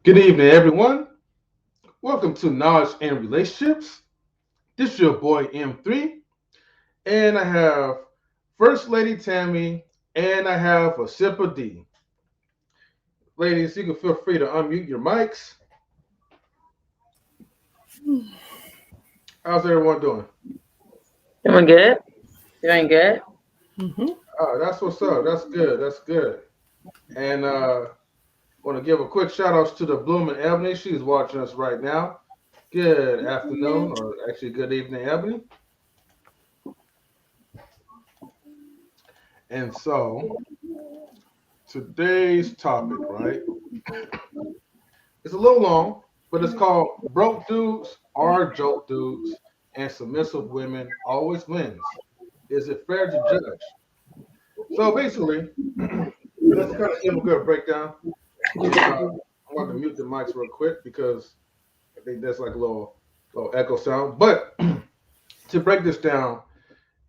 Good evening, everyone. Welcome to Knowledge and Relationships. This is your boy M3, and I have First Lady Tammy, and I have a Sip of Dee. Ladies, you can feel free to unmute your mics. How's everyone doing? Doing good. Doing good. Oh, that's what's up. That's good. That's good. And want to give a quick shout out to the blooming Ebony. She's watching us right now. Good afternoon, or actually good evening, Ebony. And so today's topic, right? It's a little long, but it's called Broke Dudes Are Joke Dudes and Submissive Women Always Wins. Is it fair to judge? So basically, let's kind of give a good breakdown. I want to mute the mics real quick because I think that's like a little echo sound. But to break this down,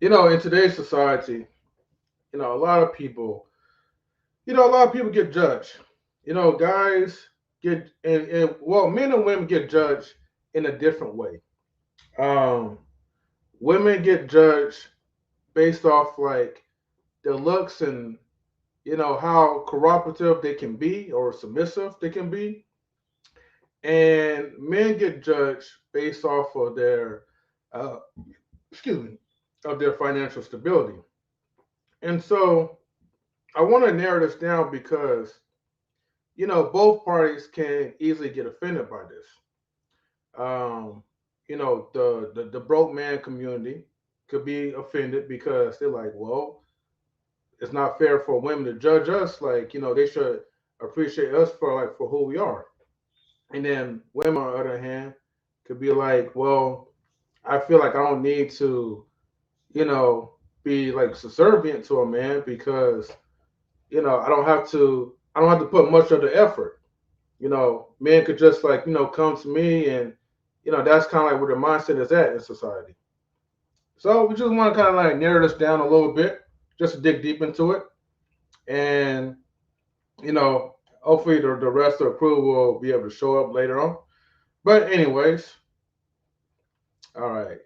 in today's society, a lot of people, get judged. Guys get men and women get judged in a different way. Women get judged based off like their looks and how cooperative they can be or submissive they can be, and men get judged based off of their uh, of their financial stability. And so I want to narrow this down because both parties can easily get offended by this. The broke man community could be offended because they're like, well, it's not fair for women to judge us. Like, they should appreciate us for who we are. And then women, on the other hand, could be like, well, I feel like I don't need to, be like subservient to a man because, I don't have to put much of the effort. Men could just like, come to me and, that's kind of like where the mindset is at in society. So we just want to kind of like narrow this down a little bit, just to dig deep into it. And, hopefully the rest of the crew will be able to show up later on. But anyways, all right.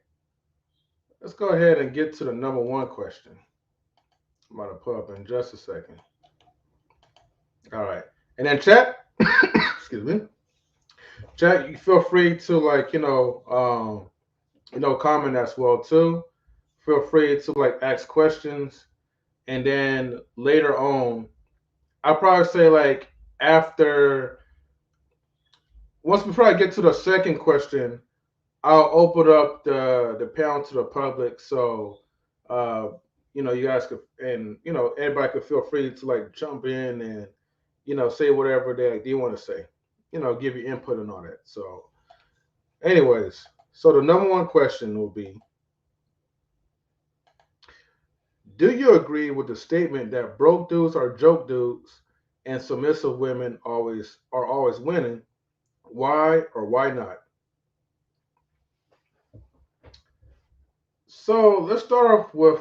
Let's go ahead and get to the number one question. I'm about to pull up in just a second. All right. And then chat, excuse me. Chat, you feel free to like, comment as well too. Feel free to like ask questions. And then later on, I'll probably say like after once before I get to the second question, I'll open up the panel to the public. So, uh, you guys could, and anybody could feel free to like jump in and say whatever they want to say. Give you input and all that. So, anyways, so the number one question will be: do you agree with the statement that broke dudes are joke dudes and submissive women always winning? Why or why not? So let's start off with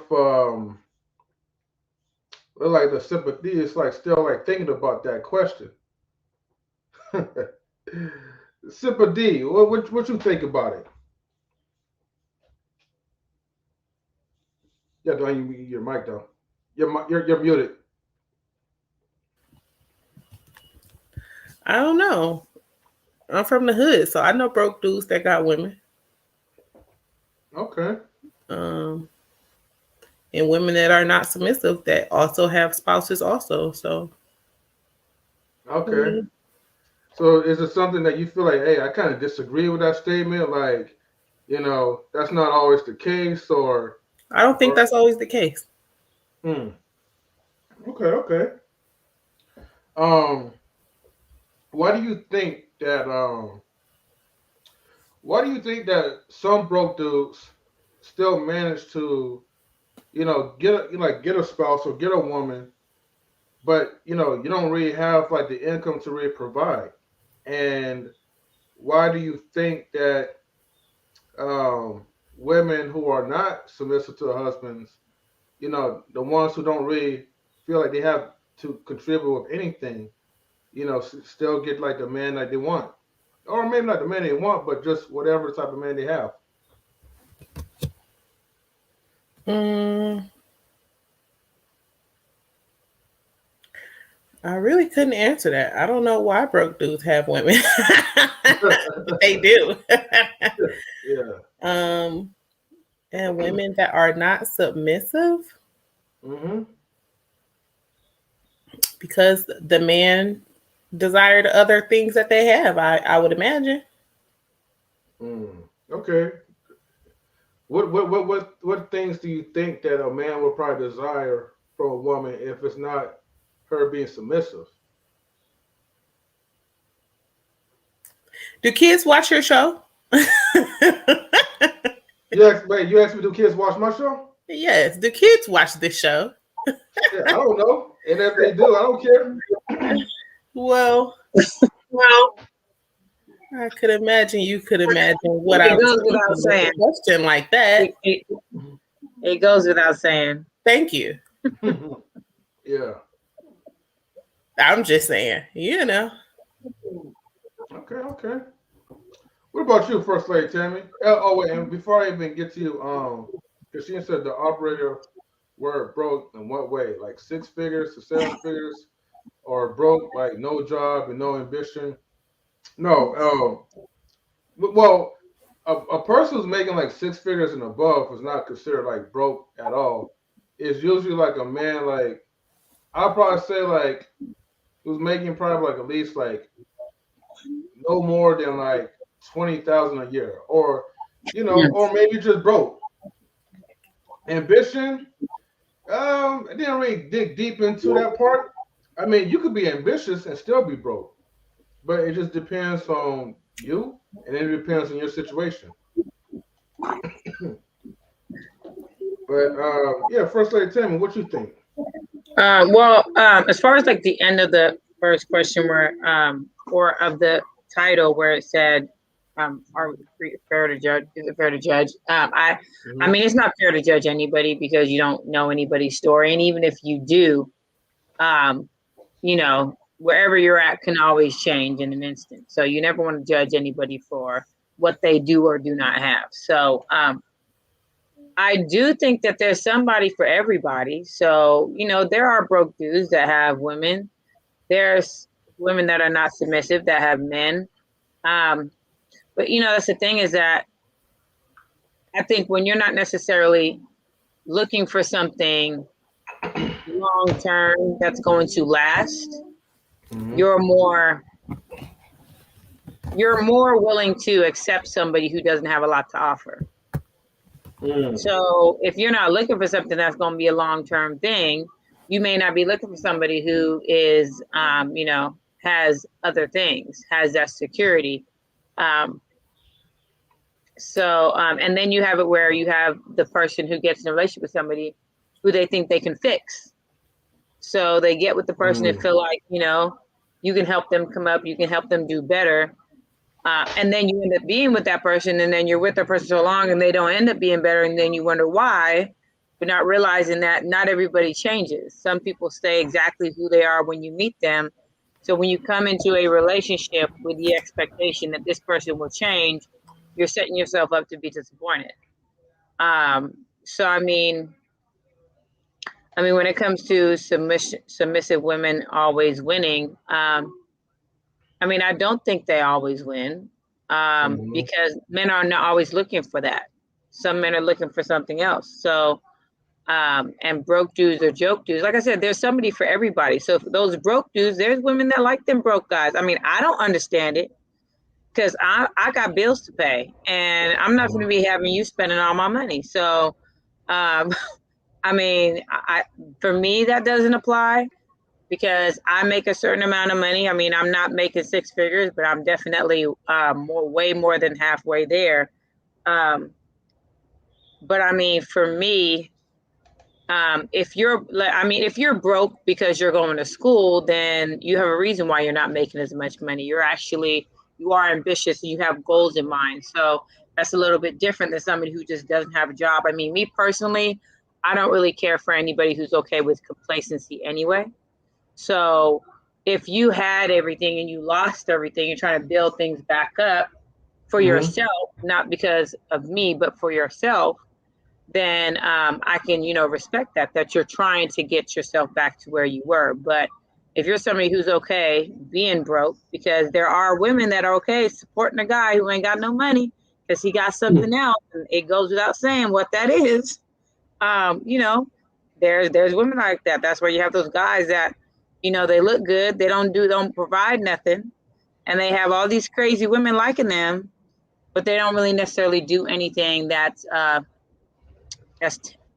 like the Sip Of Dee. It's like still like thinking about that question. Sip Of Dee, what you think about it? Yeah, don't you your mic though. You're muted. I don't know. I'm from the hood, so I know broke dudes that got women. Okay. Um, and women that are not submissive that also have spouses also. So Okay. So is it something that you feel like, hey, I kind of disagree with that statement? Like, that's not always the case, I don't think or that's always the case. hmm. Okay, okay. Um, why do you think that some broke dudes still manage to, get a spouse or get a woman, but you don't really have like the income to really provide? And why do you think that women who are not submissive to their husbands, the ones who don't really feel like they have to contribute with anything, still get like the man that they want, or maybe not the man they want, but just whatever type of man they have. Mm, I really couldn't answer that. I don't know why broke dudes have women. They do. Yeah. And women that are not submissive Mm-hmm. because the man desired other things that they have. I would imagine. Okay. What things do you think that a man would probably desire from a woman if it's not her being submissive? Do kids watch your show? You asked me, do kids watch my show? Yes. Do kids watch this show? Yeah, I don't know. And if they do, I don't care. Well, I could imagine you could imagine what It I was goes without thinking with saying. a question like that. It goes without saying. Thank you. Yeah. I'm just saying, Okay, okay. What about you, First Lady Tammy? Oh wait, and before I even get to you, because she said the operator were broke in what way? Like 6 figures to 7 figures, or broke like no job and no ambition? No. Well, a person who's making like 6 figures and above is not considered like broke at all. It's usually like a man like I'll probably say like who's making probably like at least like no more than like 20,000 a year, or or maybe just broke. Ambition, I didn't really dig deep into that part. I mean, you could be ambitious and still be broke, but it just depends on you, and it depends on your situation. But yeah, First Lady Tammy, what you think? As far as like the end of the first question, where or of the title, where it said, "Are we fair to judge? Is it fair to judge?" I mean, it's not fair to judge anybody because you don't know anybody's story, and even if you do, um, wherever you're at can always change in an instant. So you never want to judge anybody for what they do or do not have. So I do think that there's somebody for everybody. So, there are broke dudes that have women. There's women that are not submissive that have men. But, that's the thing is that I think when you're not necessarily looking for something long term that's going to last, you're more you're more willing to accept somebody who doesn't have a lot to offer. So if you're not looking for something that's going to be a long-term thing, you may not be looking for somebody who is, you know, has other things, has that security. And then you have it where you have the person who gets in a relationship with somebody who they think they can fix. So they get with the person and feel like, you know, you can help them come up, you can help them do better. And then you end up being with that person, and then you're with that person so long and they don't end up being better. And then you wonder why, but not realizing that not everybody changes. Some people stay exactly who they are when you meet them. So when you come into a relationship with the expectation that this person will change, you're setting yourself up to be disappointed. So, I mean, when it comes to submissive women always winning, I don't think they always win, because men are not always looking for that. Some men are looking for something else. So, and broke dudes or joke dudes, like I said, there's somebody for everybody. So for those broke dudes, there's women that like them broke guys. I don't understand it, because I got bills to pay, and I'm not going to be having you spending all my money. So, for me, that doesn't apply, because I make a certain amount of money. I'm not making six figures, but I'm definitely way more than halfway there. But for me, if you're broke because you're going to school, then you have a reason why you're not making as much money. You are ambitious and you have goals in mind. So that's a little bit different than somebody who just doesn't have a job. Me personally, I don't really care for anybody who's okay with complacency anyway. So if you had everything and you lost everything, you're trying to build things back up for yourself, not because of me, but for yourself, then I can, respect that you're trying to get yourself back to where you were. But if you're somebody who's okay being broke, because there are women that are okay supporting a guy who ain't got no money because he got something else, and it goes without saying what that is. There's women like that. That's where you have those guys that, they look good, they don't provide nothing, and they have all these crazy women liking them, but they don't really necessarily do anything that's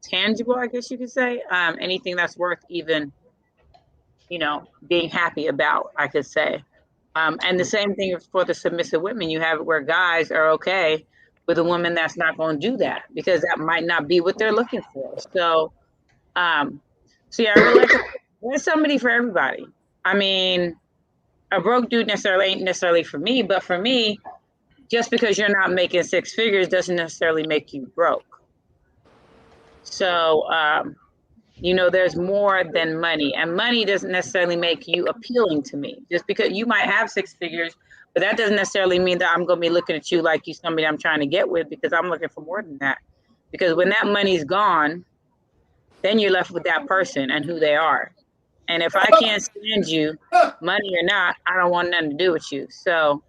tangible, I guess you could say. Anything that's worth even, being happy about, I could say. And the same thing for the submissive women. You have it where guys are okay with a woman that's not going to do that, because that might not be what they're looking for. So, I really there's somebody for everybody. A broke dude ain't necessarily for me, but for me, just because you're not making six figures doesn't necessarily make you broke. So, there's more than money, and money doesn't necessarily make you appealing to me. Just because you might have six figures, but that doesn't necessarily mean that I'm going to be looking at you like you somebody I'm trying to get with, because I'm looking for more than that. Because when that money's gone, then you're left with that person and who they are. And if I can't stand you, money or not, I don't want nothing to do with you. So,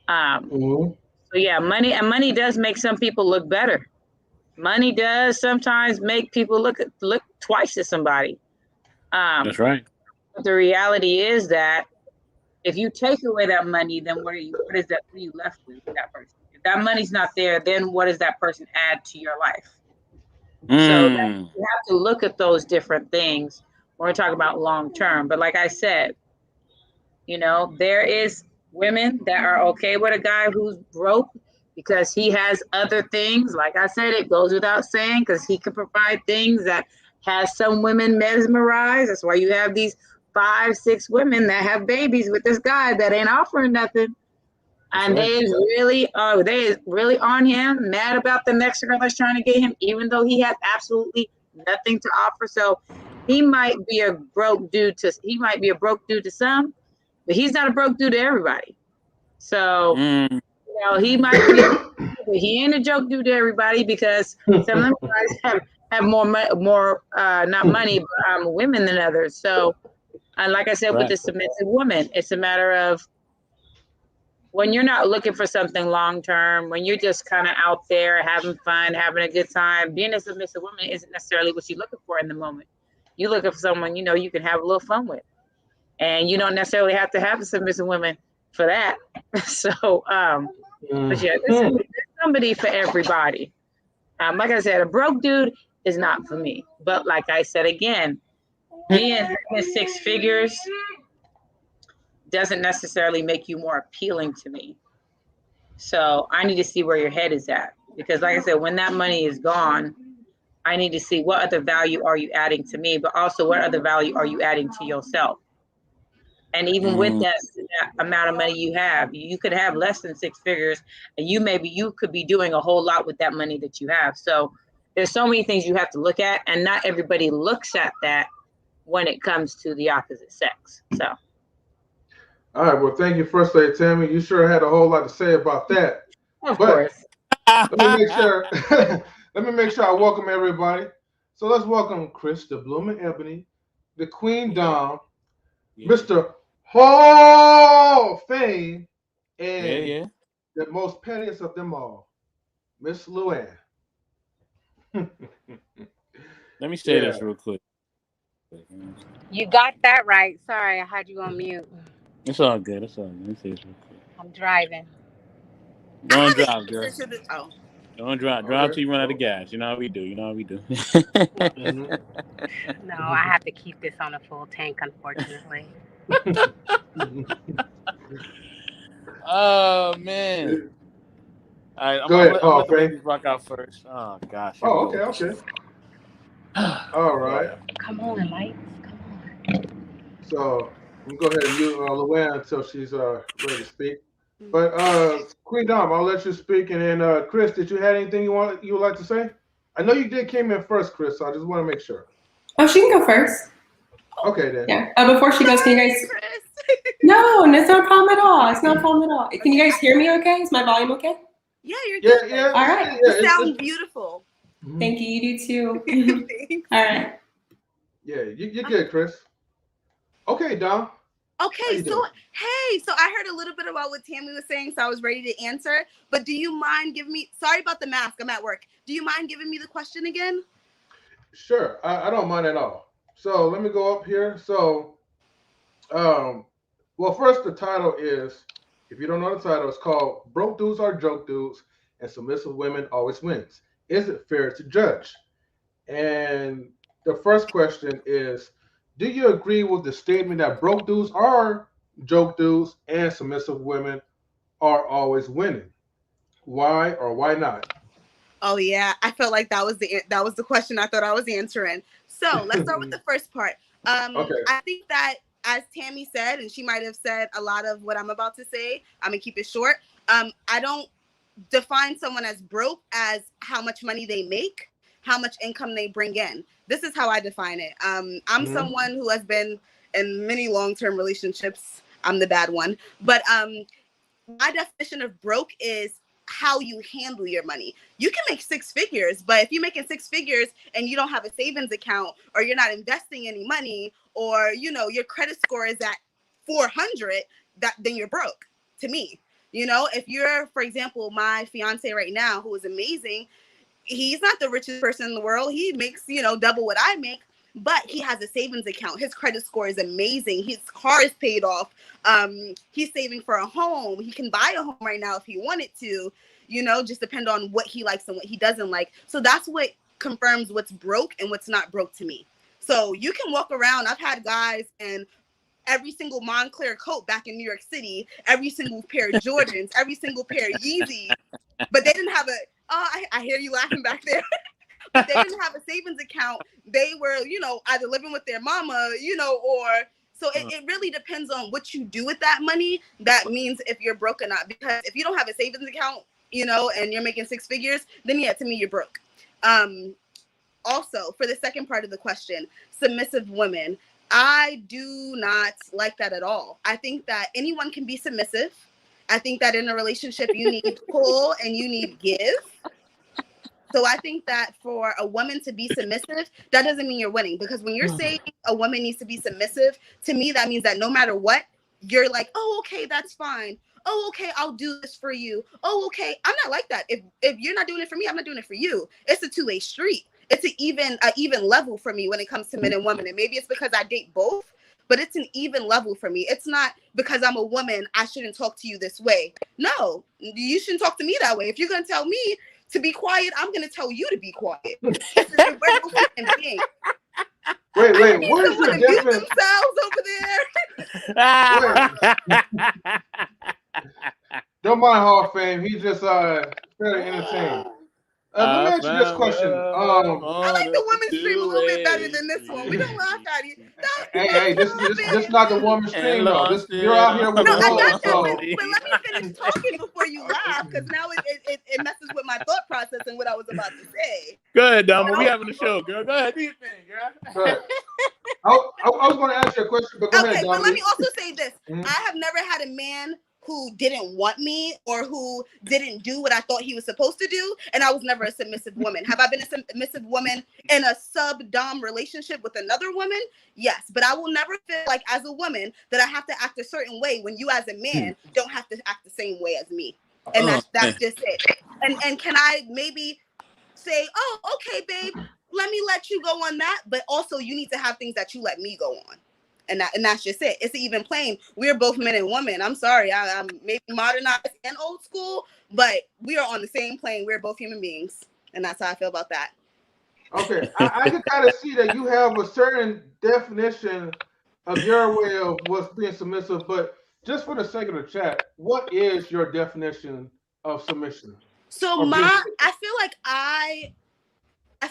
money does make some people look better. Money does sometimes make people look twice at somebody. That's right. But the reality is that if you take away that money, then what are you left with that person? If that money's not there, then what does that person add to your life? So you have to look at those different things when we're talking about long term. But like I said, there is women that are okay with a guy who's broke because he has other things. Like I said, it goes without saying, because he can provide things that has some women mesmerized. That's why you have these 5-6 women that have babies with this guy that ain't offering nothing. And they is really on him, mad about the next girl that's trying to get him, even though he has absolutely nothing to offer. So he might be a broke dude to some, but he's not a broke dude to everybody. So he might be, but he ain't a joke dude to everybody, because some of them guys have more not money, but women than others. So, and like I said, with the submissive woman, it's a matter of, when you're not looking for something long term, when you're just kind of out there having fun, having a good time, being a submissive woman isn't necessarily what you're looking for in the moment. You're looking for someone you can have a little fun with, and you don't necessarily have to have a submissive woman for that. So, but yeah, there's somebody for everybody. Like I said, a broke dude is not for me. But like I said again, being in six figures doesn't necessarily make you more appealing to me. So I need to see where your head is at. Because like I said, when that money is gone, I need to see what other value are you adding to me, but also what other value are you adding to yourself. And even with that amount of money you have, you could have less than six figures, and you could be doing a whole lot with that money that you have. So there's so many things you have to look at, and not everybody looks at that when it comes to the opposite sex. So. All right. Well, thank you, First Lady Tammy. You sure had a whole lot to say about that. Of course. Let me make sure. Let me make sure I welcome everybody. So let's welcome Kris, the Blooming Ebony, the Queen Dom, Mr. Hall of Fame, and the most pettiest of them all, Miss Luann. Let me say this real quick. You got that right. Sorry, I had you on mute. It's all good. It's all good. Let me say this real quick. I'm driving. Don't drive, girl. Don't drive. Drive till you run out of gas. You know how we do. No, I have to keep this on a full tank, unfortunately. Oh, man. All right, I'm Go ahead, let the ladies rock out first. Oh, gosh. Oh, okay. All right. Come on, lights. Come on. So I'm going to go ahead and mute Luann until she's ready to speak. But Queen Dom, I'll let you speak, and then Kris, did you have anything you would like to say? I know you came in first, Kris, so I just want to make sure. Oh, she can go first. Okay then. Yeah. Before she goes, can you guys? No, it's not a problem at all. It's not a problem at all. Can you guys hear me? Okay, is my volume okay? Yeah, you're good. Yeah. All right. You sound beautiful. Thank you. You do too. All right. Yeah, you're good, Kris. Okay, Dom. Okay, so I heard a little bit about what Tammy was saying, so I was ready to answer. But do you mind giving me? Sorry about the mask. I'm at work. Do you mind giving me the question again? Sure, I don't mind at all. So let me go up here. So, well, first the title is, if you don't know the title, it's called "Broke Dudes Are Joke Dudes and Submissive Women Always Wins. Is it fair to judge?" And the first question is, do you agree with the statement that broke dudes are joke dudes and submissive women are always winning? Why or why not? Oh yeah, I felt like that was the question I thought I was answering. So let's start with the first part. Okay. I think that, as Tammy said, and she might have said a lot of what I'm about to say, I'm gonna keep it short. I don't define someone as broke as how much money they make, how much income they bring in. This is how I define it. I'm someone who has been in many long-term relationships. I'm the bad one. But my definition of broke is how you handle your money. You can make six figures, but if you're making six figures and you don't have a savings account, or you're not investing any money, or your credit score is at 400, then you're broke to me. If you're, for example, my fiance right now, who is amazing, he's not the richest person in the world. He makes, double what I make, but he has a savings account. His credit score is amazing. His car is paid off. He's saving for a home. He can buy a home right now if he wanted to, just depend on what he likes and what he doesn't like. So that's what confirms what's broke and what's not broke to me. So you can walk around. I've had guys in every single Montclair coat back in New York City, every single pair of Jordans, every single pair of Yeezys, but they didn't have I hear you laughing back there. But they didn't have a savings account. They were, either living with their mama, or so it really depends on what you do with that money. That means if you're broke or not. Because if you don't have a savings account, and you're making six figures, then yeah, to me, you're broke. Also, for the second part of the question, submissive women, I do not like that at all. I think that anyone can be submissive. I think that in a relationship, you need pull and you need give. So I think that for a woman to be submissive, that doesn't mean you're winning. Because when you're saying a woman needs to be submissive, to me, that means that no matter what, you're like, oh, okay, that's fine. Oh, okay, I'll do this for you. Oh, okay. I'm not like that. If you're not doing it for me, I'm not doing it for you. It's a two-way street. It's an even level for me when it comes to men and women. And maybe it's because I date both. but it's an even level for me. It's not because I'm a woman, I shouldn't talk to you this way. No, you shouldn't talk to me that way. If you're going to tell me to be quiet, I'm going to tell you to be quiet. We're both human beings. Wait, where's your definition? Themselves over there. Don't mind Hall of Fame. He's just very entertaining. Let me ask you this question. I like the women's stream a little bit better than this one. We don't laugh at you. Hey, this is not the women's stream though. You're out here with no, the I got so. But let me finish talking before you laugh, because now it messes with my thought process and what I was about to say. Go ahead, Dama. We having a show, girl. Go ahead. Do your thing, girl. I was going to ask you a question, but go ahead, Okay, but let me also say this. I have never had a man who didn't want me or who didn't do what I thought he was supposed to do, and I was never a submissive woman. Have I been a submissive woman in a sub-dom relationship with another woman? Yes, but I will never feel like as a woman that I have to act a certain way when you as a man don't have to act the same way as me. And that's just it. And can I maybe say, oh, okay, babe, let me let you go on that, but also you need to have things that you let me go on. And that's just it. It's even plain. We're both men and women. I'm sorry. I'm maybe modernized and old school, but we are on the same plane. We're both human beings. And that's how I feel about that. Okay. I can kind of see that you have a certain definition of your way of what's being submissive, but just for the sake of the chat, what is your definition of submission? So I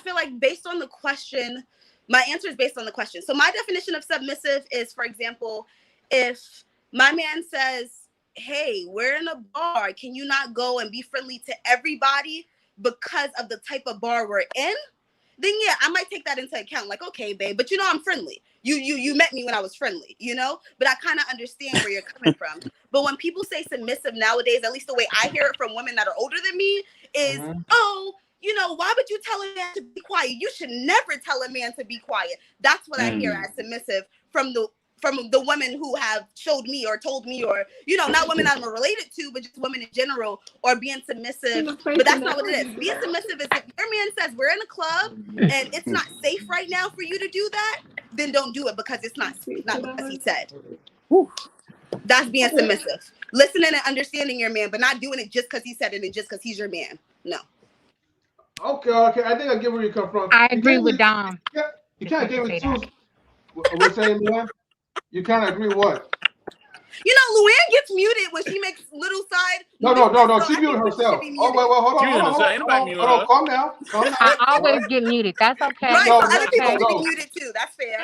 feel like based on the question, my answer is based on the question. So my definition of submissive is, for example, if my man says, hey, we're in a bar, can you not go and be friendly to everybody because of the type of bar we're in? Then yeah, I might take that into account. Like, okay, babe, but I'm friendly. You met me when I was friendly, but I kind of understand where you're coming from. But when people say submissive nowadays, at least the way I hear it from women that are older than me is, oh, why would you tell a man to be quiet? You should never tell a man to be quiet. That's what I hear as submissive from the women who have showed me or told me, or, not women I'm related to, but just women in general, or being submissive. But that's not what it is. Being submissive is if your man says we're in a club and it's not safe right now for you to do that, then don't do it because it's not because he said. That's being submissive. Listening and understanding your man, but not doing it just because he said it and just because he's your man. No. Okay. I think I get where you come from. I agree with Dom. You kind of gave me two. What's saying, Luann? You kind of agree what? Luann gets muted when she makes little side. No. She muted herself. Oh, well, hold on. Calm down. I always get muted. That's okay. Right, so other people can be muted too. That's fair.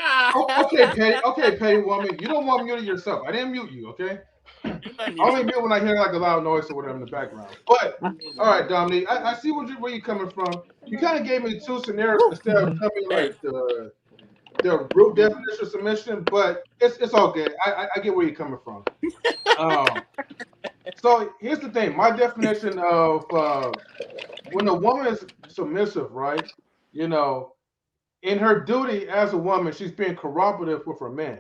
Okay, petty woman. You don't want to mute yourself. I didn't mute you, okay? I only mute when I hear like a loud noise or whatever in the background. But all right, Dominique, I see where you're coming from. You kind of gave me two scenarios instead of coming like the root definition of submission, but it's all good. I get where you're coming from. So here's the thing. My definition of when a woman is submissive, right? In her duty as a woman, she's being cooperative with her man.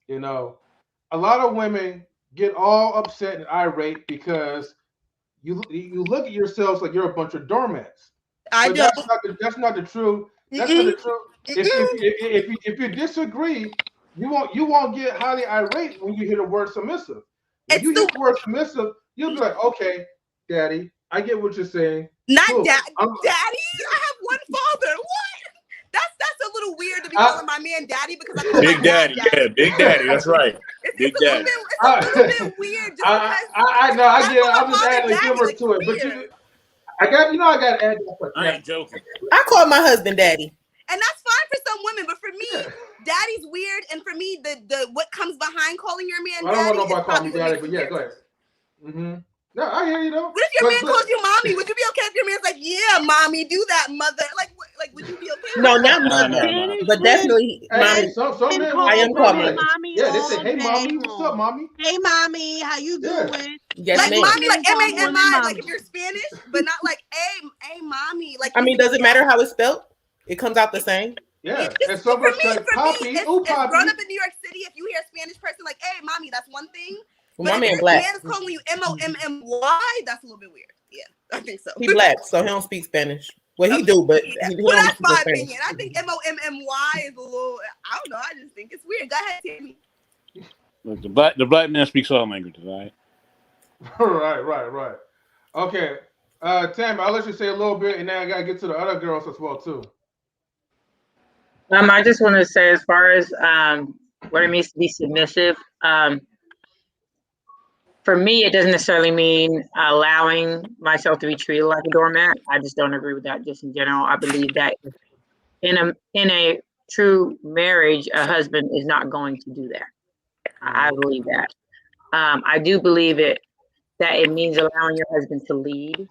A lot of women get all upset and irate because you look at yourselves like you're a bunch of doormats. I do. That's not the truth. That's not the truth. If you disagree, you won't get highly irate when you hear the word submissive. If you hear the word submissive, you'll be like, okay, daddy, I get what you're saying. Not cool. Daddy. I have one father. What? That's a little weird to be calling my man daddy because I call Big Daddy. Yeah, Big Daddy. That's right. Big Daddy. It's a little bit weird. I know. I get it. I'm just adding the humor to it. But I got to add that. I ain't joking. I call my husband daddy. And that's fine for some women, but for me, daddy's weird. And for me, the what comes behind calling your man daddy. I don't want nobody calling me daddy, but yeah, go ahead. Mm-hmm. No, I hear you though. What if your man calls you mommy? Would you be okay if your man's like, yeah, mommy, do that, mother? Like would you be okay? No, not mother, but definitely mommy. Some men I am calling mommy. Yeah, they say, hey, mommy, what's up, mommy? Hey, mommy, how you doing? Yes, like ma'am. mommy, like M-A-M-I, like if you're Spanish, but not like, hey, mommy. Like I mean, does it matter how it's spelled? It comes out the same. Yeah, and so for me, it's grown up in New York City. If you hear a Spanish person like, hey, mommy, that's one thing. Well, but my if man black. Man is calling you M-O-M-M-Y, that's a little bit weird. Yeah, I think so. He black, so he don't speak Spanish. Well, he do, but Well, that's my opinion. I think MOMMY is a little. I don't know. I just think it's weird. Go ahead, Tammy. Look, the black man speaks all languages, all right? Right. Okay, Tammy, I'll let you say a little bit, and then I gotta get to the other girls as well too. I just want to say, as far as what it means to be submissive, for me, it doesn't necessarily mean allowing myself to be treated like a doormat. I just don't agree with that. Just in general, I believe that in a true marriage, a husband is not going to do that. I believe that. I do believe that it means allowing your husband to lead.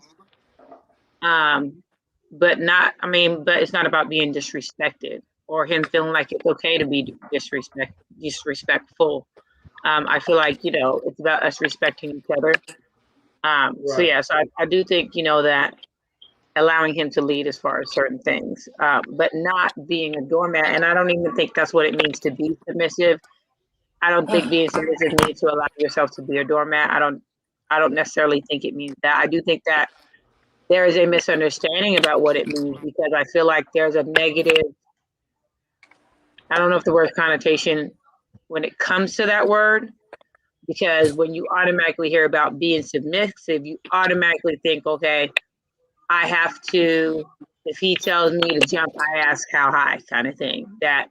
But it's not about being disrespected or him feeling like it's okay to be disrespectful. I feel like, it's about us respecting each other. So I do think, that allowing him to lead as far as certain things, but not being a doormat. And I don't even think that's what it means to be submissive. I don't think being submissive means to allow yourself to be a doormat. I don't necessarily think it means that. I do think that there is a misunderstanding about what it means, because I feel like there's a negative, I don't know if the word connotation when it comes to that word, because when you automatically hear about being submissive, you automatically think, okay, I have to, if he tells me to jump, I ask how high, kind of thing. That,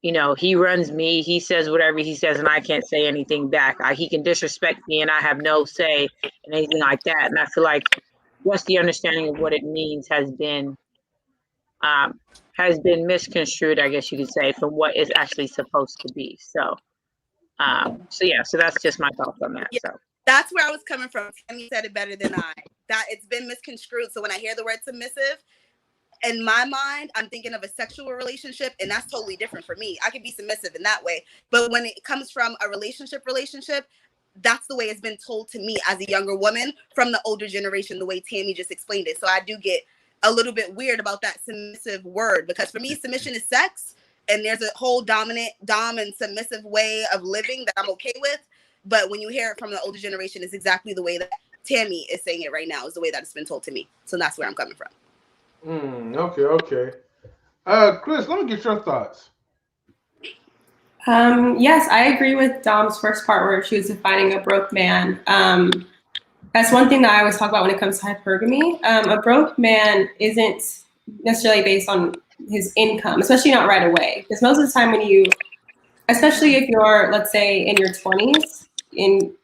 he runs me, he says whatever he says, and I can't say anything back. He can disrespect me and I have no say in anything like that. And I feel like just the understanding of what it means has been misconstrued, I guess you could say, from what it's actually supposed to be. So that's just my thoughts on that. Yeah, so that's where I was coming from. Tammy said it better than I. That it's been misconstrued. So when I hear the word submissive, in my mind, I'm thinking of a sexual relationship, and that's totally different for me. I can be submissive in that way, but when it comes from a relationship, that's the way it's been told to me as a younger woman from the older generation, the way Tammy just explained it. So I do get a little bit weird about that submissive word, because for me, submission is sex, and there's a whole dom and submissive way of living that I'm okay with. But when you hear it from the older generation, it's exactly the way that Tammy is saying it right now, is the way that it's been told to me. So that's where I'm coming from. Okay. Kris, let me get your thoughts. Yes, I agree with Dom's first part where she was defining a broke man. That's one thing that I always talk about when it comes to hypergamy. A broke man isn't necessarily based on his income, especially not right away. Because most of the time especially if you're, let's say, in your 20s,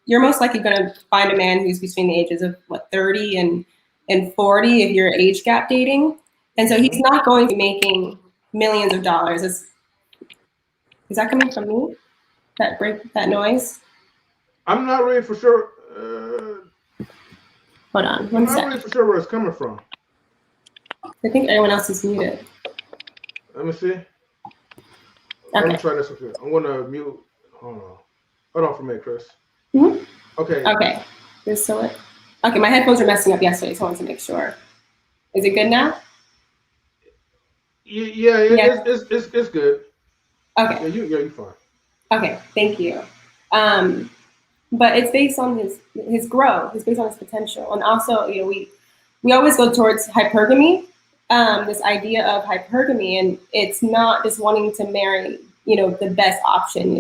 you're most likely going to find a man who's between the ages of 30 and 40 if you're age gap dating. And so he's not going to be making millions of dollars. Is that coming from me? That noise? I'm not really for sure. Hold on, I'm not really for sure where it's coming from. I think everyone else is muted. Let me see. Okay. Let me try this one. I'm gonna mute. Hold on for me, Kris. Mm-hmm. Okay. Okay, my headphones were messing up yesterday, so I wanted to make sure. Is it good now? Yeah. It's good. Okay. Yeah, you're fine. Okay, thank you. But it's based on his growth. It's based on his potential, and also, we always go towards hypergamy. This idea of hypergamy, and it's not just wanting to marry, the best option.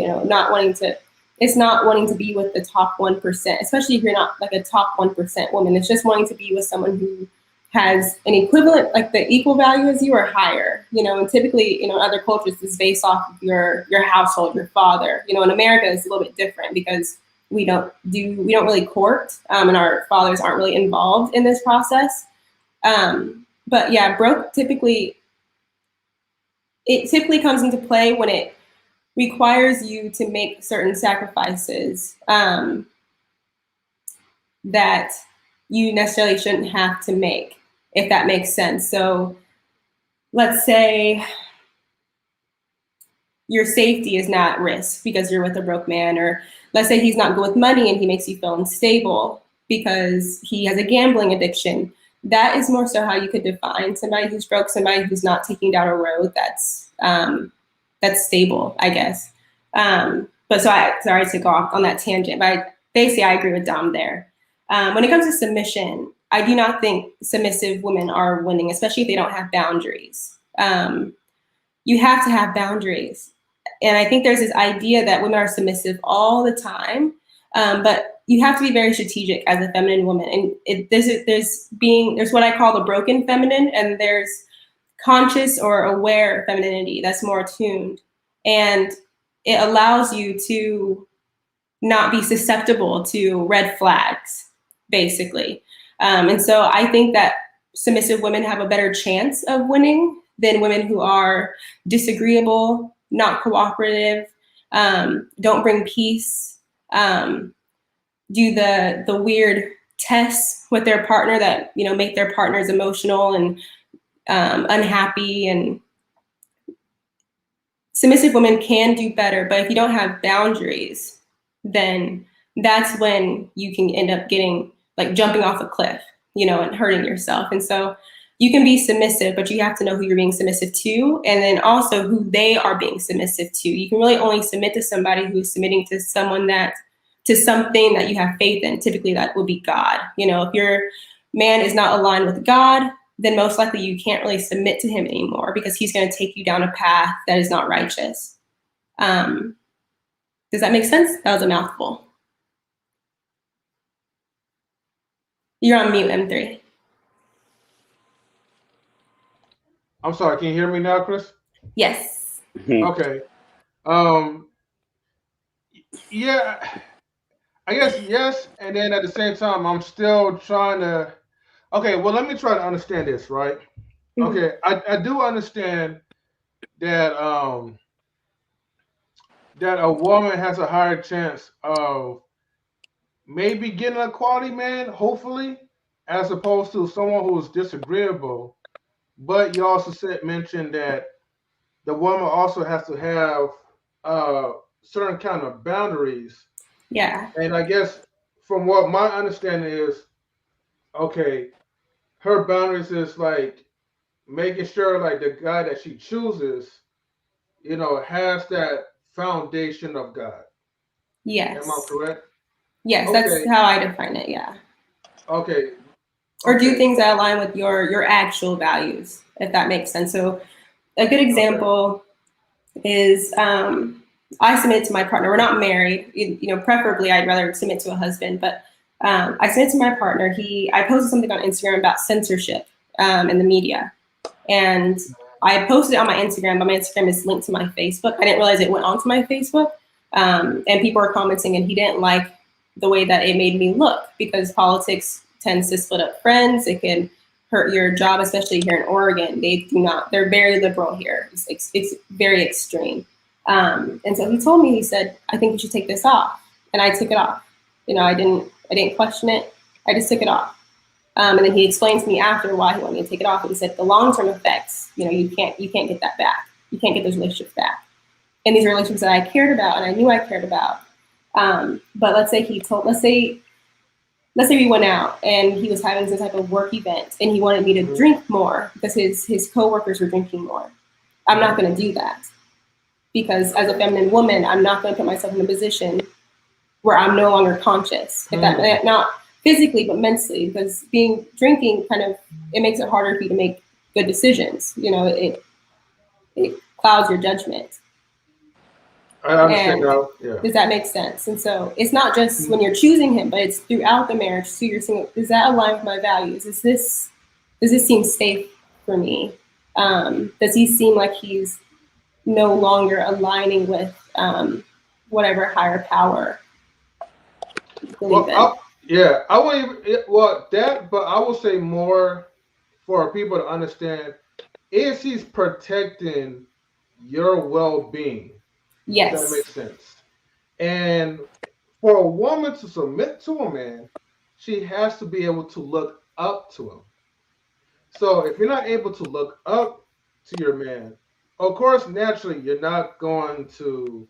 It's not wanting to be with the top 1%, especially if you're not like a top 1% woman. It's just wanting to be with someone who has an equivalent, like the equal value as you or higher, and typically, in other cultures, it's based off of your household, your father. In America, it's a little bit different because we don't really court, and our fathers aren't really involved in this process. But yeah, broke typically comes into play when it requires you to make certain sacrifices that you necessarily shouldn't have to make, if that makes sense. So let's say your safety is not at risk because you're with a broke man, or let's say he's not good with money and he makes you feel unstable because he has a gambling addiction. That is more so how you could define somebody who's broke, somebody who's not taking down a road that's stable, I guess. But sorry to go off on that tangent, but basically I agree with Dom there. When it comes to submission, I do not think submissive women are winning, especially if they don't have boundaries. You have to have boundaries. And I think there's this idea that women are submissive all the time, but you have to be very strategic as a feminine woman. And there's what I call the broken feminine, and there's conscious or aware femininity that's more attuned. And it allows you to not be susceptible to red flags, basically. And so I think that submissive women have a better chance of winning than women who are disagreeable, not cooperative, don't bring peace, do the weird tests with their partner that, you know, make their partners emotional and unhappy. And submissive women can do better, but if you don't have boundaries, then that's when you can end up getting like jumping off a cliff, you know, and hurting yourself. And so you can be submissive, but you have to know who you're being submissive to, and then also who they are being submissive to. You can really only submit to somebody who's submitting to something that you have faith in. Typically that would be God. You know, if your man is not aligned with God, then most likely you can't really submit to him anymore, because he's going to take you down a path that is not righteous. Does that make sense? That was a mouthful. You're on mute, M3. I'm sorry, can you hear me now, Kris? Yes. Okay. Yeah, I guess yes, and then at the same time, I'm still trying to. Okay, well, let me try to understand this, right? Okay, I do understand that that a woman has a higher chance of maybe getting a quality man, hopefully, as opposed to someone who's disagreeable. But you also mentioned that the woman also has to have certain kind of boundaries. Yeah. And I guess from what my understanding is, okay, her boundaries is like making sure like the guy that she chooses, you know, has that foundation of God. Yes. Am I correct? Yes, Okay. that's how I define it. Yeah. Okay. Or do things that align with your actual values, if that makes sense. So a good example is I submit to my partner. We're not married. You know, preferably I'd rather submit to a husband, but I submit to my partner. I posted something on Instagram about censorship in the media. And I posted it on my Instagram, but my Instagram is linked to my Facebook. I didn't realize it went onto my Facebook. And people are commenting, and he didn't like the way that it made me look, because politics tends to split up friends. It can hurt your job, especially here in Oregon. They're very liberal here. It's very extreme. And so he told me, he said, I think you should take this off. And I took it off. You know, I didn't question it. I just took it off. And then he explained to me after why he wanted me to take it off. And he said the long-term effects, you know, you can't get that back. You can't get those relationships back. And these are relationships that I cared about and I knew I cared about. But let's say we went out and he was having some type of work event and he wanted me to drink more because his coworkers were drinking more. I'm not going to do that, because as a feminine woman, I'm not going to put myself in a position where I'm no longer conscious. If that, not physically, but mentally, because drinking it makes it harder for you to make good decisions. You know, it clouds your judgment. I understand now. Yeah. Does that make sense? And so it's not just when you're choosing him, but it's throughout the marriage. So you're saying, does that align with my values? Does this seem safe for me? Does he seem like he's no longer aligning with whatever higher power? But I will say more for people to understand is he's protecting your well-being. Yes. If that makes sense. And for a woman to submit to a man, she has to be able to look up to him. So if you're not able to look up to your man, of course, naturally, you're not going to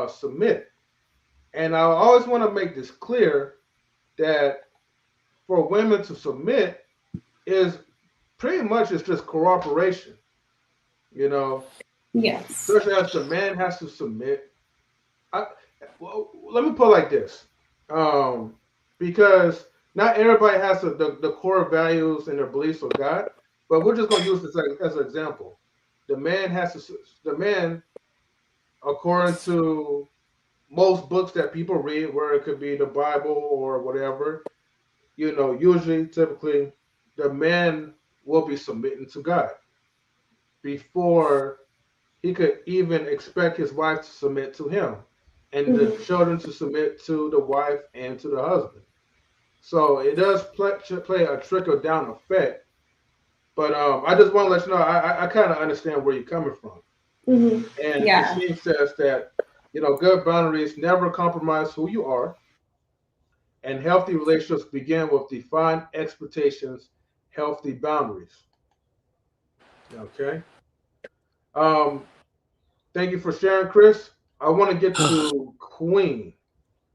submit. And I always want to make this clear that for women to submit is pretty much it's just cooperation, you know. Yes. Especially as the man has to submit. Let me put it like this, because not everybody has the core values and their beliefs of God, but we're just going to use this as an example. The man, according to most books that people read, where it could be the Bible or whatever, usually, typically, the man will be submitting to God before he could even expect his wife to submit to him, and the children to submit to the wife and to the husband. So it does play a trickle down effect. But I just want to let you know, I kind of understand where you're coming from. And Kashim says that, good boundaries never compromise who you are, and healthy relationships begin with defined expectations, healthy boundaries. Okay. Thank you for sharing, Kris. I want to get to Queen.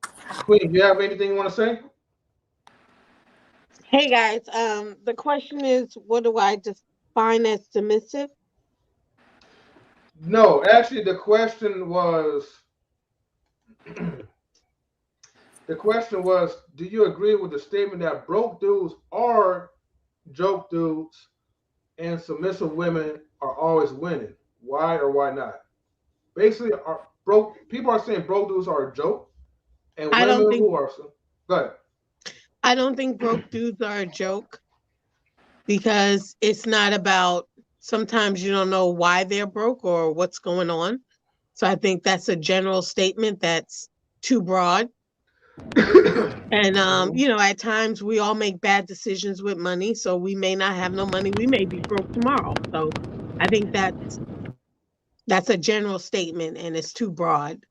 Queen, do you have anything you want to say? Hey guys, the question is, what do I define as submissive? No, actually, the question was, do you agree with the statement that broke dudes are joke dudes and submissive women are always winning? Why or why not? Basically, people are saying broke dudes are a joke, and women who are go ahead. I don't think broke dudes are a joke, because it's not about, sometimes you don't know why they're broke or what's going on. So I think that's a general statement that's too broad. And at times we all make bad decisions with money, so we may not have no money, we may be broke tomorrow. So I think that's a general statement and it's too broad.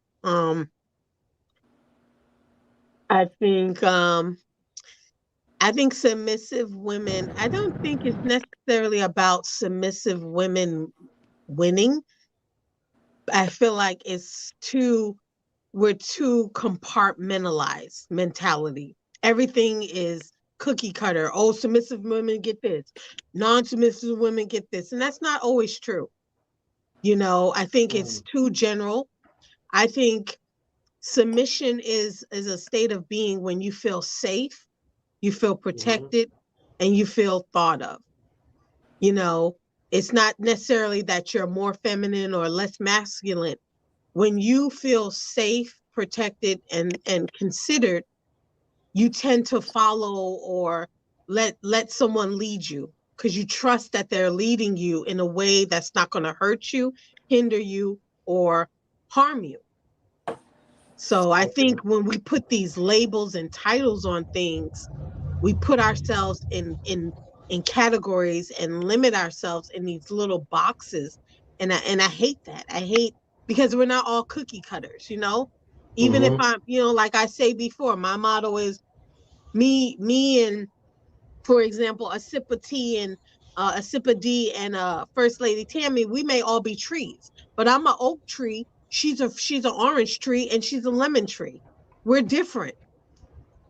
I think submissive women, I don't think it's necessarily about submissive women winning. I feel like we're too compartmentalized mentality. Everything is cookie cutter. Oh, submissive women get this. Non-submissive women get this. And that's not always true. I think it's too general. I think submission is a state of being when you feel safe, you feel protected, and you feel thought of. It's not necessarily that you're more feminine or less masculine. When you feel safe, protected, and considered, you tend to follow or let someone lead you, because you trust that they're leading you in a way that's not going to hurt you, hinder you, or harm you. So I think when we put these labels and titles on things, we put ourselves in categories and limit ourselves in these little boxes. And I hate that. I hate, because we're not all cookie cutters, Even if I'm, like I say before, my motto is me and, for example, a Sip of Tea and a Sip of Dee and First Lady Tammy, we may all be trees, but I'm an oak tree. She's an orange tree, and she's a lemon tree. We're different.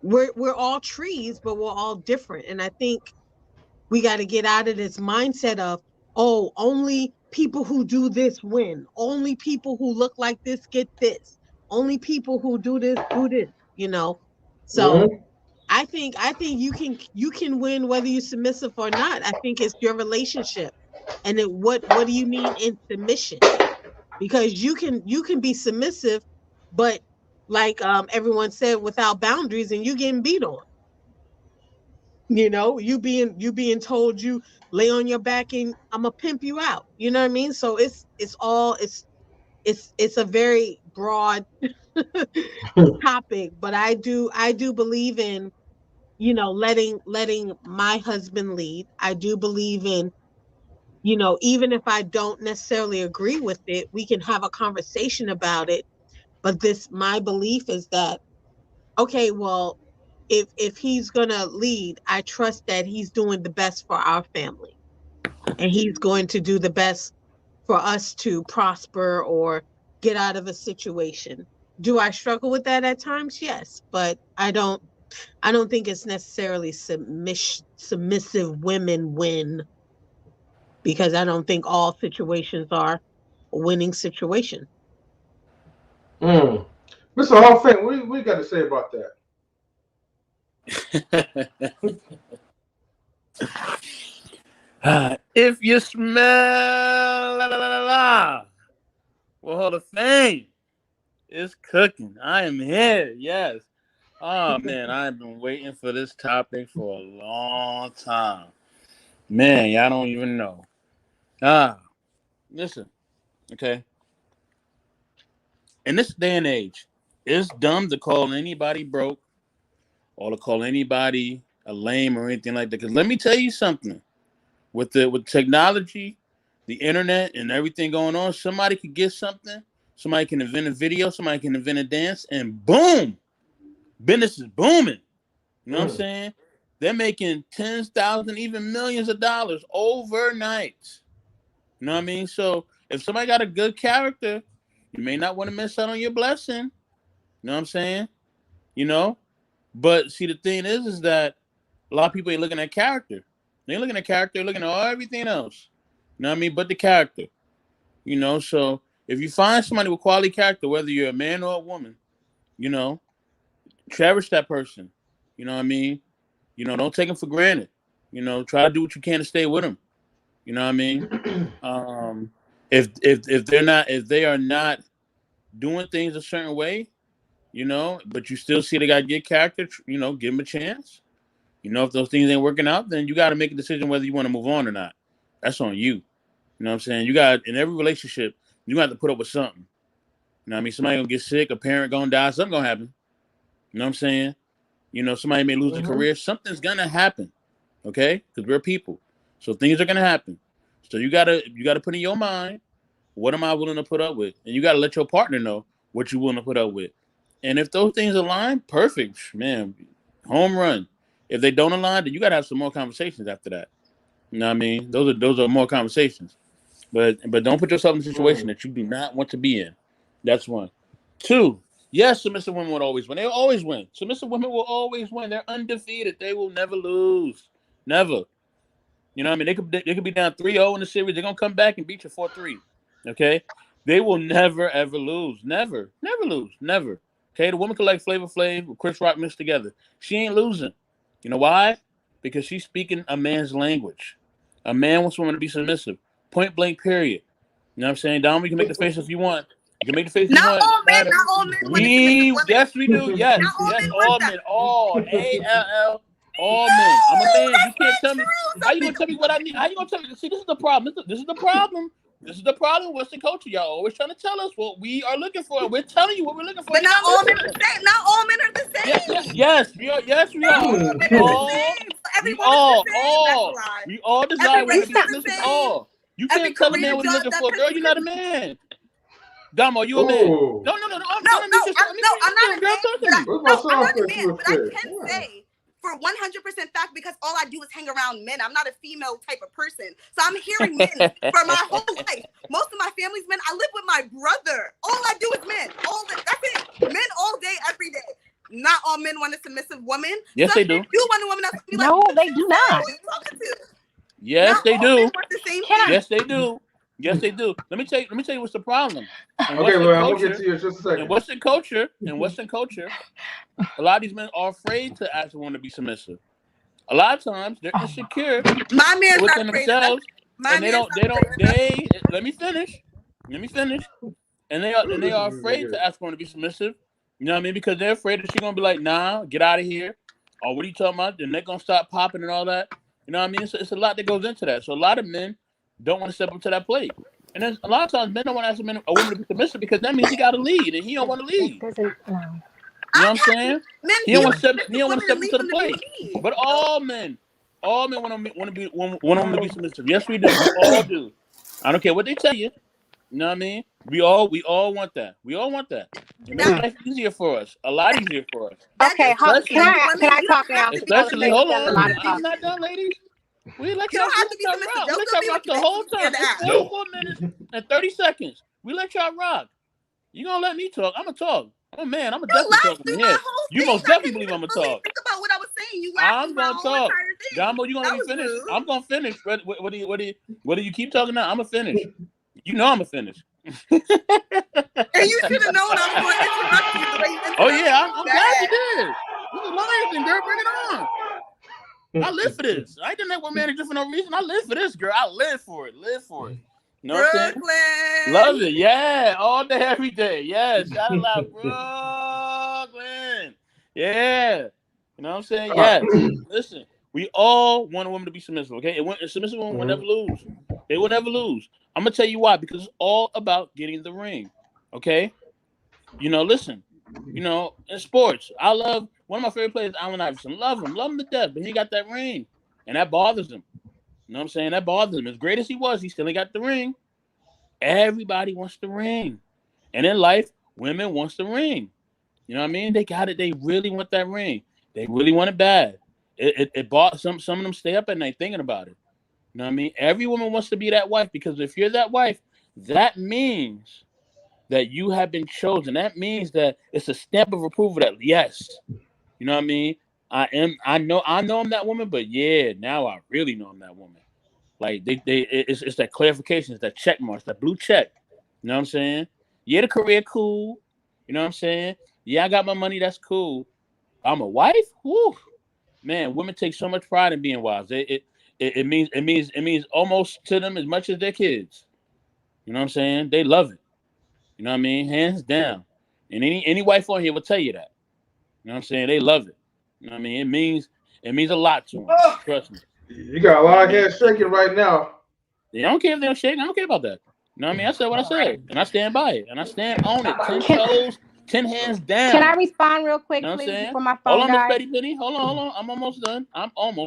We're all trees, but we're all different. And I think we got to get out of this mindset of, oh, only people who do this win. Only people who look like this get this. Only people who do this, So I think you can win whether you're submissive or not. I think it's your relationship. And what do you mean in submission? Because you can be submissive, but like everyone said, without boundaries, and you getting beat on. You being told you lay on your back and I'm gonna pimp you out. You know what I mean? So it's a very broad topic, but I do believe in, letting my husband lead. I do believe in, even if I don't necessarily agree with it, we can have a conversation about it. But my belief is that, okay, well, if he's gonna lead, I trust that he's doing the best for our family, and he's going to do the best for us to prosper or get out of a situation. Do I struggle with that at times? Yes, but I don't think it's necessarily submissive women win, because I don't think all situations are a winning situation. Mr. Hall Fame, what you got to say about that? If you smell well, Hall of Fame is cooking. I am here. Yes. Oh man, I've been waiting for this topic for a long time. Man, y'all don't even know. Listen, okay. In this day and age, it's dumb to call anybody broke or to call anybody a lame or anything like that. Because let me tell you something. With technology, the internet, and everything going on, somebody could get something. Somebody can invent a video. Somebody can invent a dance, and boom, business is booming. You know what I'm saying? They're making tens, thousands, even millions of dollars overnight. You know what I mean? So if somebody got a good character, you may not want to miss out on your blessing. You know what I'm saying? You know? But see, the thing is that a lot of people ain't looking at character. They ain't looking at character, they're looking at everything else. You know what I mean? But the character. You know, so if you find somebody with quality character, whether you're a man or a woman, you know, cherish that person. You know what I mean? You know, don't take them for granted. You know, try to do what you can to stay with them. You know what I mean? If they are not doing things a certain way, you know, but you still see they got good character, you know, give them a chance. You know, if those things ain't working out, then you got to make a decision whether you want to move on or not. That's on you. You know what I'm saying? You got, in every relationship, you got to put up with something. You know what I mean? Somebody going to get sick, a parent going to die, something going to happen. You know what I'm saying? You know, somebody may lose a career. Something's going to happen. Okay? Because we're people. So things are going to happen. So you got to put in your mind, what am I willing to put up with? And you got to let your partner know what you're willing to put up with. And if those things align, perfect, man, home run. If they don't align, then you got to have some more conversations after that. You know what I mean? Those are more conversations. But don't put yourself in a situation that you do not want to be in. That's one. Two, yes, submissive women will always win. They'll always win. Submissive women will always win. They're undefeated. They will never lose. Never. You know what I mean? They could be down 3-0 in the series. They're going to come back and beat you 4-3. Okay? They will never, ever lose. Never. Never lose. Never. Okay? The woman could like Flavor Flav with Chris Rock mixed together. She ain't losing. You know why? Because she's speaking a man's language. A man wants a woman to be submissive. Point blank, period. You know what I'm saying? Dom, you can make the face if you want. You can make the face if you want. Not all men. Yes, we do. Yes. Yes, all men. All. A-L-L. All men. I'm a man. You can't tell me. How you going to tell me what I need? How you going to tell me? See, this is the problem. This is the problem. This is the problem. Western culture, y'all always trying to tell us what we are looking for. We're telling you what we're looking for. But not all men are the same. Not all men are the same. Yes, we are. Yes, we are. We all desire women to be submissive. All. You can't tell a man what he's looking for, girl. You're not a man. Damo, you a man? No. I'm not a man. But I can say for 100% fact because all I do is hang around men. I'm not a female type of person. So I'm hearing men for my whole life. Most of my family's men. I live with my brother. All I do is men. That's it. Men all day, every day. Not all men want a submissive woman. Yes, they do. You want a woman that's be like, no, they do not. Who are you talking to? Yes, they do. Yes, they do. Yes, they do. Let me tell you what's the problem. Okay, well, I'm gonna get to you in just a second. In Western culture, a lot of these men are afraid to ask a woman to be submissive. A lot of times they're insecure within themselves, and let me finish. And they are afraid to ask a woman to be submissive. You know what I mean? Because they're afraid that she's gonna be like, nah, get out of here. Or what are you talking about? Then they're gonna start popping and all that. You know what I mean? So it's a lot that goes into that. So a lot of men don't want to step up to that plate. And then a lot of times men don't want to ask a woman to be submissive because that means he got to lead and he don't want to lead. You know what I'm saying? He don't want to step into the plate. But all men want to be submissive. Yes, we do. We all do. I don't care what they tell you. You know what I mean? We all want that. We all want that. It makes life easier for us. A lot easier for us. Okay, can I talk now? Especially, hold on. I'm not done, ladies. We let y'all rock the whole time. It's 44 minutes and 30 seconds. We let y'all rock. You gonna let me talk? I'm gonna talk. Oh man, I'm gonna definitely talk from here. You most definitely believe I'm gonna talk. Think about what I was saying. I'm gonna talk. Damo, you gonna let me finish? I'm gonna finish. What do you keep talking now? I'm gonna finish. You know I'm gonna finish. And you should have known I was going to interrupt you the way you interrupted. Oh yeah, I'm glad you did. the lawyer thing, girl. Bring it on. I live for this. I didn't network manager for no reason. I live for this, girl. I live for it. Live for it. You know what I'm saying? Brooklyn. Love it. Yeah. All day, every day. Yeah. Shout out Brooklyn. Yeah. You know what I'm saying? Yes. Listen, we all want a woman to be submissive, okay? And submissive women will never lose. They will never lose. I'm going to tell you why. Because it's all about getting the ring, okay? You know, listen. You know, in sports, I love one of my favorite players, Allen Iverson. Love him to death, but he got that ring, and that bothers him. You know what I'm saying? That bothers him. As great as he was, he still ain't got the ring. Everybody wants the ring, and in life, women wants the ring. You know what I mean? They got it. They really want that ring. They really want it bad. It bought some of them stay up at night thinking about it. You know what I mean? Every woman wants to be that wife because if you're that wife, that means that you have been chosen. That means that it's a stamp of approval that yes, you know what I mean? I know I'm that woman, but yeah, now I really know I'm that woman. Like it's that clarification, it's that check mark, it's that blue check. You know what I'm saying? Yeah, the career cool. You know what I'm saying? Yeah, I got my money, that's cool. I'm a wife? Woo. Man, women take so much pride in being wives. It means almost to them as much as their kids. You know what I'm saying? They love it. You know what I mean? Hands down. And any wife on here will tell you that. You know what I'm saying? They love it. You know what I mean? It means a lot to them. Trust me. You got a lot of heads shaking right now. They don't care if they're shaking. I don't care about that. You know what I mean? I said what I said. And I stand by it. And I stand on it. 10 toes, 10 hands down. Can I respond real quick, You know what I'm please, saying? before my phone Hold on, Miss dies? Betty Penny. Hold on. I'm almost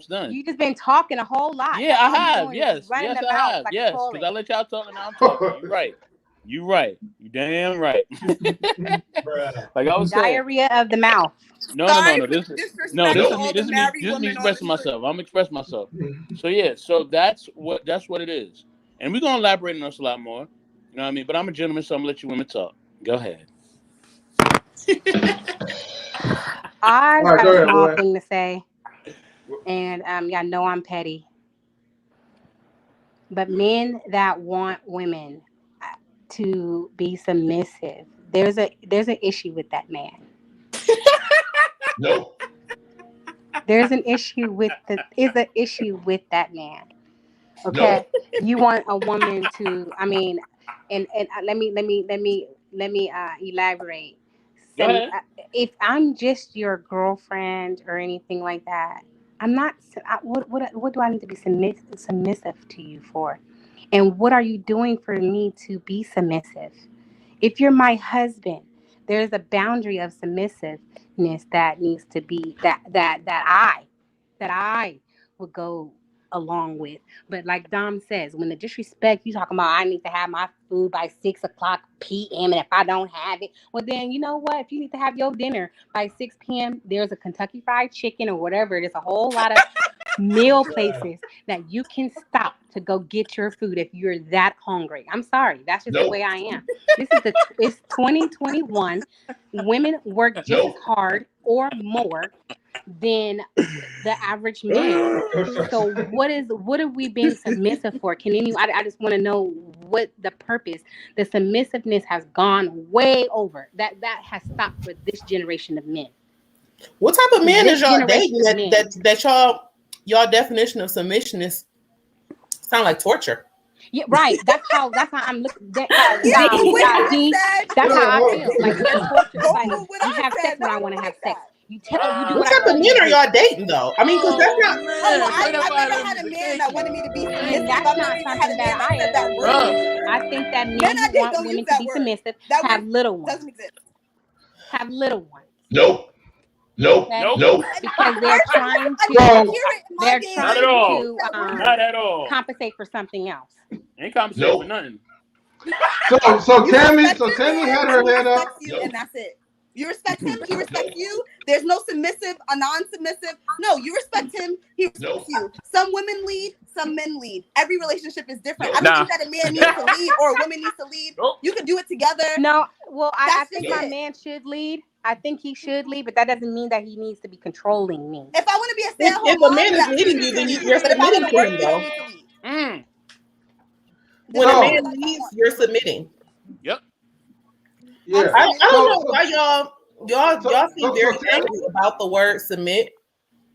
done. You just been talking a whole lot. Yeah, That's I all you have. doing, Yes, is running yes, the I mouth have. like a Yes, toilet. because I let y'all talk and now I'm talking. You right. You damn right. Like I was saying. Diarrhea of the mouth. No. This is me expressing myself. I'm expressing myself. So yeah, so that's what it is. And we're gonna elaborate on this a lot more. You know what I mean? But I'm a gentleman, so I'm gonna let you women talk. Go ahead. I All right, got go a ahead, small boy. thing to say. And y'all know I'm petty. But men that want women to be submissive, there's an issue with that man. No. There's an issue with that man. Okay, you want a woman to, I mean, and let me elaborate. Go ahead. If I'm just your girlfriend or anything like that, I'm not. What do I need to be submissive to you for? And what are you doing for me to be submissive? If you're my husband, there's a boundary of submissiveness that needs to be that I would go along with. But like Dom says, when the disrespect, you talking about I need to have my food by 6:00 p.m. and if I don't have it, well then you know what? If you need to have your dinner by 6 p.m., there's a Kentucky Fried Chicken or whatever. There's a whole lot of meal places that you can stop to go get your food if you're that hungry. I'm sorry, that's just the way I am. It's 2021. Women work just as hard or more than the average man. So what are we being submissive for? I just want to know what the purpose. The submissiveness has gone way over. That has stopped for this generation of men. What type of men is y'all dating that y'all definition of submission is sound like torture? Yeah, right. That's how I'm looking. That's how I feel. Like you have sex when I want to have sex. You do what type of men are y'all dating though? I mean, because that's not. I've never had a man that wanted me to be submissive. And that's not something that I agree. I think that men who want women to be submissive have little ones. Doesn't exist. Have little ones. Nope. Because they're trying to Not at all. compensate for something else. Ain't compensating for nothing. So Tammy had her head up. And that's it. You respect him, he respects you. There's no submissive, a non-submissive. No, you respect him, he respects you. Some women lead, some men lead. Every relationship is different. I don't think that a man needs to lead or a woman needs to lead. You can do it together. No, well, I think my man should lead. I think he should lead, but that doesn't mean that he needs to be controlling me. If I want to be a stay-at-home mom, if a man is leading you, then you're submitting to him, though. When a man leads, you're submitting. Yep. Yeah. I don't know Y'all seem very angry about the word submit.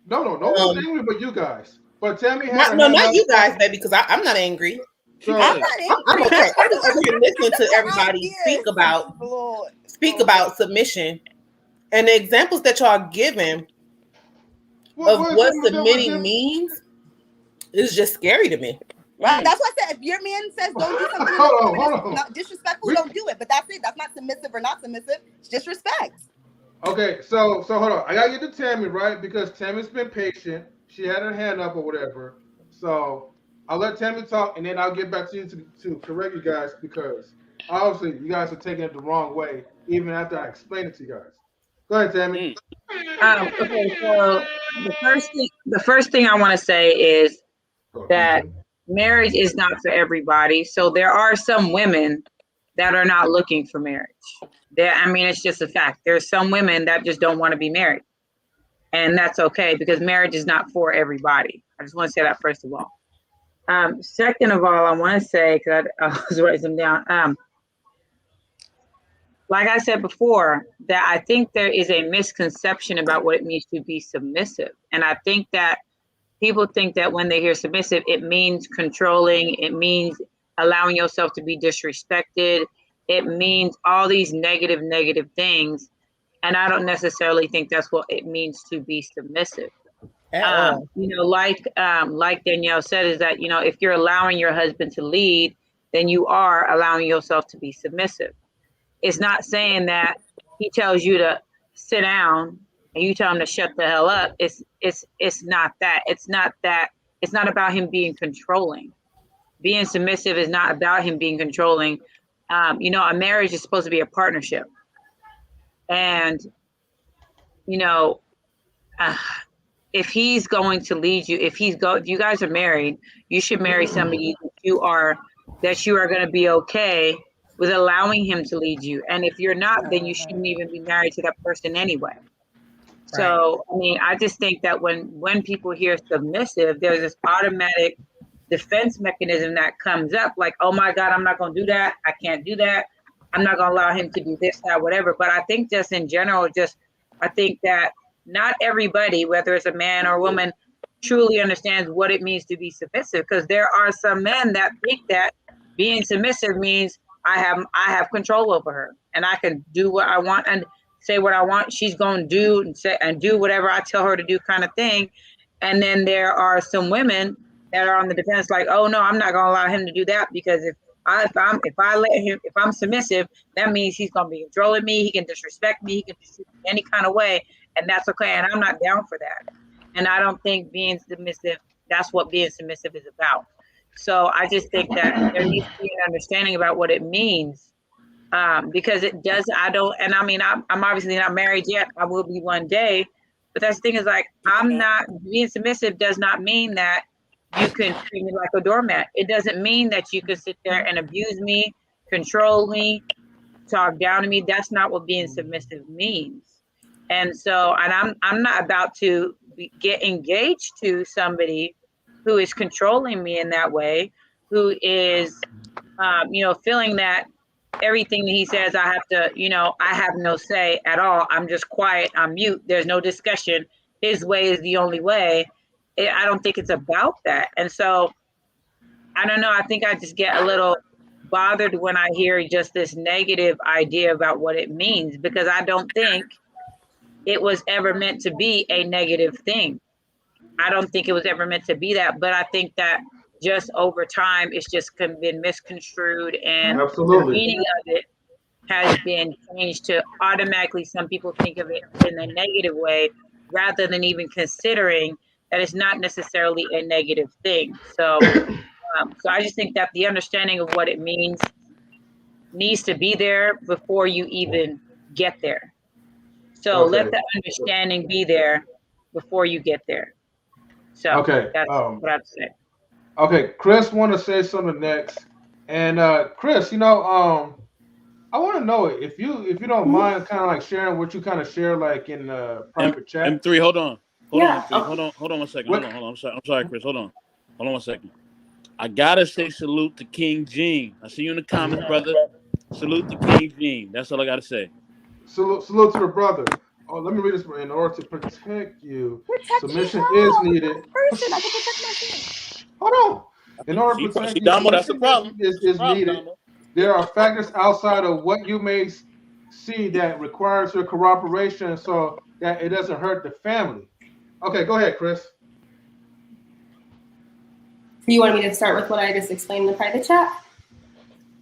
No one's angry but you guys. But Tammy had not you guys, baby, because I'm not angry. So, I'm not angry. I'm okay. I'm just over here listening to everybody speak about submission and the examples that y'all given of what submitting means is just scary to me. Right. That's why I said if your man says don't do something not disrespectful, don't do it. But that's it. That's not submissive or not submissive. It's just respect. Okay, so hold on. I gotta get to Tammy, right? Because Tammy's been patient. She had her hand up or whatever. So I'll let Tammy talk, and then I'll get back to you to correct you guys because obviously you guys are taking it the wrong way, even after I explain it to you guys. Go ahead, Tammy. Okay, so the first thing I want to say is that marriage is not for everybody. So there are some women that are not looking for marriage. It's just a fact. There's some women that just don't want to be married. And that's okay because marriage is not for everybody. I just want to say that first of all. Second of all, I want to say, because I was writing them down. Like I said before, that I think there is a misconception about what it means to be submissive. And I think that people think that when they hear submissive, it means controlling. It means allowing yourself to be disrespected. It means all these negative things. And I don't necessarily think that's what it means to be submissive. Like Danielle said, is that, if you're allowing your husband to lead, then you are allowing yourself to be submissive. It's not saying that he tells you to sit down and you tell him to shut the hell up. It's not that. It's not about him being controlling. Being submissive is not about him being controlling. A marriage is supposed to be a partnership. And, if he's going to lead you, if you guys are married, you should marry somebody that you are going to be okay with allowing him to lead you. And if you're not, then you shouldn't even be married to that person anyway. Right. So, I just think that when people hear submissive, there's this automatic defense mechanism that comes up like, oh my God, I'm not going to do that. I can't do that. I'm not going to allow him to do this, that, whatever. But I think just in general, I think that not everybody, whether it's a man or a woman, truly understands what it means to be submissive. Because there are some men that think that being submissive means I have control over her and I can do what I want and say what I want. She's going to do and say and do whatever I tell her to do, kind of thing. And then there are some women that are on the defense, like, oh no, I'm not going to allow him to do that because if I'm submissive, that means he's going to be controlling me. He can disrespect me. He can disrespect me any kind of way, and that's okay. And I'm not down for that. And I don't think being submissive, that's what being submissive is about. So I just think that there needs to be an understanding about what it means, because it does. I'm obviously not married yet. I will be one day, but that's the thing is like I'm not being submissive does not mean that you can treat me like a doormat. It doesn't mean that you can sit there and abuse me, control me, talk down to me. That's not what being submissive means. And so, and I'm not about to get engaged to somebody who is controlling me in that way, who is, feeling that everything that he says, I have to, I have no say at all. I'm just quiet. I'm mute. There's no discussion. His way is the only way. I don't think it's about that. And so, I don't know. I think I just get a little bothered when I hear just this negative idea about what it means, because I don't think it was ever meant to be a negative thing. I don't think it was ever meant to be that, but I think that just over time, it's just been misconstrued, and the meaning of it has been changed to automatically. Some people think of it in a negative way, rather than even considering that it's not necessarily a negative thing. So, so I just think that the understanding of what it means needs to be there before you even get there. So let the understanding be there before you get there. So that's what I'd say. Okay, Kris want to say something next, and Kris, I want to know if you don't mind, kind of like sharing what you kind of share, like in private chat. M3, hold on, hold on 1 second. Hold on. I'm sorry, Kris. Hold on 1 second. I gotta say salute to King Gene. I see you in the comments, brother. Salute to King Gene. That's all I gotta say. salute to the brother. Oh, let me read this. In order to protect you, submission is needed. Person, I can protect myself. Hold on. In order to She protect you, Damo, that's the submission problem. is needed. Damo. There are factors outside of what you may see that requires your cooperation so that it doesn't hurt the family. Okay, go ahead, Kris. You want me to start with what I just explained in the private chat?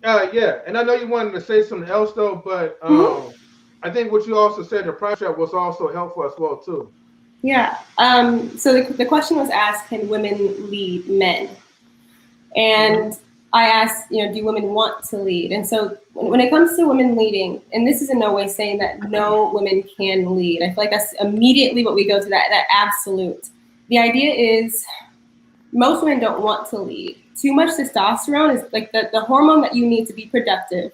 Yeah, and I know you wanted to say something else though, but I think what you also said in the private chat was also helpful as well too. Yeah. So the question was asked, can women lead men? And I asked, do women want to lead? And so when it comes to women leading, and this is in no way saying that no women can lead. I feel like that's immediately what we go to, that absolute. The idea is most women don't want to lead. Too much testosterone is like the hormone that you need to be productive,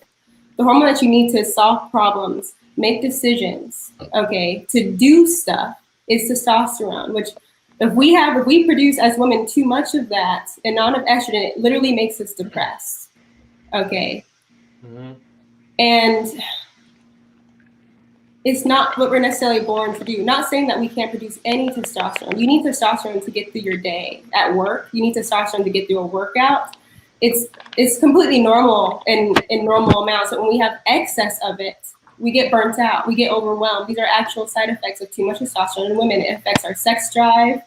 the hormone that you need to solve problems, make decisions, okay, to do stuff is testosterone, which if we produce as women too much of that and not enough estrogen, it literally makes us depressed, okay? And it's not what we're necessarily born to do. Not saying that we can't produce any testosterone. You need testosterone to get through your day at work. You need testosterone to get through a workout. It's completely normal in normal amounts. But when we have excess of it, we get burnt out. We get overwhelmed. These are actual side effects of too much testosterone in women. It affects our sex drive.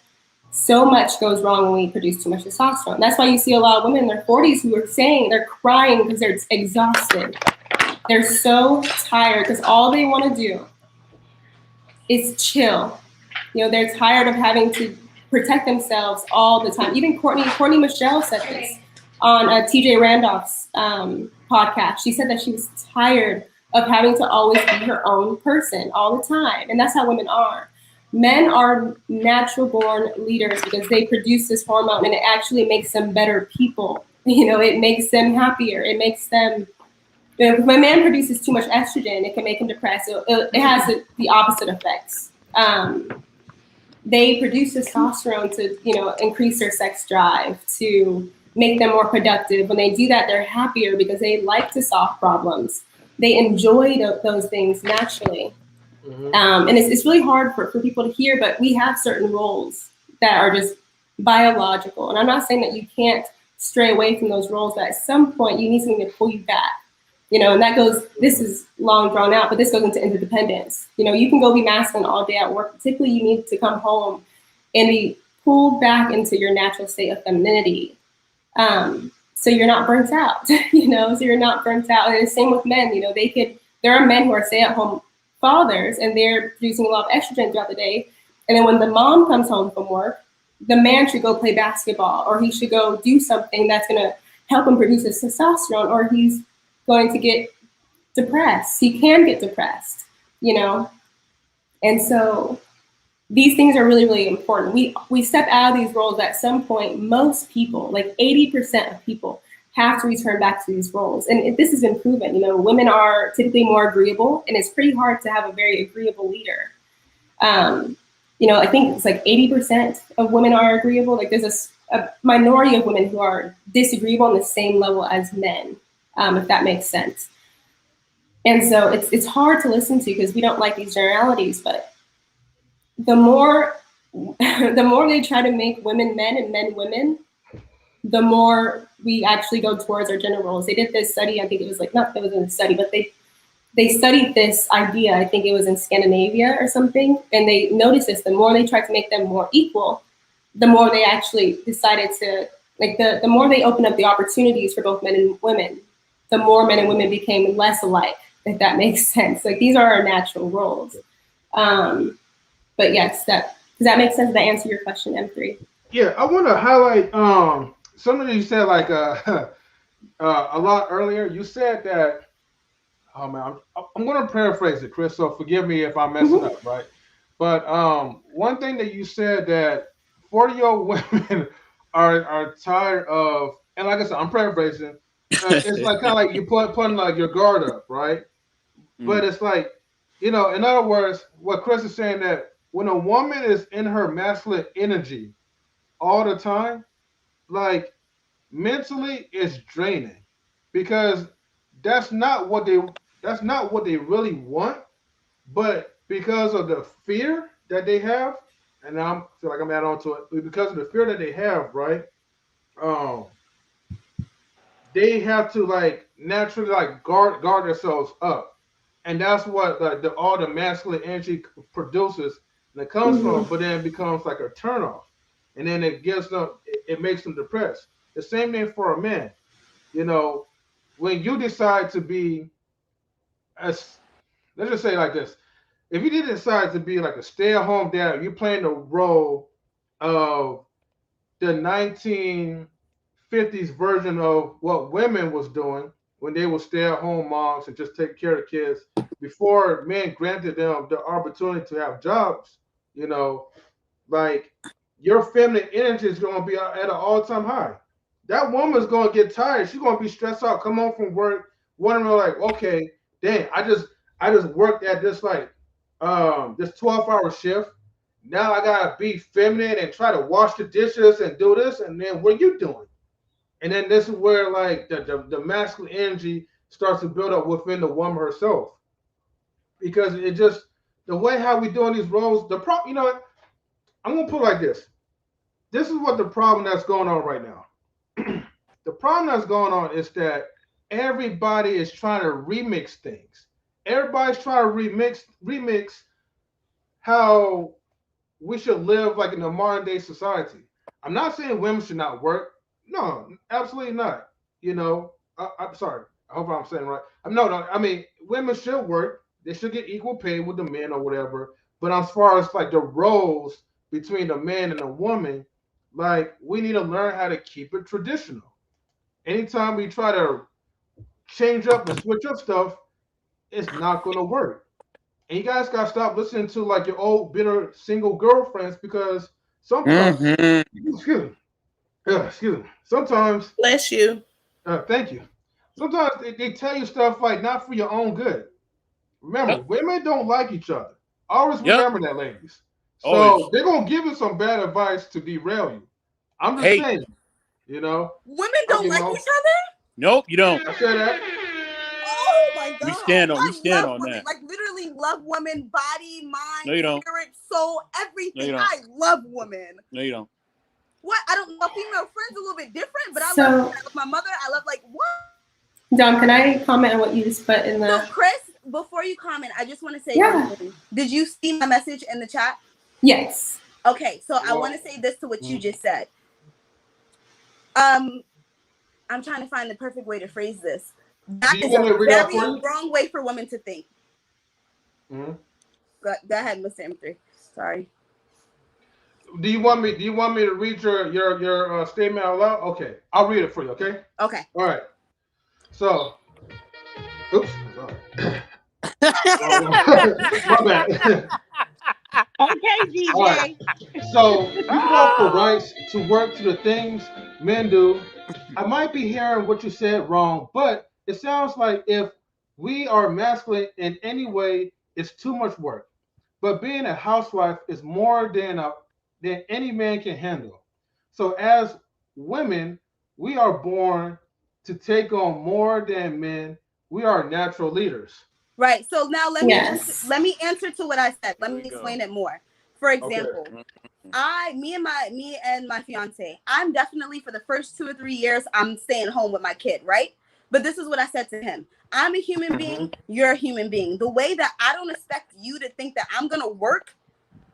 So much goes wrong when we produce too much testosterone. That's why you see a lot of women in their 40s who are saying they're crying because they're exhausted. They're so tired because all they want to do is chill. They're tired of having to protect themselves all the time. Even Courtney Michelle said this on TJ Randolph's podcast. She said that she was tired of having to always be her own person all the time. And that's how women are. Men are natural born leaders because they produce this hormone and it actually makes them better people. It makes them happier. It makes them, if my man produces too much estrogen, it can make him depressed. It has the opposite effects. They produce testosterone to, increase their sex drive, to make them more productive. When they do that, they're happier because they like to solve problems. They enjoy those things naturally. And it's really hard for people to hear, but we have certain roles that are just biological. And I'm not saying that you can't stray away from those roles, but at some point you need something to pull you back. And that goes, this is long drawn out, but this goes into interdependence. You can go be masculine all day at work. Typically, you need to come home and be pulled back into your natural state of femininity. So you're not burnt out, so you're not burnt out. And the same with men, there are men who are stay-at-home fathers and they're producing a lot of estrogen throughout the day. And then when the mom comes home from work, the man should go play basketball, or he should go do something that's going to help him produce his testosterone, or he's going to get depressed. He can get depressed, And so these things are really, really important. We step out of these roles at some point. Most people, like 80% of people, have to return back to these roles. And this has been proven. Women are typically more agreeable, and it's pretty hard to have a very agreeable leader. I think it's like 80% of women are agreeable. Like there's a minority of women who are disagreeable on the same level as men, if that makes sense. And so it's hard to listen to because we don't like these generalities, but the more they try to make women men and men women, the more we actually go towards our gender roles. They did this study, I think it was not that was in a study, but they studied this idea, I think it was in Scandinavia or something, and they noticed this, the more they tried to make them more equal, the more they actually decided to, the more they opened up the opportunities for both men and women, the more men and women became less alike, if that makes sense. These are our natural roles. But yes, does that make sense? Did that answer your question, M3? Yeah, I want to highlight something that you said a lot earlier. You said that, oh man, I'm going to paraphrase it, Kris, so forgive me if I'm messing up, right? But one thing that you said that 40-year-old women are tired of, and like I said, I'm paraphrasing. It's kind of like you putting your guard up, right? But it's in other words, what Kris is saying, that when a woman is in her masculine energy all the time, mentally it's draining, because that's not what they really want. but because of the fear that they have, and I feel like I'm adding on to it, because of the fear that they have, right? Um, they have to like naturally like guard themselves up, and that's what like all the masculine energy produces, and it comes from. But then it becomes like a turnoff, and then it gives them, it makes them depressed. The same thing for a man, you know, when you decide to be as, let's just say like this, if you did decide to be like a stay-at-home dad, you're playing the role of the 1950s version of what women was doing when they were stay-at-home moms and just take care of kids before men granted them the opportunity to have jobs. You know, like your feminine energy is going to be at an all-time high. That woman's going to get tired. She's going to be stressed out. Come home from work, wondering like, okay, dang, I just worked at this like this 12-hour shift. Now I gotta be feminine and try to wash the dishes and do this, and then what are you doing? And then this is where like the masculine energy starts to build up within the woman herself, because it just the way how we doing these roles. You know what? I'm gonna put it like this. This is what the problem that's going on right now. The problem that's going on is that everybody is trying to remix things. Everybody's trying to remix how we should live like in a modern day society. I'm not saying women should not work. No, absolutely not. You know, I'm sorry. I hope I'm saying right. No. I mean, women should work. They should get equal pay with the men or whatever. But as far as like the roles between the man and the woman, like we need to learn how to keep it traditional. Anytime we try to change up and switch up stuff, it's not going to work. And you guys got to stop listening to like your old bitter single girlfriends, because sometimes, excuse me, excuse me, sometimes, bless you. Thank you. Sometimes they tell you stuff like not for your own good. Remember, women don't like each other. Always remember that, ladies. So they're going to give you some bad advice to derail you. I'm just saying, you know. Women don't like each other? Nope, you don't. I said that. Oh my God. We stand on women. that. Like literally love women, body, mind, No, you don't. spirit, soul, everything. No, you don't. I love women. No, you don't. What? I don't know. Female friends a little bit different, but I love my mother. I love like what? Dom, can I comment on what you just put in the? So Kris, before you comment, I just want to say something. Did you see my message in the chat? Yes. Okay, so I want to say this to what you just said. I'm trying to find the perfect way to phrase this. That is a very wrong way for women to think. Mm-hmm. Go ahead, Mr. M3. Sorry. Do you want me to read your statement out loud? Okay, I'll read it for you. Okay. Okay. All right. So, oops. Sorry. My bad. Okay, DJ. Right. So you fought for rights to work to the things men do. I might be hearing what you said wrong, but it sounds like if we are masculine in any way, it's too much work. But being a housewife is more than any man can handle. So as women, we are born to take on more than men. We are natural leaders. Right. So now let me answer to what I said. Let me explain it more. For example, me and my fiance, I'm definitely for the first 2 or 3 years, I'm staying home with my kid, right? But this is what I said to him. I'm a human being. You're a human being. The way that I don't expect you to think that I'm going to work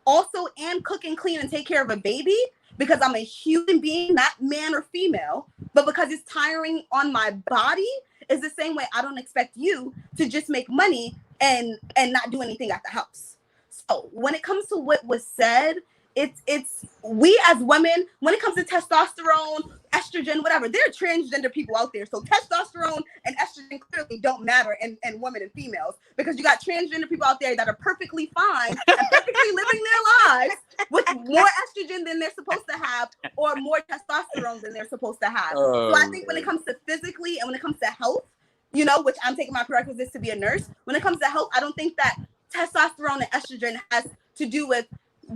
also and cook and clean and take care of a baby because I'm a human being, not man or female, but because it's tiring on my body is the same way I don't expect you to just make money and not do anything at the house. So when it comes to what was said, it's we as women, when it comes to testosterone, estrogen, whatever, there are transgender people out there. So testosterone and estrogen clearly don't matter in women and females, because you got transgender people out there that are perfectly fine and perfectly living their lives with more estrogen than they're supposed to have or more testosterone than they're supposed to have. So I think when it comes to physically and when it comes to health, you know, which I'm taking my prerequisites to be a nurse, when it comes to health, I don't think that testosterone and estrogen has to do with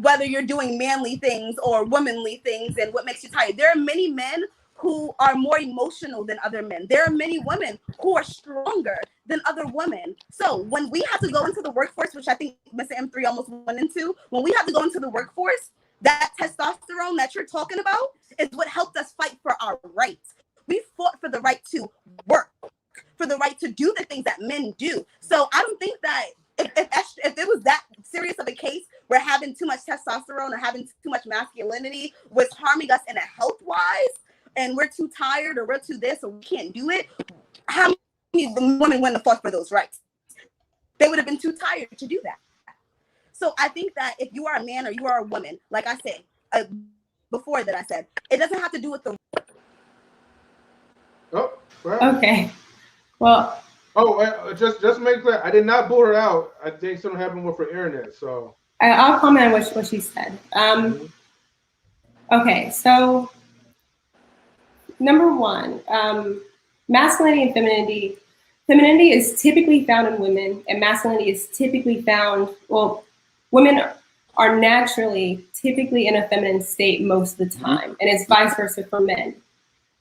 whether you're doing manly things or womanly things and what makes you tired. There are many men who are more emotional than other men. There are many women who are stronger than other women. So when we have to go into the workforce, which I think Mr. M3 almost went into, when we have to go into the workforce, that testosterone that you're talking about is what helped us fight for our rights. We fought for the right to work, for the right to do the things that men do. So I don't think that if it was that serious of a case where having too much testosterone or having too much masculinity was harming us in a health wise, and we're too tired or we're too this or we can't do it, how many women wouldn't have fought for those rights? They would have been too tired to do that. So I think that if you are a man or you are a woman, like I said before that, I said it doesn't have to do with the. Oh, well. Okay. Well. Oh, just make clear. I did not boot her out. I think something happened with her internet. So I'll comment on what she said. Okay, so number one, masculinity and femininity. Femininity is typically found in women, and masculinity is typically found. Well, women are naturally typically in a feminine state most of the time, and it's vice versa for men.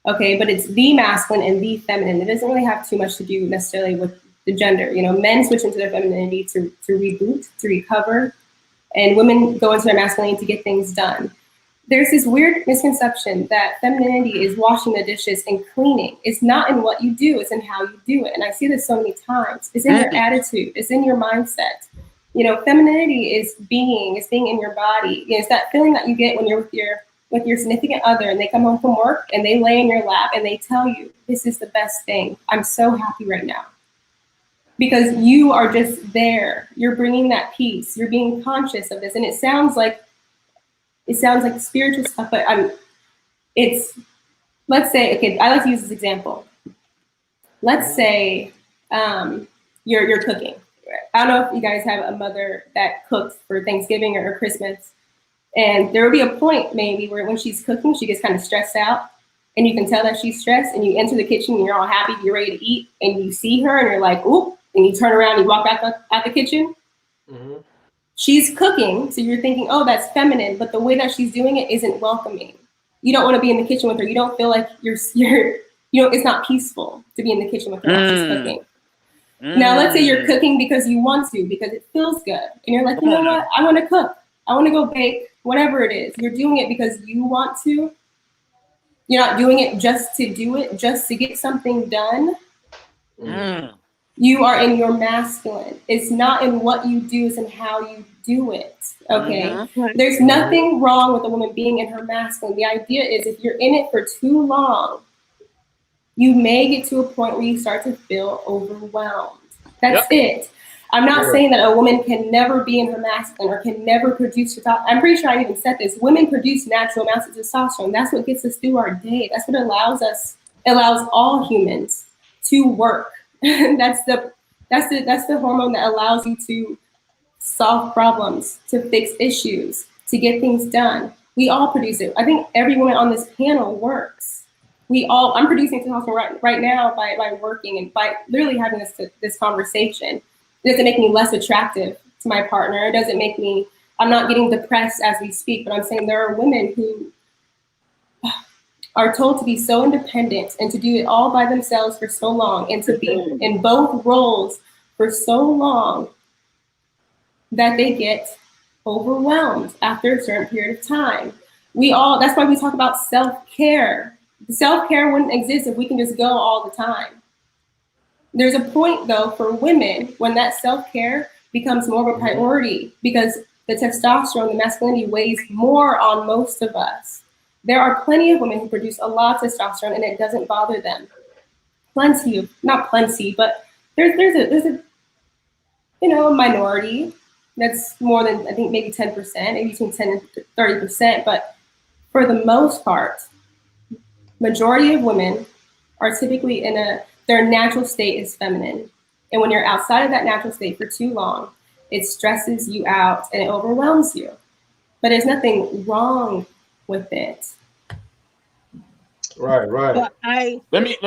Okay, but it's the masculine and the feminine. It doesn't really have too much to do necessarily with the gender. You know, men switch into their femininity to reboot, to recover, and women go into their masculinity to get things done. There's this weird misconception that femininity is washing the dishes and cleaning. It's not in what you do, it's in how you do it. And I see this so many times. It's in your attitude, it's in your mindset. You know, femininity is being in your body. It's that feeling that you get when you're with your significant other and they come home from work and they lay in your lap and they tell you, this is the best thing. I'm so happy right now. Because you are just there. You're bringing that peace. You're being conscious of this. And it sounds like spiritual stuff, but let's say, okay, I like to use this example. Let's say you're cooking. I don't know if you guys have a mother that cooks for Thanksgiving or Christmas. And there will be a point maybe where when she's cooking, she gets kind of stressed out and you can tell that she's stressed and you enter the kitchen and you're all happy, you're ready to eat and you see her and you're like, oop, and you turn around and you walk back out the kitchen. Mm-hmm. She's cooking. So you're thinking, oh, that's feminine. But the way that she's doing it isn't welcoming. You don't want to be in the kitchen with her. You don't feel like it's not peaceful to be in the kitchen with her while she's cooking. Now, let's say you're cooking because you want to, because it feels good. And you're like, you know what? I want to cook. I want to go bake, whatever it is. You're doing it because you want to. You're not doing it just to do it, just to get something done. You are in your masculine. It's not in what you do, it's in how you do it. Okay? There's nothing wrong with a woman being in her masculine. The idea is if you're in it for too long, you may get to a point where you start to feel overwhelmed. That's it. I'm not saying that a woman can never be in her masculine or can never produce testosterone. I'm pretty sure I even said this. Women produce natural amounts of testosterone. That's what gets us through our day. That's what allows all humans to work. That's the hormone that allows you to solve problems, to fix issues, to get things done. We all produce it. I think every woman on this panel works. I'm producing testosterone right now by working and by literally having this conversation. It doesn't make me less attractive to my partner. It doesn't make me, I'm not getting depressed as we speak, but I'm saying there are women who are told to be so independent and to do it all by themselves for so long and to be in both roles for so long that they get overwhelmed after a certain period of time. That's why we talk about self-care. Self-care wouldn't exist if we can just go all the time. There's a point, though, for women when that self-care becomes more of a priority because the testosterone, the masculinity weighs more on most of us. There are plenty of women who produce a lot of testosterone and it doesn't bother them. Not plenty, but there's a minority that's more than, I think, maybe 10%, maybe between 10 and 30%. But for the most part, majority of women are typically their natural state is feminine. And when you're outside of that natural state for too long, it stresses you out and it overwhelms you. But there's nothing wrong with it. Right. But let me say.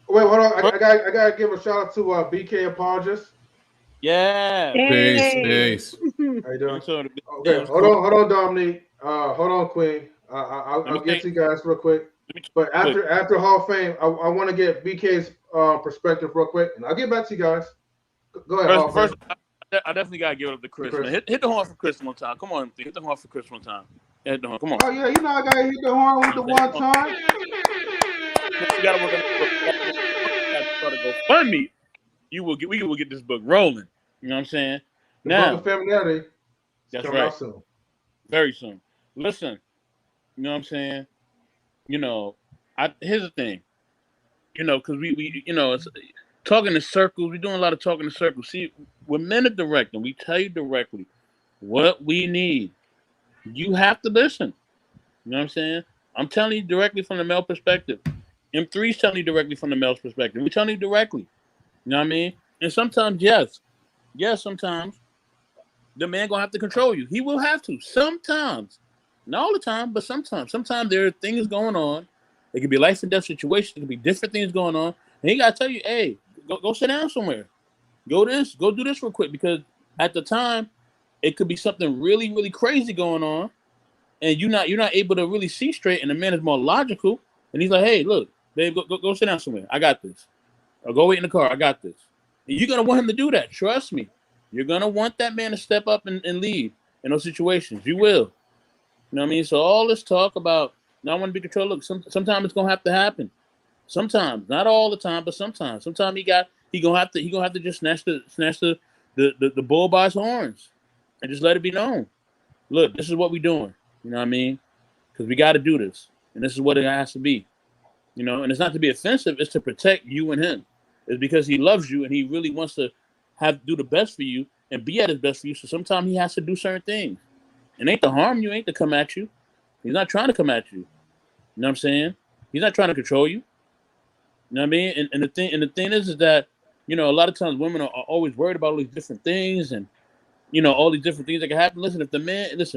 Wait, hold on. I gotta give a shout out to BK Apologist. Yeah. Peace. How you doing? Okay. Okay, hold on, Dominique. Hold on, Queen. I'll get to you guys real quick. But after Hall of Fame, I want to get BK's perspective real quick, and I'll get back to you guys. Go ahead. First, I definitely gotta give it up to Kris. Man. Hit the horn for Kris one time. Come on, hit the horn for Kris one time. Hit the horn. Come on. Oh yeah, you know I gotta hit the horn with the one time. You gotta work on the book. Fund me. We will get this book rolling. You know what I'm saying? Now, femininity. That's right. Soon. Very soon. Listen, you know what I'm saying? You know, here's the thing. You know, because we it's talking in circles. We're doing a lot of talking in circles. See, when men are direct, and we tell you directly what we need, you have to listen. You know what I'm saying? I'm telling you directly from the male perspective. M3's telling you directly from the male's perspective. We're telling you directly. You know what I mean? And sometimes, yes, sometimes the man gonna have to control you. He will have to. Sometimes. Not all the time, but sometimes. Sometimes there are things going on. It could be life and death situations. It could be different things going on. And he gotta tell you, hey, go sit down somewhere. Go do this real quick. Because at the time, it could be something really, really crazy going on. And you're not able to really see straight, and the man is more logical. And he's like, hey, look, babe, go sit down somewhere. I got this. Or go wait in the car. I got this. And you're gonna want him to do that. Trust me. You're gonna want that man to step up and lead in those situations. You will. You know what I mean? So all this talk about not wanting to be controlled. Look, sometimes it's gonna have to happen. Sometimes, not all the time, but sometimes. Sometimes he gonna have to just snatch the bull by his horns and just let it be known. Look, this is what we're doing. You know what I mean? Because we got to do this, and this is what it has to be. You know, and it's not to be offensive. It's to protect you and him. It's because he loves you and he really wants to do the best for you and be at his best for you. So sometimes he has to do certain things. It ain't to harm you, ain't to come at you. He's not trying to come at you. You know what I'm saying? He's not trying to control you. You know what I mean? And the thing is that, you know, a lot of times women are always worried about all these different things and, you know, all these different things that can happen. Listen,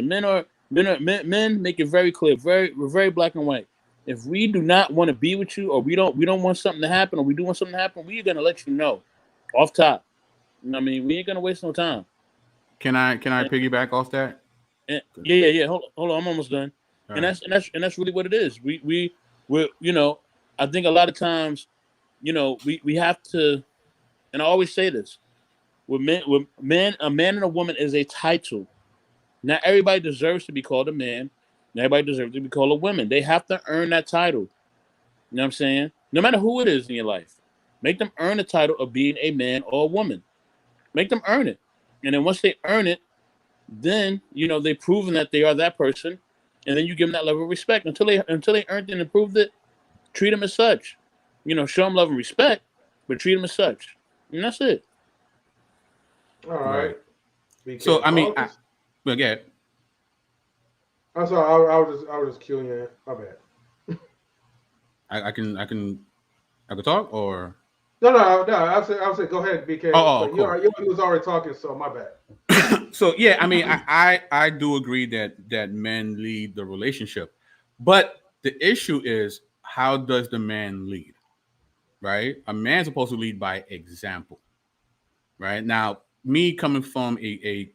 men make it very clear, we're very black and white. If we do not want to be with you, or we don't want something to happen, or we do want something to happen, we're gonna let you know, off top. You know what I mean? We ain't gonna waste no time. Can I piggyback off that? Yeah. Hold on, I'm almost done. And that's really what it is. We you know, I think a lot of times, you know, we have to, and I always say this, with men, a man and a woman is a title. Not everybody deserves to be called a man. Not everybody deserves to be called a woman. They have to earn that title. You know what I'm saying? No matter who it is in your life, make them earn the title of being a man or a woman. Make them earn it. And then once they earn it, then, you know, they've proven that they are that person. And then you give them that level of respect. Until they earned it and proved it, treat them as such. You know, show them love and respect, but treat them as such. And that's it. All right. So, I mean, well, yeah. I'm sorry, I was just queuing in. My bad. I can talk, or no. I would say go ahead, BK. Cool. You was already talking, so my bad. So yeah, I mean, I do agree that men lead the relationship, but the issue is, how does the man lead? Right? A man's supposed to lead by example. Right? Now, me coming from a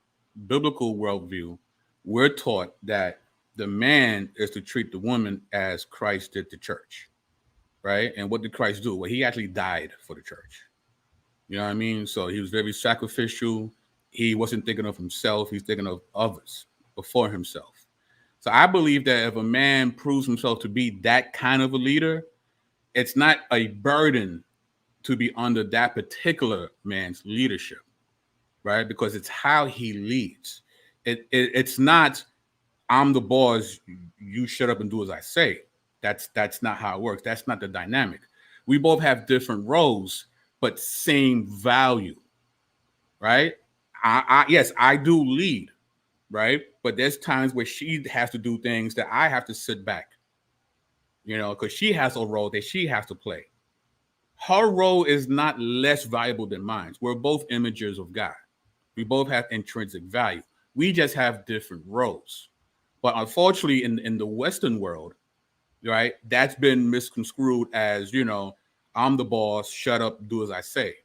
biblical worldview, we're taught that the man is to treat the woman as Christ did the church, right? And what did Christ do? Well, he actually died for the church. You know what I mean? So he was very sacrificial. He wasn't thinking of himself. He's thinking of others before himself. So I believe that if a man proves himself to be that kind of a leader, it's not a burden to be under that particular man's leadership, right? Because it's how he leads. It's not, I'm the boss, you shut up and do as I say. That's not how it works. That's not the dynamic. We both have different roles, but same value, right? Yes, I do lead, right? But there's times where she has to do things that I have to sit back, you know, because she has a role that she has to play. Her role is not less valuable than mine. We're both images of God. We both have intrinsic value. We just have different roles. But unfortunately, in the Western world, right, that's been misconstrued as, you know, I'm the boss, shut up, do as I say.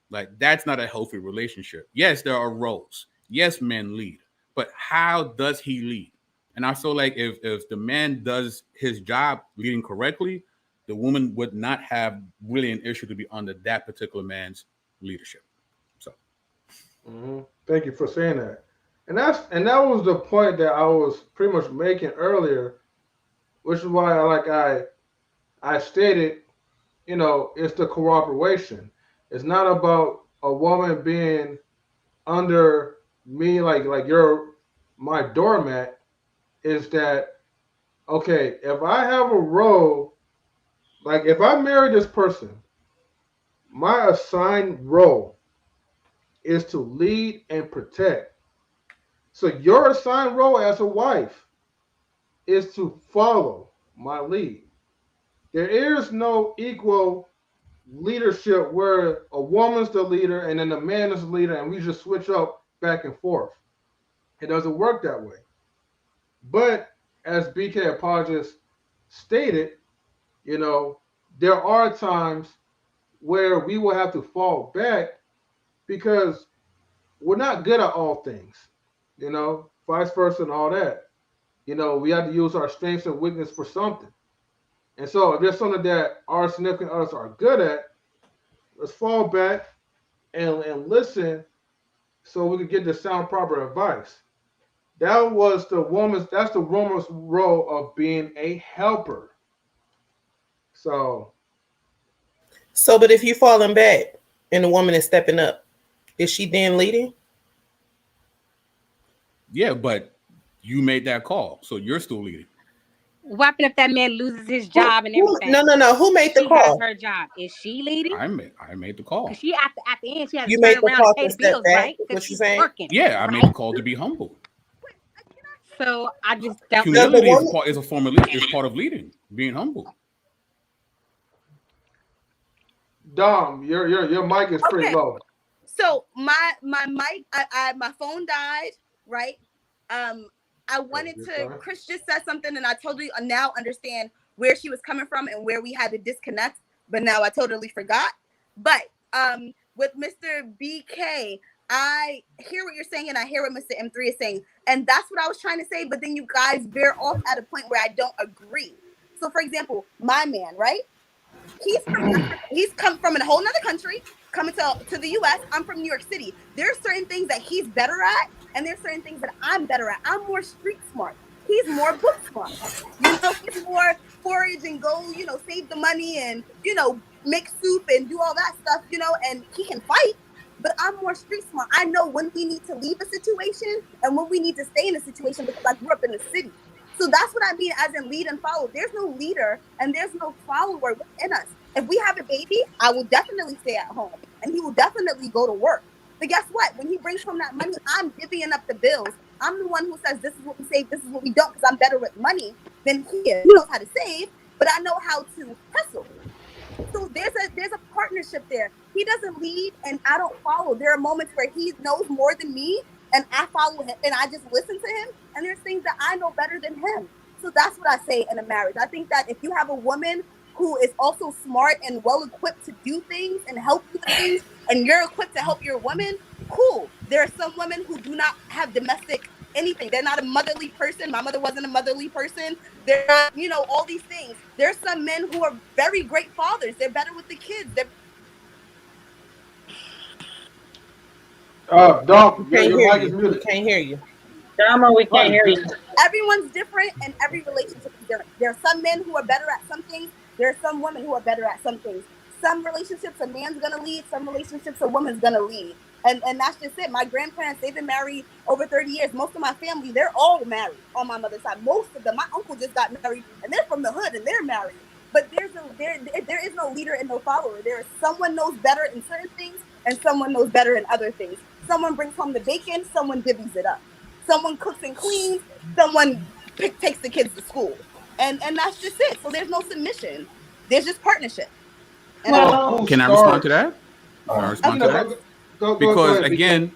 Like, that's not a healthy relationship. Yes, there are roles. Yes, men lead. But how does he lead? And I feel like if the man does his job leading correctly, the woman would not have really an issue to be under that particular man's leadership. So, thank you for saying that. And that was the point that I was pretty much making earlier, which is why I stated, it's the cooperation. It's not about a woman being under me like you're my doormat. Is that okay? If I have a role, like if I marry this person, my assigned role is to lead and protect. So your assigned role as a wife is to follow my lead. There is no equal leadership where a woman's the leader and then the man is the leader and we just switch up back and forth. It doesn't work that way. But as BK Apologist stated, there are times where we will have to fall back because we're not good at all things, vice versa and all that. We have to use our strengths and weakness for something. And so if there's something that our significant others are good at, let's fall back and listen so we can get the sound proper advice. That's the woman's role of being a helper. So but if you fall in bed and the woman is stepping up, is she then leading? Yeah, but you made that call, so you're still leading. What happened if that man loses his job and everything? No. Who made the call? She has her job. Is she leading? I made the call. She at the end, she has You to made turn the around call and pay to the bills, step back, right? is Because what she's you're saying? working. Yeah, I made the call to be humble. So I just don't. Humility is a form of is part of leading, being humble. Dom, your mic is pretty low. So my mic, my phone died, right? I wanted to. Kris just said something, and I totally now understand where she was coming from and where we had to disconnect. But now I totally forgot. But with Mr. BK, I hear what you're saying, and I hear what Mr. M3 is saying, and that's what I was trying to say. But then you guys veer off at a point where I don't agree. So, for example, my man, right? He's come from a whole nother country, coming to the US. I'm from New York City. There are certain things that he's better at, and there's certain things that I'm better at. I'm more street smart. He's more book smart. He's more forage and go, save the money and, make soup and do all that stuff, and he can fight. But I'm more street smart. I know when we need to leave a situation and when we need to stay in a situation because I grew up in the city. So that's what I mean as in lead and follow. There's no leader and there's no follower within us. If we have a baby, I will definitely stay at home and he will definitely go to work. But guess what? When he brings home that money, I'm divvying up the bills. I'm the one who says this is what we save, this is what we don't, because I'm better with money than he is. He knows how to save, but I know how to hustle. So there's a partnership there. He doesn't lead and I don't follow. There are moments where he knows more than me and I follow him and I just listen to him. And there's things that I know better than him. So that's what I say in a marriage. I think that if you have a woman who is also smart and well equipped to do things and help you with things, and you're equipped to help your woman, cool. There are some women who do not have domestic anything. They're not a motherly person. My mother wasn't a motherly person. They're not, all these things. There's some men who are very great fathers. They're better with the kids. Dom, your mic is muted. We can't hear you. Dama, we can't hear you. Everyone's different and every relationship is different. There are some men who are better at some things. There are some women who are better at some things. Some relationships a man's gonna lead, some relationships a woman's gonna lead. And that's just it. My grandparents, they've been married over 30 years. Most of my family, they're all married on my mother's side. Most of them, my uncle just got married and they're from the hood and they're married. But there is no leader and no follower. There is someone knows better in certain things and someone knows better in other things. Someone brings home the bacon, someone divvies it up. Someone cooks and cleans, someone takes the kids to school. And that's just it. So there's no submission. There's just partnership. Can I respond to that? Because again,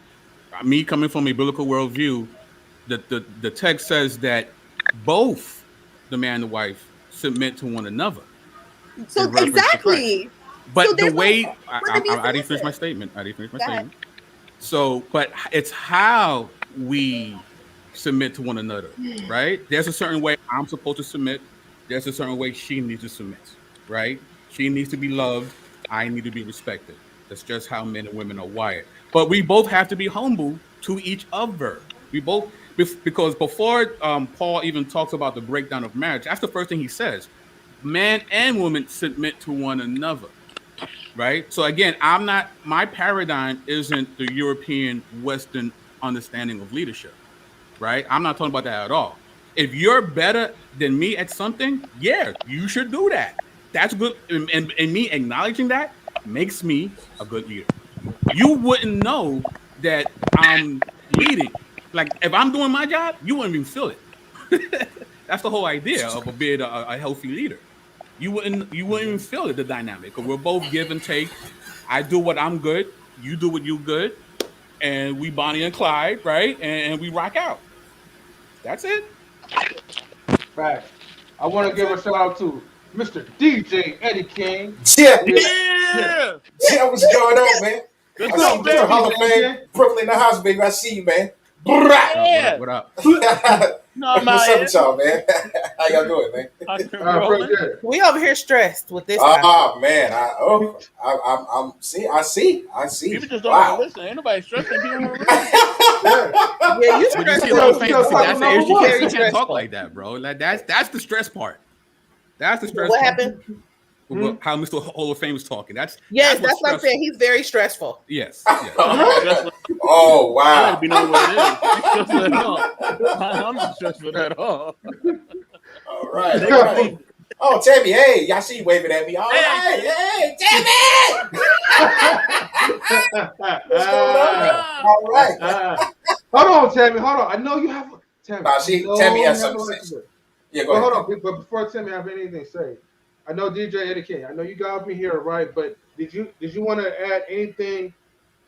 me coming from a biblical worldview, the text says that both the man and the wife submit to one another. So exactly. But so the way I didn't finish my statement. So, but it's how we submit to one another, right? There's a certain way I'm supposed to submit. There's a certain way she needs to submit, right? She needs to be loved. I need to be respected. That's just how men and women are wired. But we both have to be humble to each other. We both, because before Paul even talks about the breakdown of marriage, that's the first thing he says. Man and woman submit to one another, right? So again, my paradigm isn't the European Western understanding of leadership, right? I'm not talking about that at all. If you're better than me at something, yeah, you should do that. That's good. And me acknowledging that makes me a good leader. You wouldn't know that I'm leading. Like if I'm doing my job, you wouldn't even feel it. That's the whole idea of being a healthy leader. You wouldn't even feel it, the dynamic, because we're both give and take. I do what I'm good, you do what you good, and we Bonnie and Clyde, right? And we rock out. That's it. Right. I want to give a shout out to Mr. DJ Eddie King. Yeah. Yeah. Yeah, what's going on, man? Good I stuff, see you, Mr. Hall of Fame, Brooklyn in the house, baby. I see you, man. Yeah. What up? No, I'm What's out up with y'all, man? How y'all doing, man? Pretty good. We over here stressed with this. guy. Oh man, I see. People just don't Wow. want to listen. Ain't nobody stressing. People want to listen. Yeah, you But you stressed. see, Hall of Fame, That's that's the number issue. one. You can't Stressful. talk like that, bro. Like that's the stress part. That's the stress What part. happened? How Mr. Hall of Fame was talking. Yes, what's that's what I'm saying. He's very stressful. Yes. Oh I wow. don't be knowing what it is. I'm stressful at all. I'm not stressful at all. All right. Oh, Tammy, hey, y'all see you waving at me. All right, hey, Tammy. What's going on? All right. Hold on, Tammy. Hold on. I know you have. Tammy. Tammy has something to say. Yeah, go ahead. Hold on. But before Tammy have anything to say, I know DJ Eddie King. I know you got me here, right? But did you want to add anything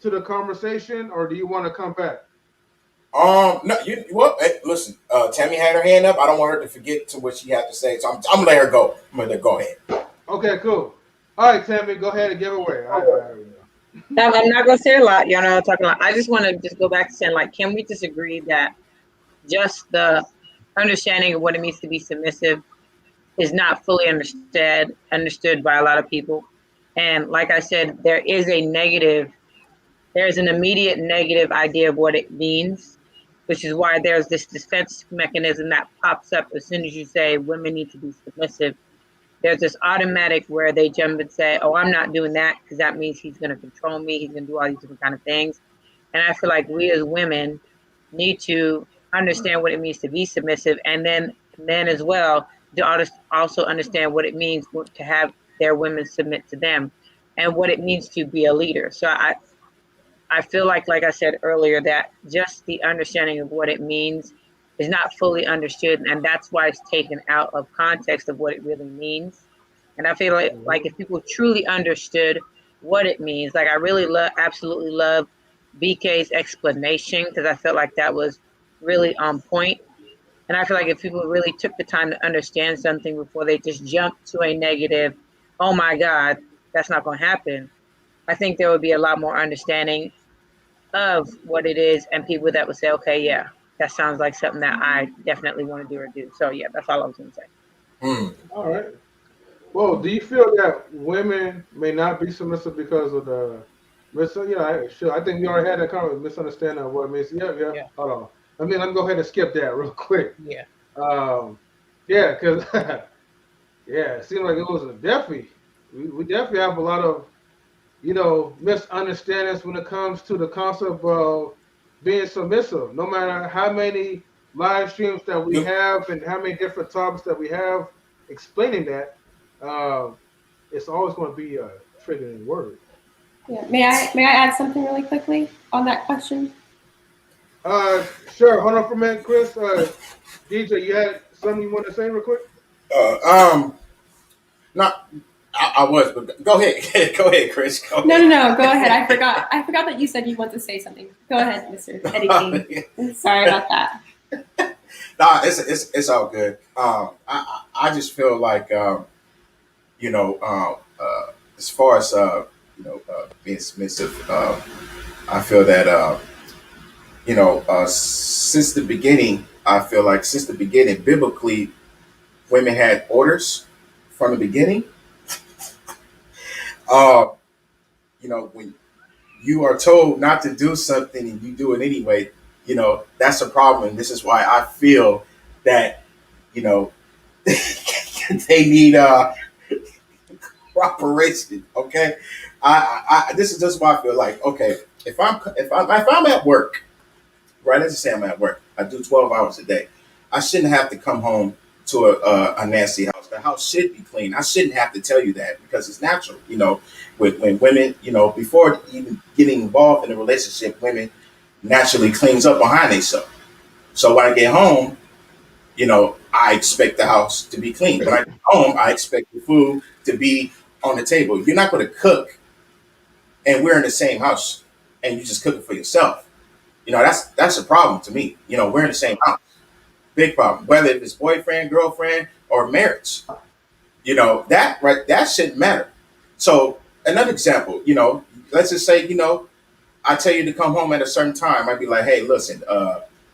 to the conversation, or do you want to come back? No, hey, listen, Tammy had her hand up. I don't want her to forget to what she had to say, so I'm gonna let her go. I'm gonna let her go ahead. Okay, cool. All right, Tammy, go ahead and give away. All right. I'm not gonna say a lot. Y'all know I'm talking a lot. I just want to just go back to saying, like, can we disagree that just the understanding of what it means to be submissive is not fully understood by a lot of people. And like I said, there's an immediate negative idea of what it means, which is why there's this defense mechanism that pops up as soon as you say women need to be submissive. There's this automatic where they jump and say, oh, I'm not doing that because that means he's going to control me. He's going to do all these different kind of things. And I feel like we as women need to understand what it means to be submissive, and then men as well to also understand what it means to have their women submit to them and what it means to be a leader. So I feel like I said earlier, that just the understanding of what it means is not fully understood, and that's why it's taken out of context of what it really means. And I feel like if people truly understood what it means, like I really absolutely love BK's explanation, because I felt like that was really on point. And I feel like if people really took the time to understand something before they just jump to a negative, oh my God, that's not going to happen, I think there would be a lot more understanding of what it is, and people that would say, okay, yeah, that sounds like something that I definitely want to do or do. So yeah, that's all I was going to say. All right. Well, do you feel that women may not be submissive because of the I think we already had that kind of misunderstanding of what it means. Yeah. Hold on. I mean, I'm going to go ahead and skip that real quick. Yeah. Because it seemed like it was definitely, we definitely have a lot of, misunderstandings when it comes to the concept of being submissive. No matter how many live streams that we have and how many different topics that we have explaining that, it's always going to be a triggering word. Yeah. May I add something really quickly on that question? Sure. Hold on for a minute, Kris. DJ, you had something you want to say real quick? I was, but go ahead. Go ahead, Kris. Go ahead. No. Go ahead. I forgot that you said you want to say something. Go ahead, Mr. Eddie King. Sorry about that. Nah, it's all good. I just feel like as far as being submissive, I feel that since the beginning, I feel like since the beginning, biblically, women had orders from the beginning. Uh, when you are told not to do something and you do it anyway, that's a problem. And this is why I feel that, they need cooperation. Okay, this is just why I feel like, okay, if I'm at work, right? Let's just say I'm at work. I do 12 hours a day. I shouldn't have to come home to a nasty house. The house should be clean. I shouldn't have to tell you that because it's natural. When women, before even getting involved in a relationship, women naturally cleans up behind themselves. So when I get home, I expect the house to be clean. When I get home, I expect the food to be on the table. You're not going to cook and we're in the same house and you just cook it for yourself. That's a problem to me. We're in the same house. Big problem. Whether it's boyfriend, girlfriend, or marriage. That shouldn't matter. So another example, let's just say, I tell you to come home at a certain time. I'd be like, hey, listen,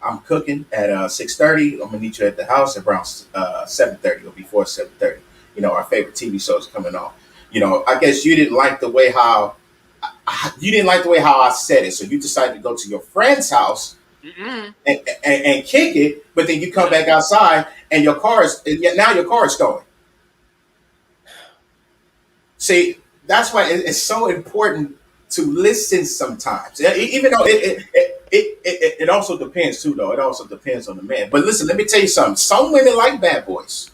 I'm cooking at 6:30. I'm gonna meet you at the house at around 7:30 or before 7:30. Our favorite TV show is coming on. I guess you didn't like the way how I said it, so you decided to go to your friend's house and kick it, but then you come back outside and your car is going. See, that's why it's so important to listen sometimes. Even though it also depends too, though. It also depends on the man. But listen, let me tell you something. Some women like bad boys.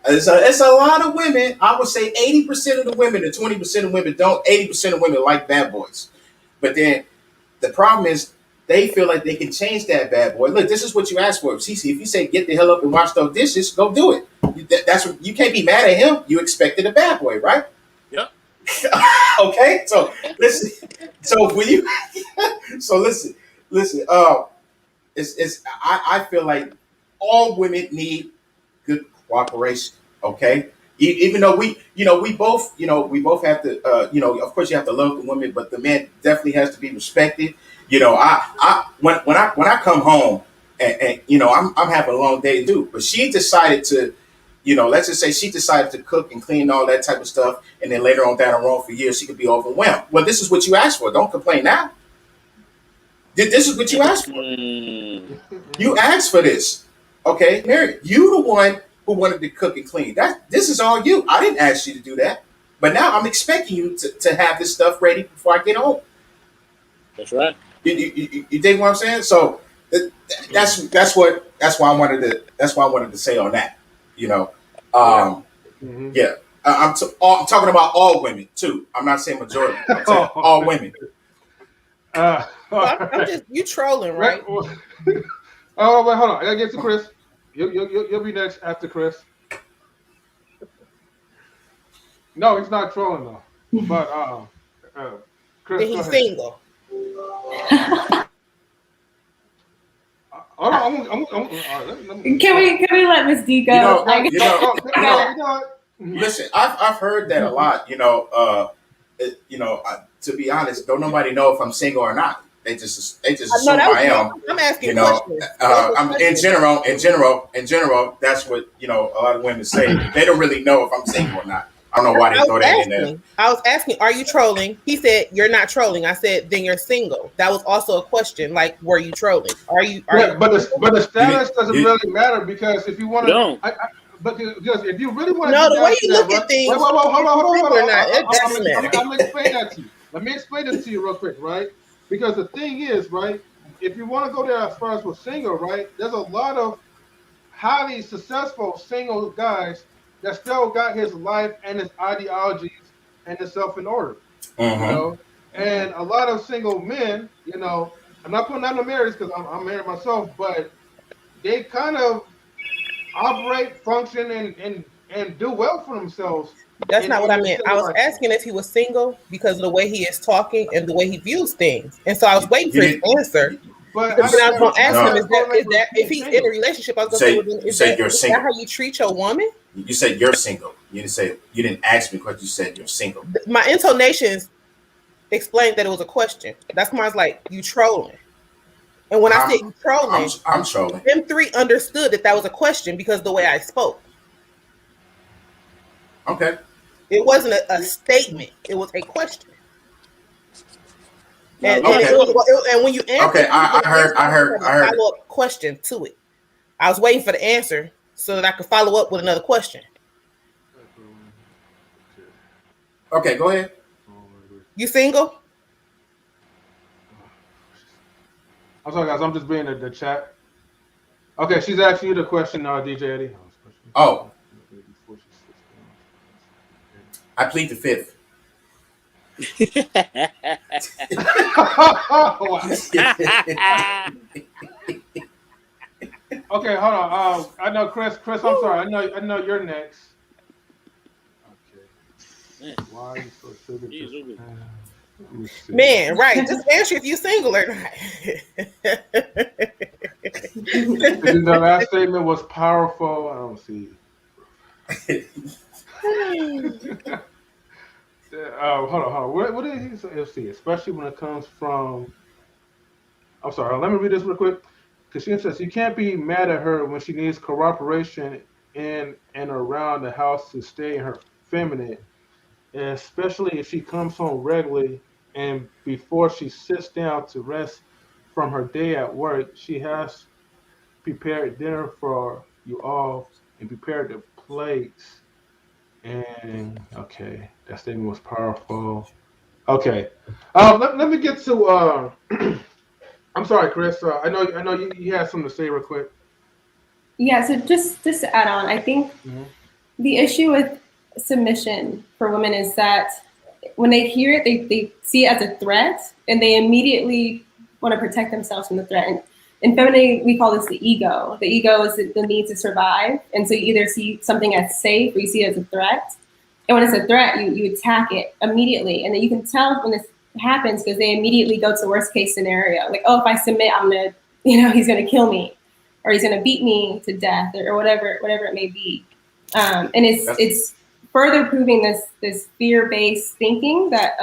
It's a lot of women. I would say 80% of the women and 20% of women don't. 80% of women like bad boys. But then the problem is they feel like they can change that bad boy. Look, this is what you asked for. Cece, if you say get the hell up and wash those dishes, go do it. That's what you can't be mad at him. You expected a bad boy, right? Yep. Okay. So listen. So when you listen. I feel like all women need good cooperation. Okay. Even though we both have to, of course you have to love the women, but the man definitely has to be respected. When I come home and I'm having a long day too, but she decided to, let's just say she decided to cook and clean all that type of stuff, and then later on down the road for years she could be overwhelmed. Well, this is what you asked for. Don't complain now. This is what you asked for. You asked for this. Okay, Mary, you the one who wanted to cook and clean. This is all you. I didn't ask you to do that. But now I'm expecting you to have this stuff ready before I get home. That's right. You dig what I'm saying? So that's why I wanted to say on that. Yeah. I'm talking about all women too. I'm not saying majority. I'm saying all women. I'm just you trolling, right? Oh, wait, hold on. I gotta get to Kris. You'll be next after Kris. No, he's not trolling though. But Kris, he's single. Hold on. Can we let Miss D go? Listen, I've heard that a lot. To be honest, don't nobody know if I'm single or not. They just assume I am. I'm asking questions. In general, that's what a lot of women say. They don't really know if I'm single or not. I don't know why they throw that in there. I was asking, are you trolling? He said, you're not trolling. I said, then you're single. That was also a question. Like, were you trolling? Are you? But the status doesn't really matter because if you want to, but just if you really want to, the way you look at things, hold on. I'm gonna explain that to you. Let me explain this to you real quick, right? Because the thing is, right, if you want to go there as far as for single, right, there's a lot of highly successful single guys that still got his life and his ideologies and himself in order. And a lot of single men, I'm not putting out no marriage because I'm married myself, but they kind of operate, function, and do well for themselves. That's not what I meant. I was asking if he was single because of the way he is talking and the way he views things. And so I was waiting for his answer. But I was going to ask him, is that if he's in a relationship, I was going to say, is that how you treat your woman? You said you're single. You didn't ask me because you said you're single. My intonations explained that it was a question. That's why I was like, you trolling. And when I said you trolling, I'm trolling. them three understood that was a question because of the way I spoke. Okay. It wasn't a statement. It was a question. And, okay. and when you answer, okay, I heard a follow-up question to it. I was waiting for the answer so that I could follow up with another question. Okay, go ahead. You single? I'm sorry, guys. I'm just being in the chat. Okay, she's asking you the question, DJ Eddie. Oh. I plead the fifth. Okay, hold on. I know Kris. Kris, I'm sorry. I know you're next. Okay. Why are you so sugar? Man, right. Just answer if you're single or not. The last statement was powerful. I don't see. Hold on. What did he say? Let's see. Especially when it comes from. I'm sorry. Let me read this real quick. Because she says you can't be mad at her when she needs cooperation in and around the house to stay in her feminine, especially if she comes home regularly and before she sits down to rest from her day at work, she has prepared dinner for you all and prepared the plates. And okay, that statement was powerful. Okay, let me get to. I'm sorry, Kris. I know you had something to say real quick. Yeah. So just to add on, I think the issue with submission for women is that when they hear it, they see it as a threat, and they immediately want to protect themselves from the threat. And in femininity, we call this the ego. The ego is the need to survive, and so you either see something as safe or you see it as a threat. And when it's a threat, you attack it immediately, and then you can tell when this happens because they immediately go to the worst case scenario. Like, oh, if I submit, I'm gonna, he's gonna kill me, or he's gonna beat me to death, or whatever it may be. And it's further proving this fear-based thinking that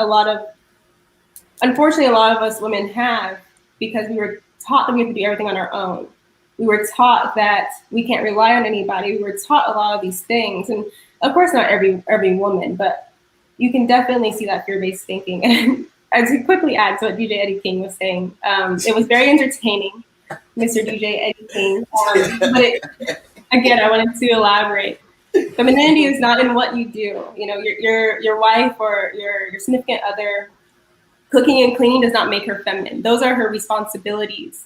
unfortunately, a lot of us women have, because we were taught that we have to do everything on our own. We were taught that we can't rely on anybody. We were taught a lot of these things, and of course, not every woman, but you can definitely see that fear-based thinking. And to quickly add to what DJ Eddie King was saying, it was very entertaining, Mr. DJ Eddie King. But again, I wanted to elaborate. Femininity is not in what you do. Your wife or your significant other cooking and cleaning does not make her feminine. Those are her responsibilities.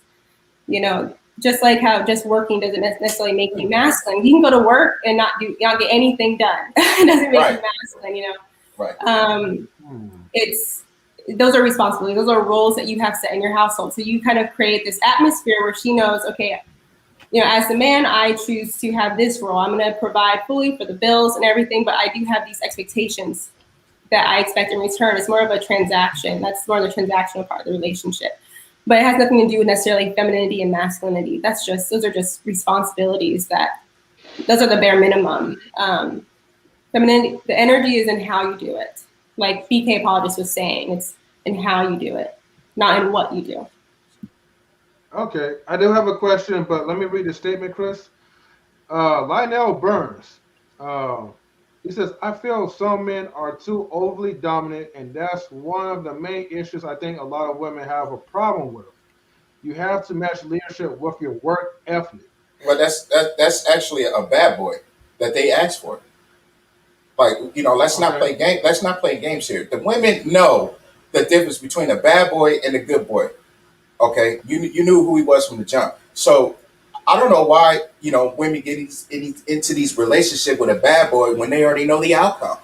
Just like how just working doesn't necessarily make you masculine. You can go to work and not get anything done. It doesn't make you masculine. Right. Those are responsibilities. Those are roles that you have set in your household. So you kind of create this atmosphere where she knows, okay, as a man, I choose to have this role. I'm going to provide fully for the bills and everything, but I do have these expectations that I expect in return. It's more of a transaction. That's more of the transactional part of the relationship. But it has nothing to do with necessarily femininity and masculinity. Those are just responsibilities those are the bare minimum. Femininity, the energy is in how you do it. Like BK Apologist was saying, it's in how you do it, not in what you do. Okay, I do have a question, but let me read the statement, Kris. Lionel Burns. He says, I feel some men are too overly dominant, and that's one of the main issues I think a lot of women have a problem with. You have to match leadership with your work ethic. Well, that's actually a bad boy that they asked for. Like, let's not play game. Let's not play games here. The women know the difference between a bad boy and a good boy. Okay, you knew who he was from the jump. So I don't know why women get into these relationships with a bad boy when they already know the outcome.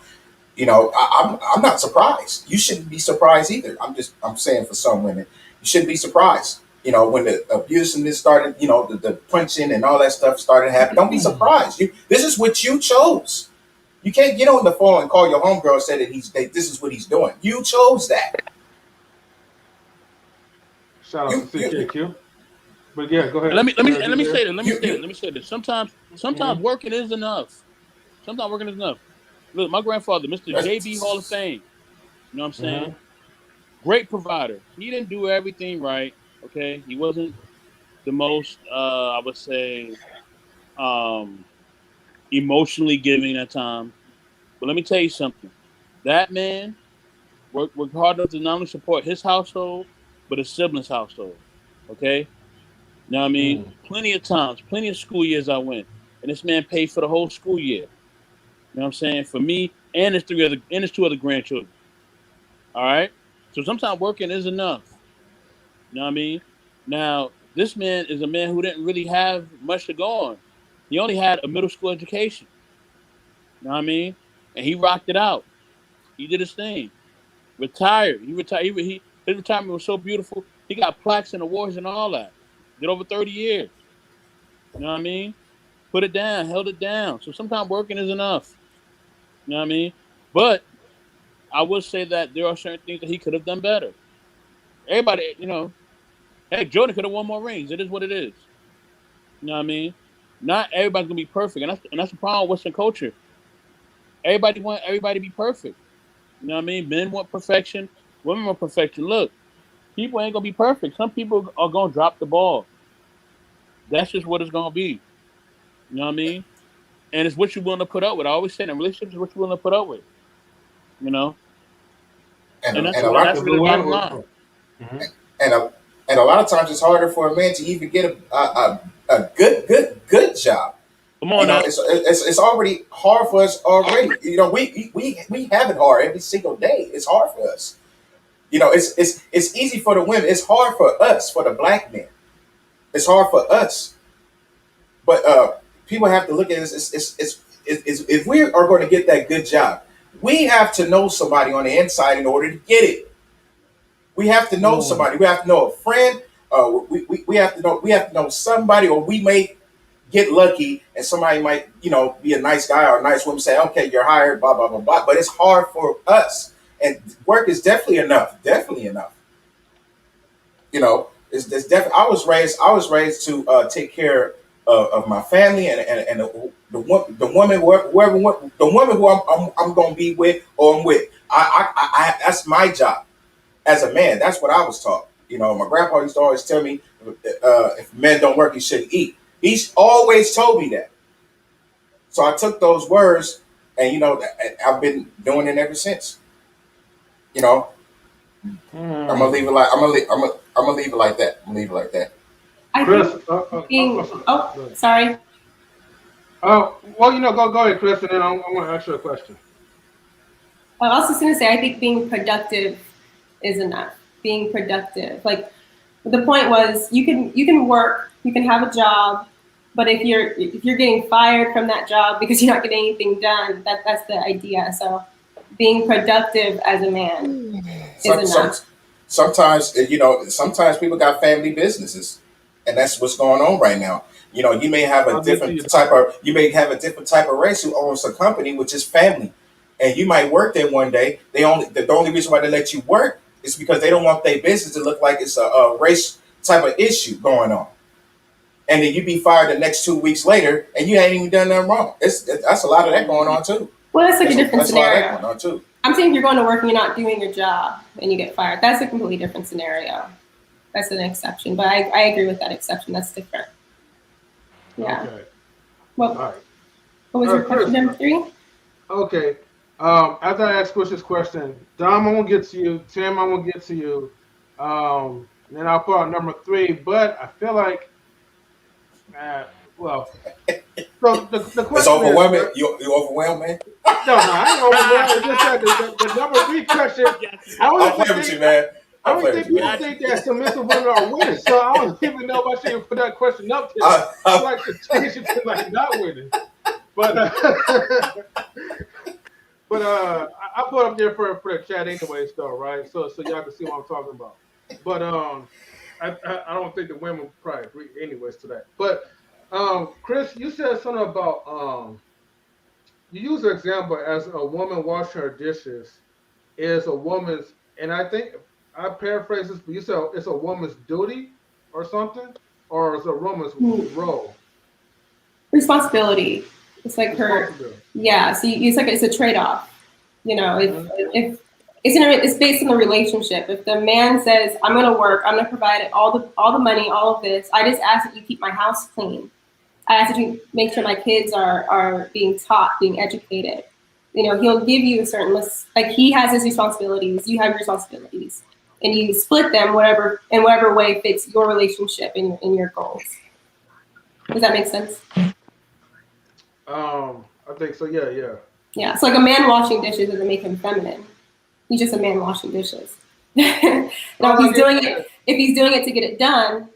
I'm not surprised. You shouldn't be surprised either. I'm saying for some women, you shouldn't be surprised. When the abuse and this started, the punching and all that stuff started happening. Don't be surprised. This is what you chose. You can't get on the phone and call your homegirl and say that this is what he's doing. You chose that. Shout out to CKQ. But yeah, go ahead. Let me say this. Sometimes working is enough. Sometimes working is enough. Look, my grandfather, Mr. JB Hall of Fame. You know what I'm saying? Great provider. He didn't do everything right. Okay, he wasn't the most, I would say, emotionally giving at times. But let me tell you something. That man worked hard enough to not only support his household, but his siblings' household. Okay? You know what I mean? Plenty of times, plenty of school years I went. And this man paid for the whole school year. You know what I'm saying? For me and his two other grandchildren. All right? So sometimes working is enough. You know what I mean? Now, this man is a man who didn't really have much to go on. He only had a middle school education. You know what I mean? And he rocked it out. He did his thing. Retired. He retired. His retirement was so beautiful. He got plaques and awards and all that. Did over 30 years. You know what I mean? Put it down, held it down. So sometimes working is enough. You know what I mean? But I would say that there are certain things that he could have done better. Everybody, hey, Jordan could have won more rings. It is what it is. You know what I mean? Not everybody's gonna be perfect, and that's the problem with Western culture. Everybody want everybody to be perfect. You know what I mean? Men want perfection, women want perfection. Look, people ain't gonna be perfect. Some people are gonna drop the ball. That's just what it's gonna be. You know what I mean? And it's what you're willing to put up with. I always say in relationships is what you're willing to put up with. You know? And And a, and a lot that's really the bottom line. and a lot of times it's harder for a man to even get a good job. Come on now. It's already hard for us already. We have it hard every single day. It's hard for us. It's easy for the women. It's hard for us, for the black men. It's hard for us. But people have to look at this. If we are going to get that good job, we have to know somebody on the inside in order to get it. We have to know somebody. We have to know a friend. We have to know somebody, or we may get lucky and somebody might, be a nice guy or a nice woman, say, okay, you're hired, blah, blah, blah, blah. But it's hard for us. And work is definitely enough. Definitely enough. It's definitely, I was raised to take care of my family and the woman who I'm going to be with or I'm with. I that's my job as a man. That's what I was taught. My grandpa used to always tell me, if men don't work, you shouldn't eat. He's always told me that. So I took those words, and I've been doing it ever since. I'm gonna leave it like I'm gonna leave it like that. I'm gonna leave it like that. Sorry. Well, go ahead, Kris, and then I want to ask you a question. I was just gonna say, I think being productive is enough. Being productive, like the point was, you can work, you can have a job, but if you're getting fired from that job because you're not getting anything done, that's the idea. So being productive as a man is enough. Sometimes people got family businesses, and that's what's going on right now. You may have a different type of race who owns a company, which is family, and you might work there one day. The only reason why they let you work is because they don't want their business to look like it's a race type of issue going on. And then you be fired the next 2 weeks later, and you ain't even done nothing wrong. That's a lot of that going on too. Well, that's like a different scenario. A lot of that going on too. I'm saying if you're going to work and you're not doing your job and you get fired, that's a completely different scenario. That's an exception, but I agree with that exception. That's different. Yeah. Okay. Well, all right. What was your question number 3? Okay. After I ask Chris this question, Dom, I'm gonna get to you. Tim, I'm gonna get to you. Then I'll put out number 3. But I feel like, so the question it's overwhelming. Is, you overwhelmed, man. No, I ain't overwhelmed. It's just that the number 3 question. I'll play with you, man. I don't think people think that submissive women are winning, so I don't even know if I should put that question up there. I like to change it to like not winning, but I put up there for the chat anyways, though, right? So y'all can see what I'm talking about. But I don't think the women probably agree anyways to that. But Kris, you said something about you use an example as a woman washing her dishes is a woman's, and I think I paraphrase this, but you said it's a woman's duty or something, or it's a woman's role. Responsibility. It's like her. Yeah. So it's a trade-off. If it's based on the relationship. If the man says, I'm gonna work, I'm gonna provide all the money, all of this, I just ask that you keep my house clean. I ask that you make sure my kids are being taught, being educated. You know, he'll give you a certain list, like he has his responsibilities, you have your responsibilities, and you split them in whatever way fits your relationship and your goals. Does that make sense? I think so. Yeah, yeah. Yeah, it's like a man washing dishes doesn't make him feminine. He's just a man washing dishes. Now, if he's doing it to get it done,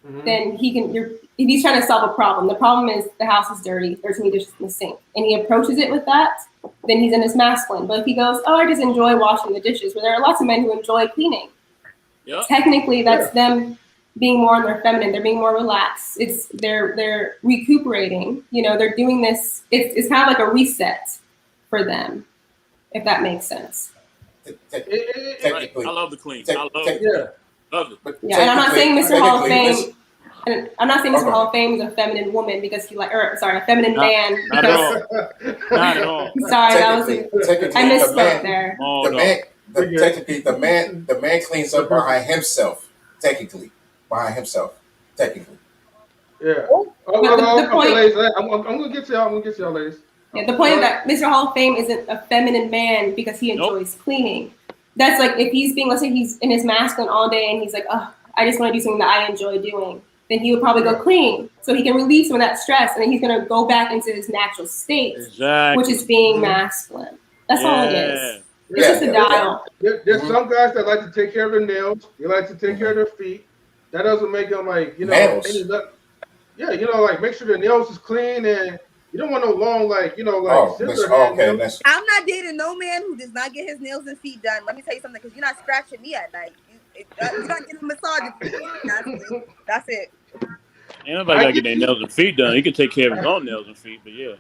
then he can. If he's trying to solve a problem, the problem is the house is dirty. There's too many dishes in the sink, and he approaches it with that, then he's in his masculine. But if he goes, "Oh, I just enjoy washing the dishes," where there are lots of men who enjoy cleaning. Yep. Technically, that's them being more in their feminine. They're being more relaxed. They're recuperating. You know, they're doing this. It's kind of like a reset for them, if that makes sense. Technically, I love the clean. I love it. Love it. Yeah, and I'm not saying Mr. Hall of Fame. And I'm not saying Mr. Hall of Fame is a feminine woman because a feminine man. Because, not at all. Sorry, that was I misspoke there. Technically, the man cleans up behind himself. Technically. Yeah. Okay, ladies. I'm gonna get to y'all, ladies. Yeah, the point is that Mr. Hall of Fame isn't a feminine man because he enjoys cleaning. That's like if he's being, let's say he's in his masculine all day and he's like, oh, I just want to do something that I enjoy doing. Then he would probably go clean so he can relieve some of that stress, and then he's gonna go back into his natural state, which is being masculine. That's all it is. It's just a dial. There's some guys that like to take care of their nails. They like to take care of their feet. That doesn't make them like, you know, like make sure their nails is clean, and you don't want no long scissor hands. I'm not dating no man who does not get his nails and feet done. Let me tell you something, because you're not scratching me at night. You're not getting a massage. That's it. Ain't nobody gotta get their nails and feet done. He can take care of his own nails and feet, but yeah.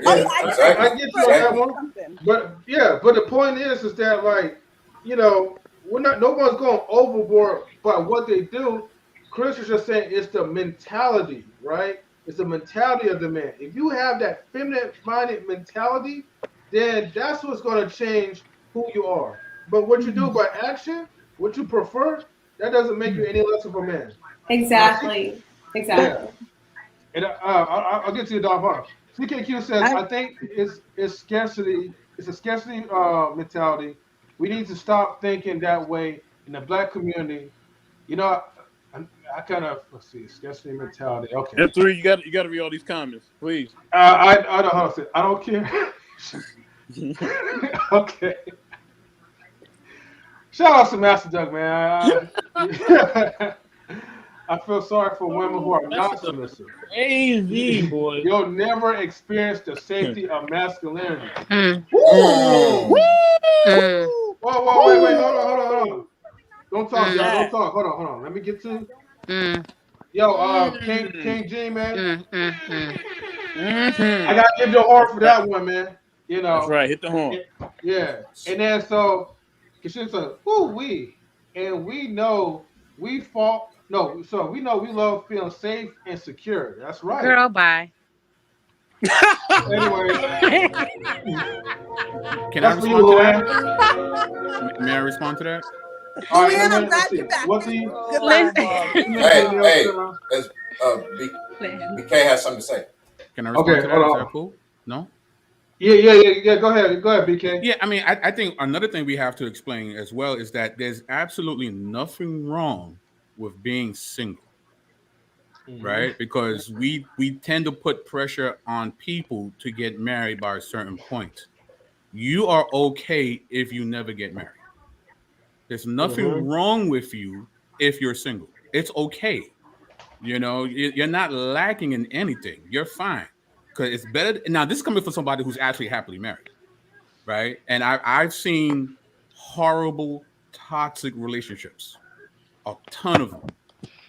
I get you on that one. But the point is that, like, you know, no one's going overboard by what they do. Kris is just saying it's the mentality, right? It's the mentality of the man. If you have that feminine-minded mentality, then that's what's going to change who you are. But what you do by action, what you prefer, that doesn't make you any less of a man. Exactly. Yeah. And I'll get to you, Don. CKQ says, I think it's scarcity. It's a scarcity mentality. We need to stop thinking that way in the Black community. You know, I kind of scarcity mentality. Okay. F3, you got to read all these comments, please. I know how to say. I don't care. Okay. Shout out to Master Doug, man. I feel sorry for women who are not submissive. Crazy, boy. You'll never experience the safety of masculinity. Whoa, wait, hold on. Don't talk, y'all. Don't talk. Hold on. Let me get to. King G, man. I gotta give you a horn for that one, man. You know. That's right. Hit the horn. Yeah. And then so, she said, "Woo-wee," and we know we fought. No, so we know we love feeling safe and secure. That's right. Girl, bye. Anyway, can I respond to that? May I respond to that? All right, I'm glad you're back. What's he? Hey, BK has something to say. Can I respond to that? Is that cool? No? Yeah. Go ahead, BK. Yeah, I mean, I think another thing we have to explain as well is that there's absolutely nothing wrong with being single, right? Because we tend to put pressure on people to get married by a certain point. You are okay if you never get married. There's nothing wrong with you if you're single. It's okay. You know, you're not lacking in anything. You're fine. Because it's better. Now, this is coming from somebody who's actually happily married, right? And I've seen horrible, toxic relationships, a ton of them.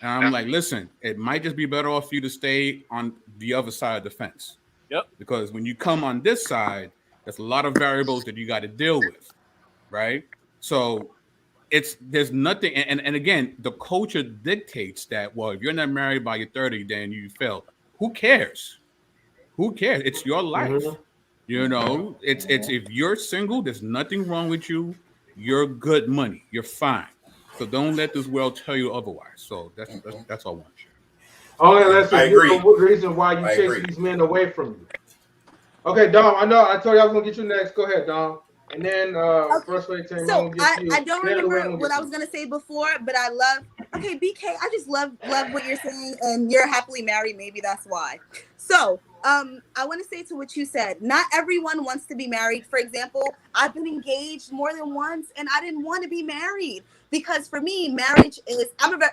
And I'm like, listen, it might just be better off for you to stay on the other side of the fence. Yep. Because when you come on this side, there's a lot of variables that you got to deal with, right? So there's nothing. And again, the culture dictates that, well, if you're not married by your 30, then you fail. Who cares? Who cares? It's your life. You know, it's if you're single, there's nothing wrong with you. you're good money. You're fine. So don't let this world tell you otherwise. So that's all I want to share. Only unless I if you agree. know the reason why you I chasing agree. these men away from you. Okay, Dom, I know I told you I was gonna get you next. Go ahead, Dom. And then Okay. first lady Tammy, we're So gonna get to you. I don't Then remember Luann, we'll what get I to was you. gonna say before, but I love. Okay, BK, I just love what you're saying, and you're happily married. Maybe that's why. So I want to say to what you said. Not everyone wants to be married. For example, I've been engaged more than once, and I didn't want to be married because for me, marriage is.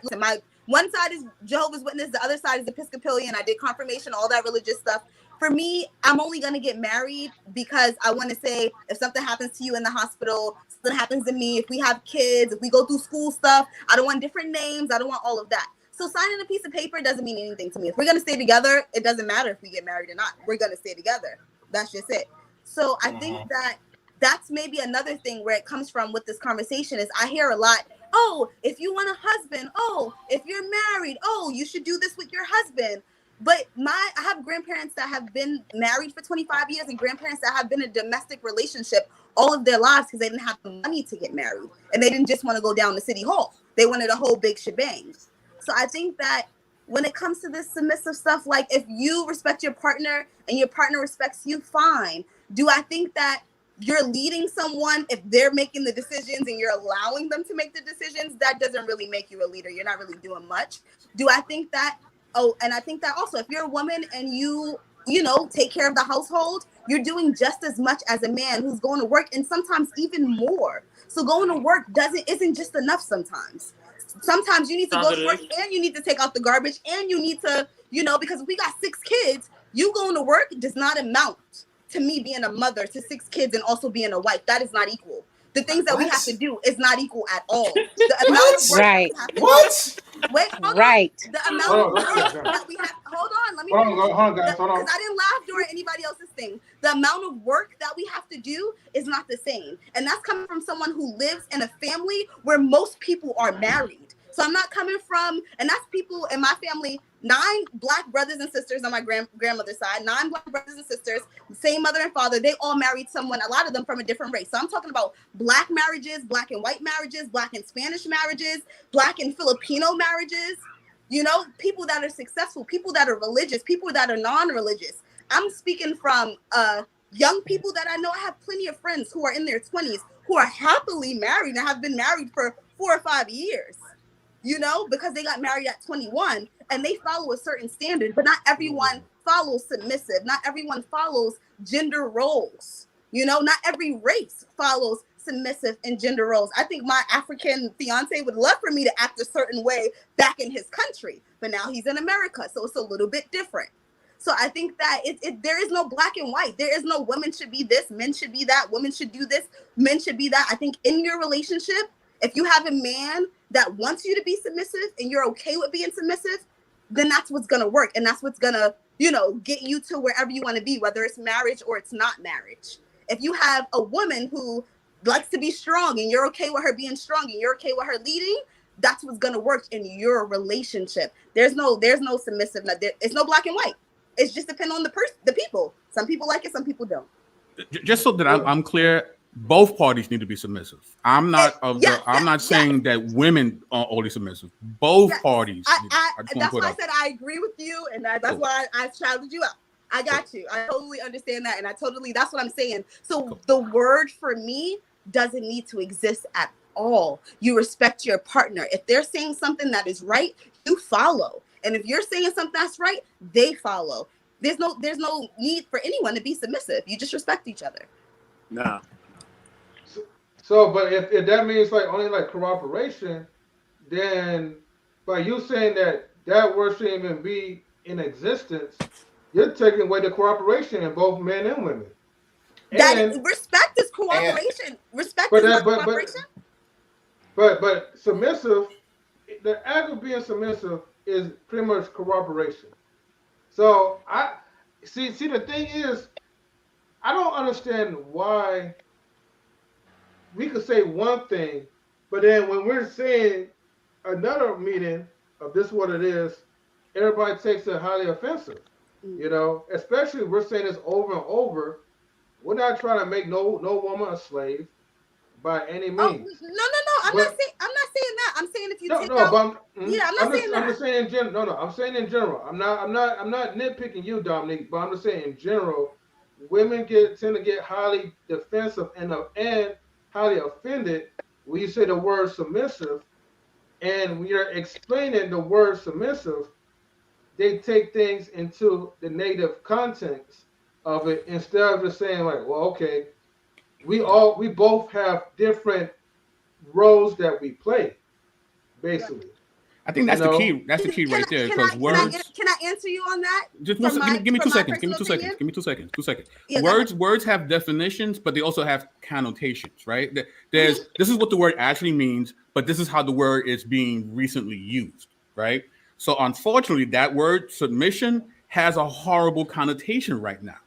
Listen, my one side is Jehovah's Witness, the other side is Episcopalian. I did confirmation, all that religious stuff. For me, I'm only going to get married because I want to say if something happens to you in the hospital, something happens to me, if we have kids, if we go through school stuff, I don't want different names. I don't want all of that. So signing a piece of paper doesn't mean anything to me. If we're going to stay together, it doesn't matter if we get married or not. We're going to stay together. That's just it. So I think that that's maybe another thing where it comes from with this conversation is I hear a lot, oh, if you want a husband, oh, if you're married, oh, you should do this with your husband. But I have grandparents that have been married for 25 years and grandparents that have been in a domestic relationship all of their lives because they didn't have the money to get married. And they didn't just want to go down to City Hall. They wanted a whole big shebang. So I think that when it comes to this submissive stuff, like if you respect your partner and your partner respects you, fine. Do I think that you're leading someone if they're making the decisions and you're allowing them to make the decisions? That doesn't really make you a leader. You're not really doing much. Do I think that and I think that also if you're a woman and you take care of the household, you're doing just as much as a man who's going to work and sometimes even more. So going to work isn't just enough sometimes. Sometimes you need to go to work and you need to take out the garbage and you need to, because if we got 6 kids, you going to work does not amount to me being a mother to 6 kids and also being a wife. That is not equal. The things that we have to do is not equal at all. The amount of work that we have to do. Wait, hold on. The amount of work that we have. Hold on. Let me finish. Hold on, guys. Hold on. Because I didn't laugh during anybody else's thing. The amount of work that we have to do is not the same. And that's coming from someone who lives in a family where most people are married. So I'm not coming from, and that's people in my family, 9 Black brothers and sisters on my grandmother's side, 9 Black brothers and sisters, same mother and father. They all married someone, a lot of them from a different race. So I'm talking about Black marriages, Black and white marriages, Black and Spanish marriages, Black and Filipino marriages, people that are successful, people that are religious, people that are non-religious. I'm speaking from young people that I know. I have plenty of friends who are in their 20s who are happily married and have been married for 4 or 5 years. Because they got married at 21 and they follow a certain standard, but not everyone follows submissive. Not everyone follows gender roles. Not every race follows submissive and gender roles. I think my African fiance would love for me to act a certain way back in his country, but now he's in America, so it's a little bit different. So I think that there is no black and white. There is no women should be this, men should be that, women should do this, men should be that. I think in your relationship, if you have a man that wants you to be submissive and you're okay with being submissive, then that's what's going to work. And that's what's going to, get you to wherever you want to be, whether it's marriage or it's not marriage. If you have a woman who likes to be strong and you're okay with her being strong and you're okay with her leading, that's what's going to work in your relationship. There's no submissive. It's no black and white. It's just depend on the people. Some people like it, some people don't. Just so that I'm clear, both parties need to be submissive. I'm not saying that women are only submissive. Both parties. That's why I said I agree with you, and that's why I shouted you out. I got you. I totally understand that, and that's what I'm saying. So the word for me doesn't need to exist at all. You respect your partner. If they're saying something that is right, you follow. And if you're saying something that's right, they follow. There's no need for anyone to be submissive. You just respect each other. Nah. So, but if that means only cooperation, then by you saying that word shouldn't even be in existence, you're taking away the cooperation in both men and women. Respect is cooperation. Respect is not cooperation. But submissive, the act of being submissive is pretty much cooperation. So I see. The thing is, I don't understand why we could say one thing, but then when we're saying another meaning of this what it is, everybody takes it highly offensive. Especially we're saying this over and over. We're not trying to make no woman a slave. by any Oh means. no. I'm not saying that. I'm saying if you No, take no, out. but Yeah, I'm not saying I'm that. just saying in general. No, I'm saying in general. I'm not nitpicking you, Dominique, but I'm just saying in general, women tend to get highly defensive and highly offended when you say the word submissive, and when you're explaining the word submissive, they take things into the native context of it instead of just saying like, well, okay, we both have different roles that we play, basically. I think You that's the know, key. That's the key right there because words. Can I answer you on that Just from my give me 2 seconds. Give me personal 2 opinion? seconds. Give me 2 seconds. 2 seconds. Yeah, Words have definitions, but they also have connotations, right? There's Mm-hmm. this is what the word actually means, but this is how the word is being recently used, right? So unfortunately, that word submission has a horrible connotation right now.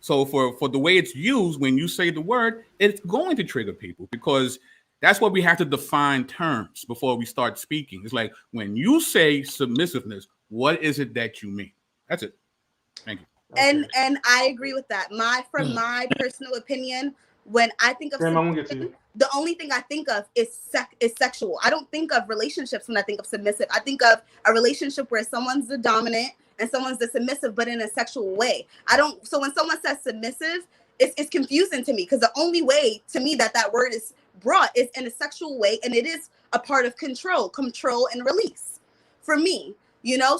So for the way it's used, when you say the word, it's going to trigger people because that's what we have to define terms before we start speaking. It's like when you say submissiveness, what is it that you mean? That's it. Thank you. And I agree with that. From my personal opinion, when I think of Sam, I'm gonna get to you. the only thing I think of is sexual. I don't think of relationships when I think of submissive. I think of a relationship where someone's the dominant and someone's the submissive, but in a sexual way. I don't. So when someone says submissive, it's confusing to me because the only way to me that word is brought is in a sexual way, and it is a part of control and release for me.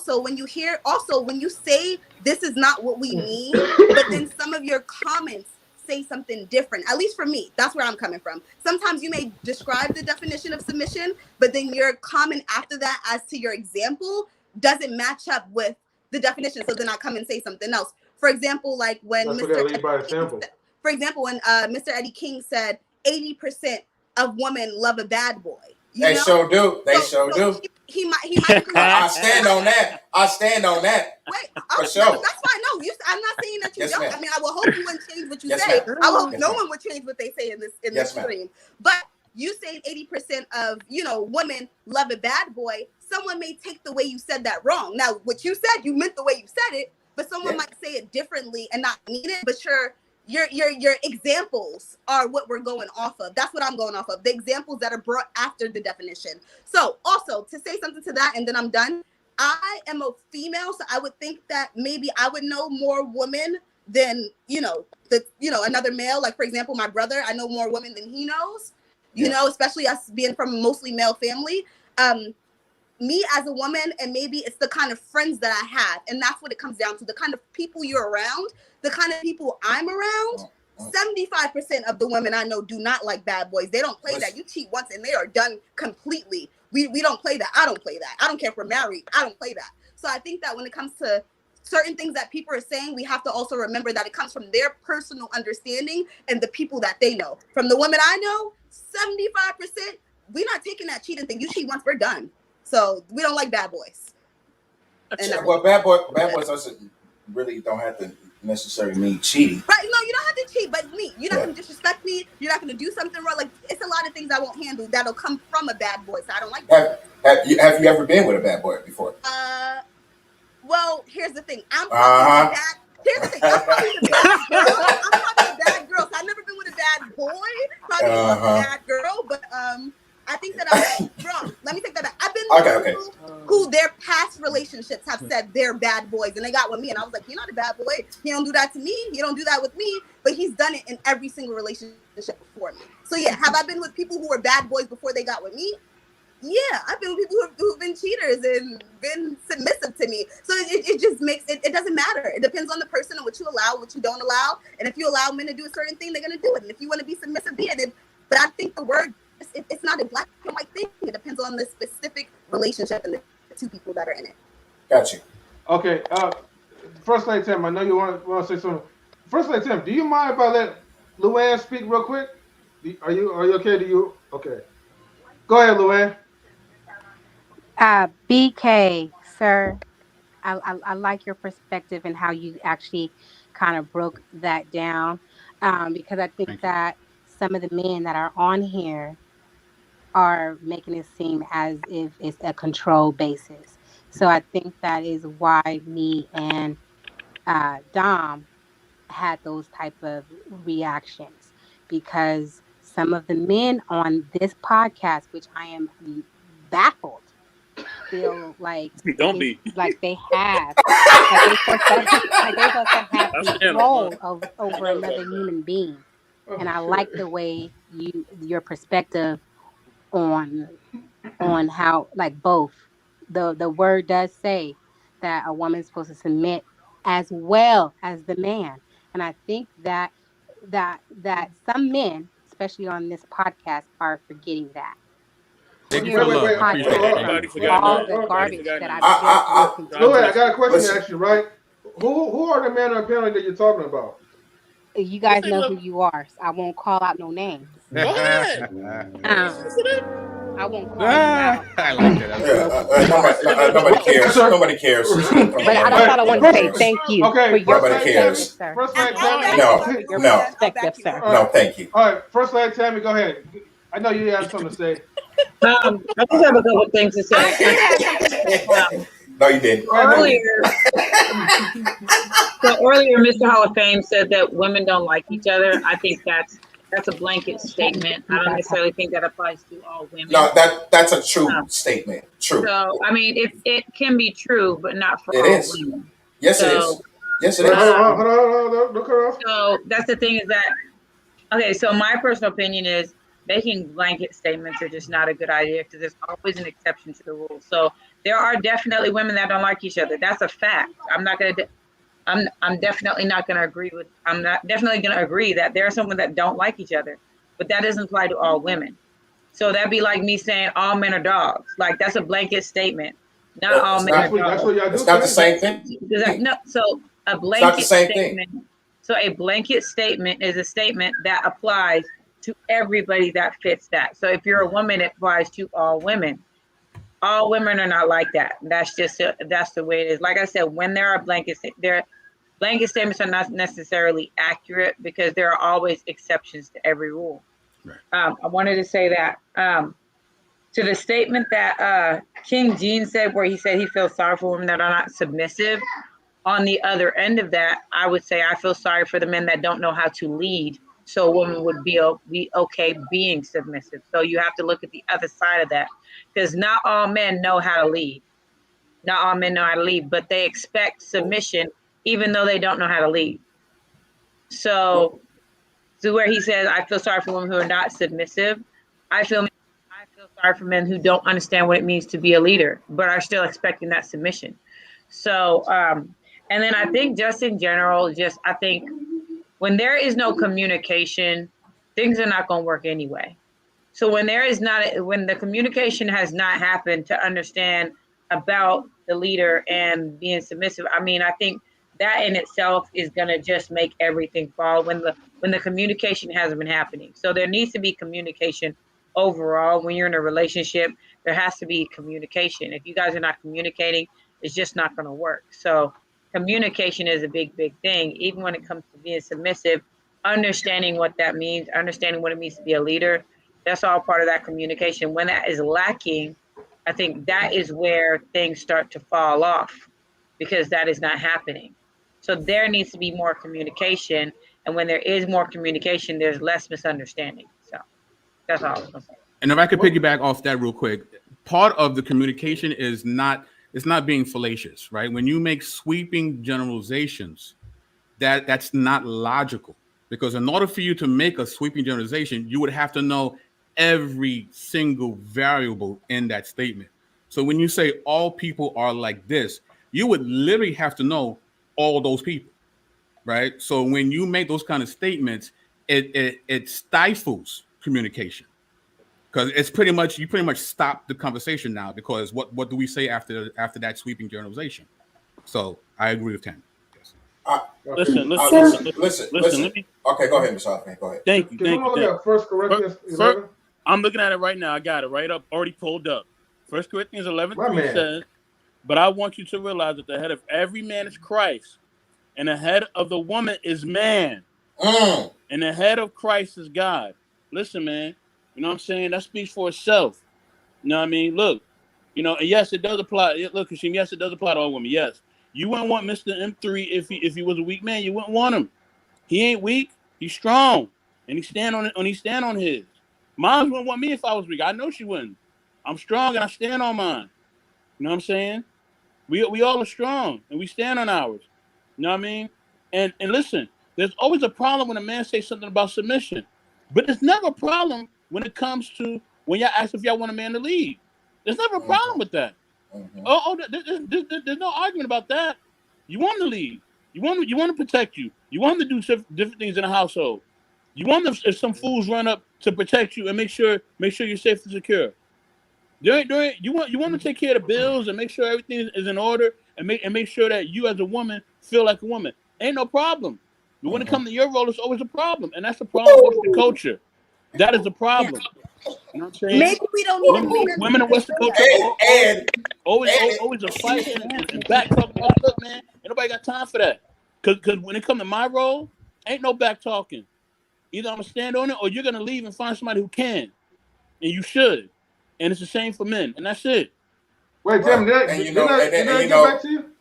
So when you hear, also when you say this is not what we mean, but then some of your comments say something different, at least for me, that's where I'm coming from. Sometimes you may describe the definition of submission, but then your comment after that as to your example doesn't match up with the definition, so then I come and say something else. For example, like when That's what they lead by example. for example, when Mr. Eddie King said 80% of women love a bad boy. They sure do. They sure do. He might. I stand on that. I stand on that. Wait, for sure. That's fine. No, I'm not saying that you yes, don't. Ma'am. I mean, I will hope you wouldn't change what you yes, say. Ma'am. I will hope yes, no ma'am. one would change what they say in this yes, stream. But you saying 80% of women love a bad boy. Someone may take the way you said that wrong. Now, what you said, you meant the way you said it, but someone might say it differently and not mean it. But your examples are what we're going off of. That's what I'm going off of. The examples that are brought after the definition. So also to say something to that, and then I'm done. I am a female, so I would think that maybe I would know more women than another male. Like for example, my brother, I know more women than he knows. Especially us being from a mostly male family. Me as a woman, and maybe it's the kind of friends that I have, and that's what it comes down to. The kind of people you're around, the kind of people I'm around. 75% of the women I know do not like bad boys. They don't play that. You cheat once and they are done completely. We don't play that. I don't play that. I don't care if we're married. I don't play that. So I think that when it comes to certain things that people are saying, we have to also remember that it comes from their personal understanding and the people that they know. From the women I know, 75%, we're not taking that cheating thing. You cheat once, we're done. So we don't like bad boys. Well, bad boys also really don't have to necessarily mean cheating. Right? No, you don't have to cheat, but you're not going to disrespect me. You're not going to do something wrong. Like it's a lot of things I won't handle that'll come from a bad boy. So I don't like that. Have you ever been with a bad boy before? Well, here's the thing. I'm probably the bad. Here's the thing. I'm probably the bad girl. I'm probably the bad girl. So I've never been with a bad boy. Probably a bad girl, but I think that I'm wrong. Let me take that back. I've been with people who their past relationships have said they're bad boys, and they got with me, and I was like, "You're not a bad boy. He don't do that to me. He don't do that with me." But he's done it in every single relationship before me. So yeah, have I been with people who were bad boys before they got with me? Yeah, I've been with people who've been cheaters and been submissive to me. So it just makes it doesn't matter. It depends on the person and what you allow, what you don't allow. And if you allow men to do a certain thing, they're gonna do it. And if you want to be submissive, be it. But I think the word it's not a black and white thing. It depends on the specific relationship and the two people that are in it. Got you. Okay. First Lady Tim, I know you want to say something. First Lady Tim, do you mind if I let Luann speak real quick? Are you okay? Okay? Go ahead, Luann. BK, sir, I like your perspective and how you actually kind of broke that down, because I think that some of the men that are on here are making it seem as if it's a control basis. So I think that is why me and Dom had those type of reactions, because some of the men on this podcast, which I am baffled, feel like Don't be. like they have like they supposed to have control over another human being. And I like the way your perspective on how, like, both the word does say that a woman's supposed to submit as well as the man. And I think that some men, especially on this podcast, are forgetting that. Thank you for the love. I appreciate it. All the garbage that I've just Go ahead. I got a question to ask you, right? Who are the men on the panel that you're talking about? You guys know who you are. So I won't call out no names. Go ahead. I won't call you out. I like that. Nobody cares. Nobody cares. But I thought I wanted to say thank you for your perspective, sir. First Lady Tammy. No. Perspective, sir. No, thank you. All right, First Lady Tammy, go ahead. I know you have something to say. I just have a couple of things to say. No, you didn't. Earlier, Mr. Hall of Fame said that women don't like each other. I think that's a blanket statement. I don't necessarily think that applies to all women. No, that's a true statement. True. So, I mean, it can be true, but not for all women. Yes, it is. Yes, it is. Hold on. Look her off. So that's the thing is that, okay, so my personal opinion is making blanket statements are just not a good idea because there's always an exception to the rule. So there are definitely women that don't like each other. That's a fact. I'm definitely not going to agree with. I'm not definitely going to agree that there are some women that don't like each other, but that doesn't apply to all women. So that'd be like me saying all men are dogs. Like that's a blanket statement. Not all men are dogs. That's what y'all do. It's not the same thing. No. So a blanket statement. So a blanket statement is a statement that applies to everybody that fits that. So if you're a woman, it applies to all women. All women are not like that. That's the way it is. Like I said, when there are blanket statements are not necessarily accurate because there are always exceptions to every rule. Right. I wanted to say that to the statement that King Gene said, where he said he feels sorry for women that are not submissive. On the other end of that, I would say I feel sorry for the men that don't know how to lead. So a woman would be okay being submissive. So you have to look at the other side of that, because not all men know how to lead. Not all men know how to lead, but they expect submission even though they don't know how to lead. So where he says, I feel sorry for women who are not submissive, I feel sorry for men who don't understand what it means to be a leader, but are still expecting that submission. So, and then I think just in general, I think when there is no communication, things are not going to work anyway. So when the communication has not happened to understand about the leader and being submissive, I mean, I think that in itself is going to just make everything fall when the communication hasn't been happening. So there needs to be communication overall. When you're in a relationship, there has to be communication. If you guys are not communicating, it's just not going to work. So communication is a big, big thing. Even when it comes to being submissive, understanding what that means, understanding what it means to be a leader, that's all part of that communication. When that is lacking, I think that is where things start to fall off because that is not happening. So there needs to be more communication. And when there is more communication, there's less misunderstanding. So that's all I was going to say. And if I could piggyback off that real quick, part of the communication is not being fallacious, right? When you make sweeping generalizations, that's not logical, because in order for you to make a sweeping generalization, you would have to know every single variable in that statement. So when you say all people are like this, you would literally have to know all those people, right? So when you make those kind of statements, it stifles communication, because it's pretty much stop the conversation now, because what do we say after that sweeping generalization? So I agree with Tammy. Yes. Listen. Okay, go ahead, Mr. Hoffman. Go ahead. Thank you. First Corinthians 11. I'm looking at it right now. I got it right up, already pulled up. 1 Corinthians 11:3 says, "But I want you to realize that the head of every man is Christ, and the head of the woman is man, and the head of Christ is God." Listen, man. You know what I'm saying? That speaks for itself. You know what I mean? Look, and yes, it does apply. Look, Kashim, yes, it does apply to all women. Yes. You wouldn't want Mr. M3 if he was a weak man. You wouldn't want him. He ain't weak. He's strong. and he stand on it. He stand on his. Mom wouldn't want me if I was weak. I know she wouldn't. I'm strong and I stand on mine. You know what I'm saying? We all are strong and we stand on ours. You know what I mean? And listen, there's always a problem when a man says something about submission, but there's never a problem when it comes to when y'all ask if y'all want a man to lead. There's never a problem with that. There's no argument about that. You want him to lead. You want to protect you. You want him to do different things in the household. You want them if some fools run up to protect you and make sure you're safe and secure. You want to take care of the bills and make sure everything is in order and make sure that you as a woman feel like a woman. Ain't no problem. But when it comes to your role, it's always a problem, and that's the problem with Western culture. That is the problem. You know what I'm saying? Maybe we don't need women in Western culture always a fight and back talking. Look, man, ain't nobody got time for that. Cause when it comes to my role, ain't no back talking. Either I'm gonna stand on it or you're gonna leave and find somebody who can, and you should. And it's the same for men, and that's it. Wait, Tim,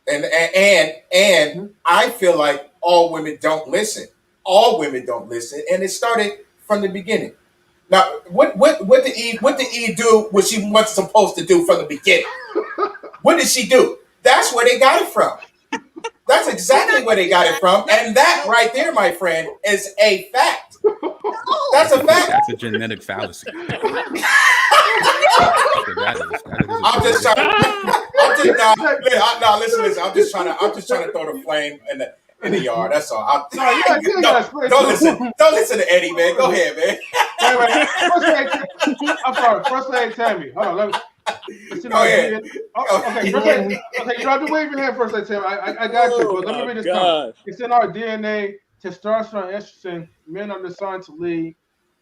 and I feel like all women don't listen. All women don't listen, and it started from the beginning. Now, what did Eve do what she was supposed to do from the beginning? What did she do? That's where they got it from. That's exactly where they got it from, and that right there, my friend, is a fact. That's a fact. That's a genetic fallacy. I'm just trying. Listen. I'm just trying to throw the flame in the yard. That's all. Don't listen to Eddie, man. Go ahead, man. I'm sorry. First Lady Tammy. Hold on. Let me. Go ahead. Okay. You don't have to wave your hand, First Lady Tammy. I got you. But let me read this down. It's in our DNA. Testosterone, estrogen. Men are designed to lead,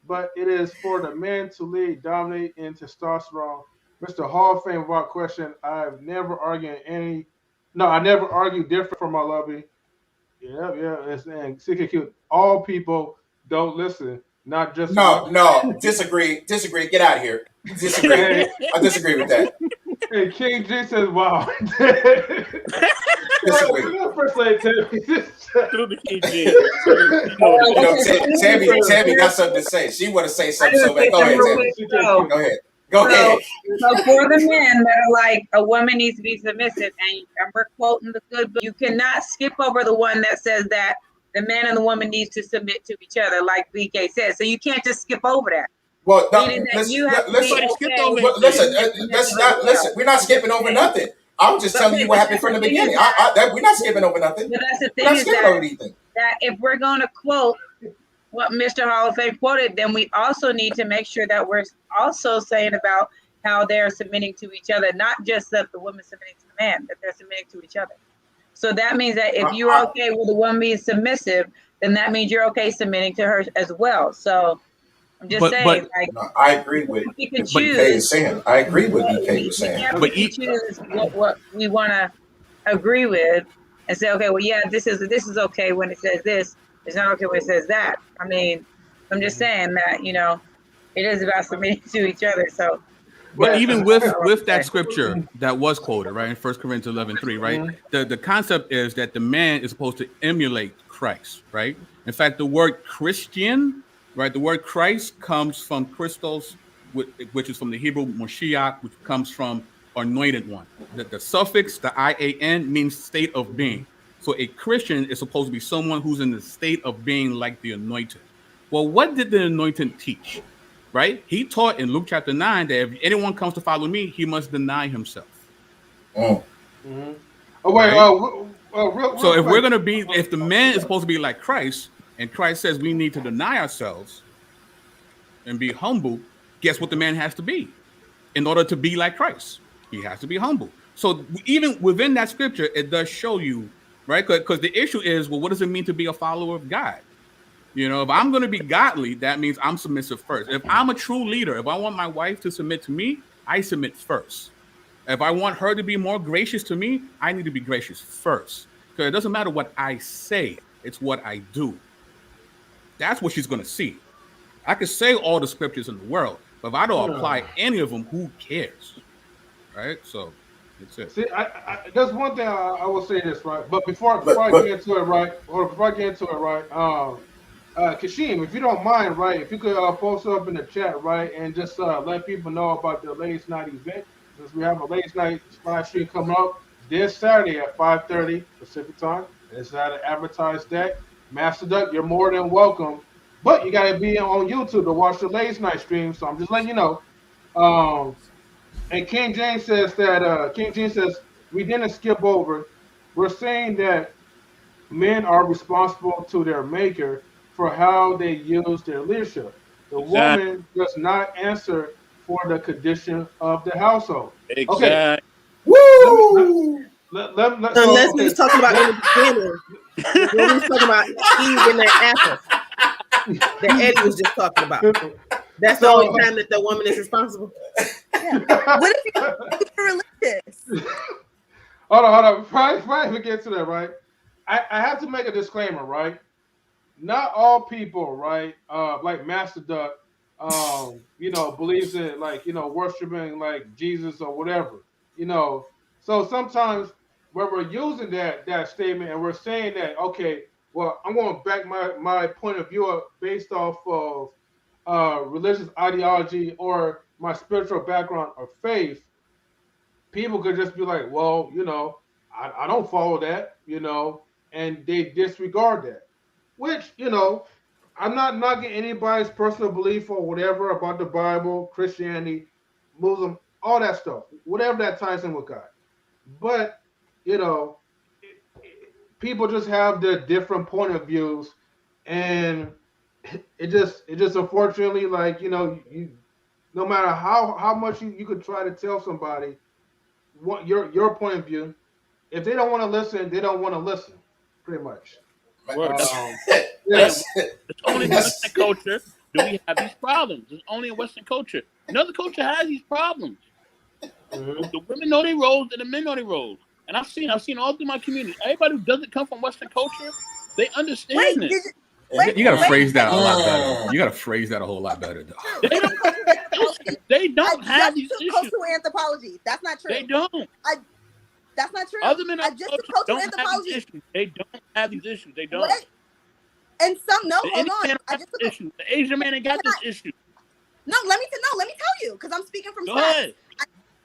but it is for the men to lead, dominate in testosterone. Mr. Hall of Fame, without question. I've never argued I never argued different from my lovey. Yeah. It's and CKQ. All people don't listen. Not just no. Disagree. Get out of here. Disagree. I disagree with that. And King G says, "Wow." Disagree. First Lady Tammy. Tammy got something to say. She want to say something. So go ahead, Tammy. Go ahead. So for the men that are like, a woman needs to be submissive, and we're quoting the good book, you cannot skip over the one that says that the man and the woman needs to submit to each other, like BK says. So you can't just skip over that. Well, listen. We're not skipping over nothing. I'm just telling you what happened from the beginning. We're not skipping over nothing. But that's the thing that if we're going to quote what Mr. Hall of Fame quoted, then we also need to make sure that we're also saying about how they're submitting to each other, not just that the woman submitting to the man, that they're submitting to each other. So that means that if you're okay with the woman being submissive, then that means you're okay submitting to her as well. So I'm just saying, I agree with BK is saying. I agree with BK was saying. But you choose what we want to agree with and say, okay, well, yeah, this is okay when it says this. It's not okay when it says that. I mean, I'm just saying that, it is about submitting to each other. So, but even with that scripture that was quoted, right, in 1 Corinthians 11:3, right, the concept is that the man is supposed to emulate Christ, right? In fact, the word Christian, right, the word Christ comes from Christos, which is from the Hebrew Moshiach, which comes from anointed one. The suffix, the IAN, means state of being. So a Christian is supposed to be someone who's in the state of being like the anointed. Well, what did the anointed teach? Right? He taught in Luke chapter 9 that if anyone comes to follow me, he must deny himself. Oh, wait. Real so if we're going to be, if the man is supposed to be like Christ, and Christ says we need to deny ourselves and be humble, guess what the man has to be? In order to be like Christ, he has to be humble. So even within that scripture, it does show you, right? Because the issue is, well, what does it mean to be a follower of God? If I'm going to be godly, that means I'm submissive first. If I'm a true leader, if I want my wife to submit to me, I submit first. If I want her to be more gracious to me, I need to be gracious first. Because it doesn't matter what I say, it's what I do. That's what she's going to see. I could say all the scriptures in the world, but if I don't apply any of them, who cares? Right? So that's it. See, there's one thing I will say this, right? But before I get into it, right? Kashim, if you don't mind, right, if you could post up in the chat, right, and just let people know about the ladies' night event, since we have a ladies' night live stream coming up this Saturday at 5:30 Pacific time, and it's at an advertised deck. Master Duck, you're more than welcome, but you got to be on YouTube to watch the ladies' night stream. So I'm just letting you know. Um, and King James says we didn't skip over. We're saying that men are responsible to their maker for how they use their leadership. The Exactly. woman does not answer for the condition of the household. Okay. Exactly. Woo! Unless we Okay. was talking about in the beginning. When we was talking about Eve and that apple that Eddie was just talking about. That's the only time that the woman is responsible. Yeah. What if you're religious? Hold on. Before I even get to that, right? I have to make a disclaimer, right? Not all people, right? Like Master Duck, believes in like worshiping like Jesus or whatever, So sometimes when we're using that statement and we're saying that, okay, well, I'm going to back my point of view up based off of religious ideology or my spiritual background or faith. People could just be like, well, I don't follow that, and they disregard that. Which, I'm not knocking anybody's personal belief or whatever about the Bible, Christianity, Muslim, all that stuff, whatever that ties in with God. But, you know, people just have their different point of views, and it just unfortunately, like, you no matter how much you could try to tell somebody what your point of view, if they don't want to listen, they don't want to listen, pretty much. Word. Yes. It's only in Western culture do we have these problems. It's only in Western culture. Another culture has these problems. Mm-hmm. The women know their roles and the men know their roles. And I've seen all through my community. Everybody who doesn't come from Western culture, they understand it. You gotta phrase that a lot better. You gotta phrase that a whole lot better, though. They don't have these issues. Cultural anthropology. That's not true. They don't. That's not true. Other men I just took cultural anthropology. They don't have these issues. They don't. Wait. And some no, The hold Indian on. man I has just took this issue. The Asian man ain't got this issue. No, let me tell you, because I'm speaking from Go scratch. ahead.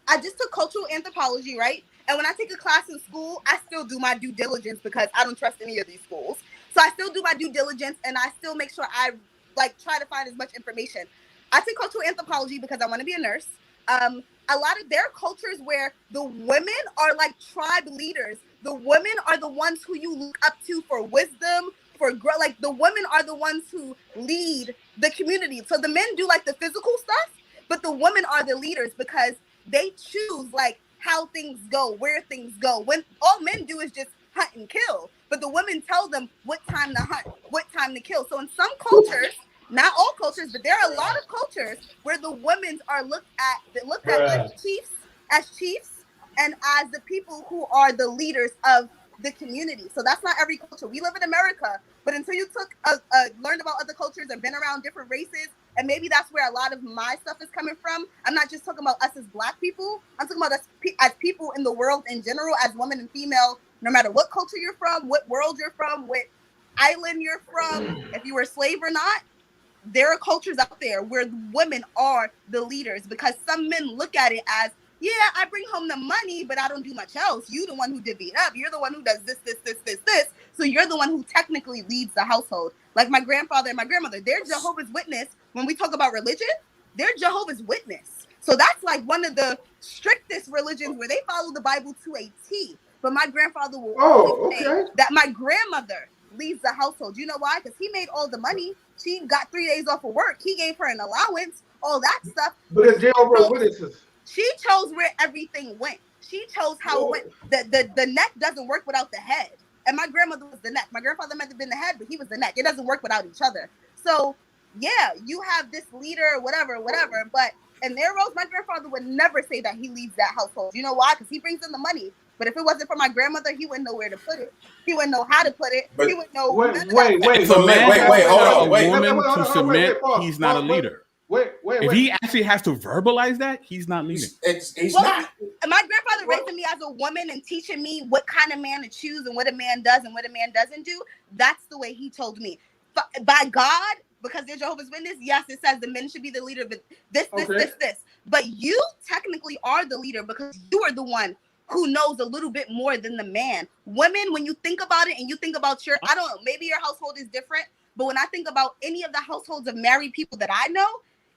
I just took cultural anthropology, right? And when I take a class in school, I still do my due diligence because I don't trust any of these schools. So I still do my due diligence and I still make sure I try to find as much information. I take cultural anthropology because I want to be a nurse. A lot of their cultures where the women are like tribe leaders. The women are the ones who you look up to for wisdom, for growth. Like the women are the ones who lead the community. So the men do like the physical stuff, but the women are the leaders because they choose like how things go, where things go. When all men do is just hunt and kill, but the women tell them what time to hunt, what time to kill. So in some cultures, not all cultures, but there are a lot of cultures where the women are looked at as chiefs and as the people who are the leaders of the community. So that's not every culture. We live in America, but until you learned about other cultures and been around different races, and maybe that's where a lot of my stuff is coming from. I'm not just talking about us as Black people. I'm talking about us as people in the world in general, as women and female, no matter what culture you're from, what world you're from, what island you're from, if you were a slave or not. There are cultures out there where women are the leaders because some men look at it as, yeah, I bring home the money, but I don't do much else. You the one who divvy it up. You're the one who does this. So you're the one who technically leads the household. Like my grandfather and my grandmother, they're Jehovah's Witness. When we talk about religion, they're Jehovah's Witness. So that's like one of the strictest religions where they follow the Bible to a T. But my grandfather will always say that my grandmother leads the household. You know why? Because he made all the money. She got 3 days off of work. He gave her an allowance, all that stuff. But it's Jehovah's Witnesses. She chose where everything went. She chose how it went. The neck doesn't work without the head. And my grandmother was the neck. My grandfather might have been the head, but he was the neck. It doesn't work without each other. So, yeah, you have this leader, whatever. But in their roles, my grandfather would never say that he leads that household. You know why? Because he brings in the money. But if it wasn't for my grandmother, he wouldn't know where to put it. He wouldn't know how to put it. He wouldn't know. Wait, If a man has hold on, a woman to submit, he's not a leader. Wait. If he actually has to verbalize that, he's not leading. He's not. My grandfather raising me as a woman and teaching me what kind of man to choose and what a man does and what a man doesn't do. That's the way he told me. by God, because they're Jehovah's Witness, yes, it says the men should be the leader of this. But you technically are the leader because you are the one who knows a little bit more than the man. Women, when you think about it and you think about I don't know, maybe your household is different, but when I think about any of the households of married people that I know,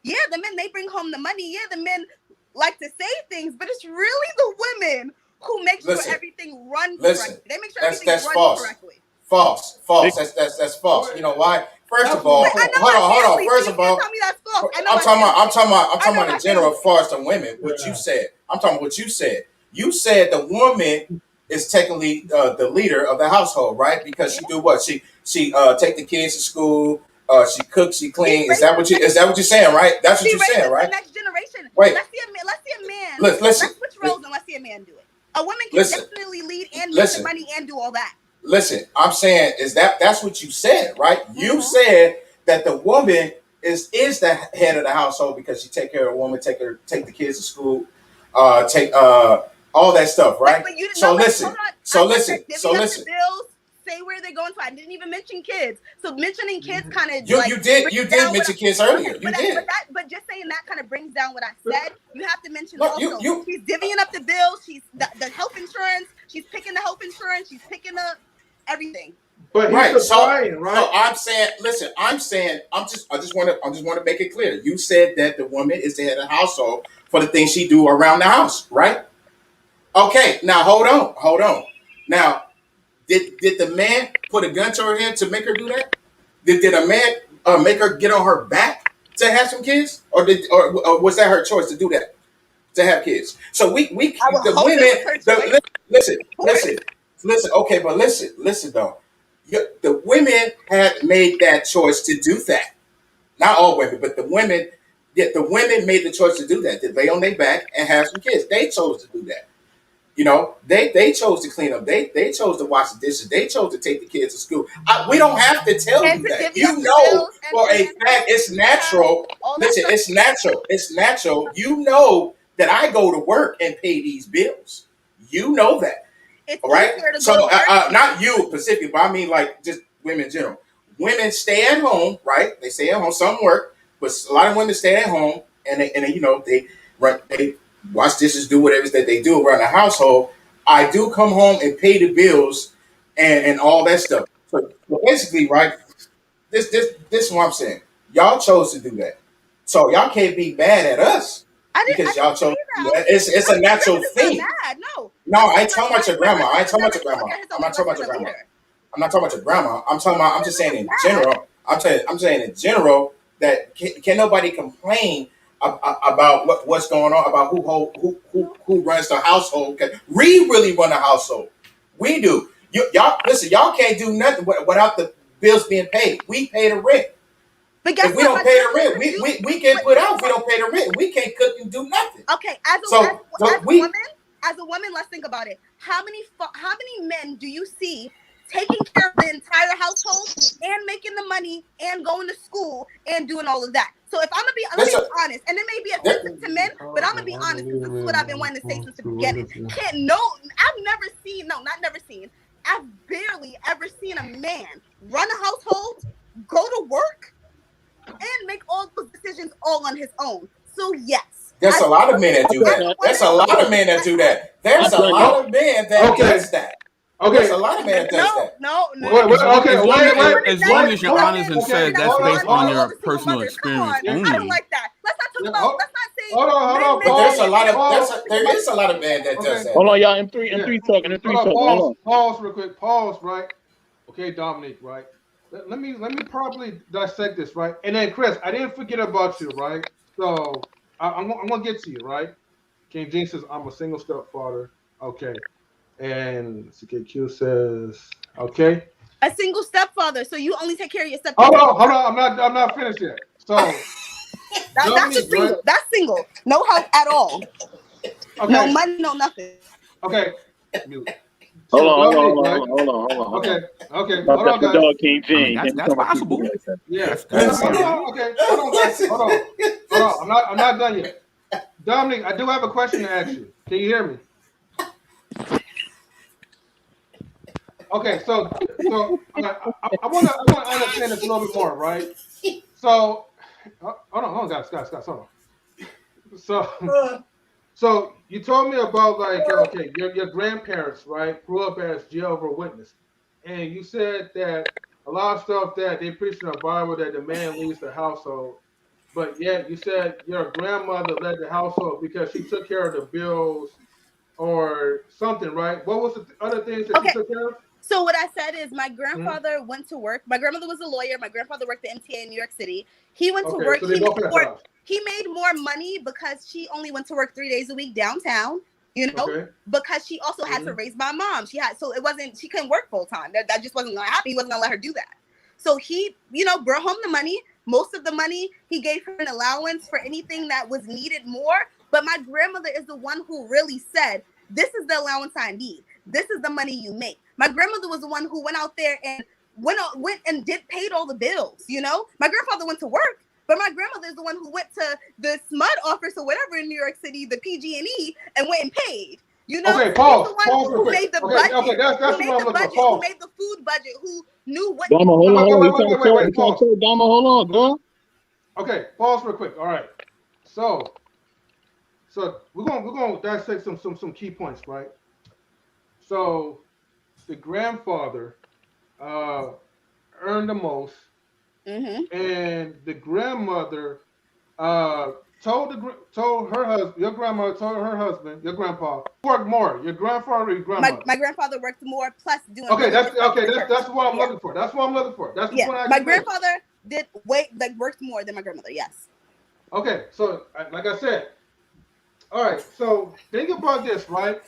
yeah, the men, they bring home the money. Yeah, the men like to say things, but it's really the women who make sure everything runs correctly. They make sure everything runs correctly. False. That's false. You know why? First of all, hold on. First of all, tell me that's false. I'm talking about in general as far as the women. What you said. I'm talking about what you said. You said the woman is technically the leader of the household, right? Because she do what? She take the kids to school. She cooks. She cleans. Is that what you're saying, right? That's what you're saying, right? The next generation. Wait. Let's see a man. Listen. Let's switch roles and let's see a man do it. A woman can definitely lead and make the money and do all that. Listen, I'm saying that's what you said, right? You said that the woman is the head of the household because she take care of a woman, take the kids to school, take all that stuff, right? But you didn't so know, listen. The bills, say where they're going to. I didn't even mention kids. So mentioning kids kind of you did mention kids earlier. You did. But just saying that kind of brings down what I said. You have to mention also. She's divvying up the bills. She's the health insurance. She's picking the health insurance. She's picking up everything. But right. So I'm saying, listen. I just want to make it clear. You said that the woman is the head of the household for the things she do around the house, right? Okay. Now hold on. Now, did the man put a gun to her head to make her do that? Did a man make her get on her back to have some kids, or was that her choice to do that, to have kids? So the women. Listen. Okay, but listen though. The women had made that choice to do that. Not all women, but the women. Yeah, the women made the choice to do that. To lay on their back and have some kids. They chose to do that. You know, they chose to clean up. They chose to wash the dishes. They chose to take the kids to school. We don't have to tell you that. You know for a fact it's natural. Listen, it's natural. It's natural. You know that I go to work and pay these bills. You know that. All right? So not you specifically, but I mean like just women in general. Women stay at home, right? They stay at home. Some work, but a lot of women stay at home and they wash dishes, do whatever that they do around the household. I do come home and pay the bills and all that stuff. So basically, right, this is what I'm saying. Y'all chose to do that. So y'all can't be mad at us because y'all chose to do that. It's a natural thing. No, I ain't talking about your grandma. I'm not talking about your grandma. I'm just saying in general. I'm saying in general that can nobody complain about what's going on, about who runs the household. We really run the household. We do. Y'all listen. Y'all can't do nothing without the bills being paid. We pay the rent. But if we don't pay the rent, we can't put out. If we don't pay the rent, we can't cook and do nothing. Okay, as a woman, let's think about it. How many men do you see taking care of the entire household and making the money and going to school and doing all of that? So if I'm gonna be honest, and it may be offensive to men, but I'm gonna be honest. This is what I've been wanting to say since the beginning. I've barely ever seen a man run a household, go to work, and make all those decisions all on his own. So yes. There's a lot of men that do that. There's a lot of men that do that. There's a lot of men that does that. Okay. There's a lot of men that does that. As long as you're honest and said that's based on your personal experience only. I don't like that. Let's not talk about. Let's not say. Hold on. There is a lot of men that does that. Hold on, y'all. M3 talking. Pause real quick. Pause. Right. Okay, Dominique. Right. Let me probably dissect this. Right. And then Kris, I didn't forget about you. Right. So I'm gonna get to you. Right. King James says I'm a single stepfather. Okay. And CKQ says, okay. A single stepfather, so you only take care of your stepfather. Hold on. I'm not finished yet. So that's a single. Right? That's single. No help at all. Okay. No money, no nothing. Okay. Hold on. Okay. Hold on, guys. Dog King James. That's possible. Yeah. Okay. Hold on. I'm not done yet. Dominic, I do have a question to ask you. Can you hear me? Okay, so I want to understand this a little bit more, right? So hold on, guys, hold on. So you told me about like okay, your grandparents, right, grew up as Jehovah's Witness, and you said that a lot of stuff that they preach in the Bible that the man leads the household, but yet you said your grandmother led the household because she took care of the bills or something, right? What was the other things that she took care of? So what I said is my grandfather went to work. My grandmother was a lawyer. My grandfather worked at MTA in New York City. He went to work. So they both had jobs. He made more money because she only went to work 3 days a week downtown, you know, because she also had to raise my mom. She couldn't work full time. That just wasn't going to happen. He wasn't going to let her do that. So he, you know, brought home the money. Most of the money, he gave her an allowance for anything that was needed more. But my grandmother is the one who really said, this is the allowance I need. This is the money you make. My grandmother was the one who went out there and went and paid all the bills, you know? My grandfather went to work, but my grandmother is the one who went to the SMUD office or whatever in New York City, the PG&E, and went and paid. You know, okay, pause. Who made the budget? Okay, that's what I'm looking for. Who made the food budget? Who knew what? Dama, hold on. Pause. Dama, hold on, girl. Okay, pause real quick. All right. So we're gonna dissect some key points, right? So the grandfather earned the most, and the grandmother told her husband, your grandmother told her husband, your grandpa, worked more. Your grandfather, your grandmother. My grandfather worked more, plus doing. Okay, that's what I'm looking for. That's what I'm looking for. That's the point. My grandfather did worked more than my grandmother. Yes. Okay, so like I said, all right. So think about this, right?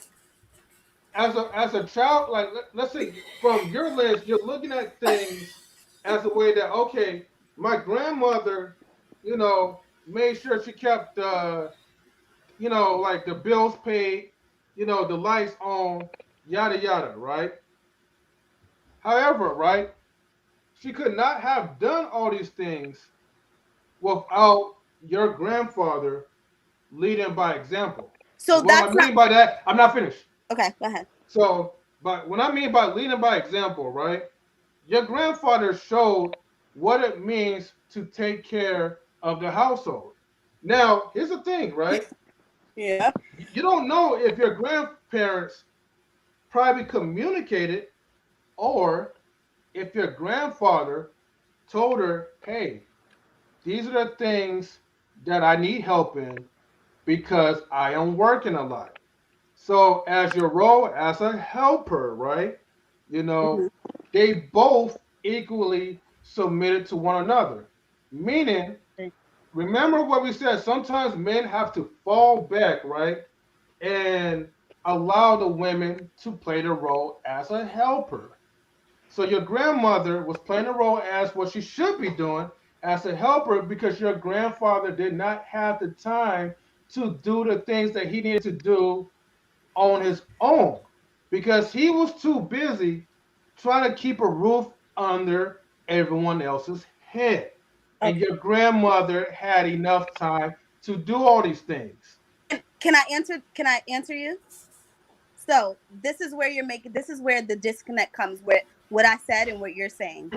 As a child, like let's say from your lens, you're looking at things as a way that okay, my grandmother, you know, made sure she kept you know, like the bills paid, you know, the lights on, yada yada, right? However, right, she could not have done all these things without your grandfather leading by example. So what I mean by that, I'm not finished. Okay, go ahead. So, but what I mean by leading by example, right? Your grandfather showed what it means to take care of the household. Now, here's the thing, right? Yeah. You don't know if your grandparents probably communicated or if your grandfather told her, hey, these are the things that I need help in because I am working a lot. So as your role as a helper, right? You know, they both equally submitted to one another. Meaning, remember what we said, sometimes men have to fall back, right? And allow the women to play the role as a helper. So your grandmother was playing the role as what she should be doing as a helper because your grandfather did not have the time to do the things that he needed to do on his own because he was too busy trying to keep a roof under everyone else's head. And your grandmother had enough time to do all these things. Can I answer you? So this is where the disconnect comes with what I said and what you're saying.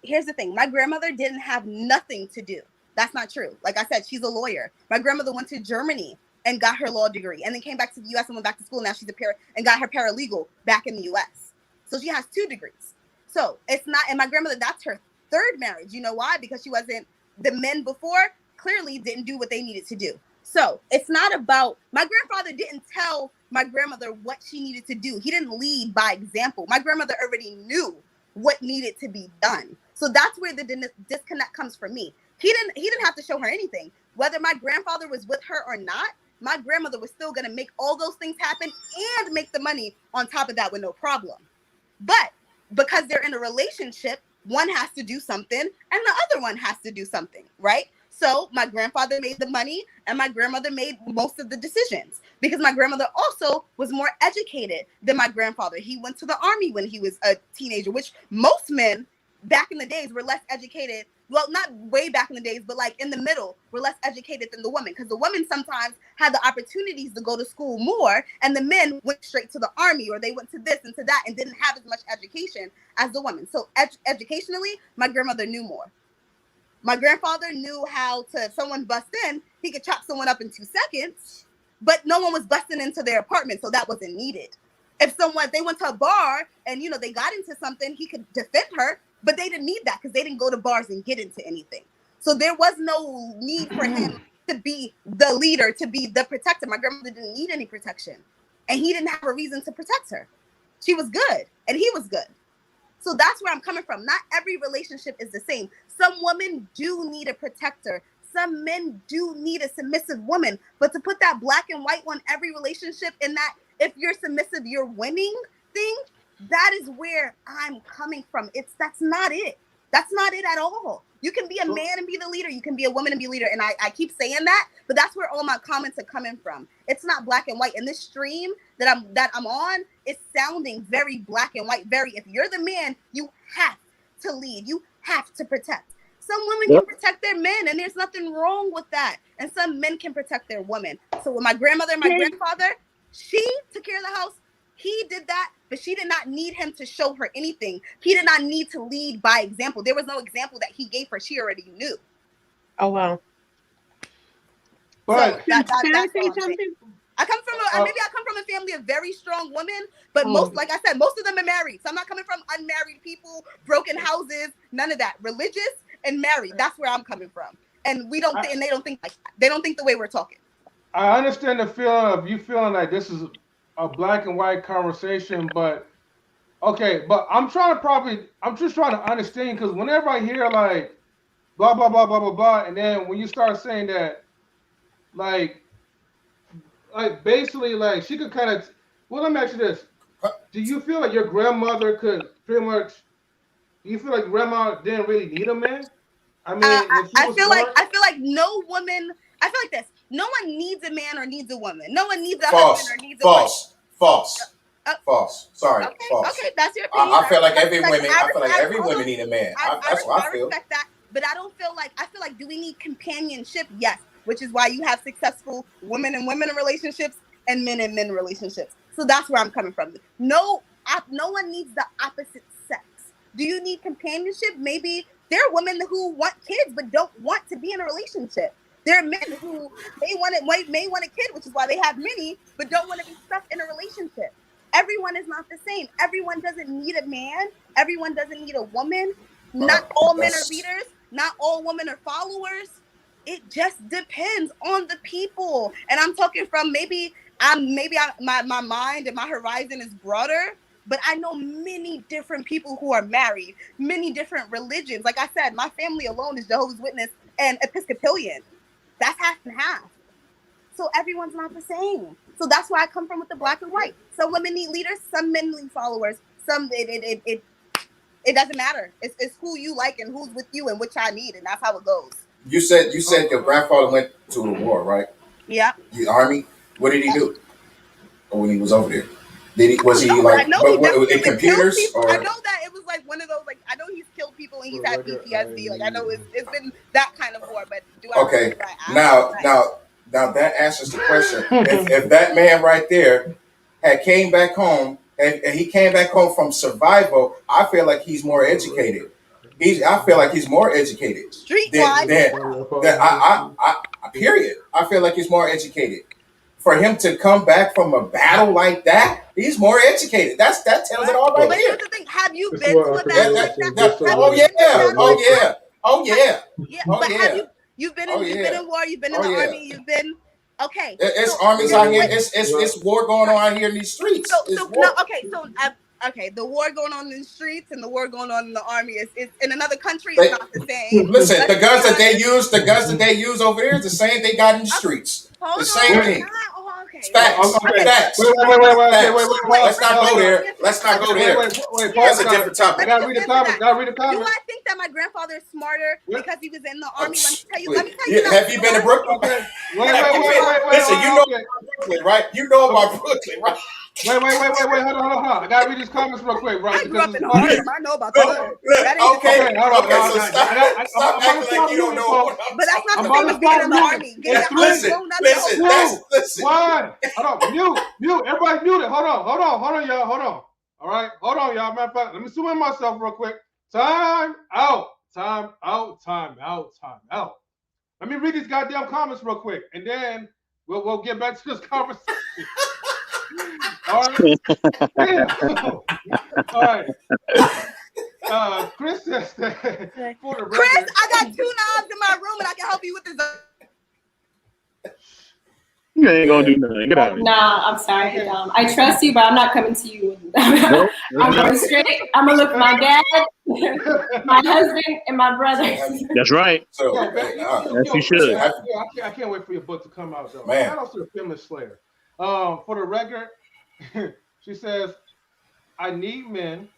Here's the thing. My grandmother didn't have nothing to do. That's not true. Like I said, she's a lawyer. My grandmother went to Germany and got her law degree and then came back to the US and went back to school. Now she's and got her paralegal back in the US. So she has 2 degrees. So it's not, and my grandmother, that's her 3rd marriage. You know why? Because the men before clearly didn't do what they needed to do. So it's not about, my grandfather didn't tell my grandmother what she needed to do. He didn't lead by example. My grandmother already knew what needed to be done. So that's where the disconnect comes from me. He didn't have to show her anything. Whether my grandfather was with her or not, my grandmother was still going to make all those things happen and make the money on top of that with no problem. But because they're in a relationship, one has to do something and the other one has to do something, right? So my grandfather made the money and my grandmother made most of the decisions because my grandmother also was more educated than my grandfather. He went to the army when he was a teenager, which most men back in the days were less educated well, not way back in the days, but like in the middle, were less educated than the women, because the women sometimes had the opportunities to go to school more, and the men went straight to the army, or they went to this and to that, and didn't have as much education as the women. So educationally, my grandmother knew more. My grandfather knew how to, if someone bust in, he could chop someone up in 2 seconds, but no one was busting into their apartment, so that wasn't needed. If they went to a bar and, they got into something, he could defend her, but they didn't need that because they didn't go to bars and get into anything. So there was no need for him to be the leader, to be the protector. My grandmother didn't need any protection, and he didn't have a reason to protect her. She was good, and he was good. So that's where I'm coming from. Not every relationship is the same. Some women do need a protector. Some men do need a submissive woman. But to put that black and white on every relationship, in that if you're submissive, you're winning thing, that is where I'm coming from. That's not it. That's not it at all. You can be a man and be the leader. You can be a woman and be a leader. And I keep saying that, but that's where all my comments are coming from. It's not black and white. And this stream that I'm on is sounding very black and white. If you're the man, you have to lead. You have to protect. Some women can protect their men, and there's nothing wrong with that. And some men can protect their women. So with my grandmother and my grandfather, she took care of the house. He did that, but she did not need him to show her anything. He did not need to lead by example. There was no example that he gave her. She already knew. Oh, wow. But so can I say something? I come from a family of very strong women, but like I said, most of them are married. So I'm not coming from unmarried people, broken houses, none of that. Religious and married. That's where I'm coming from. And they don't think like that. They don't think the way we're talking. I understand the feeling of you feeling like this is a black and white conversation, but okay, but I'm just trying to understand, because whenever I hear like blah blah blah blah blah blah, and then when you start saying that, like basically like she could kind of, well, let me ask you this: do you feel like your grandmother could pretty much? Do you feel like grandma didn't really need a man? I mean, I feel like no woman. I feel like this: no one needs a man or needs a woman. No one needs a husband or needs a wife. False. Sorry. Okay. False. Okay, that's your opinion. I feel like every women need a man. That's what I feel. Respect that, but I feel like do we need companionship? Yes, which is why you have successful women and women relationships and men relationships. So that's where I'm coming from. No one needs the opposite sex. Do you need companionship? Maybe there are women who want kids but don't want to be in a relationship. There are men who may want a kid, which is why they have many, but don't want to be stuck in a relationship. Everyone is not the same. Everyone doesn't need a man. Everyone doesn't need a woman. Not all men are leaders. Not all women are followers. It just depends on the people. And I'm talking from my mind and my horizon is broader, but I know many different people who are married, many different religions. Like I said, my family alone is Jehovah's Witness and Episcopalian. That's half and half. So everyone's not the same. So that's where I come from with the black and white. Some women need leaders, some men need followers. Some it doesn't matter. It's who you like and who's with you and which I need, and that's how it goes. You said your grandfather went to the war, right? Yeah. The army. What did he do? Or when he was over there? Was he in computers? Or? I know that it was like one of those, like, I know he's killed people and he's had PTSD. Like, I know it's been that kind of war, but do I? Okay. Now that answers the question. if that man right there had came back home and he came back home from survival, I feel like he's more educated. I feel like he's more educated. Streetwise. Period. I feel like he's more educated. For him to come back from a battle like that, he's more educated. That tells it all right there. Here's the thing: have you been to a battle like that? Oh yeah. But you've been in war, you've been in the army, you've been okay. It's armies out here. It's war going on out here in these streets. The war going on in the streets and the war going on in the army is in another country. It's not the same. Listen, the guns that they use over here is the same they got in the streets. The same thing. Facts. Let's not go there. That's a different topic. Gotta read the comment. Do I think that my grandfather is smarter because he was in the army? Let me tell you. Have you been to Brooklyn? Wait. Listen, you know about Brooklyn, right? You know about Brooklyn, right? Wait. Hold on. I gotta read these comments real quick, bro. I grew up in Harlem. I know about that. Okay, hold on. so stop acting like you don't know what But that's not the same as being in the army. Listen. One. Hold on. Mute. Everybody muted. Hold on, y'all. Hold on. All right. Hold on, y'all. Matter of fact, let me zoom in myself real quick. Time out. Let me read these goddamn comments real quick, and then we'll get back to this conversation. All right. All right. Kris says that for the record. Kris, I got 2 knobs in my room, and I can help you with this. You ain't gonna do nothing. Get out of here. Nah, I'm sorry. I trust you, but I'm not coming to you. I'm going straight. I'm gonna look my dad, my husband, and my brother. That's right. So, yes, you should. I can't wait for your book to come out, though. Shout out to the Feminist Slayer. For the record, she says, I need men.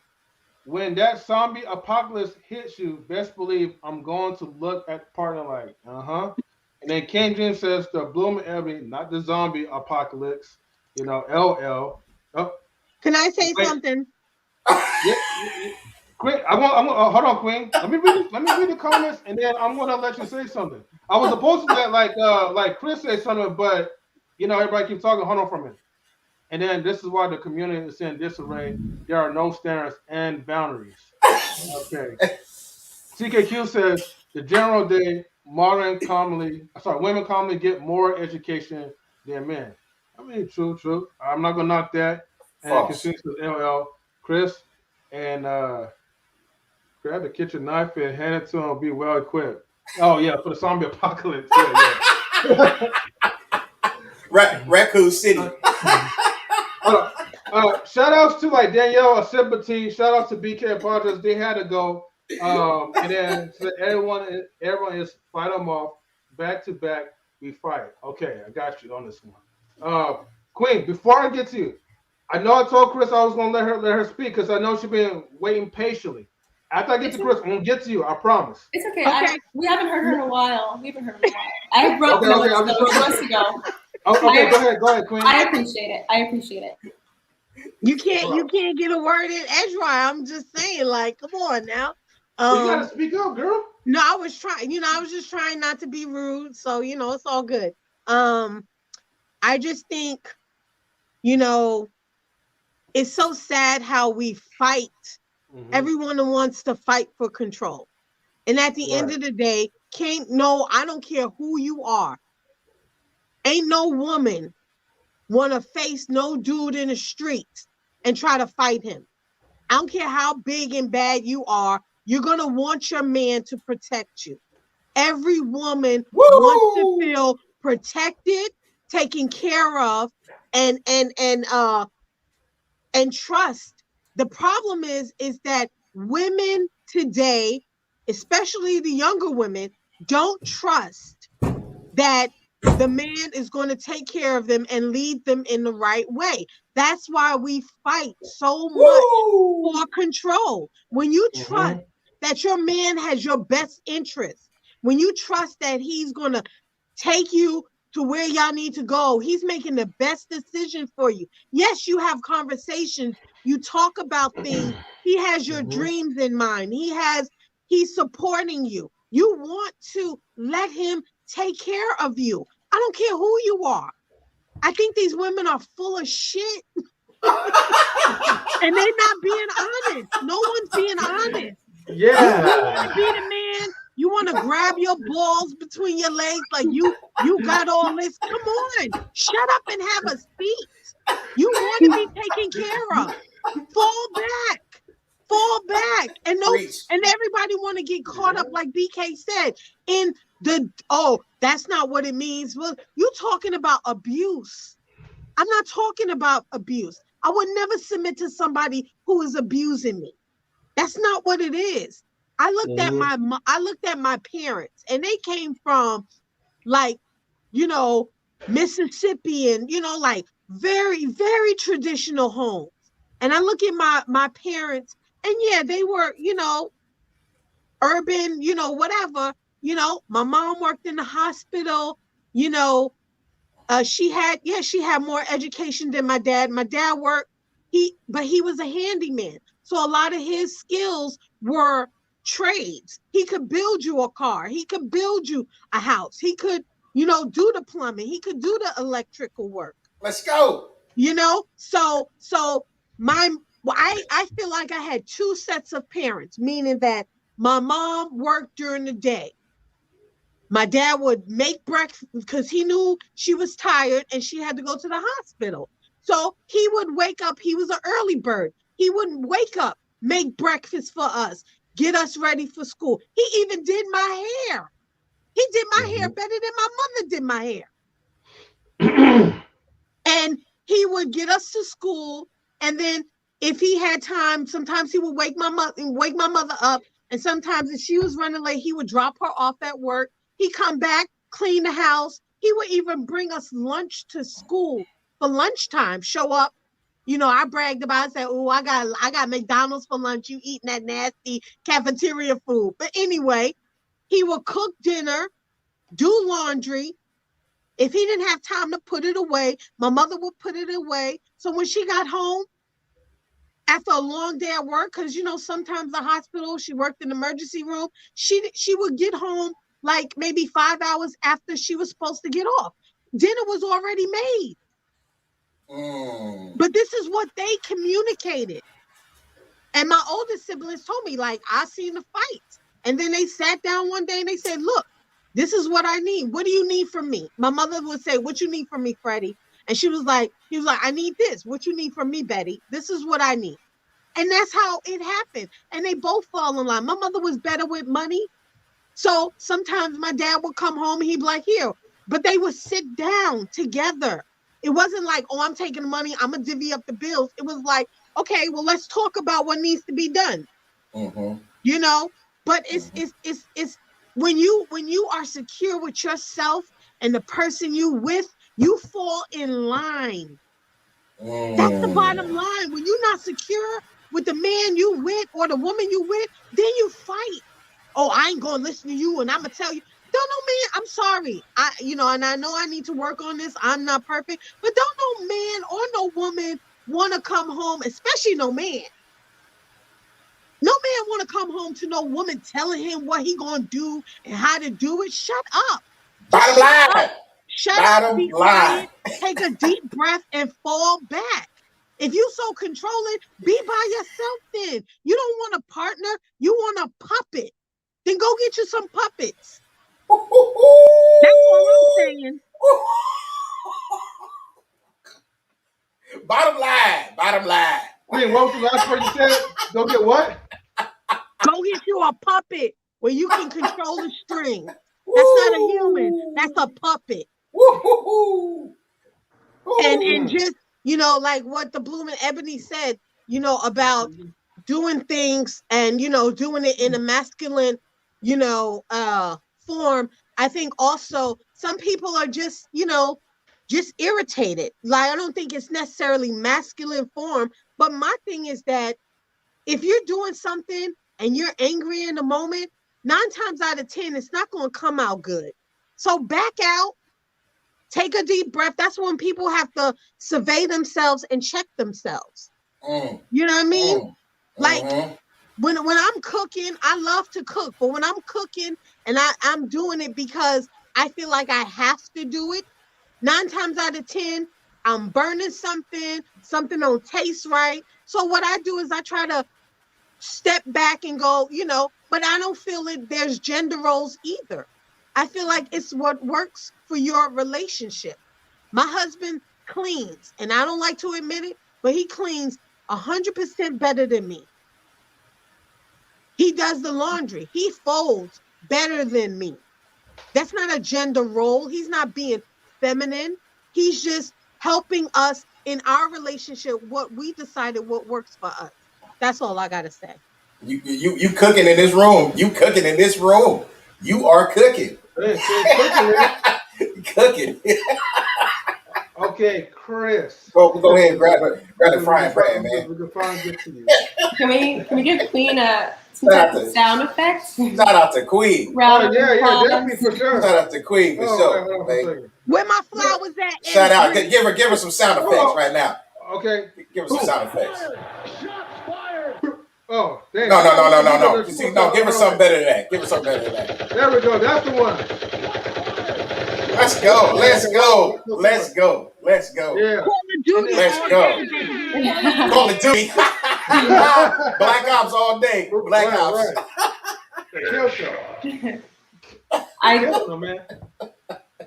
When that zombie apocalypse hits you, best believe I'm going to look at partner like, And then Ken James says the Bloom and Ebony, not the zombie apocalypse. LL. Oh. Can I say something? Yeah. Queen, hold on, Queen. Let me read the comments, and then I'm gonna let you say something. I was supposed to let like Kris say something, but everybody keeps talking. Hold on for a minute. And then this is why the community is in disarray. There are no standards and boundaries. Okay. CKQ says the general day women commonly get more education than men. I mean, true. I'm not gonna knock that. And consensus LL, Kris, and grab the kitchen knife and hand it to him. Be well equipped. Oh yeah, for the zombie apocalypse. Yeah. Raccoon City. Shout outs to like Danielle, a Sip Of Dee. Shout outs to BK Apologies. They had to go. And then so everyone is fight them off back to back. We fight. Okay, I got you on this one. Queen, before I get to you, I know I told Kris I was gonna let her speak because I know she's been waiting patiently. After I get to Kris, I'm gonna get to you. I promise. It's okay. We haven't heard her in a while. I broke months ago. Okay, go ahead, Queen. I appreciate it. You can't get a word in edgewise. I'm just saying, like, come on now. You gotta speak up, girl. No, I was trying. I was just trying not to be rude. So it's all good. I just think, it's so sad how we fight. Mm-hmm. Everyone wants to fight for control, and at the end of the day, I don't care who you are. Ain't no woman want to face no dude in the streets and try to fight him. I don't care how big and bad you are. You're going to want your man to protect you. Every woman wants to feel protected, taken care of, and trust. The problem is that women today, especially the younger women, don't trust that the man is going to take care of them and lead them in the right way. That's why we fight so much for control. When you trust that your man has your best interest, when you trust that he's going to take you to where y'all need to go, he's making the best decision for you. Yes, you have conversations. You talk about things. He has your dreams in mind. He's supporting you. You want to let him take care of you. I don't care who you are. I think these women are full of shit. And they're not being honest. No one's being honest. Yeah. You want to be the man. You want to grab your balls between your legs like you got all this. Come on. Shut up and have a seat. You want to be taken care of. Fall back. And everybody want to get caught up, like BK said, in that's not what it means. Well, you're talking about abuse. I'm not talking about abuse. I would never submit to somebody who is abusing me. That's not what it is. I looked at my parents, and they came from Mississippi and like very, very traditional homes. And I look at my parents, and yeah, they were, urban, whatever. My mom worked in the hospital, she had more education than my dad. My dad worked, but he was a handyman. So a lot of his skills were trades. He could build you a car. He could build you a house. He could, do the plumbing. He could do the electrical work. Let's go. So I feel like I had two sets of parents, meaning that my mom worked during the day. My dad would make breakfast because he knew she was tired and she had to go to the hospital. So he would wake up. He was an early bird. He wouldn't wake up, make breakfast for us, get us ready for school. He even did my hair. He did my hair better than my mother did my hair. And he would get us to school. And then if he had time, sometimes he would wake my mother up. And sometimes if she was running late, he would drop her off at work. He'd come back, clean the house. He would even bring us lunch to school for lunchtime, show up. I bragged about it, said, oh, I got McDonald's for lunch. You eating that nasty cafeteria food. But anyway, he would cook dinner, do laundry. If he didn't have time to put it away, my mother would put it away. So when she got home, after a long day at work, because, sometimes the hospital, she worked in the emergency room, she would get home like maybe 5 hours after she was supposed to get off. Dinner was already made. But this is what they communicated. And my older siblings told me, like, I seen the fights. And then they sat down one day and they said, look, this is what I need. What do you need from me? My mother would say, what you need from me, Freddie? And he was like, I need this. What you need from me, Betty? This is what I need. And that's how it happened. And they both fall in line. My mother was better with money. So sometimes my dad would come home and he'd be like, here. But they would sit down together. It wasn't like, oh, I'm taking the money, I'm going to divvy up the bills. It was like, okay, well, let's talk about what needs to be done. But it's when you are secure with yourself and the person you with, you fall in line. That's the bottom line. When you're not secure with the man you with or the woman you with, then you fight. Oh, I ain't gonna listen to you, and I'm gonna tell you. Don't no man. I'm sorry. And I know I need to work on this. I'm not perfect, but don't no man or no woman want to come home, especially no man. No man want to come home to no woman telling him what he gonna do and how to do it. Shut up. Bottom line. Shut up. Be quiet. Take a deep breath and fall back. If you so controlling, be by yourself then. You don't want a partner. You want a puppet. Then go get you some puppets. That's all I'm saying. Bottom line. Wait, what was the last part you said? Go get what? Go get you a puppet where you can control the string. That's not a human. That's a puppet. And just, like what the Blooming Ebony said, about doing things and, doing it in a masculine, form. I think also some people are just, just irritated. Like, I don't think it's necessarily masculine form, but my thing is that if you're doing something and you're angry in the moment, 9 times out of 10, it's not going to come out good. So back out, take a deep breath. That's when people have to survey themselves and check themselves. You know what I mean? Like, when I'm cooking, I love to cook, but when I'm cooking and I'm doing it because I feel like I have to do it, 9 times out of 10, I'm burning something don't taste right. So what I do is I try to step back and go, but I don't feel that there's gender roles either. I feel like it's what works for your relationship. My husband cleans, and I don't like to admit it, but he cleans 100% better than me. He does the laundry. He folds better than me. That's not a gender role. He's not being feminine. He's just helping us in our relationship, what we decided what works for us. That's all I got to say. You cooking in this room. You are cooking. Cooking. Okay, Kris. Go ahead and grab the frying pan, man. We can finally get to you. Can we give Queen a some type of sound effects. Shout out to Queen. Yeah, definitely for sure. Shout out to Queen for sure. Where my flowers at? Shout out. Give her some sound effects right now. Okay. Give her some sound effects. Oh, damn. No. See, no, give her something better than that. Give her something better than that. There we go. That's the one. Let's go. Let's go. Let's go. Let's go. Yeah. Let's go. Call of Duty. Black Ops all day. Black Ops.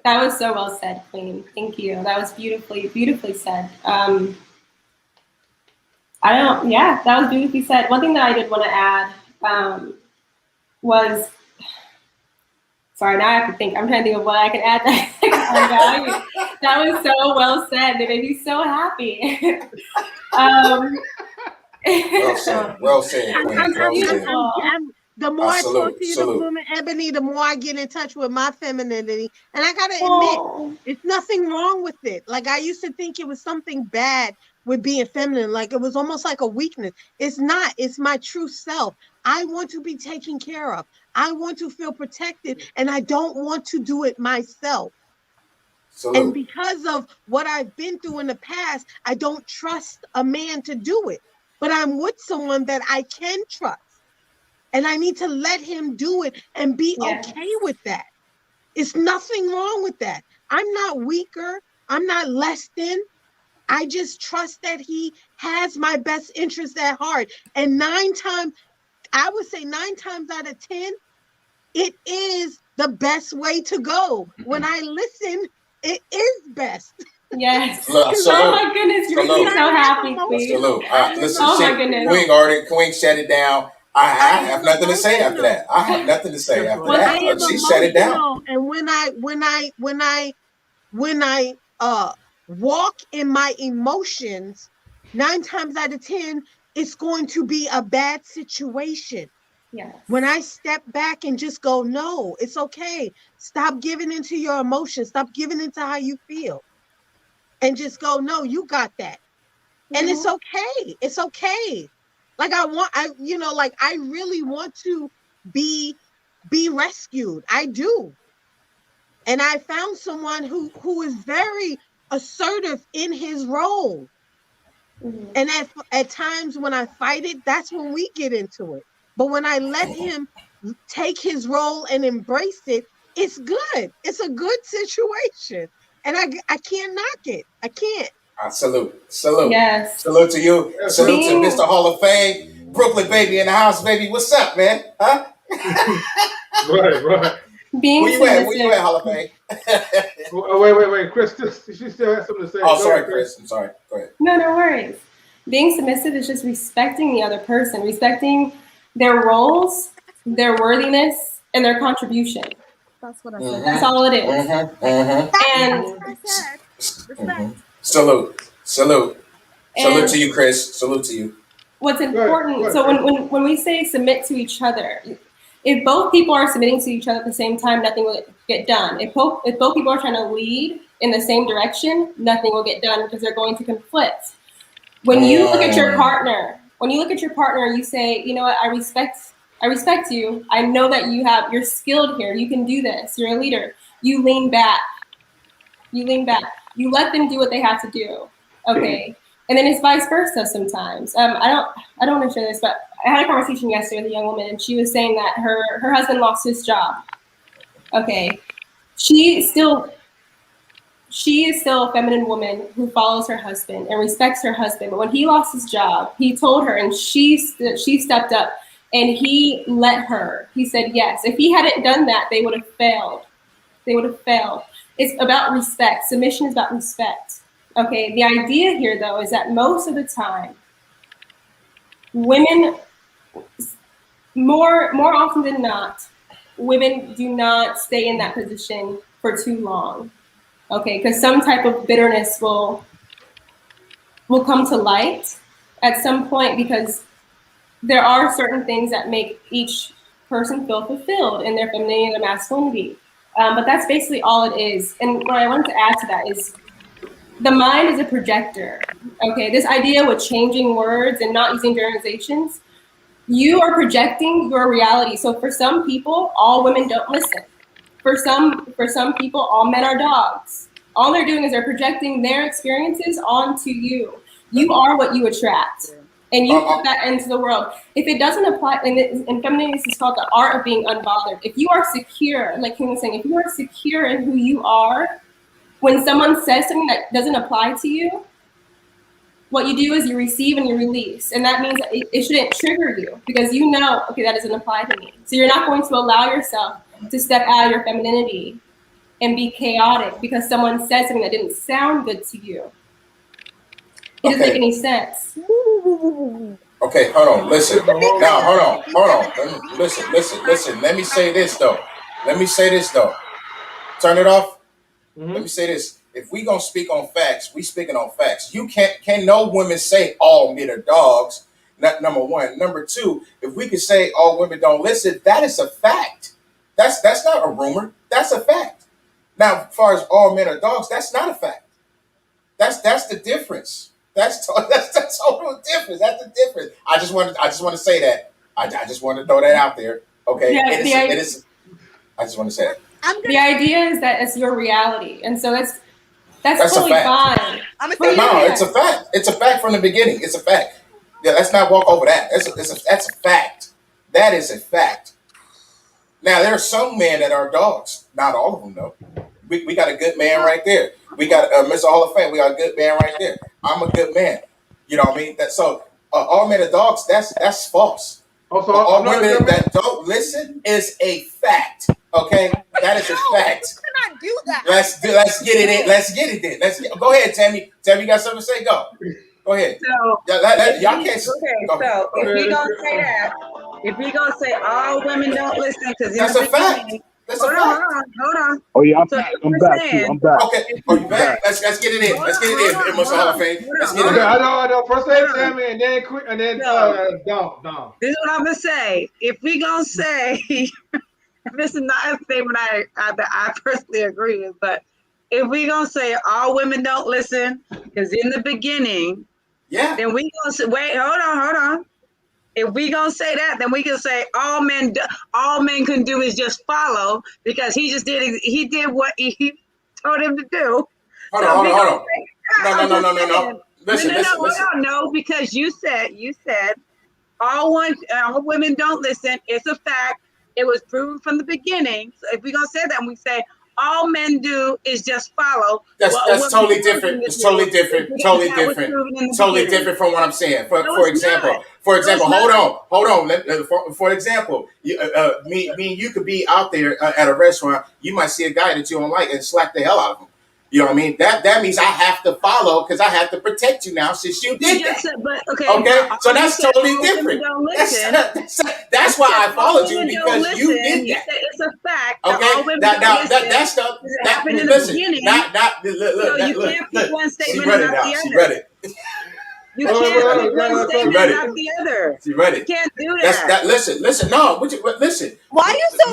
That was so well said, Queen. Thank you. That was beautifully said. That was beautifully said. One thing that I did want to add was, sorry, now I have to think. I'm trying to think of what I can add. That was so well said. It made me so happy. Well said, Queen. The more I talk to you, the woman Ebony, the more I get in touch with my femininity. And I gotta admit, it's nothing wrong with it. Like I used to think it was something bad with being feminine. Like it was almost like a weakness. It's not. It's my true self. I want to be taken care of. I want to feel protected, and I don't want to do it myself. And because of what I've been through in the past, I don't trust a man to do it. But I'm with someone that I can trust. And I need to let him do it and be okay with that. It's nothing wrong with that. I'm not weaker. I'm not less than. I just trust that he has my best interest at heart. And 9 times out of 10, it is the best way to go. When I listen, it is best. Yes. Oh my goodness, you make me so happy, please. Listen, oh my goodness. Queen shut it down. I have nothing to say after that. I have nothing to say after that. She shut it down. And when I walk in my emotions, 9 times out of 10, it's going to be a bad situation. Yes. When I step back and just go, no, it's okay. Stop giving into your emotions. Stop giving into how you feel. And just go, no, you got that. And it's okay. It's okay. Like I really want to be rescued. I do. And I found someone who is very assertive in his role. Mm-hmm. And at times when I fight it, that's when we get into it. But when I let him take his role and embrace it, it's good. It's a good situation. And I can't knock it. I can't. Salute. Yes. Salute to you. Salute to Mr. Hall of Fame. Brooklyn baby in the house, baby. What's up, man? Huh? Right. Where you at, Hall of Fame? Wait. Kris, she still has something to say. Oh, sorry, Kris. I'm sorry. Go ahead. No worries. Being submissive is just respecting the other person, respecting their roles, their worthiness, and their contribution. That's what I said. That's all it is. And salute to you, Kris. Salute to you. What's important? So when we say submit to each other, if both people are submitting to each other at the same time, nothing will get done. If both people are trying to lead in the same direction, nothing will get done because they're going to conflict. When you look at your partner, you say, you know what, I respect you. I know that you're skilled here. You can do this. You're a leader. You lean back. You let them do what they have to do. Okay. And then it's vice versa sometimes. I don't want to share this, but I had a conversation yesterday with a young woman, and she was saying that her husband lost his job. Okay. She is still a feminine woman who follows her husband and respects her husband. But when he lost his job, he told her, and she stepped up, and he let her. He said yes. If he hadn't done that, they would have failed. It's about respect. Submission is about respect. Okay. The idea here, though, is that most of the time, women, more often than not, women do not stay in that position for too long. Okay, because some type of bitterness will come to light at some point, because there are certain things that make each person feel fulfilled in their femininity and their masculinity. But that's basically all it is. And what I wanted to add to that is the mind is a projector. Okay, this idea with changing words and not using generalizations, You are projecting your reality. So for some people, all women don't listen. For some people, all men are dogs. All they're doing is they're projecting their experiences onto you. You are what you attract. And you put that into the world. If it doesn't apply, and femininity is called the art of being unbothered. If you are secure, like Kim was saying, if you are secure in who you are, when someone says something that doesn't apply to you, what you do is you receive and you release. And that means it shouldn't trigger you because you know, okay, that doesn't apply to me. So you're not going to allow yourself to step out of your femininity and be chaotic because someone said something that didn't sound good to you. It doesn't make any sense. Okay, hold on. Listen. Now, hold on. Listen. Let me say this though. Turn it off. Mm-hmm. Let me say this. If we gonna speak on facts, we speaking on facts. You can no women say all men are dogs. Number one. Number two, if we could say all women don't listen, that is a fact. That's not a rumor. That's a fact. Now, as far as all men are dogs, that's not a fact. That's the difference. That's total difference. That's the difference. I just want to say that. I just want to throw that out there. Okay. Yeah, it is. I just want to say that. The idea is that it's your reality, and so that's totally fine. It's a fact. It's a fact from the beginning. It's a fact. Yeah, let's not walk over that. That's a fact. That is a fact. Now there are some men that are dogs. Not all of them though. We got a good man right there. We got Mr. Hall of Fame. We got a good man right there. I'm a good man. You know what I mean? All men are dogs. That's false. Also, all women that don't listen is a fact. Okay, that is a fact. You cannot do that. Let's get it in. Let's get it in. Go ahead, Tammy. Tammy, you got something to say? Go ahead. So y'all can't. Okay, so if we gonna say that, if we gonna say all women don't listen, because that's a fact. That's a fact. Hold on. Oh yeah, I'm back. I'm back. Okay, are you back? Let's get it in. Let's get it in. Mr. Hall of Fame. Let's get it in. I know. First say Tammy, and then quick, and then Dom. This is what I'm gonna say. If we gonna say, this is not a statement I personally agree with, but if we gonna say all women don't listen, because in the beginning, then we gonna say, wait, hold on. If we gonna say that, then we can say all men can do is just follow because he did what he told him to do. Hold on. No. Listen. No, because you said all women don't listen. It's a fact. It was proven from the beginning. So if we're gonna say that, and we say all men do is just follow. That's totally different. It's totally different. Totally different from what I'm saying. For example, hold on. For example, me and you could be out there at a restaurant. You might see a guy that you don't like and slap the hell out of him. You know what I mean? That means I have to follow because I have to protect you now since you did that. Okay, so that's totally different. That's why I followed you because you did that. It's a fact. Okay, that's the listen. Look. You can't put one statement She read it about now. the She other. read it. You can't put one statement about the other. She read it. You can't do that. Listen. No, listen. Why are you so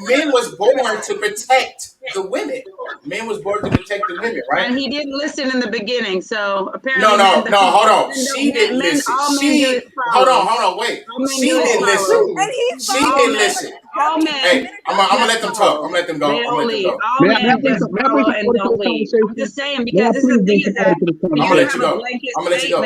Men was born to protect the women. Men was born to protect the women, right? And he didn't listen in the beginning, so apparently. No. Hold on. She didn't listen. Hold on. Wait. She didn't listen. She didn't listen. All men. Hey, I'm gonna let them talk. I'm gonna let them go. All men just follow and don't leave. I'm just saying because this is the thing is that I'm gonna let you go. I'm gonna let you go.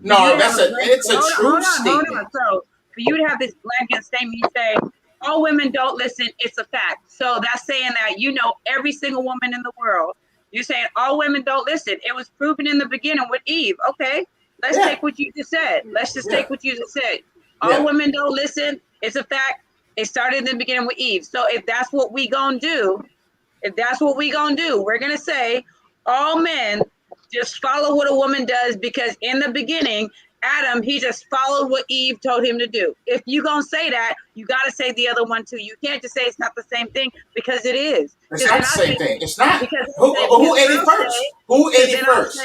No, it's a true statement. Hold on. So for you to have this blanket statement, you say all women don't listen. It's a fact. So that's saying that you know every single woman in the world. You're saying all women don't listen. It was proven in the beginning with Eve. Okay, let's take what you just said. Let's just take what you just said. All women don't listen. It's a fact. It started in the beginning with Eve. So if that's what we gonna do, we're gonna say all men just follow what a woman does because in the beginning, Adam, he just followed what Eve told him to do. If you gonna say that, you gotta say the other one too. You can't just say it's not the same thing because it is. It's not the same thing. It's not. Who ate it first? Who ate it first?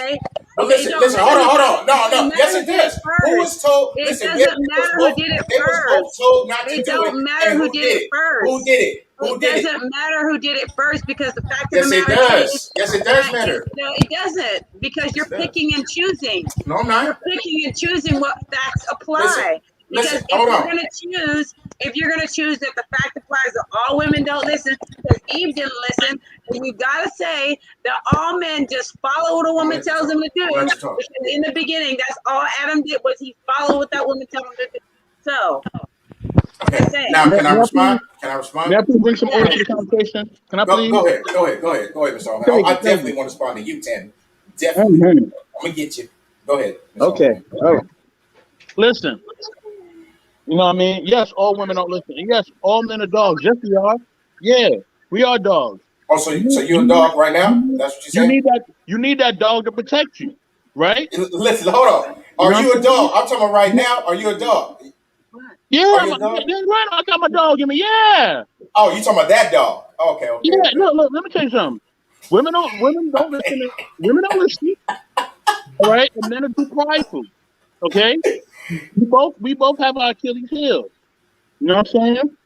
But listen, hold on. No. Yes, it does. Who was told? It Listen, doesn't matter who did it they was both first. told not to It do don't it. matter And who did it first. Who did it? It doesn't matter who did it first because the fact of Yes, the it matter does. is Yes, it does matter. no, it doesn't because you're picking and choosing. No, I'm not. You're picking and choosing what facts apply. Listen, Because hold on. if you're gonna choose that the fact applies that all women don't listen, because Eve didn't listen, then you gotta say that all men just follow what a woman tells them to do. Because in the beginning, that's all Adam did was he followed what that woman told him to do. So okay. Now can I respond? Can I respond? May I please bring some order to the conversation? Can I please? Go ahead, Mr. Allman. I definitely want to respond to you, Tammy. Definitely. I'm gonna get you. Go ahead. Okay. All right. Listen. You know what I mean? Yes, all women don't listen. And yes, all men are dogs. Yes, we are. Yeah, we are dogs. Oh, so you're a dog right now? That's what you saying? You need that dog to protect you, right? Listen, hold on. Are you a dog? I'm talking about right now. Are you a dog? Yeah, I got my dog in me. Yeah. Oh, you talking about that dog? Okay. Yeah. Look. Let me tell you something. Women don't listen. Women don't listen. All right, and men are too prideful. Okay. We both have our Achilles heel. You know what I'm saying?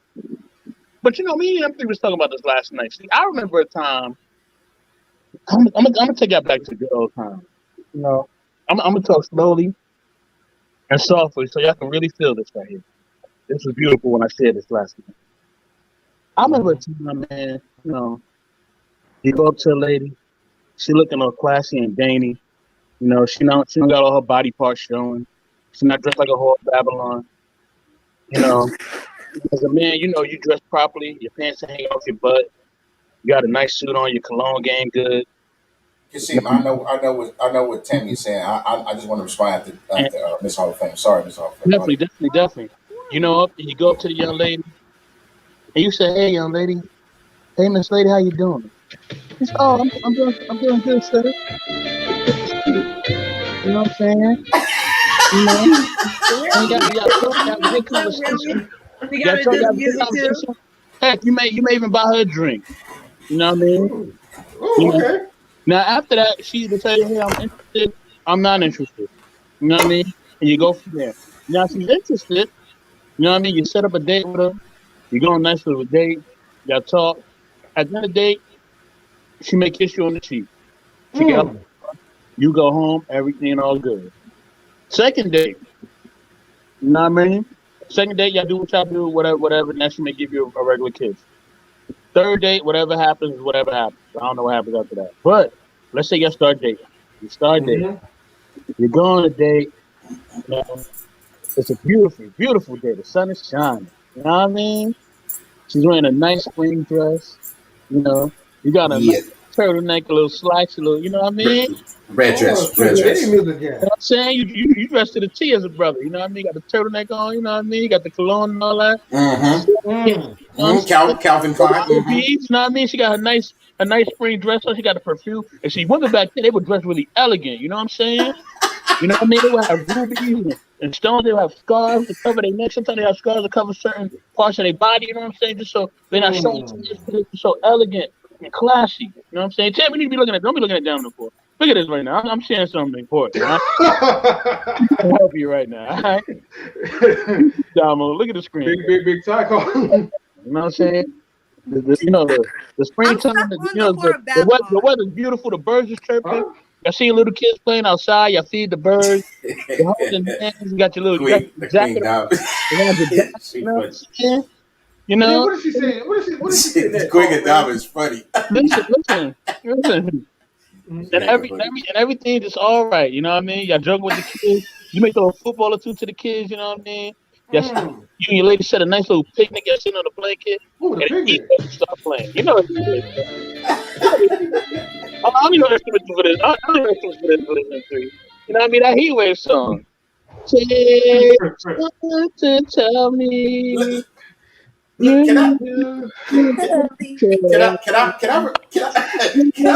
But you know, me and Ebony was talking about this last night. See, I remember a time. I'm gonna take that back to the good old time. You know, I'm gonna talk slowly and softly so y'all can really feel this right here. This was beautiful when I said this last night. I remember a time, man. You know, you go up to a lady, she looking all classy and dainty. You know, she don't got all her body parts showing. She's not dressed like a whore of Babylon. You know, as a man, you know you dress properly. Your pants are hanging off your butt. You got a nice suit on. Your cologne game good. You see, I know what Tammy's saying. I just want to respond after Miss Hall of Fame. Sorry, Miss Hall of Fame. Definitely. You know, you go up to the young lady, and you say, "Hey, young lady. Hey, Miss Lady, how you doing?" She says, "Oh, I'm doing good, sir." You know what I'm saying? You know, and you got good conversation. You got good conversation. Heck, you may even buy her a drink. You know what I mean? Oh, okay. Now after that, she will tell you, "Hey, I'm interested. I'm not interested." You know what I mean? And you go from there. Now if she's interested, you know what I mean? You set up a date with her. You go on a nice little date. Y'all talk. At the end of the date, she may kiss you on the cheek. She get up, you go home, everything all good. Second date, you know what I mean? Second date, y'all do what y'all do, whatever. Now she may give you a regular kiss. Third date, whatever happens, whatever happens. I don't know what happens after that. But let's say y'all start dating. You start dating. You go on a date. You know, it's a beautiful, beautiful day. The sun is shining. You know what I mean? She's wearing a nice spring dress. You know, you got a nice turtleneck, a little slacks, a little. You know what I mean? Red dress. You know what I'm saying? You dressed to the T as a brother. You know what I mean? You got the turtleneck on. You know what I mean? You got the cologne and all that. Calvin Klein. You know what I mean? She got a nice spring dress on. She got the perfume. And see, women back then, they would dress really elegant. You know what I'm saying? You know what I mean? They would have rubies and stones. They would have scarves to cover their neck. Sometimes they have scarves to cover certain parts of their body. You know what I'm saying? Just so they're not showing too much. They're so elegant and classy. You know what I'm saying? Tim, we need to be looking at. Don't be looking at down the floor. Look at this right now. I'm sharing something important. Right? I'll help you right now. All right? Damo, look at the screen. Big taco. You know what I'm saying? The springtime. The weather's beautiful. The birds are chirping. I see your little kids playing outside. You feed the birds. You're holding hands. You got your little jacket. You know. What is she saying? What is she saying? Queen and Dama is funny. Listen. And everything is all right. You know what I mean? Y'all joke with the kids. You may throw a football or two to the kids. You know what I mean? You and your lady set a nice little picnic. You're sitting on a blanket. And start playing. You know what I don't even know instruments for this. I don't know instruments for this. You know what I mean? That Heat Wave song. Take to tell me. Can I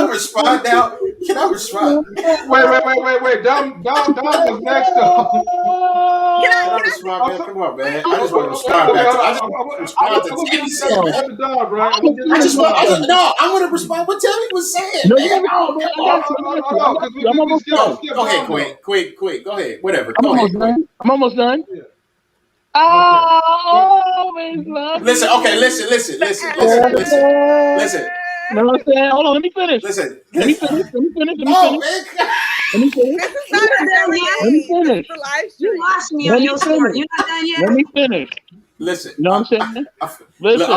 respond now? Can I respond? Wait. Dom was next though. I respond, man? Come on, man. I just want to respond back to. I just want to respond to Tammy said, man. I just want. I want to respond what Tammy was saying, man. Go ahead, quick. Go ahead. Whatever. Go ahead. I'm almost done. Yeah. Always love. Listen. Okay. Listen. You know what I'm saying? Hold on. Let me finish. Listen. Let me finish. Man. Let me finish. This is not Let me finish. the live stream. You lost me on your story. You're not done yet. Let me finish. Listen. You know what I'm saying? Listen.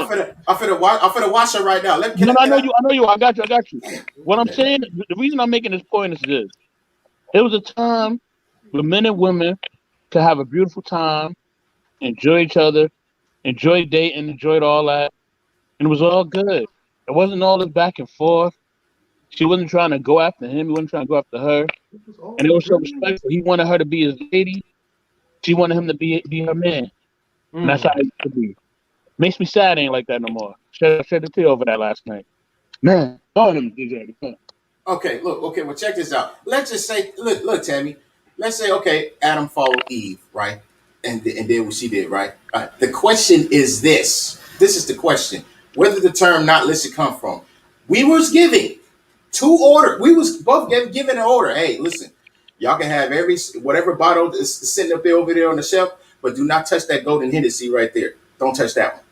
I'm finna watch her right now. I know you. I got you. What I'm saying, the reason I'm making this point is this. It was a time where men and women could have a beautiful time, enjoy each other, enjoy dating, enjoyed all that, and it was all good. It wasn't all this back and forth. She wasn't trying to go after him. He wasn't trying to go after her. And it was so respectful. He wanted her to be his lady. She wanted him to be her man. And that's how it used to be. Makes me sad it ain't like that no more. Shed the tear over that last night. Man, all of them DJ. Okay, look. Okay, well, check this out. Let's just say, look, Tammy. Let's say, okay, Adam followed Eve, right? And did what she did, right? The question is this. This is the question. Where did the term "not listen" come from? We was giving 2 orders. We was both given an order. Hey, listen, y'all can have whatever bottle is sitting up there over there on the shelf, but do not touch that golden Hennessy right there. Don't touch that one.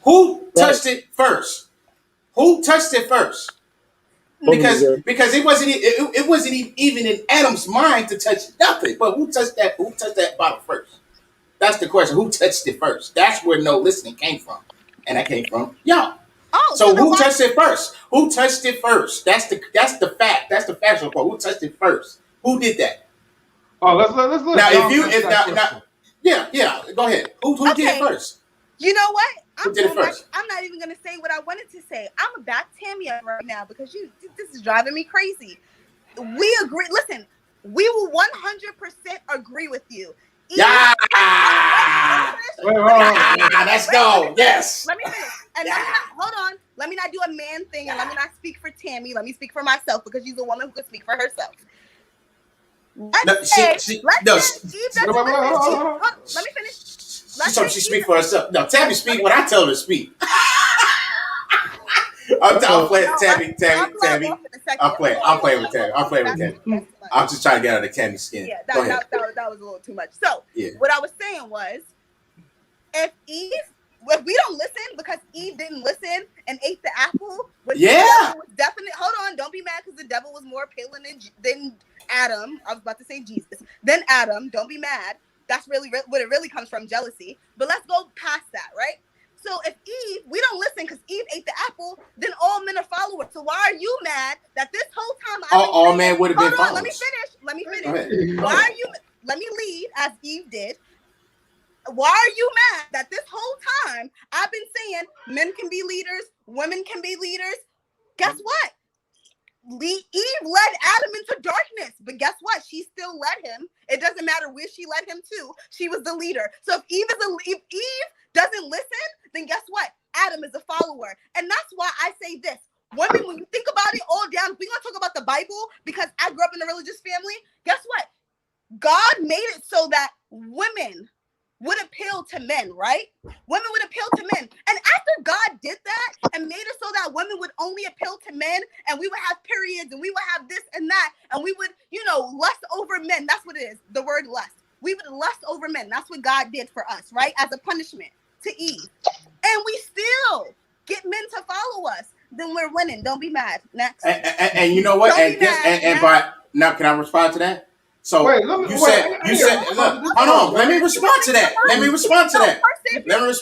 Who touched it first? Because it wasn't even in Adam's mind to touch nothing. But who touched that bottle first? That's the question. Who touched it first? That's where no listening came from. And that came from y'all. Oh, so who touched it first? Who touched it first? That's the fact. That's the factual part. Who touched it first? Who did that? Oh, let's look. Now, yeah, go ahead. Who did it first? You know what? Who did it first? I'm not even gonna say what I wanted to say. I'm gonna back Tammy up right now because this is driving me crazy. We agree. Listen, we will 100% agree with you. Yeah. Let's go. Yes. Let me finish. And hold on. Let me not do a man thing, and let me not speak for Tammy. Let me speak for myself because she's a woman who can speak for herself. Let me finish. She speak for herself. No, Tammy speak when I tell her to speak. I'm playing Tammy. I'm playing with Tammy. I'm just trying to get out of Tammy's skin. Yeah, that was a little too much. So what I was saying was, if we don't listen because Eve didn't listen and ate the apple, was definitely. Hold on, don't be mad because the devil was more appealing than Adam. I was about to say Jesus. Then Adam. Don't be mad. That's really what it really comes from, jealousy. But let's go past that, right? So if we don't listen because Eve ate the apple, then all men are followers. So why are you mad that this whole time all men would have been followers? Let me finish. Why are you? Let me lead as Eve did. Why are you mad that this whole time I've been saying men can be leaders, women can be leaders? Guess what? Eve led Adam into darkness, but guess what? She still led him. It doesn't matter where she led him to. She was the leader. So if Eve doesn't listen, then guess what? Adam is a follower. And that's why I say this. Women, when you think about it all down, we're going to talk about the Bible because I grew up in a religious family. Guess what? God made it so that women would appeal to men, right? Women would appeal to men. And after God did that and made it so that women would only appeal to men and we would have periods and we would have this and that and we would, lust over men. That's what it is, the word lust. We would lust over men. That's what God did for us, right? As a punishment to Eve. And we still get men to follow us. Then we're winning. Don't be mad. Next. And you know what? Now can I respond to that? So you said, look, hold on. Let me respond to that. Let me respond to that. You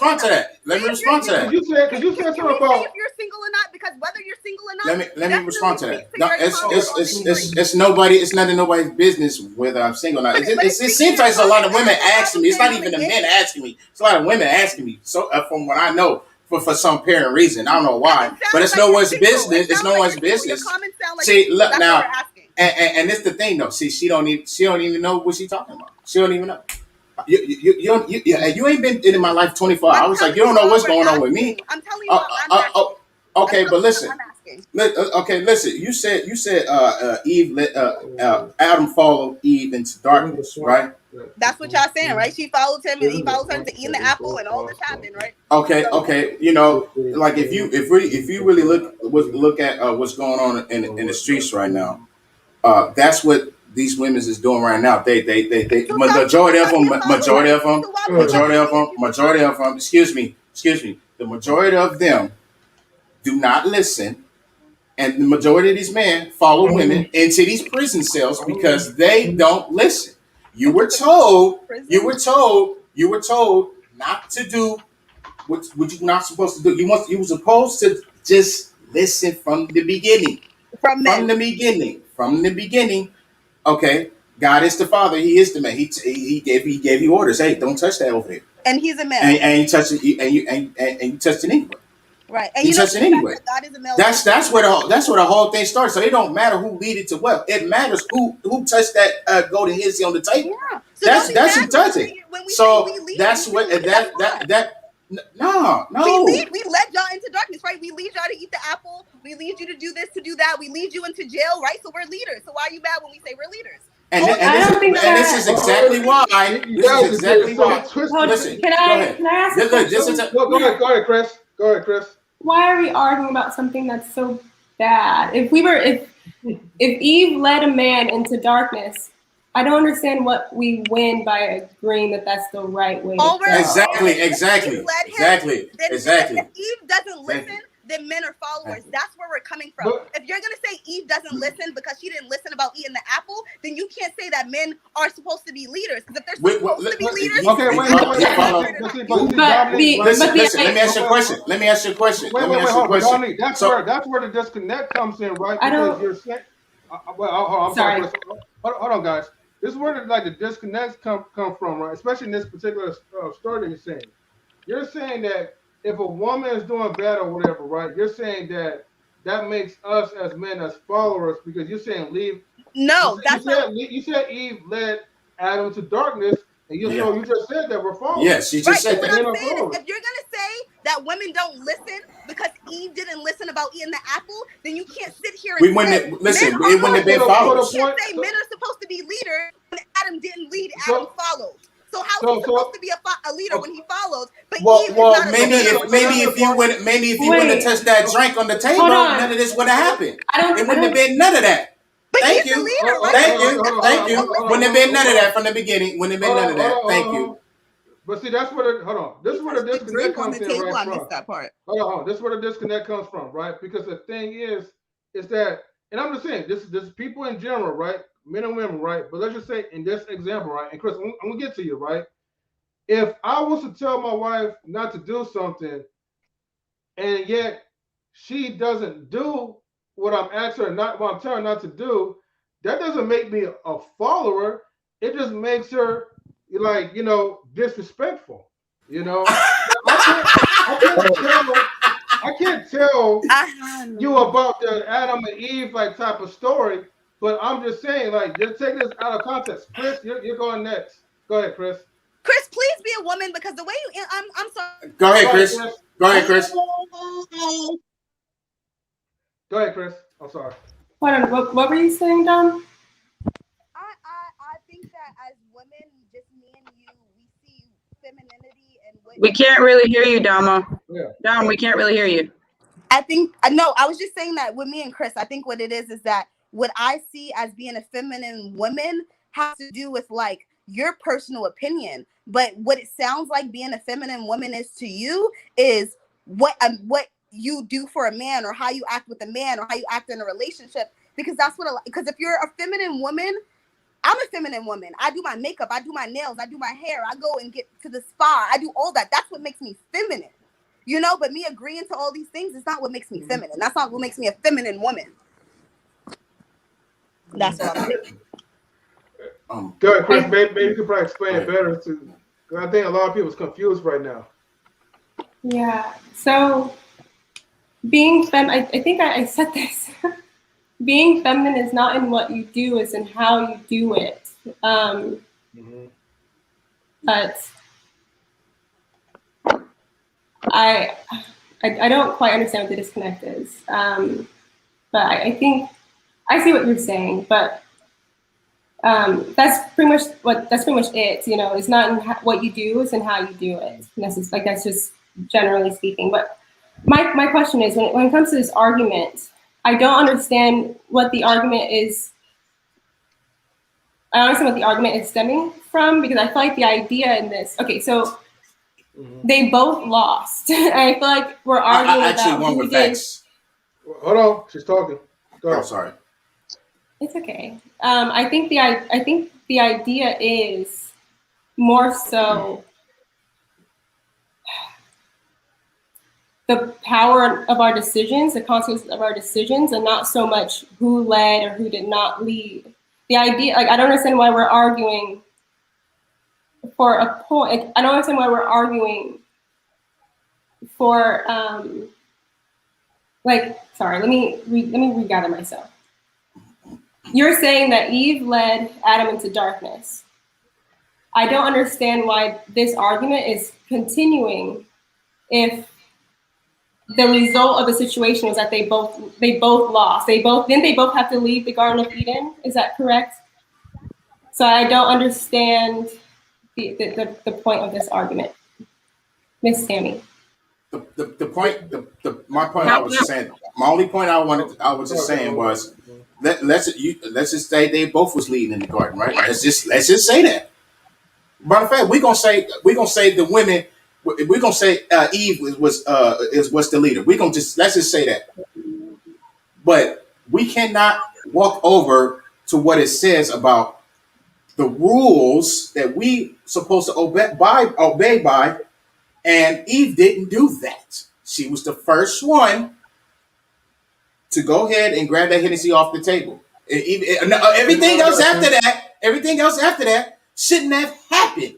said something about if you're single or not, because whether you're single or not. Let me respond to that. No, it's nobody. It's none of nobody's business whether I'm single or not. It seems like it's a lot of women asking me. It's not even the men asking me. It's a lot of women asking me. So from what I know, for some apparent reason, I don't know why, but it's no one's business. It's no one's business. See, look now. And it's the thing though. See, she don't even know what she's talking about. She don't even know. You ain't been in my life 24 hours. Like you don't know what's going on with me. I'm telling you. Okay, but listen. Okay, listen. You said Eve let Adam follow Eve into darkness, right? That's what y'all saying, right? She followed him and he followed her to eating the apple and all this happened, right? Okay. You know, like if you really look at what's going on in the streets right now, that's what these women is doing right now. They majority of them. Excuse me. The majority of them do not listen. And the majority of these men follow women into these prison cells because they don't listen. You were told not to do what you're not supposed to do. You were supposed to just listen from the beginning. From the beginning. Okay, God is the Father. He is the man. He gave you orders. Hey, don't touch that over there. And he's a man. And you touch it. And you touched it anyway. Right. And you touched it anyway. That's where the whole thing starts. So it don't matter who lead it to what. It matters who touched that golden hissy on the table. Yeah. So that's who touched it. So that's what that. No. We led y'all into darkness, right? We lead y'all to eat the apple. We lead you to do this, to do that. We lead you into jail, right? So we're leaders. So why are you mad when we say we're leaders? This is exactly why. Listen, can I ask a question? Go ahead, Kris. Go ahead, Kris. Why are we arguing about something that's so bad? If Eve led a man into darkness, I don't understand what we win by agreeing that that's the right way. Exactly. If Eve doesn't listen, then men are followers. That's where we're coming from. If you're gonna say Eve doesn't listen because she didn't listen about eating the apple, then you can't say that men are supposed to be leaders. Because if they're supposed to be leaders, listen. Let me ask you a question. That's where the disconnect comes in, right? Because you're saying, I'm sorry. Hold on, guys. This is where the disconnects come from, right? Especially in this particular story that you're saying. You're saying that if a woman is doing bad or whatever, right? You're saying that makes us as men as followers because you're saying leave. No, you said Eve led Adam to darkness, and you just said that we're followers. Yes, you just said that. What I'm saying is, if you're gonna say that women don't listen because Eve didn't listen about eating the apple, then you can't sit here and it wouldn't have been followers. You can't say men are supposed to be leaders when Adam didn't lead, Adam followed. So how is he supposed to be a leader when he follows? But Eve maybe if you wouldn't have touched that drink on the table, none of this would have happened. It wouldn't have been none of that. Thank you. Wouldn't have been none of that from the beginning. Wouldn't have been none of that. Thank you. But see, that's where this is where the disconnect comes in, right? I missed that part. Hold on. This is where the disconnect comes from, right? Because the thing is that, and I'm just saying, this is people in general, right? Men and women, right? But let's just say in this example, right? And Kris, I'm gonna get to you, right? If I was to tell my wife not to do something, and yet she doesn't do what I'm asking her, not what I'm telling her not to do, that doesn't make me a follower. It just makes her disrespectful. I can't tell you about the Adam and Eve type of story, but I'm just saying, just take this out of context. Kris, you're going next. Go ahead, Kris. Kris, please be a woman because the way you, I'm sorry. Go ahead, Kris. Go ahead, Kris. I'm sorry. Hold on. What were you saying, Dom? I think that as women, just me and you, we see femininity and what we can't really hear you, Dama. Yeah. Dom, we can't really hear you. I think I was just saying that with me and Kris, I think what it is that what I see as being a feminine woman has to do with your personal opinion. But what it sounds like being a feminine woman is to you is what you do for a man, or how you act with a man, or how you act in a relationship. Because because if you're a feminine woman, I'm a feminine woman. I do my makeup, I do my nails, I do my hair, I go and get to the spa, I do all that. That's what makes me feminine. But me agreeing to all these things is not what makes me feminine. That's not what makes me a feminine woman. That's what I'm saying. Go ahead, Kris. Maybe you could probably explain it better too. I think a lot of people's confused right now. Yeah. So being I think I said this. Being feminine is not in what you do, it's in how you do it. But I don't quite understand what the disconnect is. But I think I see what you're saying, but That's pretty much it. You know, it's not in what you do, it's in how you do it. That's just generally speaking. But my question is, when it comes to this argument, I don't understand what the argument is. I don't understand what the argument is stemming from, because I feel like the idea in this. Okay, so they both lost. I feel like we're arguing about who did. Hold on, she's talking. Go ahead. Oh, sorry. It's okay. I think the idea is more so the power of our decisions, the consequences of our decisions, and not so much who led or who did not lead. The idea, like, I don't understand why we're arguing for a point. I don't understand why we're arguing for sorry, let me regather myself. You're saying that Eve led Adam into darkness. I don't understand why this argument is continuing if the result of the situation was that they both lost. Didn't they both have to leave the Garden of Eden? Is that correct? So I don't understand the point of this argument. Miss Tammy. My point I was just saying, my only point I was just saying was, let's just say they both was leading in the garden, right? Let's just say that. Matter of fact, we're gonna say the women. We're gonna say Eve was the leader. Let's just say that. But we cannot walk over to what it says about the rules that we supposed to obey by, and Eve didn't do that. She was the first one to go ahead and grab that Hennessy off the table. Everything else after that shouldn't have happened.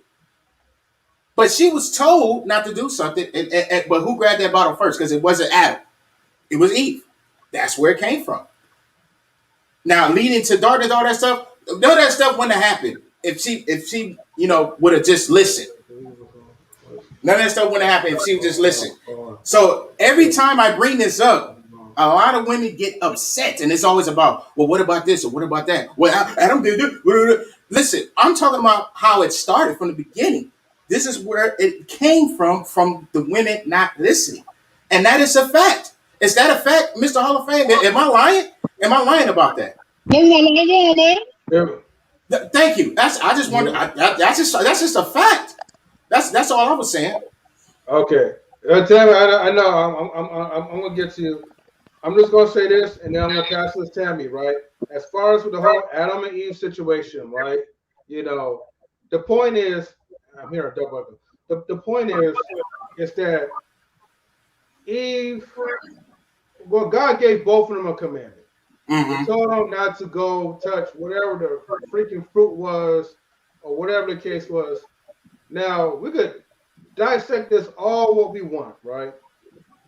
But she was told not to do something. But who grabbed that bottle first? Because it wasn't Adam. It was Eve. That's where it came from. Now, leading to darkness, all that stuff, none of that stuff wouldn't have happened if she would have just listened. None of that stuff wouldn't have happened if she would just listen. So every time I bring this up, a lot of women get upset, and it's always about, well, what about this or what about that? Well, Adam did this. Listen, I'm talking about how it started from the beginning. This is where it came from the women not listening. And that is a fact. Is that a fact, Mr. Hall of Fame? Am I lying? Am I lying about that? Thank you. That's just a fact. That's all I was saying. Okay. Tammy, I know I'm gonna get to you. I'm just gonna say this, and then I'm gonna pass this to Tammy, right? As far as with the whole Adam and Eve situation, right? You know, the point is, I'm here. The point is that Eve, well, God gave both of them a commandment. He told them not to go touch whatever the freaking fruit was, or whatever the case was. Now, we could dissect this all what we want, right?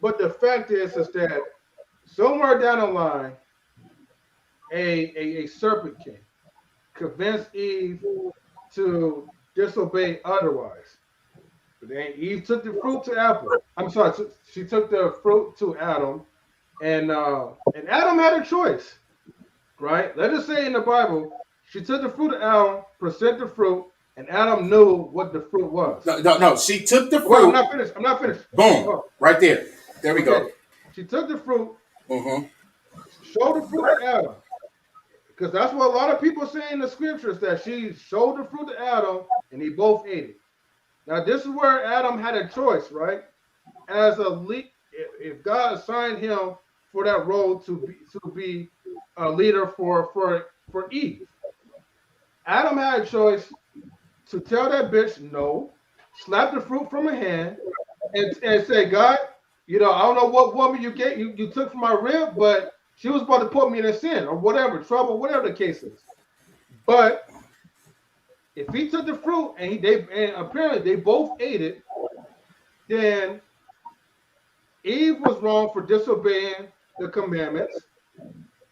But the fact is that somewhere down the line, a serpent came, convinced Eve to disobey otherwise. But then Eve took the fruit to Apple. I'm sorry, she took the fruit to Adam, and Adam had a choice, right? Let us say in the Bible, she took the fruit to Adam, present the fruit, and Adam knew what the fruit was. No. She took the fruit. Well, I'm not finished. Boom. Right there. There we go. She took the fruit. Showed the fruit to Adam. Because that's what a lot of people say in the scriptures, that she showed the fruit to Adam and they both ate it. Now, this is where Adam had a choice, right? As a lead, if God assigned him for that role to be a leader for Eve, Adam had a choice to tell that bitch no, slap the fruit from her hand, and say, God, I don't know what woman you took from my rib, but she was about to put me in a sin or whatever, trouble, whatever the case is. But if he took the fruit and apparently they both ate it, then Eve was wrong for disobeying the commandments,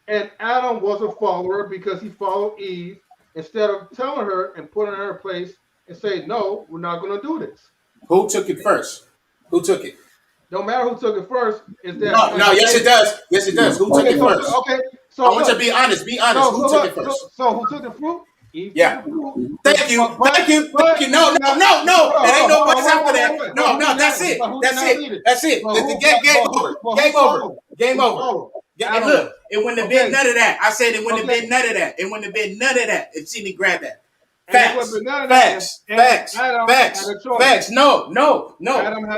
and Adam was a follower because he followed Eve instead of telling her and putting her in her place and say, no, we're not going to do this. Who took it first? Who took it? No matter who took it first. Is that no, yes it does. Yes it does. Who took it first? Okay, so I want you to be honest. Be honest. Who took it first? So who took the fruit? Yeah. Thank you. No. It ain't no buts after that. No, that's it. Game over. And look, it wouldn't have been none of that. I said it wouldn't have been none of that. It wouldn't have been none of that if she didn't grab that. Facts. No.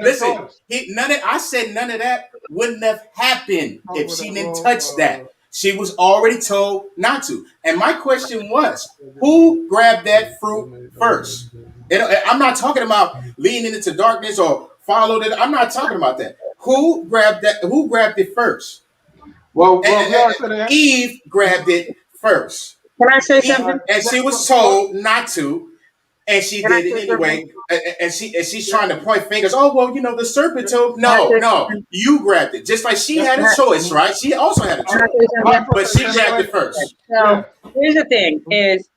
Listen, I said none of that wouldn't have happened if she didn't touch that. She was already told not to. And my question was, who grabbed that fruit first? I'm not talking about leaning into darkness or followed it. I'm not talking about that. Who grabbed that? Who grabbed it first? Eve grabbed it first. Can I say something? And she was told not to, and she did it anyway. And she's trying to point fingers. Oh, well, the serpent told. No, you grabbed it. Just like she had a choice, right? She also had a choice, but she grabbed it first. So here's the thing: is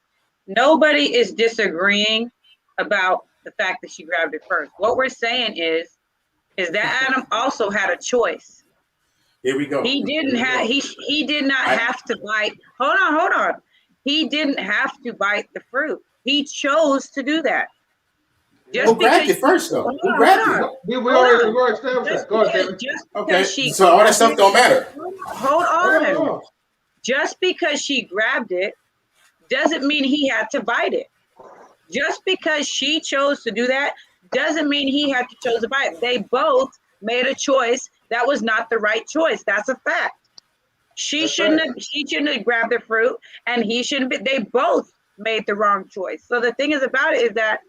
nobody is disagreeing about the fact that she grabbed it first. What we're saying is that Adam also had a choice. Here we go. He didn't have. He did not have to bite. Hold on. He didn't have to bite the fruit. He chose to do that. Who grabbed it first, though? Who grabbed it? We already established that. Go ahead, okay. So all that stuff don't matter. Hold on. Just because she grabbed it doesn't mean he had to bite it. Just because she chose to do that doesn't mean he had to choose to bite it. They both made a choice that was not the right choice. That's a fact. She shouldn't have grabbed the fruit, and he shouldn't be. They both made the wrong choice. So the thing is about it is that,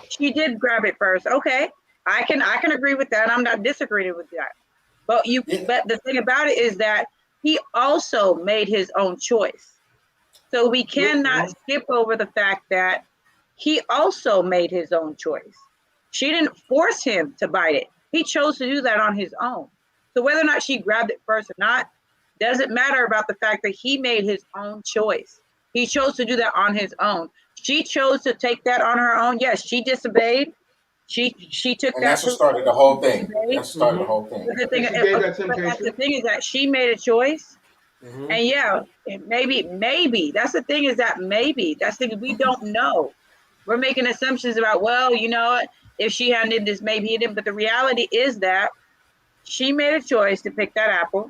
she did grab it first. Okay, I can agree with that. I'm not disagreeing with that. But the thing about it is that he also made his own choice. So we cannot skip over the fact that he also made his own choice. She didn't force him to bite it. He chose to do that on his own. So whether or not she grabbed it first or not, doesn't matter about the fact that he made his own choice. He chose to do that on his own. She chose to take that on her own. Yes, she disobeyed. She took and that. That's what started the whole thing. That started the whole thing. But the thing is that she made a choice. And maybe that's the thing is that maybe that's the thing we don't know. We're making assumptions about, well, if she hadn't did this, maybe he didn't. But the reality is that she made a choice to pick that apple,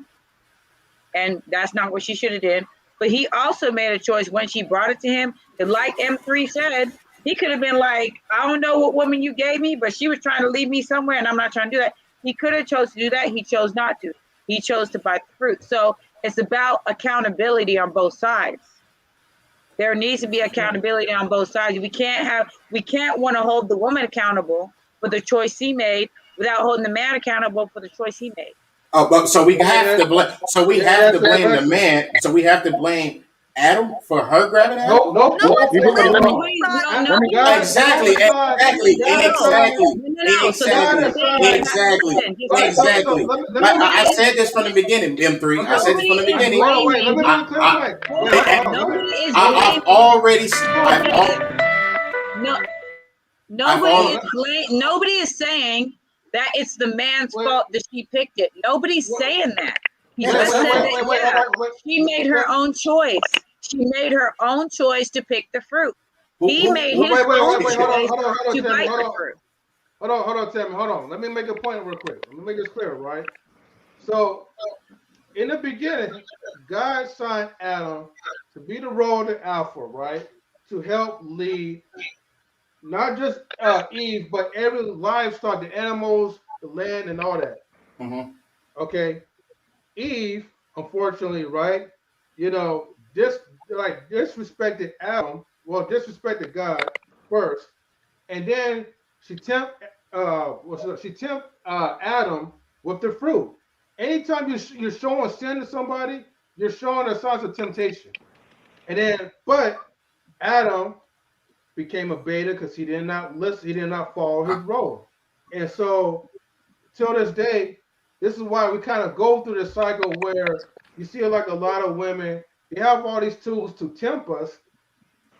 and that's not what she should have done. But he also made a choice when she brought it to him. And like M3 said, he could have been like, I don't know what woman you gave me, but she was trying to lead me somewhere, and I'm not trying to do that. He could have chose to do that. He chose not to. He chose to bite the fruit. So it's about accountability on both sides. There needs to be accountability on both sides. We can't want to hold the woman accountable for the choice he made without holding the man accountable for the choice he made. Oh, but so we have to blame. So we have to blame the man. So we have to blame Adam for her grabbing Adam. No. Exactly. I said this from the beginning, M3. I said this from the beginning. Nobody is saying that it's the man's fault that she picked it. Nobody's saying that. He just said that she made her own choice. She made her own choice to pick the fruit. He made his own choice to bite the fruit. Hold on, Tammy. Hold on. Let me make a point real quick. Let me make this clear, right? So, in the beginning, God signed Adam to be the role of the alpha, right? To help lead not just Eve, but every livestock, the animals, the land, and all that. Mm-hmm. Okay. Eve, unfortunately, right? Disrespected Adam. Well, disrespected God first, and then she tempted Adam with the fruit. Anytime you're showing sin to somebody, you're showing a signs of temptation. And then, but Adam became a beta because he did not listen, he did not follow his role. And so till this day, this is why we kind of go through this cycle where you see like a lot of women, they have all these tools to tempt us,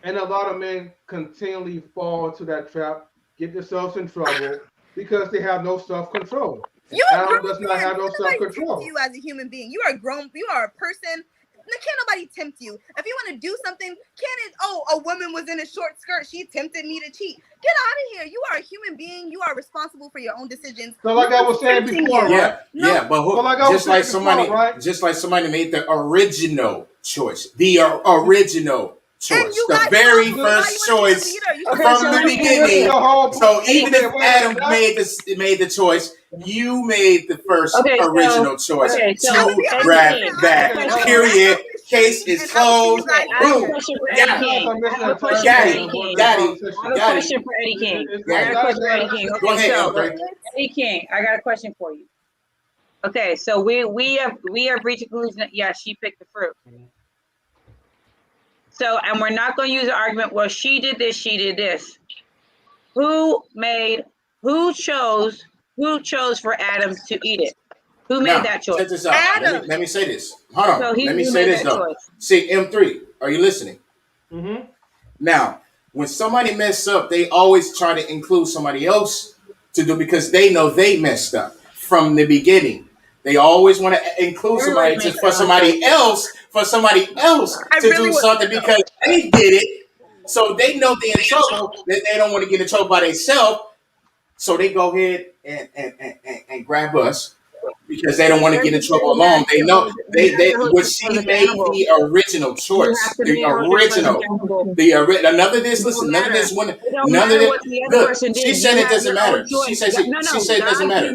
and a lot of men continually fall into that trap, get themselves in trouble because they have no self-control. Adam does not have no self-control. You as a human being, you are grown, you are a person. Can't nobody tempt you. If you want to do something, can it? Oh, a woman was in a short skirt. She tempted me to cheat. Get out of here. You are a human being. You are responsible for your own decisions. So like I was saying before, right? Yeah, but who, just like somebody made the original choice. The original choice. The very first choice from the beginning. So even if Adam made the choice, you made the first original choice to grab that. Period. Case is closed. Boom. Got it. Question for Eddie King. Go ahead, Elder. Eddie King, I got a question for you. Okay, so we have reached a conclusion that yes, she picked the fruit. So, and we're not going to use the argument, well, she did this, she did this. Who chose for Adam to eat it? Who made that choice? Check this out. Let me say this. Hold on. So let me say this though. Choice. See, M3, are you listening? Mm-hmm. Now, when somebody mess up, they always try to include somebody else to do because they know they messed up from the beginning. They always want to include somebody just for somebody else to do something because they did it. So they know they're in trouble, that they don't want to get in trouble by themselves. So they go ahead and grab us because they don't want to get in trouble alone. They know they she made the original choice. None of this she said it doesn't matter. She said it doesn't matter.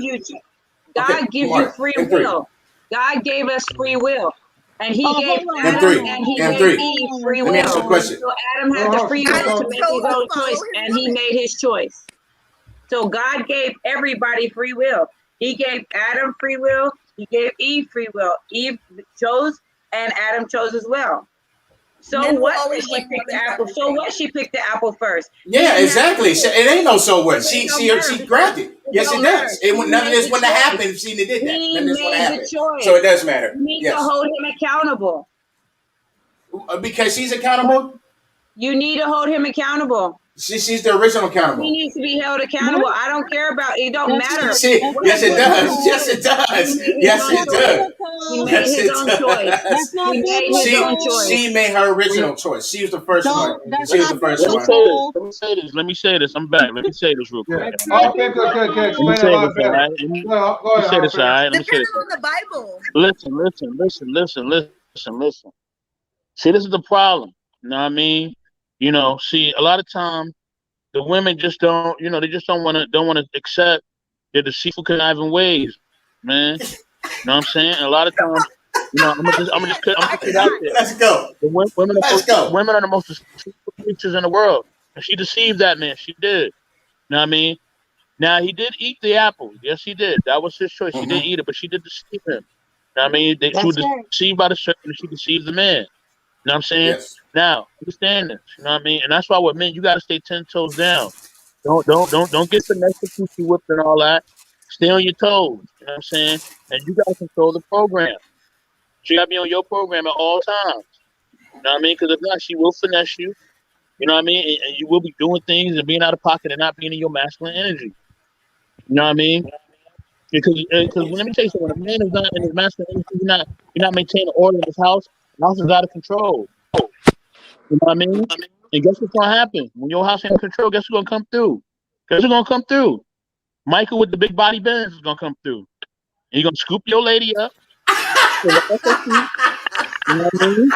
God gives you free will. God gave us free will. And he gave Adam and he gave Eve free will. Let me ask you a question. So Adam had the free will to make his own choice, and he made his choice. So God gave everybody free will. He gave Adam free will. He gave Eve free will. Eve chose, and Adam chose as well. So what? She picked the apple. So what? She picked the apple first. Yeah, exactly. It ain't no so what. She grabbed it. Yes, it does. None of this wouldn't have happened if she did that. None of this would have happened. So it does matter. You need to hold him accountable. Because she's accountable? You need to hold him accountable. She's the original accountable. He needs to be held accountable. I don't care about it. Don't matter. Yes, it does. Yes, it does. Yes, it does. He made his own choice. He made his own choice. She made her original choice. She was the first one. She was the first one. Let me say this. I'm back. Let me say this real quick. Okay. Let me say this, all right? Let me say this, all right? Let me say this. On the Bible. Listen. See, this is the problem. You know what I mean? You know, see, a lot of time the women just don't, they just don't want to accept their deceitful, conniving ways, man. You know what I'm saying? And a lot of times, I'm gonna just put it out there. Let's go. Women are the most deceitful creatures in the world, and she deceived that man. She did. You know what I mean? Now he did eat the apple. Yes, he did. That was his choice. He didn't eat it, but she did deceive him. You know what I mean? She was deceived by the serpent, and she deceived the man. You know what I'm saying? Yes. Now, understand this. You know what I mean? And that's why with men, you got to stay 10 toes down. Don't get finessed with coochie whipped and all that. Stay on your toes. You know what I'm saying? And you got to control the program. She got to be on your program at all times. You know what I mean? Because if not, she will finesse you. You know what I mean? And you will be doing things and being out of pocket and not being in your masculine energy. You know what I mean? Because let me tell you something. When a man is not in his masculine energy, you're not maintaining order in his house. The house is out of control. You know what I mean? And guess what's gonna happen? When your house ain't in control, guess who's gonna come through? Guess who's gonna come through? Michael with the big body Benz is gonna come through. And you're gonna scoop your lady up. You know what I mean?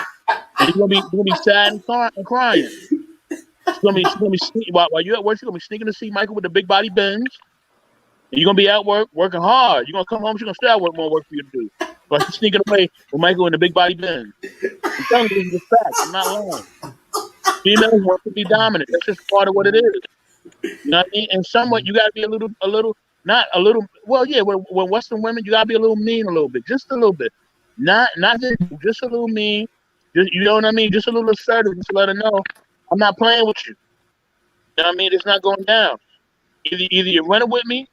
And you're gonna be sad and crying. She's gonna be while you're at work, she's gonna be sneaking to see Michael with the big body Benz. And you're gonna be at work working hard. You're gonna come home, she's gonna still have more work for you to do. But she's sneaking away with Michael in the big body Benz. I'm telling you, it's fact. I'm not lying. Females want to be dominant. That's just part of what it is. You know what I mean? And somewhat, you got to be a little, not a little. Well, yeah. With Western women, you got to be a little mean, a little bit, just a little bit. Not just a little mean. Just, you know what I mean? Just a little assertive, just to let her know I'm not playing with you. You know what I mean? It's not going down. Either you're running with me,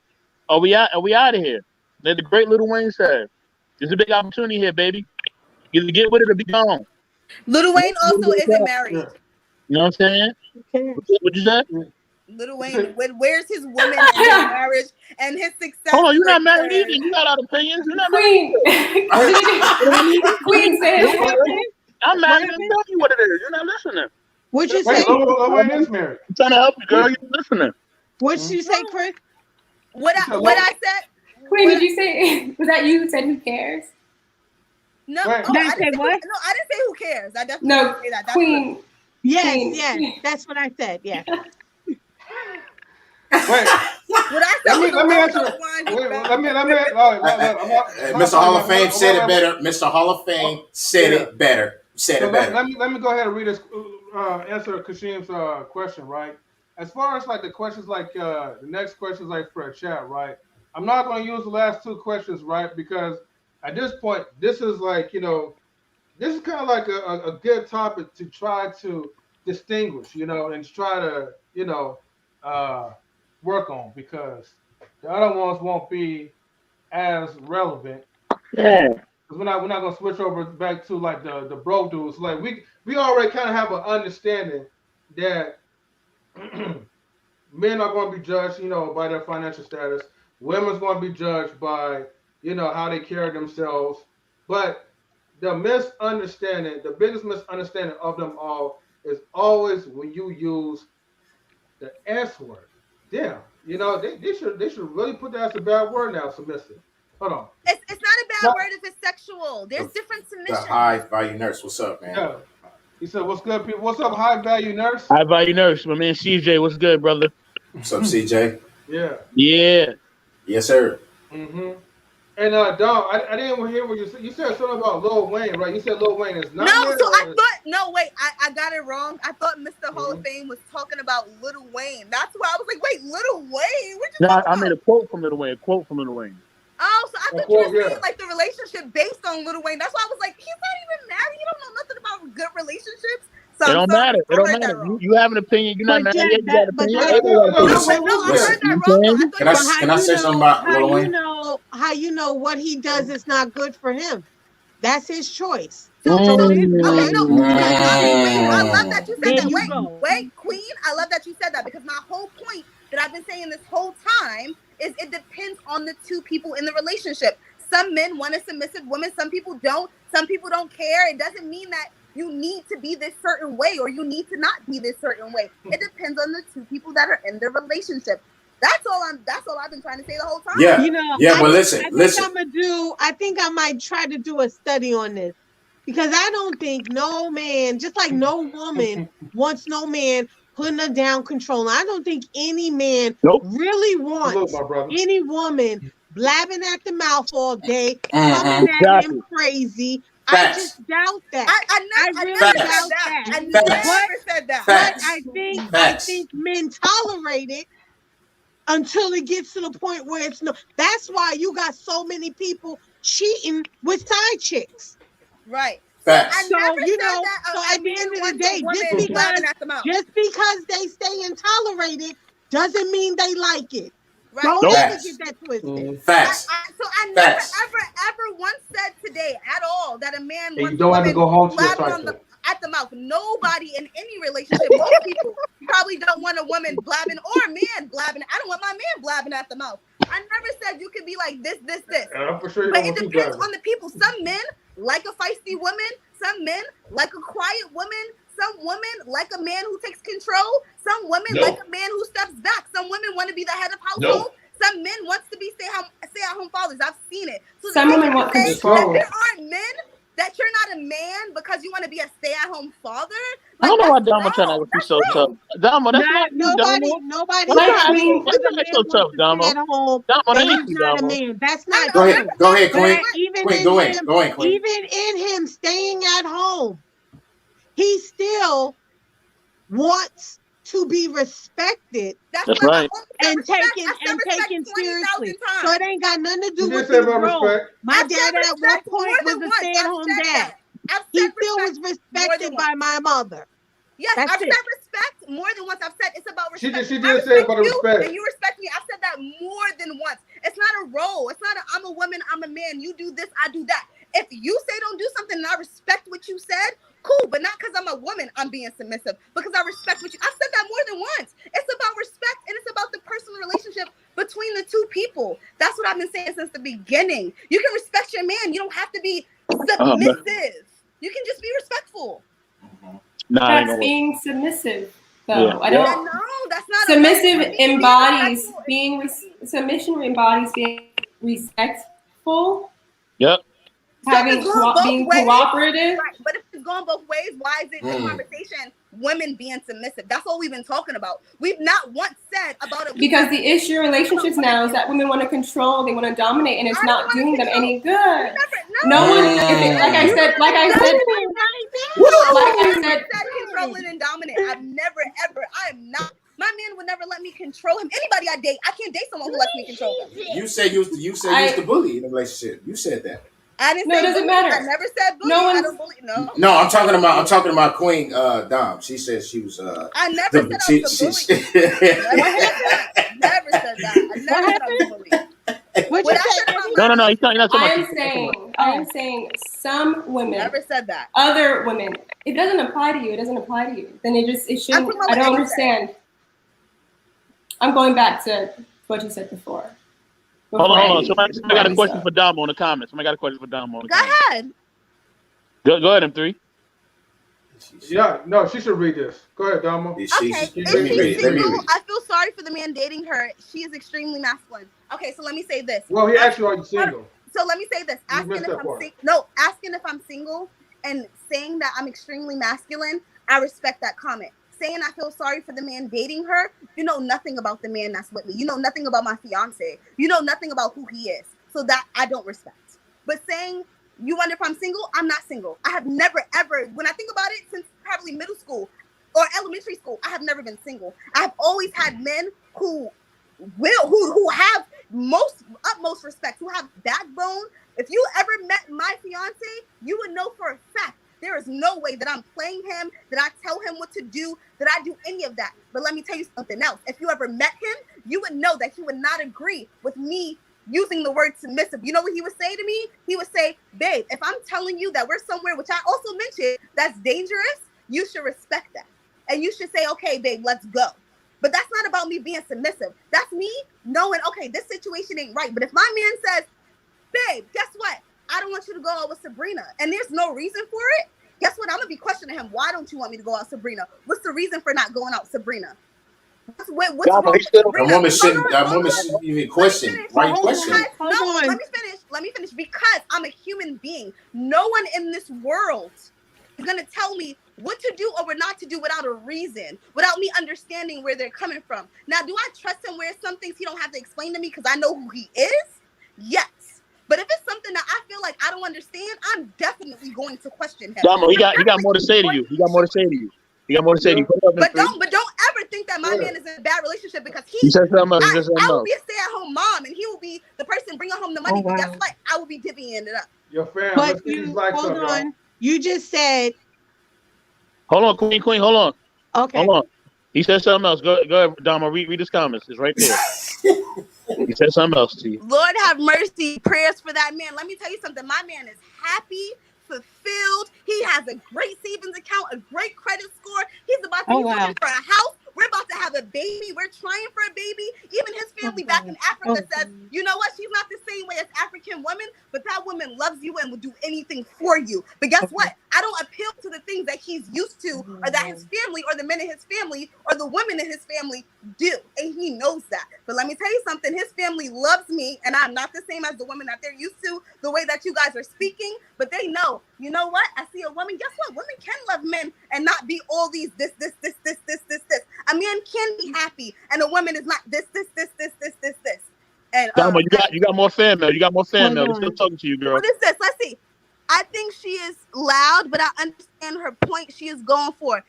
or we out of here. Like the great Lil Wayne said, there's a big opportunity here, baby. Either get with it or be gone. Lil Wayne also isn't married. You know what I'm saying? What you said? Lil Wayne, where's his woman and his marriage and his success? Hold on, you're not married either. You got out opinions. You're not Queen. married. Queen said. I'm married. I'm telling you what it is. You're not listening. What'd you say? Lil Wayne is married. I'm trying to help you, girl. You're listening. What'd you say, Kris? What I said? Queen, did you say? Was that you who said who cares? No, Did I say what? No, I didn't say who cares. I definitely No, didn't say that. That's Queen. Yes, that's what I said. Yeah. Wait. What I said Let me answer. Mr. Hall of Fame said it better. Mr. Hall of Fame said it better. Said it better. Let me go ahead and read this. Answer Kashim's question, right? As far as like the questions, like the next questions, like for a chat, right? I'm not going to use the last two questions, right? Because at this point, this is like, this is kind of like a good topic to try to distinguish, and to try to, work on, because the other ones won't be as relevant. Yeah. Because we're not gonna switch over back to like the broke dudes. Like we already kind of have an understanding that men are going to be judged, by their financial status. Women's going to be judged by, how they carry themselves. But the biggest misunderstanding of them all is always when you use the S word. Yeah, they should really put that as a bad word now, submissive. Hold on. It's not a bad word if it's sexual. There's different submissions. The high value nurse. What's up, man? Yeah. He said, "What's good, people? What's up, high value nurse?" High value nurse, my man CJ. What's good, brother? What's up, CJ? Yeah. Yeah. Yes, sir. Mm-hmm. And Dom, I didn't hear what you said. You said something about Lil Wayne, right? You said Lil Wayne is not. I got it wrong. I thought Mr. Hall of Fame was talking about Lil Wayne. That's why I was like, wait, Lil Wayne? No, I made a quote from Lil Wayne. Oh, so I thought you were saying like the relationship based on Lil Wayne. That's why I was like, he's not even married. You don't know nothing about good relationships. So it don't matter. It don't matter. You have an opinion. You're not married yet. You got an opinion. Can I say something about Lil Wayne? How you know what he does is not good for him? That's his choice. I love that you said that. Wait, Queen, I love that you said that, because my whole point that I've been saying this whole time is it depends on the two people in the relationship. Some men want a submissive woman. Some people don't. Some people don't care. It doesn't mean that you need to be this certain way or you need to not be this certain way. It depends on the two people that are in the relationship. That's all I've been trying to say the whole time. Yeah. But listen. I think I might try to do a study on this, because I don't think no man, just like no woman wants no man putting her down, controlling. I don't think any man really wants any woman blabbing at the mouth all day, coming at him crazy. I just doubt that. I really doubt that. I never said that. But I think men tolerate it until it gets to the point where it's no. That's why you got so many people cheating with side chicks. Right. So at the end of the day, just because they stay intolerated doesn't mean they like it. Right. Don't ever get that twisted. Facts. I never ever once said today at all that a man wants you don't have to go home to at the mouth. Nobody in any relationship, most people probably don't want a woman blabbing or a man blabbing. I don't want my man blabbing at the mouth. I never said you could be like this. For sure, but it depends on the people. Some men like a feisty woman. Some men like a quiet woman. Some women like a man who takes control. Some women like a man who steps back. Some women want to be the head of household. Some men want to be stay-at-home fathers. I've seen it. So some women want control. There aren't men that you're not a man because you want to be a stay-at-home father. I don't know why Dama trying to be so tough. Dama, that's not nobody. That's so tough, Dama. Dama, not a man. That's not. Go ahead, Queen. Go ahead, Queen. Even in him staying at home, he still wants to be respected. That's right. And taken seriously. So it ain't got nothing to do with his role. My dad at one point was a stay-at-home dad. He still was respected by my mother. Yes, I've said respect more than once. I've said it's about respect. She did say about respect. And you respect me. I've said that more than once. It's not a role. It's not I'm a woman, I'm a man. You do this, I do that. If you say don't do something and I respect what you said, cool. But not because I'm a woman, I'm being submissive. Because I respect what you. I've said that more than once. It's about respect and it's about the personal relationship between the two people. That's what I've been saying since the beginning. You can respect your man. You don't have to be submissive. You can just be respectful. awful. Nah, it ain't That's gonna work. being submissive, though. Yeah. I don't. No, that's not. Submissive embodies being. Submission embodies being respectful. Yep. Having being cooperative. Right. But if it's going both ways, why is it the conversation women being submissive? That's what we've been talking about. We've not once said about it. Because the issue in relationships now is that women want to control, they want to dominate, and it's not doing them any good. No one, like I said, controlling and dominant. I've never ever. I am not. My man would never let me control him. Anybody I date, I can't date someone who lets me control them. You said you used to bully in a relationship. You said that. I didn't say it doesn't matter. I never said bully. I don't bully. No. No, I'm talking about Queen Dom. She said she was. I never said I was a bully. Never said that. I never said I was a bully. No. He's not I am saying some women. Never said that. Other women. It doesn't apply to you. It doesn't apply to you. Then it shouldn't. I don't understand. I'm going back to what you said before. Hold on. Somebody got a question for Dom on the comments. Go ahead. Go ahead, M3. Yeah, no, she should read this. Go ahead, Damo. Okay, if she's single, I feel sorry for the man dating her. She is extremely masculine. Okay, so let me say this. Well, he asked you, are you single? So let me say this. Asking if I'm single and saying that I'm extremely masculine, I respect that comment. Saying I feel sorry for the man dating her, you know nothing about the man that's with me. You know nothing about my fiance. You know nothing about who he is. So that I don't respect. But saying you wonder if I'm single, I'm not single. I have never ever, when I think about it, since probably middle school or elementary school, I have never been single. I've always had men who have utmost respect, who have backbone. If you ever met my fiance, you would know for a fact there is no way that I'm playing him, that I tell him what to do, that I do any of that. But let me tell you something else. If you ever met him, you would know that he would not agree with me using the word submissive. You know what he would say to me? He would say, babe, if I'm telling you that we're somewhere, which I also mentioned, that's dangerous, you should respect that. And you should say, okay, babe, let's go. But that's not about me being submissive. That's me knowing, okay, this situation ain't right. But if my man says, babe, guess what? I don't want you to go out with Sabrina. And there's no reason for it. Guess what? I'm going to be questioning him. Why don't you want me to go out with Sabrina? What's the reason for not going out with Sabrina? What's wrong with Sabrina? That woman shouldn't even question. Why you question? No, let me finish. Because I'm a human being. No one in this world is going to tell me what to do or what not to do without a reason, without me understanding where they're coming from. Now, do I trust him where some things he don't have to explain to me because I know who he is? Yes. But if it's something that I feel like I don't understand, I'm definitely going to question him. Damo, he got more to say to you. But don't ever think that my man is in a bad relationship because he said something else. I will be a stay-at-home mom and he will be the person bringing home the money. But guess what? I will be divvying it up. Your family. But hold on. You just said. Hold on, Queen. Hold on. Okay. Hold on. He said something else. Go ahead, Damo. Read his comments. It's right there. He said something else to you. Lord have mercy. Prayers for that man. Let me tell you something. My man is happy, fulfilled. He has a great savings account, a great credit score. He's about to be looking for a house. We're about to have a baby. We're trying for a baby. Even his family back in Africa says, you know what? She's not the same way as African women, but that woman loves you and will do anything for you. But guess what? I don't appeal to the things that he's used to or that his family or the men in his family or the women in his family do. And he knows that. But let me tell you something. His family loves me and I'm not the same as the women that they're used to, the way that you guys are speaking. But they know, you know what? I see a woman. Guess what? Women can love men and not be all these this. A man can be happy, and a woman is not this. And Damo, you got more fan mail. We're still talking to you, girl. What is this? Let's see. I think she is loud, but I understand her point she is going for.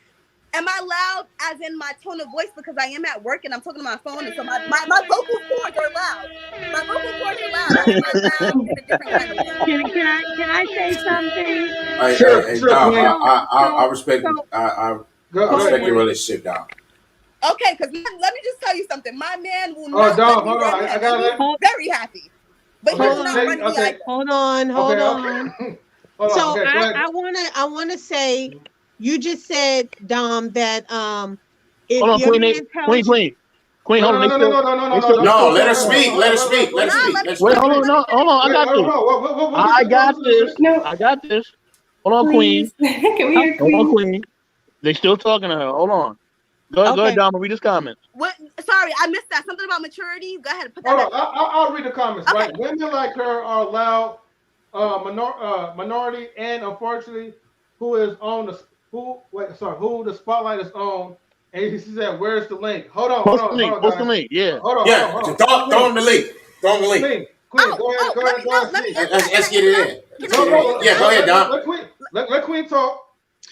Am I loud as in my tone of voice because I am at work and I'm talking on my phone and so my vocal cords are loud. My vocal cords are loud. Am I loud in a different kind of way? Can I say something? I respect your relationship, Dom. Okay, because let me just tell you something. My man will not let me run him. He's very happy. But he will not run me either. Hold on. So I wanna say, you just said, Dom, that if hold on, your Queen, hold on. No, let her speak. Wait, hold on. I got this. Hold on, Queen. Can we hear Hold on, Queen? Queen. They still talking to her. Hold on. Go ahead, Dama. Read his comments. What? Sorry, I missed that. Something about maturity. Go ahead. Put that Hold on. I'll read the comments. Okay. Right. Women like her are allowed minority, and unfortunately, who the spotlight is on. And he said, "Where's the link?" Hold on, Post guys. the link. Yeah. Hold on. Throw him the link. Throw him the link. Queen, go ahead. Let's get it in. Yeah, go ahead, Dom. Let Queen talk.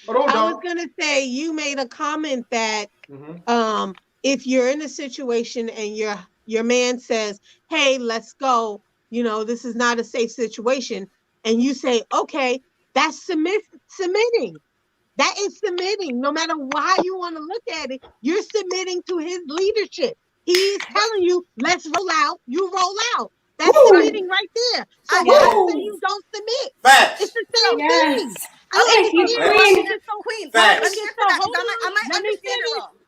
Hold on, I Dom. was gonna say you made a comment that if you're in a situation and your man says, "Hey, let's go," this is not a safe situation, and you say, "Okay," that's submitting. That is submitting. No matter how you want to look at it, you're submitting to his leadership. He's telling you, "Let's roll out." You roll out. That's submitting right there. So why say you don't submit? Facts. It's the same thing. Queen. Facts.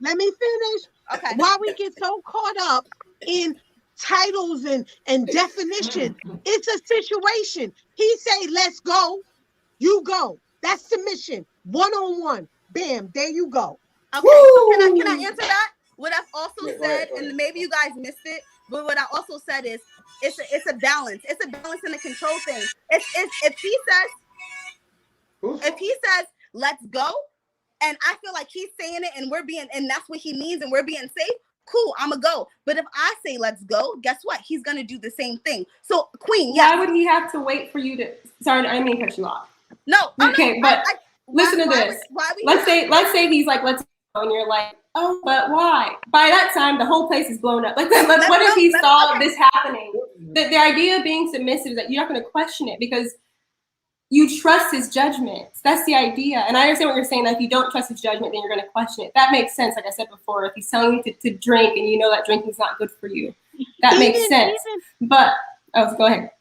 Let me finish. Okay. Why we get so caught up in titles and definitions? It's a situation. He say, "Let's go," you go. That's submission. 1-on-1. Bam. There you go. Okay. So can I answer that? What I've also said, and maybe you guys missed it, but what I also said is it's a balance. It's a balance and a control thing. If he says let's go, and I feel like he's saying it and that's what he means and we're being safe, cool, I'ma go. But if I say let's go, guess what? He's gonna do the same thing. So Queen, Why would he have to wait for you to sorry, I didn't mean to cut you off. No, okay, but listen to this. Let's say he's like, "Let's go," and you're like, "Oh, but why?" By that time, the whole place is blown up. Like, what if he saw this happening? The idea of being submissive is that you're not going to question it because you trust his judgment. That's the idea. And I understand what you're saying. Like, if you don't trust his judgment, then you're going to question it. That makes sense. Like I said before, if he's telling you to drink and you know that drinking is not good for you, that makes sense. But go ahead.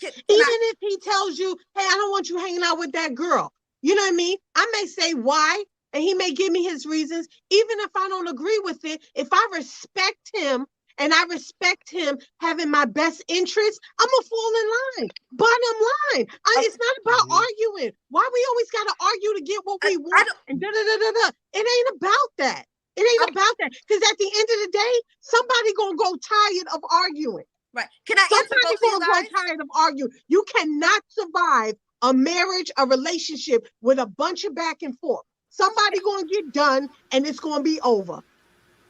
Even if he tells you, "Hey, I don't want you hanging out with that girl," you know what I mean? I may say why, and he may give me his reasons. Even if I don't agree with it, if I respect him and I respect him having my best interest, I'm gonna fall in line. Bottom line, it's not about arguing. Why we always gotta argue to get what we want? And It ain't about that. It ain't about that. Because at the end of the day, somebody gonna go tired of arguing. Right. Can I answer both of you guys? Somebody's gonna go tired of arguing. You cannot survive a marriage, a relationship with a bunch of back and forth. Somebody gonna get done and it's gonna be over.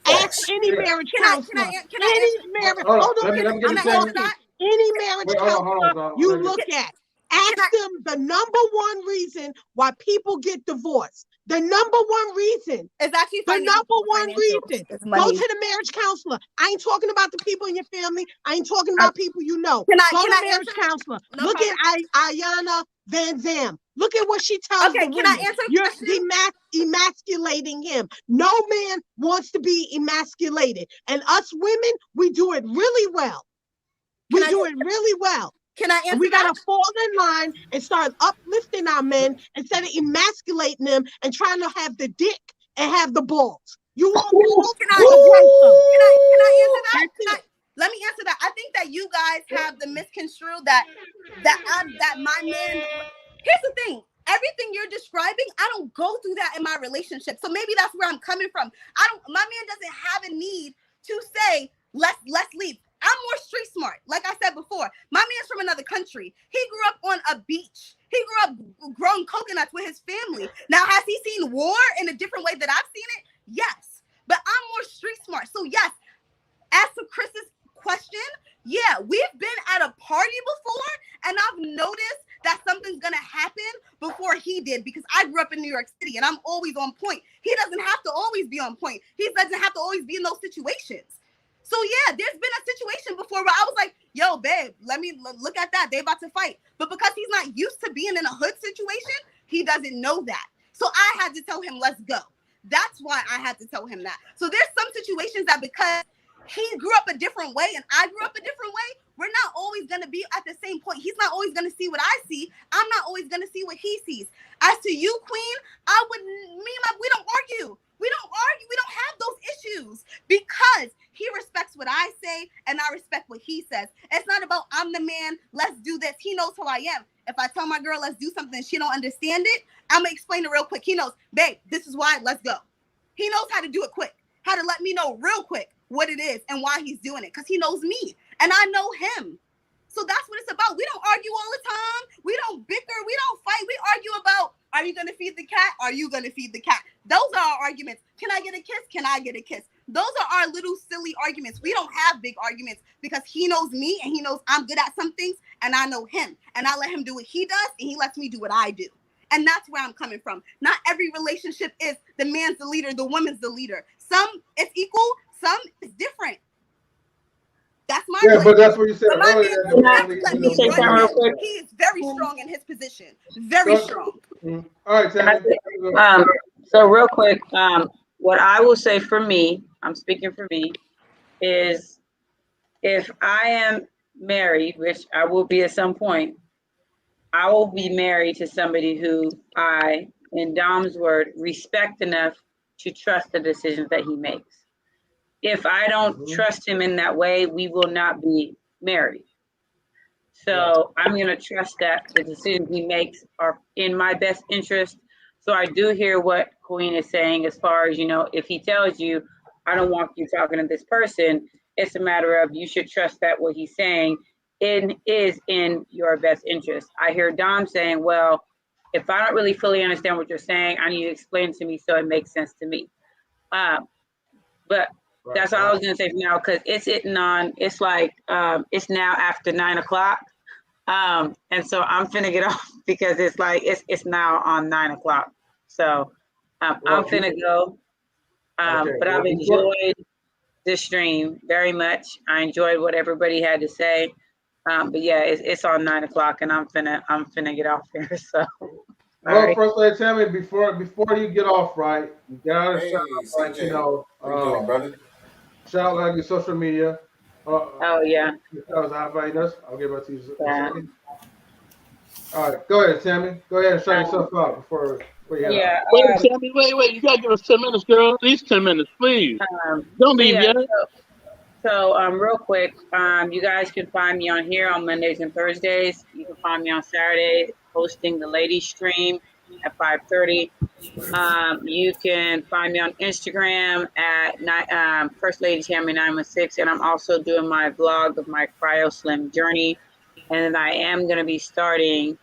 Ask any marriage counselor. Any marriage counselor you look at. Ask them the number one reason why people get divorced. The number one reason. It's actually the number one reason. Go to the marriage counselor. I ain't talking about the people in your family. I ain't talking about people you know. Go to the marriage counselor. Look at Ayana Van Zam. Look at what she tells the women. Can I answer? You're emasculating him. No man wants to be emasculated. And us women, we do it really well. We do it really well. Can I answer? And we gotta fall in line and start uplifting our men instead of emasculating them and trying to have the dick and have the balls. You want balls? Can I answer that? Let me answer that. I think that you guys have the misconstrued that my man. Here's the thing. Everything you're describing, I don't go through that in my relationship. So maybe that's where I'm coming from. My man doesn't have a need to say, let's leave. I'm more street smart. Like I said before, my man's from another country. He grew up on a beach. He grew up growing coconuts with his family. Now, has he seen war in a different way that I've seen it? Yes. But I'm more street smart. So yes, as to Kris's question, yeah, we've been at a party before and I've noticed that something's going to happen before he did because I grew up in New York City and I'm always on point. He doesn't have to always be on point. He doesn't have to always be in those situations. So yeah, there's been a situation before where I was like, yo, babe, let me look at that. They about to fight. But because he's not used to being in a hood situation, he doesn't know that. So I had to tell him, let's go. That's why I had to tell him that. So there's some situations that because he grew up a different way and I grew up a different way, we're not always going to be at the same point. He's not always going to see what I see. I'm not always going to see what he sees. As to you, Queen, we don't argue. We don't argue. We don't have those issues because he respects what I say and I respect what he says. It's not about I'm the man. Let's do this. He knows who I am. If I tell my girl, let's do something, she don't understand it, I'm gonna explain it real quick. He knows, babe, this is why, let's go. He knows how to do it quick, how to let me know real quick what it is and why he's doing it, because he knows me and I know him. So that's what it's about. We don't argue all the time. We don't bicker. We don't fight. We argue about, are you going to feed the cat? Are you going to feed the cat? Those are our arguments. Can I get a kiss? Can I get a kiss? Those are our little silly arguments. We don't have big arguments because he knows me and he knows I'm good at some things and I know him. And I let him do what he does and he lets me do what I do. And that's where I'm coming from. Not every relationship is the man's the leader, the woman's the leader. Some it's equal, some is different. That's my yeah, choice. but that's what you said earlier. He is very strong in his position. Very strong. All right, Tammy. So real quick, what I will say for me, I'm speaking for me, is if I am married, which I will be at some point, I will be married to somebody who I, in Dom's word, respect enough to trust the decisions that he makes. If I don't trust him in that way, we will not be married. So I'm going to trust that the decisions he makes are in my best interest. So I do hear what Queen is saying as far as, if he tells you, I don't want you talking to this person, it's a matter of you should trust that what he's saying is in your best interest. I hear Dom saying, well, if I don't really fully understand what you're saying, I need you to explain it to me so it makes sense to me. But that's all I was gonna say for now, because it's now after 9 o'clock. And so I'm finna get off because it's now on 9 o'clock. So I'm finna go. But I've enjoyed this stream very much. I enjoyed what everybody had to say. But yeah, it's on 9 o'clock and I'm finna get off here. So well, First Lady Tammy, before you get off, right? You gotta shout out, brother. Shout out like your social media. Oh yeah. Because I invited us. I'll get back to you in a second. All right, go ahead, Tammy. Go ahead and shout yourself out before you head out. Wait, Tammy, wait. You gotta give us 10 minutes, girl. At least 10 minutes, please. Don't leave yet. So real quick, you guys can find me on here on Mondays and Thursdays. You can find me on Saturdays hosting the ladies stream at 5:30. You can find me on Instagram at First Lady Tammy 916, and I'm also doing my vlog of my Cryo Slim journey. And then I am going to be starting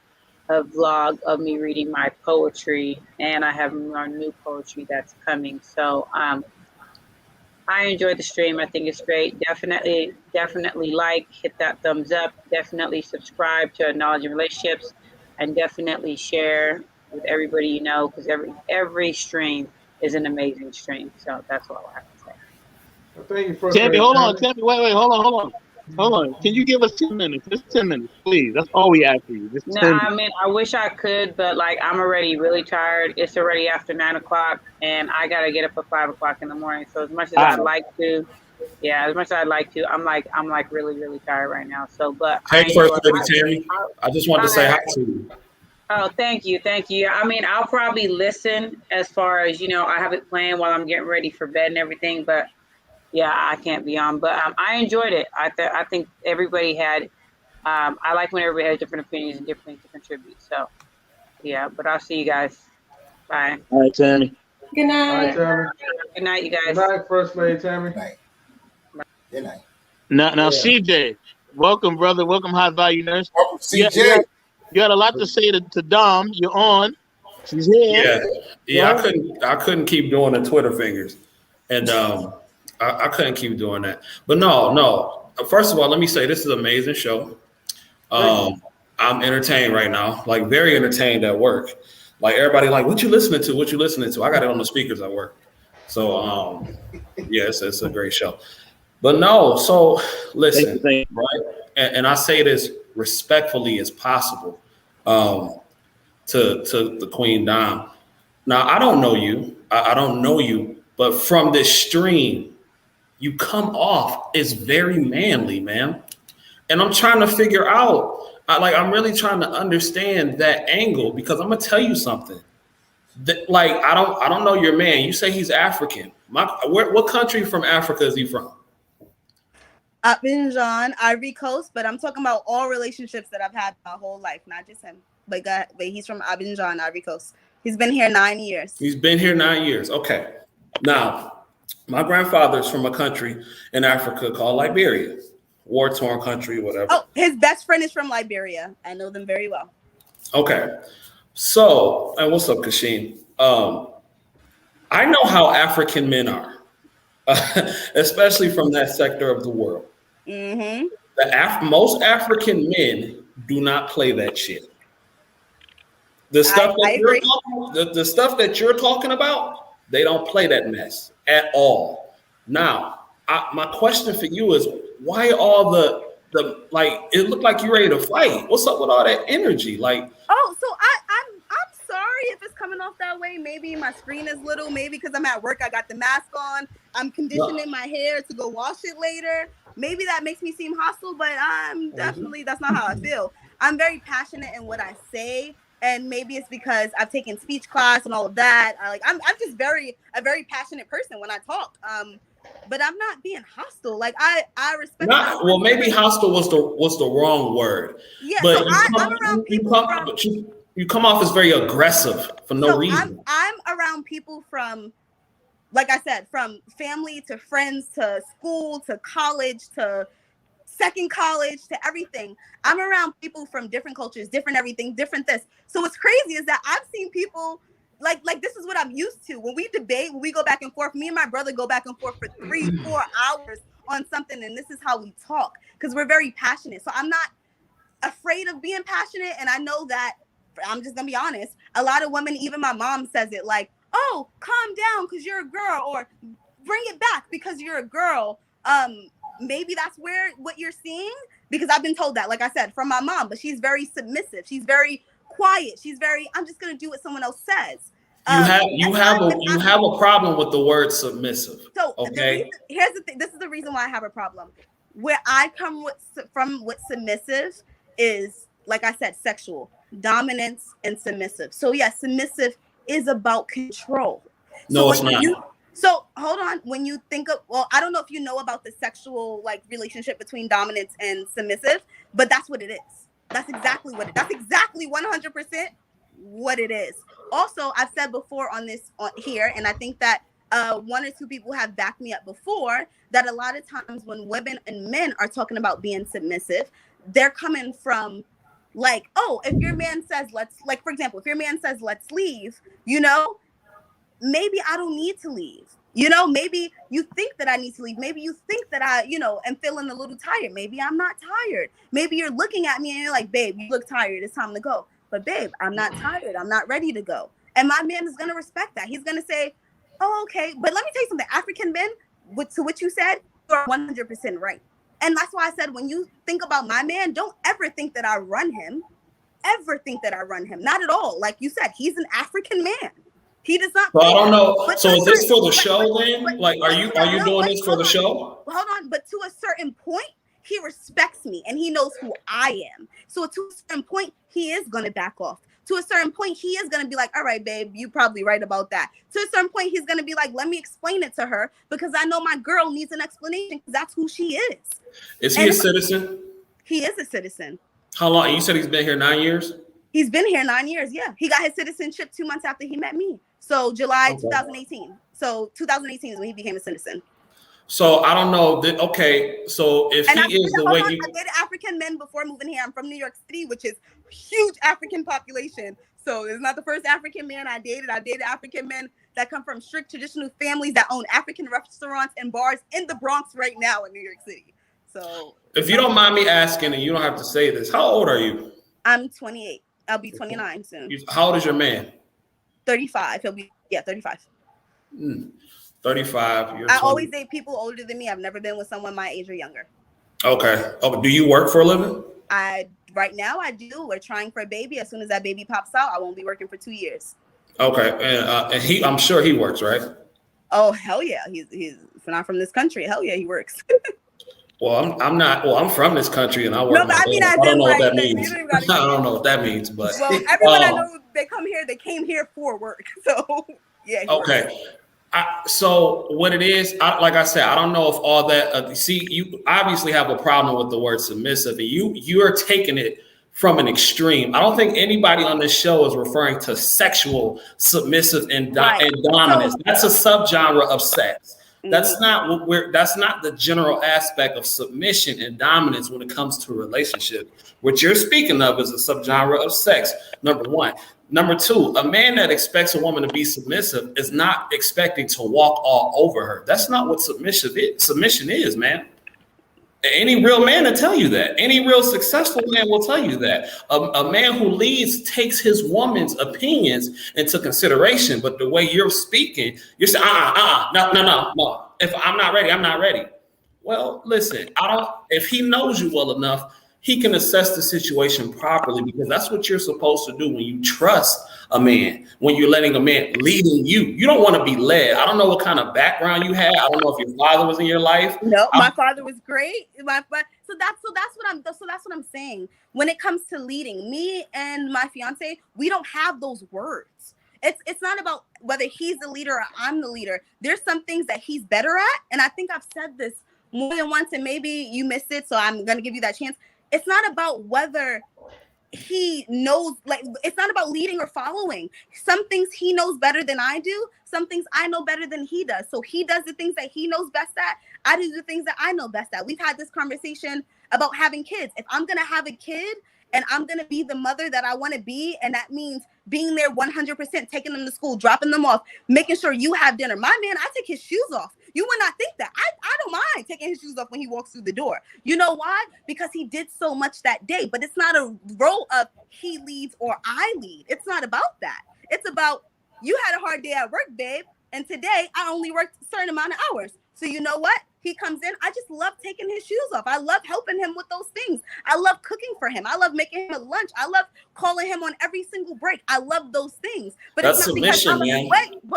a vlog of me reading my poetry, and I have more new poetry that's coming. So I enjoyed the stream. I think it's great. Definitely hit that thumbs up. Definitely subscribe to Knowledge and Relationships, and definitely share with everybody you know, because every stream is an amazing stream. So that's all I have to say. Well, thank you for Tammy, hold on. Tammy, wait, hold on. Can you give us 10 minutes? Just 10 minutes, please. That's all we ask for you. Just 10 minutes. I mean, I wish I could, but I'm already really tired. It's already after 9 o'clock, and I gotta get up at 5 o'clock in the morning. So as much as I'd like to, I'm really, really tired right now. So, but hey, First Lady Tammy, I just wanted to say hi to you. Oh, thank you. I mean, I'll probably listen as far as, I have it playing while I'm getting ready for bed and everything, but yeah, I can't be on. But I enjoyed it. I think everybody had, I like when everybody has different opinions and different things to contribute. So yeah, but I'll see you guys. Bye. All right, Tammy. Good night. All right, Tammy. Good night, you guys. Good night, First Lady Tammy. Good night. Now, CJ, welcome, brother. Welcome, high value nurse. Welcome, CJ. You had a lot to say to Dom. You're on. She's here. Yeah. I couldn't keep doing the Twitter fingers, and I couldn't keep doing that. But no. First of all, let me say this is an amazing show. I'm entertained right now, very entertained at work. Everybody, what you listening to? What you listening to? I got it on the speakers at work. So yes, it's a great show. But no, so listen, right? And I say this respectfully as possible to the Queen Dom. Now, I don't know you. I don't know you. But from this stream, you come off as very manly, man. And I'm trying to figure out, I'm really trying to understand that angle, because I'm going to tell you something. I don't know your man. You say he's African. What country from Africa is he from? Abidjan, Ivory Coast, but I'm talking about all relationships that I've had my whole life, not just him. But he's from Abidjan, Ivory Coast. He's been here 9 years. He's been here 9 years. Okay. Now, my grandfather's from a country in Africa called Liberia. War-torn country, whatever. Oh, his best friend is from Liberia. I know them very well. Okay. So, and what's up, Kashin? I know how African men are, especially from that sector of the world. Mm-hmm. Most African men do not play that shit. The stuff the stuff that you're talking about, they don't play that mess at all. Now, my question for you is, why all the like? It looked like you're ready to fight. What's up with all that energy? Like, oh, so I'm sorry if it's coming off that way. Maybe my screen is little. Maybe because I'm at work, I got the mask on. I'm conditioning my hair to go wash it later. Maybe that makes me seem hostile, but I'm definitely that's not how I feel. I'm very passionate in what I say. And maybe it's because I've taken speech class and all of that. I'm just a very passionate person when I talk. But I'm not being hostile. Like I respect. Well, maybe hostile was the wrong word. Yeah, but so I'm around people. You come off as very aggressive for no reason. I'm around people from, like I said, from family to friends to school to college to second college to everything. I'm around people from different cultures, different everything, different this. So what's crazy is that I've seen people like this is what I'm used to. When we debate, when we go back and forth, me and my brother go back and forth for 3-4 hours on something, and this is how we talk because we're very passionate. So I'm not afraid of being passionate, and I know that I'm just gonna be honest. A lot of women, even my mom says it like, "Oh, calm down because you're a girl," or "Bring it back because you're a girl." Maybe that's what you're seeing because I've been told that, like I said, from my mom. But she's very submissive. She's very quiet. She's very. I'm just gonna do what someone else says. You have a problem with the word submissive. So okay. Here's the thing. This is the reason why I have a problem. Where I come from with submissive is, like I said, sexual dominance and submissive. So yes, submissive is about control. No, it's not. So hold on. When you think of, well, I don't know if you know about the sexual like relationship between dominance and submissive, but that's what it is. That's exactly what it. That's exactly 100% what it is. Also, I've said before on here, and I think that 1 or 2 people have backed me up before, that a lot of times when women and men are talking about being submissive, they're coming from like, oh, if your man says like for example, if your man says let's leave, maybe I don't need to leave. Maybe you think that I need to leave. Maybe you think that I, am feeling a little tired. Maybe I'm not tired. Maybe you're looking at me and you're like, babe, you look tired. It's time to go. But babe, I'm not tired. I'm not ready to go. And my man is going to respect that. He's going to say, oh, okay. But let me tell you something. African men, to what you said, you're 100% right. And that's why I said, when you think about my man, don't ever think that I run him. Ever think that I run him. Not at all. Like you said, he's an African man. He does not. So I don't know. So is this for the show then? Like, are you doing this for the show? Hold on. But to a certain point, he respects me and he knows who I am. So to a certain point, he is going to back off. To a certain point, he is going to be like, all right, babe, you probably right about that. To a certain point, he's going to be like, let me explain it to her because I know my girl needs an explanation because that's who she is. Is he a citizen? He is a citizen. How long? You said he's been here 9 years? He's been here 9 years, yeah. He got his citizenship 2 months after he met me. So July 2018. So 2018 is when he became a citizen. So I don't know. Okay, so if he is the way you... I dated African men before moving here. I'm from New York City, which is huge African population. So it's not the first African man I dated. I dated African men that come from strict traditional families that own African restaurants and bars in the Bronx right now in New York City. So if you don't mind me asking, and you don't have to say this, how old are you? I'm 28. I'll be 29 soon. How old is your man? 35. He'll be 35. 35. I always date people older than me. I've never been with someone my age or younger. Okay. Do you work for a living? Right now I do. We're trying for a baby. As soon as that baby pops out, I won't be working for 2 years. Okay. And I'm sure he works, right? Oh hell yeah. He's not from this country. Hell yeah, he works. Well, I'm not. Well, I'm from this country, and I work. No, but I mean, I don't know what that means. I don't know what that means, but well, everyone I know, they came here for work. So yeah. Okay. So what it is, like I said, I don't know if all that. See, you obviously have a problem with the word submissive, and you are taking it from an extreme. I don't think anybody on this show is referring to sexual submissive and dominance. That's a subgenre of sex. That's not what that's not the general aspect of submission and dominance when it comes to a relationship. What you're speaking of is a subgenre of sex, number one. Number two, a man that expects a woman to be submissive is not expecting to walk all over her. That's not what submission is, man. Any real man will tell you that. Any real successful man will tell you that. A man who leads takes his woman's opinions into consideration. But the way you're speaking, you're saying, no. If I'm not ready, I'm not ready. Well, listen, if he knows you well enough, he can assess the situation properly, because that's what you're supposed to do when you trust a man, when you're letting a man leading you. You don't want to be led. I don't know what kind of background you had. I don't know if your father was in your life. No, my father was great. So that's what I'm saying. When it comes to leading, me and my fiance, we don't have those words. It's not about whether he's the leader or I'm the leader. There's some things that he's better at, and I think I've said this more than once, and maybe you missed it, so I'm gonna give you that chance. It's not about whether he knows, like, it's not about leading or following. Some things he knows better than I do. Some things I know better than he does. So he does the things that he knows best at. I do the things that I know best at. We've had this conversation about having kids. If I'm going to have a kid and I'm going to be the mother that I want to be, and that means being there 100%, taking them to school, dropping them off, making sure you have dinner. My man, I take his shoes off. You would not think that. I don't mind taking his shoes off when he walks through the door. You know why? Because he did so much that day. But it's not a role of he leads or I lead. It's not about that. It's about, you had a hard day at work, babe, and today I only worked a certain amount of hours. So you know what? He comes in. I just love taking his shoes off. I love helping him with those things. I love cooking for him. I love making him a lunch. I love calling him on every single break. I love those things. But that's it's not submission, because man.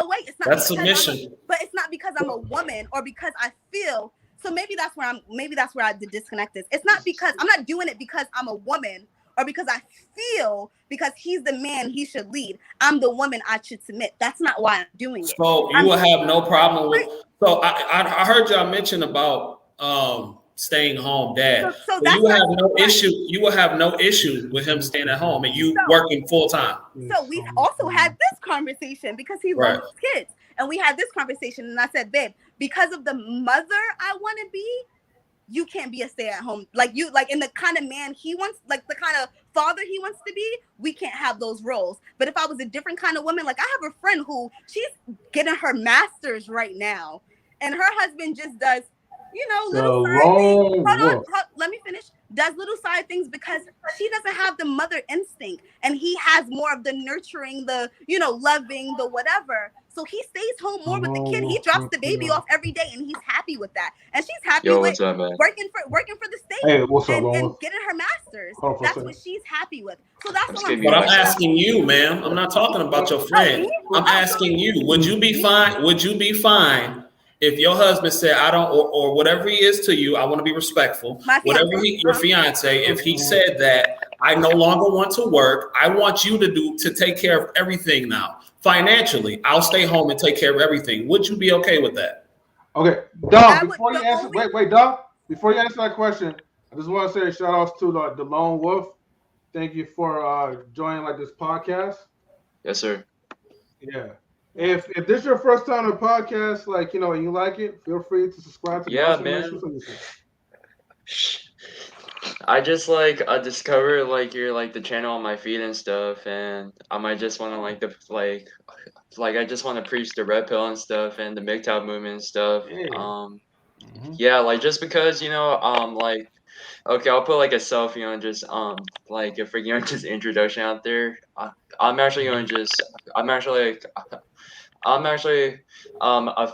Wait, it's not. That's submission. But it's not because I'm a woman or because I feel. So maybe that's where the disconnect is. It's not because I'm not doing it because I'm a woman or because I feel because he's the man he should lead. I'm the woman I should submit. That's not why I'm doing it. So you will have no problem with. So I heard y'all mention about staying home, dad. So you have no issue. You will have no issue with him staying at home and you working full time. So we also had this conversation because he loves his kids, and we had this conversation, and I said, babe, because of the mother I want to be, you can't be a stay-at-home like in the kind of man he wants, like the kind of father he wants to be. We can't have those roles. But if I was a different kind of woman, like I have a friend who she's getting her master's right now, and her husband just does, little side things. Hold on, let me finish. Does little side things because she doesn't have the mother instinct, and he has more of the nurturing, the loving, the whatever. So he stays home more with the kid. He drops the baby off every day, and he's happy with that. And she's happy with working for the state and getting her master's. That's what she's happy with. So that's what I'm. But I'm asking you, ma'am. I'm not talking about your friend. I'm asking you. Would you be fine? Would you be fine if your husband said, I don't, or whatever he is to you, I want to be respectful. Your fiance, if he said that I no longer want to work, I want you to take care of everything now. Financially, I'll stay home and take care of everything. Would you be okay with that? Okay, Dom, before you answer, wait, Dom, before you answer that question, I just want to say shout outs to the Lone Wolf. Thank you for joining this podcast. Yes, sir. Yeah. If this is your first time on a podcast, and you like it, feel free to subscribe to the man. I just discover your the channel on my feed and stuff, and I might just want to I just want to preach the red pill and stuff and the MGTOW movement and stuff. Yeah. Just because okay, I'll put a selfie on just a freaking just introduction out there. I'm actually a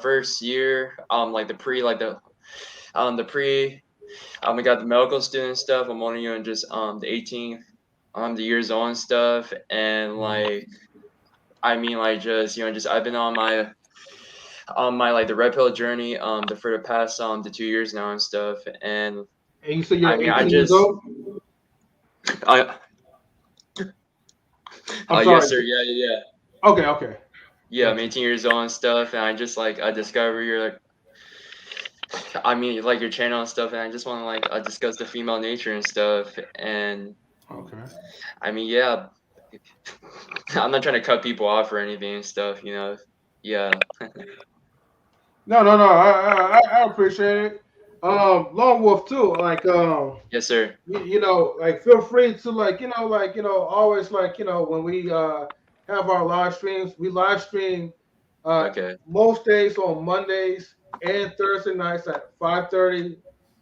first year we got the medical student stuff. I'm only on just the 18 the years old and stuff, and I've been on my the red pill journey for the past the 2 years now and stuff, and you said you're 18 years old? Yes, sir. Yeah. Okay. Yeah, I'm 18 years old and stuff, and I just like I discover your like, I mean like your channel and stuff, and I just want to like discuss the female nature and stuff, and Okay. I mean yeah, I'm not trying to cut people off or anything and stuff, you know. Yeah. No, no, no. I appreciate it. Lone Wolf too. Like Yes, sir. you know, like feel free to like always like when we have our live streams, we live stream Okay. most days on Mondays and Thursday nights at 5:30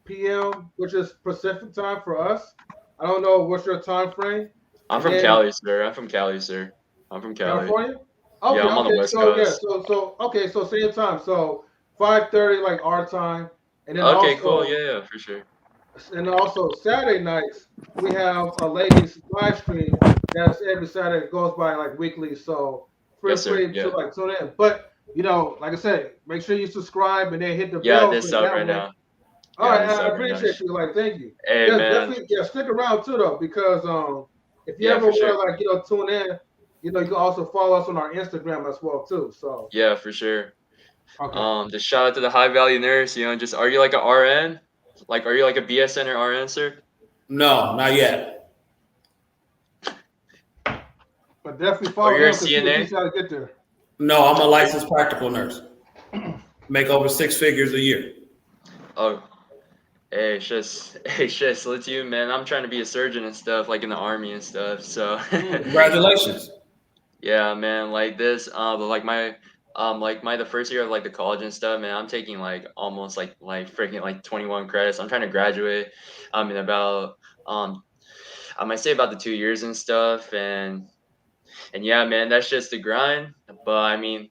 p.m., which is Pacific time for us. I don't know what's your time frame. I'm And from then Cali, sir. I'm from Cali, sir. I'm from Cali. California. Yeah, Okay, I'm on the okay. West So yeah, Coast. so okay, so same time. So 5:30 like our time, and then Okay, cool. also Yeah, yeah, for sure. Saturday nights we have a ladies live stream that's every Saturday. It goes by like weekly, so feel Yes, sir. free to Yeah. like tune in. But like I said, make sure you subscribe and then hit the Yeah, I bell did so sub that right way. now. All Yeah, I right, did I sub right now. appreciate you. Like, thank you. Hey, Yeah, man. definitely. Yeah, stick around too though, because if you Yeah, ever for want sure. to like tune in, you can also follow us on our Instagram as well too. So Yeah, for sure. okay. Just shout out to the high value nurse. You know, just are you like a RN? Like, are you like a BSN or RN, sir? No, not yet. But definitely Or follow you're a him because he will CNA? teach you how to get there. No, I'm a licensed practical nurse. Make over 6 figures a year. Oh, hey, shit, salute to you, man. I'm trying to be a surgeon and stuff, like in the army and stuff. So, Congratulations. yeah, man. Like this, like my the first year of like the college and stuff, man. I'm taking like almost like freaking like 21 credits. I'm trying to graduate, in about I might say about the 2 years and stuff, and yeah, man, that's just the grind. But I mean,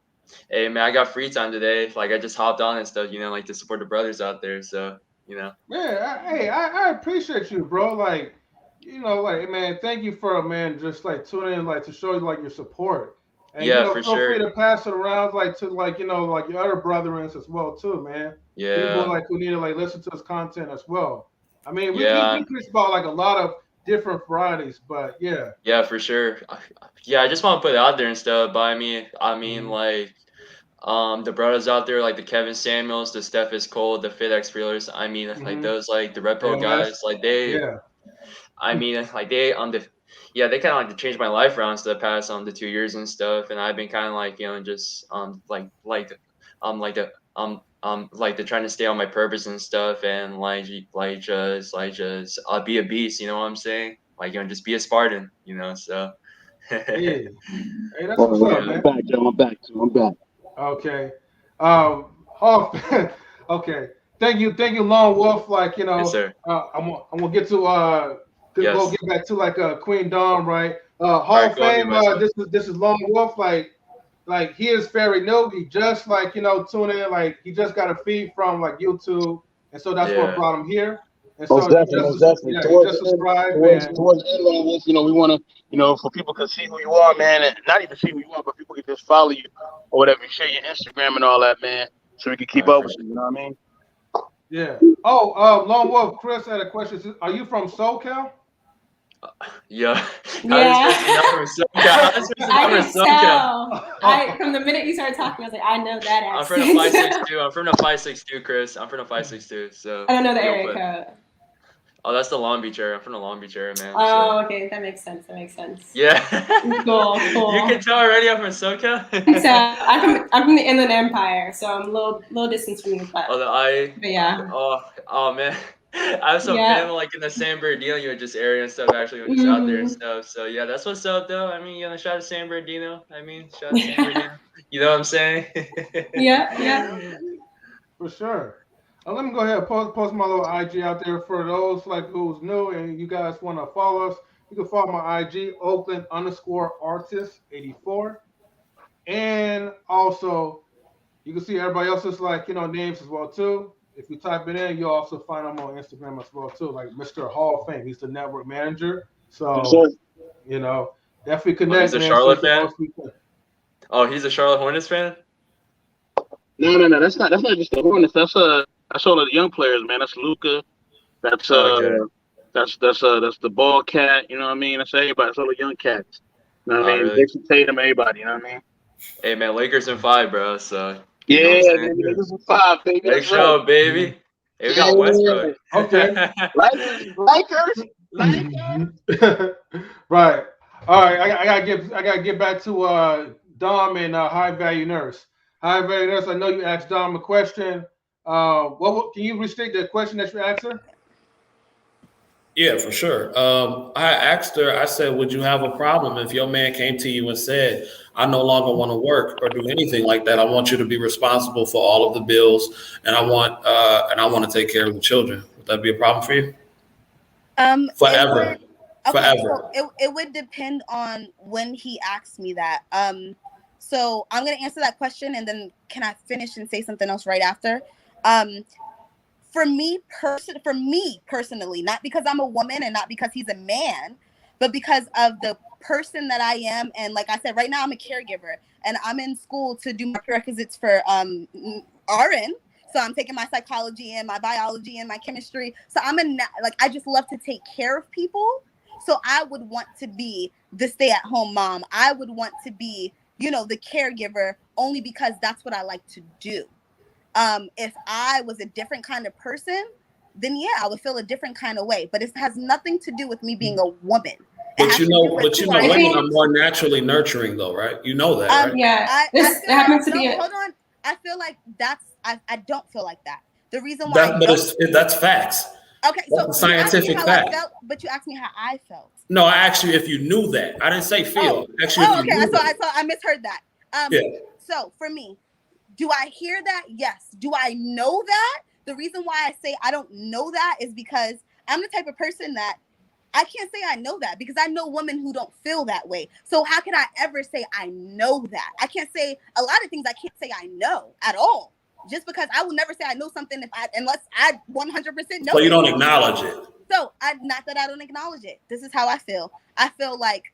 hey, man, I got free time today. Like I just hopped on and stuff, like to support the brothers out there. So, Man, I appreciate you, bro. Like, like, man, thank you for man just like tuning in, like to show you like your support, and yeah, for feel free sure. to pass it around like to like like your other brethren as well too, man. People Yeah, like who need to like listen to this content as well. I mean, yeah, we preach about like a lot of different varieties, but yeah. yeah, for sure. Yeah, I just want to put it out there and stuff. But I mean, Mhm. like, the brothers out there, like the Kevin Samuels, the Stephis Cole, the FitX Feelers. I mean, like Mhm. those, like the Red Pill ALS. guys, like they. Yeah. I mean, like they yeah, they kind of like changed my life around to the past the 2 years and stuff, and I've been kind of like just like the like the trying to stay on my purpose and stuff, and just be a beast, you know what I'm saying? Like just be a Spartan, So Hey, hey, that's what's Oh, up, yeah, I'm man. back, Joe. I'm back. I'm back. Okay. Hall. Okay. Thank you, Lone Wolf. Like yes sir, I'm gonna get to go yes. get back to like Queen Dawn, right? All Hall right, of go ahead, Fame. Westwood. This is Lone Wolf. Like he is very new. He just like tune in. Like he just got a feed from like YouTube, and so that's what Yeah, brought him here. And Most so definitely, most definitely. he Towards just the end, subscribed towards and towards the end of this, we want to, for people to see who you are, man, and not even see who you are, but people can just follow you or whatever. Share your Instagram and all that, man, so we can all keep right, up for with sure. you. You know what I mean? yeah. Lone Wolf. Chris had a question. Are you from SoCal? Yeah, how this Yeah. person not from SoCal? How this person I not from could SoCal? tell. From the minute you started talking, I was like, I know that I'm from the accent. 562. I'm from the 562, Chris. I'm from the 562. So I don't know the you'll area put. code. Oh, that's the Long Beach area. I'm from the Long Beach area, man. So Oh, okay, that makes sense. yeah. Cool. You can tell already I'm from SoCal. So I'm from the Inland Empire, so I'm a little distance from you, but Oh, but yeah. oh man. I have some Yeah. family like in the San Bernardino, just area and stuff. Actually, we're just out there and stuff. So yeah, that's what's up, though. I mean, shout out to San Bernardino. Shout out to San Bernardino. You know what I'm saying? Yeah. For sure. Let me go ahead and post my little IG out there for those like who's new and you guys want to follow us. You can follow my IG Oakland_artist84, and also you can see everybody else's like names as well too. If you type it in, you'll also find them on Instagram as well too, like Mr. Hall of Fame. He's the network manager, Yes, so sir. definitely Oh, he's connect, a man. So you Charlotte can fan. also Oh, he's a Charlotte Hornets fan. No. That's not just the Hornets. That's all of the young players, man. That's Luca. That's Oh, okay. that's the ball cat. You know what I mean? That's everybody. That's all the young cats. You know what I Oh, mean? really? Jason Tatum, everybody. You know what I mean? Hey man, Lakers in 5, bro. So Yeah, you know what I'm saying? baby, Lakers in 5, baby. Big That's right. show, baby. Hey, we Yeah. got Westbrook. Okay. Lakers. Right. All right. I gotta get back to Dom and High Value Nurse. High Value Nurse. I know you asked Dom a question. Can you restrict the question that you asked her? Yeah, for sure. I asked her, I said, would you have a problem if your man came to you and said, I no longer want to work or do anything like that. I want you to be responsible for all of the bills and I want to take care of the children. Would that be a problem for you? Forever. Okay, Forever. so it would depend on when he asked me that. So I'm gonna answer that question and then can I finish and say something else right after? For me personally, not because I'm a woman and not because he's a man, but because of the person that I am. And like I said, right now I'm a caregiver and I'm in school to do my prerequisites for RN. So I'm taking my psychology and my biology and my chemistry. So I just love to take care of people. So I would want to be the stay-at-home mom. I would want to be, the caregiver only because that's what I like to do. If I was a different kind of person, then yeah, I would feel a different kind of way. But it has nothing to do with me being a woman. But you know, women are more naturally nurturing, though, right? You know that, right? Yeah, it happens to be. Hold on. I feel like I don't feel like that. The reason why that's facts. Okay, that's so scientific fact. But you asked me how I felt. No, I asked you if you knew that. I didn't say feel. Okay. I misheard that. Yeah. So for me, do I hear that? Yes. Do I know that? The reason why I say I don't know that is because I'm the type of person that I can't say I know that because I know women who don't feel that way. So how can I ever say I know that? I can't say a lot of things I can't say I know at all. Just because I will never say I know something unless I 100% know. So you don't acknowledge it. So not that I don't acknowledge it. This is how I feel. I feel like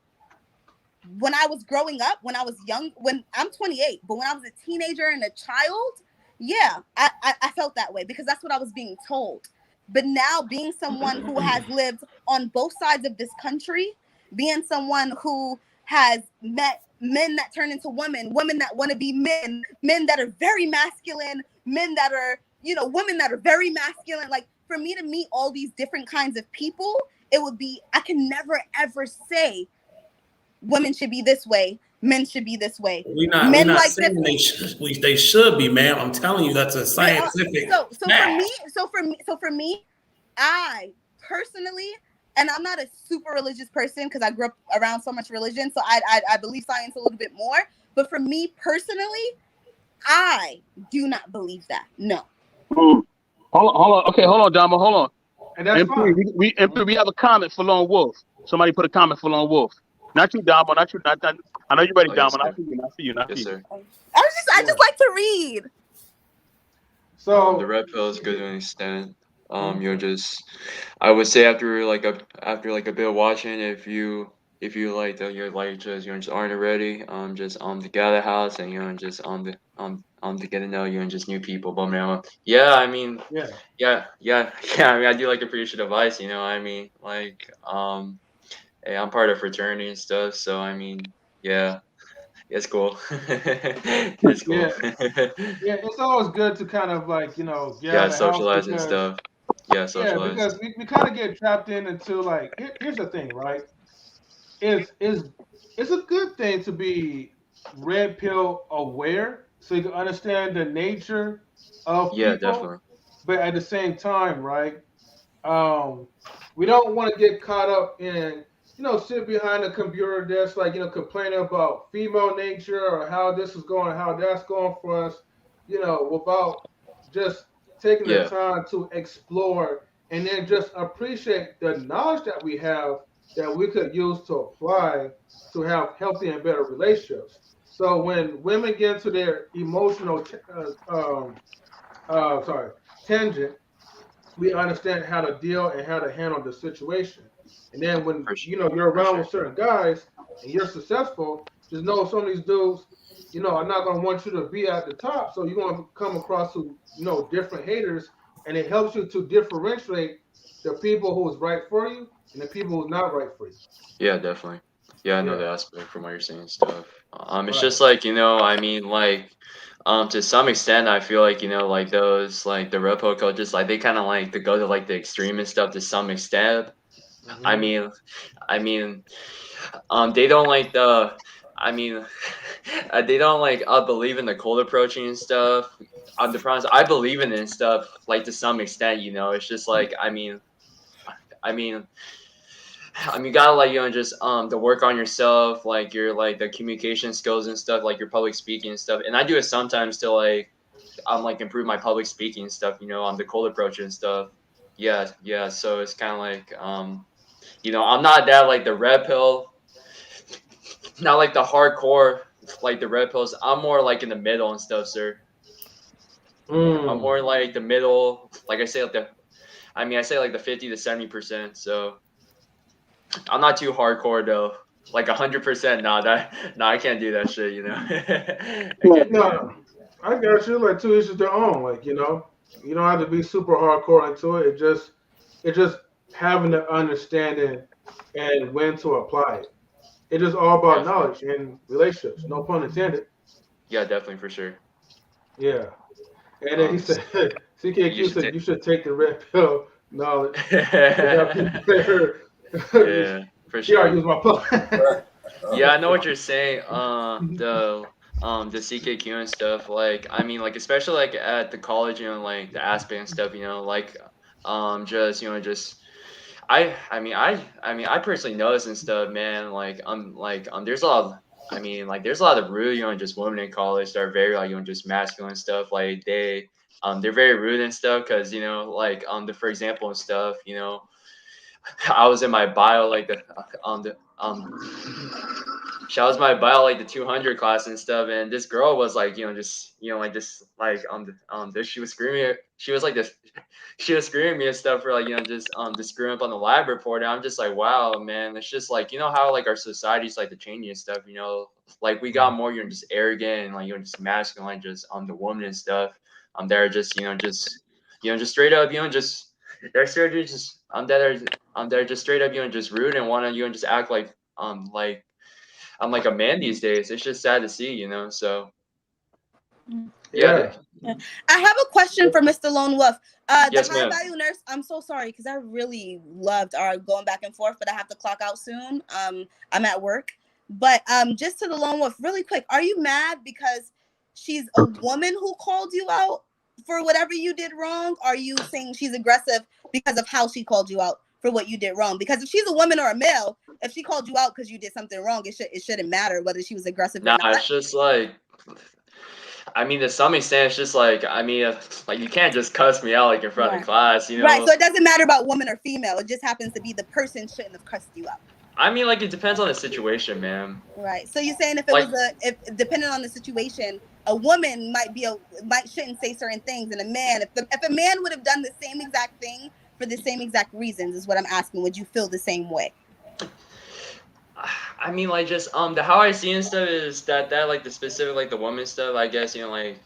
when I was growing up, when I was young, when I'm 28, but when I was a teenager and a child, yeah, I felt that way because that's what I was being told. But now being someone who has lived on both sides of this country, being someone who has met men that turn into women, women that want to be men, men that are very masculine, men that are, women that are very masculine. Like for me to meet all these different kinds of people, it would be, I can never ever say women should be this way, men should be this way. We're not saying they should be, ma'am. I'm telling you, that's a scientific. So for me, I personally, and I'm not a super religious person because I grew up around so much religion, so I believe science a little bit more. But for me personally, I do not believe that. No. Hold on. Okay, hold on, Dama. Hold on. And that's fine. We have a comment for Lone Wolf. Somebody put a comment for Lone Wolf. Not you, Dama. Not you. I know you're ready, Dama. Not for you. Sir. I just like to read. So the red pill is good to an extent. You're just, I would say after like a bit of watching, if you you're just aren't ready, just to get out of the house and just to get to know you and just new people. But man, yeah, I mean, yeah. I mean, I do like appreciate advice. Hey, I'm part of fraternity and stuff, so I mean, yeah. It's cool. It's cool. Yeah, it's always good to kind of like, get out of the socialize house and stuff. Yeah, socialize. Yeah, because we kind of get trapped into like, here's the thing, right? It's a good thing to be red pill aware so you can understand the nature of people. Definitely. But at the same time, right? We don't want to get caught up in sit behind a computer desk, like, complaining about female nature or how this is going, how that's going for us, without just taking the time to explore and then just appreciate the knowledge that we have that we could use to apply to have healthy and better relationships. So when women get into their emotional tangent, we understand how to deal and how to handle the situation. And then when you're around with certain guys and you're successful, just know some of these dudes, are not going to want you to be at the top. So you're going to come across to different haters, and it helps you to differentiate the people who is right for you and the people who's not right for you. Yeah, definitely. Yeah, I know the aspect from what you're saying and stuff. It's just like, I mean, like, to some extent, I feel like, like those, like the repo coaches, like they kind of like to go to like the extreme and stuff to some extent. I mean, they don't like I mean, they don't like believe in the cold approaching and stuff. The problem is, I believe in it and stuff, like to some extent, It's just like, I mean, you gotta like just to work on yourself, like your like the communication skills and stuff, like your public speaking and stuff. And I do it sometimes to like like improve my public speaking and stuff, on the cold approach and stuff. Yeah. So it's kind of like I'm not that like the red pill, not like the hardcore like the red pills. I'm more like in the middle and stuff, sir. I'm more like the middle. Like I say, like I say like the 50 to 70%. So I'm not too hardcore though. Like 100%. I can't do that shit. No, I got you. Like two each their own. Like you don't have to be super hardcore into it. It just having the understanding and when to apply it. It's just all about knowledge and relationships. No pun intended. Yeah, definitely for sure. Yeah, and then he said, CKQ said you should take the red pill knowledge. Yeah, for sure. Use my plug. Yeah, I know what you're saying. The CKQ and stuff. Like, I mean, like especially like at the college, like the aspect and stuff. Like, just I personally notice and stuff, man. Like, there's a lot of, there's a lot of rude, just women in college that are very like, just masculine and stuff. Like they're very rude and stuff because like for example and stuff, I was in my bio like she was my bio like the 200 class and stuff, and this girl was like like this like this she was screaming, she was like this, she was screaming at me and stuff for like just screwing up on the lab report, and I'm just like, wow, man, it's just like how like our society's like the changing and stuff, like we got more just arrogant and like just masculine, like just the woman and stuff, they're just just straight up just they're just straight up just rude and want to just act like I'm like a man these days. It's just sad to see, so yeah. I have a question for Mr. Lone Wolf. Yes, the high ma'am. value nurse, I'm so sorry because I really loved our going back and forth, but I have to clock out soon. I'm at work. But just to the Lone Wolf, really quick, are you mad because she's a woman who called you out for whatever you did wrong? Are you saying she's aggressive because of how she called you out for what you did wrong? Because if she's a woman or a male, if she called you out because you did something wrong, it shouldn't matter whether she was aggressive or not. It's just like, to some extent, it's just like, like you can't just cuss me out like in front of class, Right, so it doesn't matter about woman or female. It just happens to be the person shouldn't have cussed you out. Like it depends on the situation, man. Right. So you're saying if depending on the situation, a woman shouldn't say certain things, and a man, if a man would have done the same exact thing for the same exact reasons, is what I'm asking, would you feel the same way? Like just the how I see and stuff is that like the specific like the woman stuff, I guess like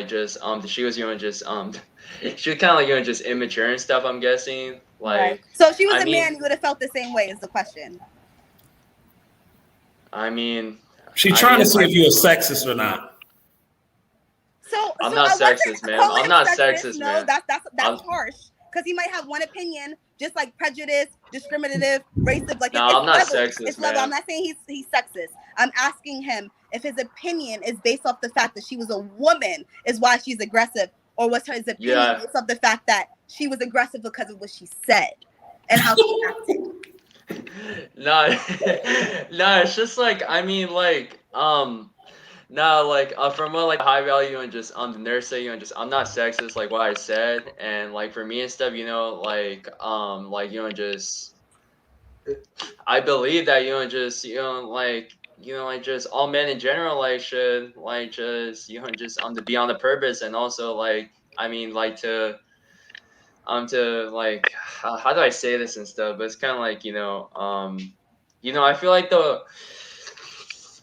just she was just she was kind of like just immature and stuff, I'm guessing, like right. So if she was a man, you would have felt the same way, is the question. She's trying to see if you're a sexist or not. I'm not sexist, man. I'm not sexist, man. That's harsh. Because he might have one opinion, just like prejudice, discriminative, racist. Like I'm not sexist, it's level. I'm not saying he's sexist. I'm asking him if his opinion is based off the fact that she was a woman is why she's aggressive, or was his opinion based off the fact that she was aggressive because of what she said and how she acted. No, it's just like from what like high value and just the nurse say, just I'm not sexist like what I said, and like for me and stuff, just I believe that just just all men in general should just just to be on the purpose, and also to how do I say this and stuff, but it's kind of like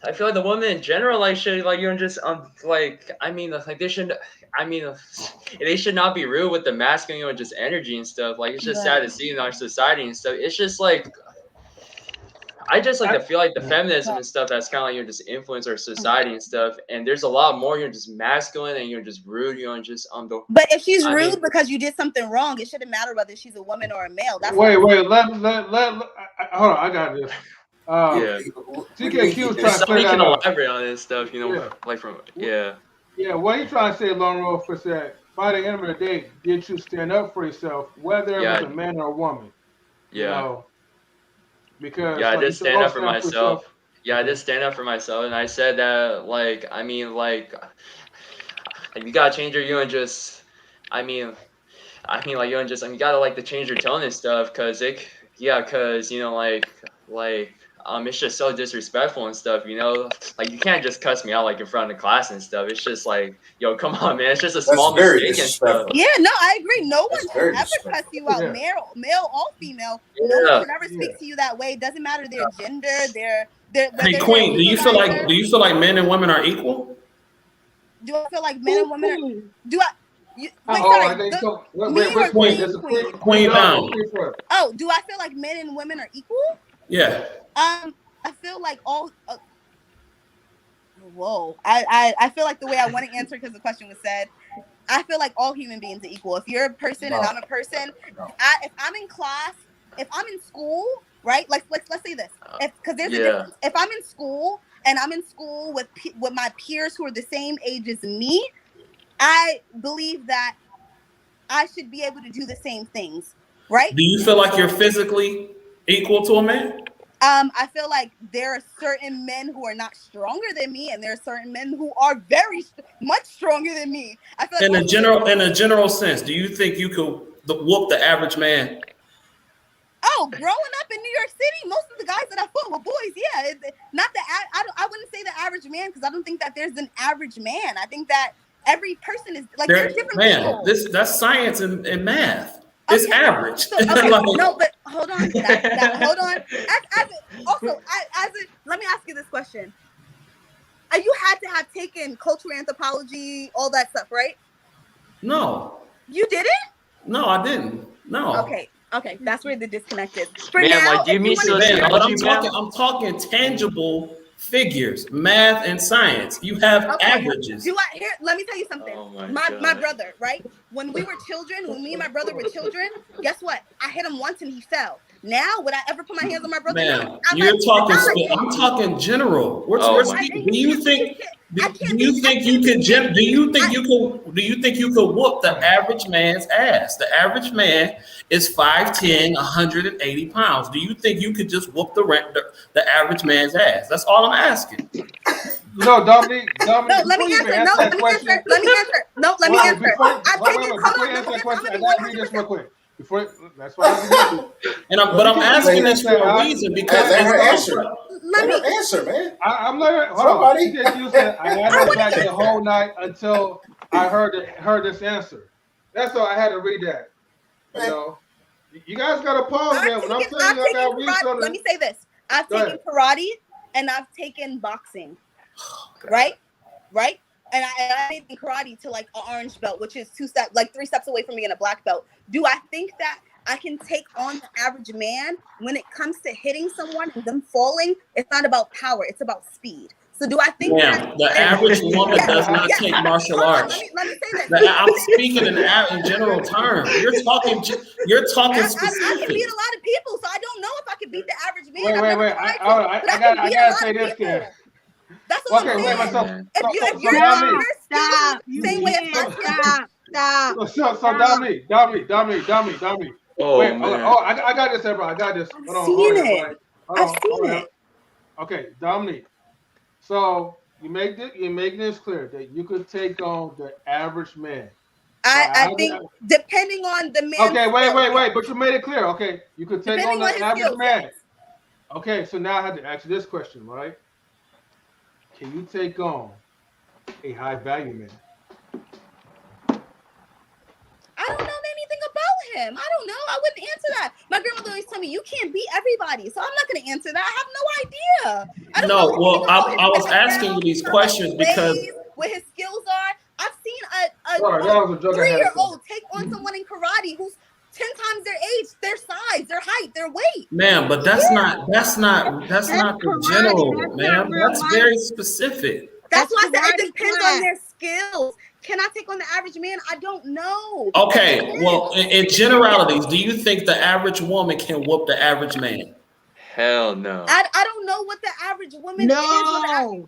I feel like the women in general should just they should they should not be rude with the masculine just energy and stuff. Like it's just sad to see in our society and stuff. It's just like I just like to feel like the feminism and stuff that's kind of like you're just influence our society and stuff. And there's a lot more you're just masculine and you're just rude. You're just the. But if she's rude because you did something wrong, it shouldn't matter whether she's a woman or a male. That's wait. Let hold on. I got this. Yeah. TKQ was trying to Somebody clear can that up. elaborate on this stuff, you know, like from Yeah, what you trying to say, Lone Wolf, is that by the end of the day, did you stand up for yourself, whether it was a man or a woman? Yeah. You know, because I did stand up for myself. Yeah, I did stand up for myself, and I said that, like, I mean, like, you gotta change your, you know, just, like, you know, just, you gotta, like, to change your tone and stuff, cause you know, like, it's just so disrespectful and stuff, you know, like, you can't just cuss me out, like, in front of the class and stuff. It's just like, yo, come on, man, it's just a small mistake and stuff. Yeah, no, I agree. No one should ever cuss you out, male or female. No one should ever speak to you that way. It doesn't matter their gender, their Hey, Queen, do you feel like men and women are equal? Do I feel like men and women are? Do I? I think so. Queen down. Oh, do I feel like men and women are equal? Yeah. I feel like all. Whoa, I feel like the way I want to answer because the question was said. I feel like all human beings are equal. If you're a person and I'm a person, if I'm in class, if I'm in school, right? Like let's say this, because there's a difference. If I'm in school and I'm in school with my peers who are the same age as me, I believe that I should be able to do the same things, right? Do you feel like you're physically equal to a man? I feel like there are certain men who are not stronger than me, and there are certain men who are very much stronger than me. I feel like in a general sense, do you think you could whoop the average man? Oh, growing up in New York City, most of the guys that I fought were boys. Yeah, not the I wouldn't say the average man because I don't think that there's an average man. I think that every person is like there's different people. That's science and math. It's average. So, okay, no, but hold on. Hold on. Let me ask you this question. You had to have taken cultural anthropology, all that stuff, right? No. You didn't? No, I didn't. No. Okay, that's where the disconnect is. I'm talking tangible figures, math and science. You have averages. Let me tell you something. My brother, right? When we were children, when me and my brother were children, guess what? I hit him once and he fell. Now, would I ever put my hands on my brother? Man, no. I'm talking general. Do you think you could whoop the average man's ass? The average man is 5'10", 180 pounds. Do you think you could just whoop the average man's ass? That's all I'm asking. No, Dominique. No, let me answer. Let me answer. I gotta read this real quick. That's what I'm doing. But I'm asking this for a reason because let her answer. Let me answer, man. I'm like, hold on. I had to back the whole night until I heard this answer. That's all. I had to read that. You know, you guys gotta pause, man. When I'm telling you, I gotta read something. Let me say this: I've taken karate and I've taken boxing. Right. And I made karate to like an orange belt, which is 3 steps away from being a black belt. Do I think that I can take on the average man when it comes to hitting someone and them falling? It's not about power; it's about speed. So do I think that the average woman does not take martial arts? Let me say that. I'm speaking in general terms. You're talking specific. I can beat a lot of people, so I don't know if I can beat the average man. Wait. I gotta say this, Kris. That's what I'm saying. If you're same way as Stop. So Dominique. Oh, wait, man. I got this, bro. I got this. I've seen it. Okay, Dominique. So you're making this clear that you could take on the average man. I think depending on the man. Okay, wait. But you made it clear. Okay, you could take on the average man. Okay, so now I have to ask you this question, right? Can you take on a high value man? I don't know anything about him. I don't know. I wouldn't answer that. My grandmother always told me you can't beat everybody, so I'm not going to answer that. I have no idea. I was asking you these questions because what his skills are. I've seen a 3-year-old take on someone in karate who's 10 times their age, their size, their height, their weight. Ma'am, but that's not the general, ma'am. That's very specific. That's why I said it depends on their skills. Can I take on the average man? I don't know. Okay, well, in generalities, do you think the average woman can whoop the average man? Hell no. I don't know what the average woman is. Hell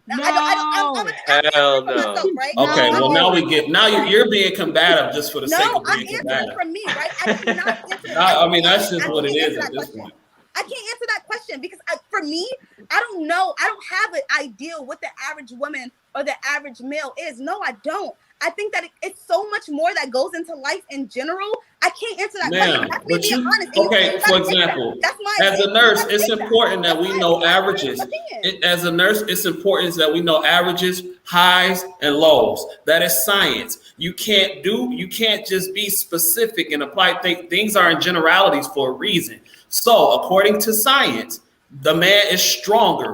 no. Okay, well now you're being combative just for the sake of being answering combative. from me, right? I cannot answer I mean, that's just what it is at this point. I can't answer that question because for me, I don't know. I don't have an idea what the average woman or the average male is. No, I don't. I think that it's so much more that goes into life in general. I can't answer that question. That's me being honest. Okay, for example, as a nurse, it's important that we know averages. As a nurse, it's important that we know averages, highs, and lows. That is science. You can't just be specific and apply things are in generalities for a reason. So, according to science, the man is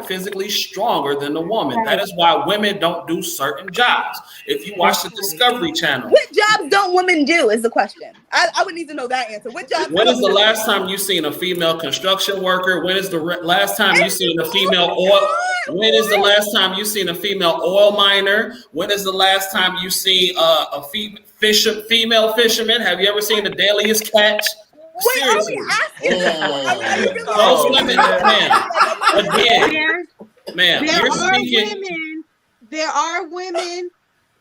physically stronger than the woman. That is why women don't do certain jobs. If you watch the Discovery Channel. What jobs don't women do is the question. I would need to know that answer. What jobs? When is the last time you seen a female construction worker? When is the last time you seen a female oil? When is the last time you seen a female oil miner? When is the last time you see a female fisherman? Have you ever seen the Dailiest Catch? Seriously. Those women, ma'am, you're speaking. There are women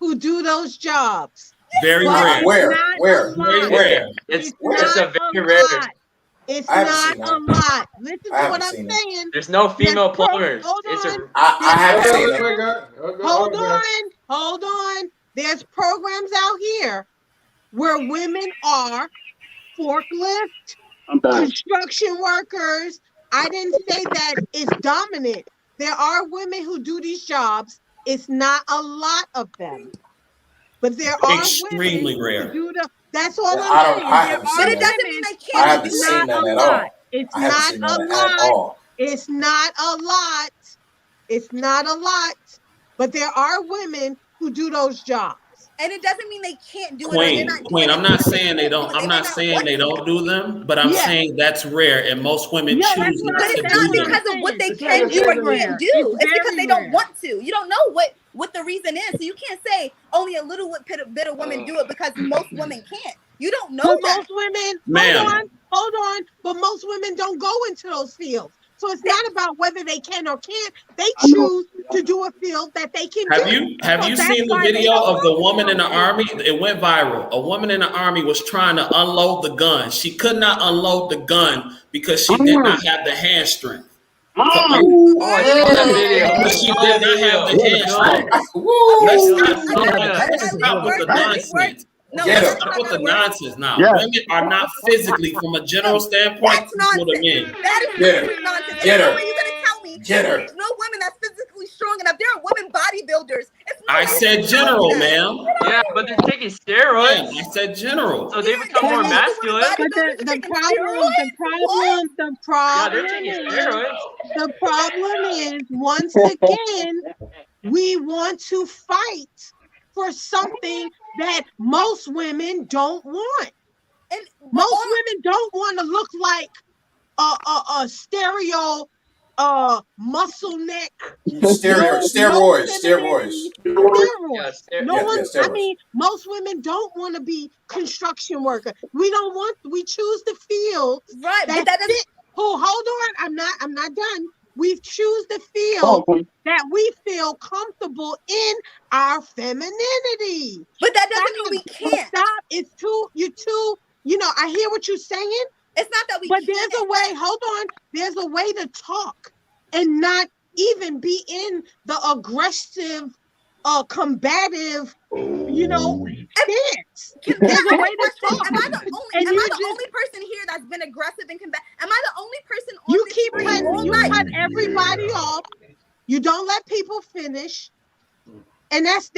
who do those jobs. Very rare. Where? Very rare. It's a very rare. It's not a lot. Listen to what I'm saying. There's no female plumbers. I haven't seen it. Hold on. There's programs out here where women are forklift, construction workers. I didn't say that it's dominant. There are women who do these jobs. It's not a lot of them, but there are extremely rare. Who do that's all I'm saying. But it doesn't mean they can't. I haven't seen that at all. It's not a lot. It's not a lot. It's not a lot. But there are women who do those jobs. And it doesn't mean they can't do it. Queen, I'm not saying they don't. I'm not saying they don't do them, but I'm saying that's rare, and most women choose not to do them. But it's not because of what they can do or can't do. It's because they don't want to. You don't know what the reason is, so you can't say only a little bit of women do it because most women can't. You don't know that. Most women, hold on, but most women don't go into those fields. So it's not about whether they can or can't. They choose to do a field that they can do. Have you seen the video of the woman in the army? It went viral. A woman in the army was trying to unload the gun. She could not unload the gun because she did not have the hand strength. She did not have the hand strength. Let's stop with the nonsense. Stop with the nonsense now. Women are not physically, from a general standpoint, equal to men. That is nonsense. You're going to tell me there's no women that's physically strong enough. There are women bodybuilders. I said general, ma'am. Yeah, but they're taking steroids. I said general. So they become more masculine. The problem is, once again, we want to fight for something that most women don't want. And most women don't want to look like a stereo muscle neck. Steroids. I mean, most women don't want to be construction worker. We choose the field. Right, that doesn't. Hold on, I'm not done. We choose the field that we feel comfortable in our femininity. But that doesn't mean we can't. Stop. It's too, I hear what you're saying. It's not that we can't. But there's a way, hold on. There's a way to talk and not even be in the aggressive, combative, stance. There's a way to talk. Am I the only person here that's been aggressive and combative? Am I the only person on you this keep screen? you cut everybody off. You don't let people finish. And that's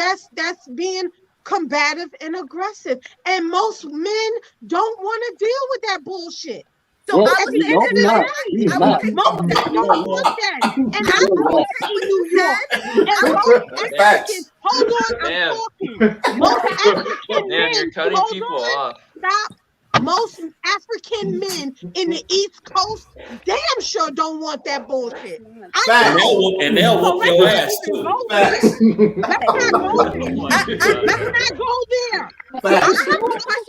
being combative and aggressive. And most men don't want to deal with that bullshit. So most men don't want that. And I don't in New York. And most Africans, hold on, I'm talking. Most African men, you're cutting people off. Stop. most African men in the East Coast damn sure don't want that bullshit. I know. And they'll whoop your ass too. Let's not go there. Let's not go there.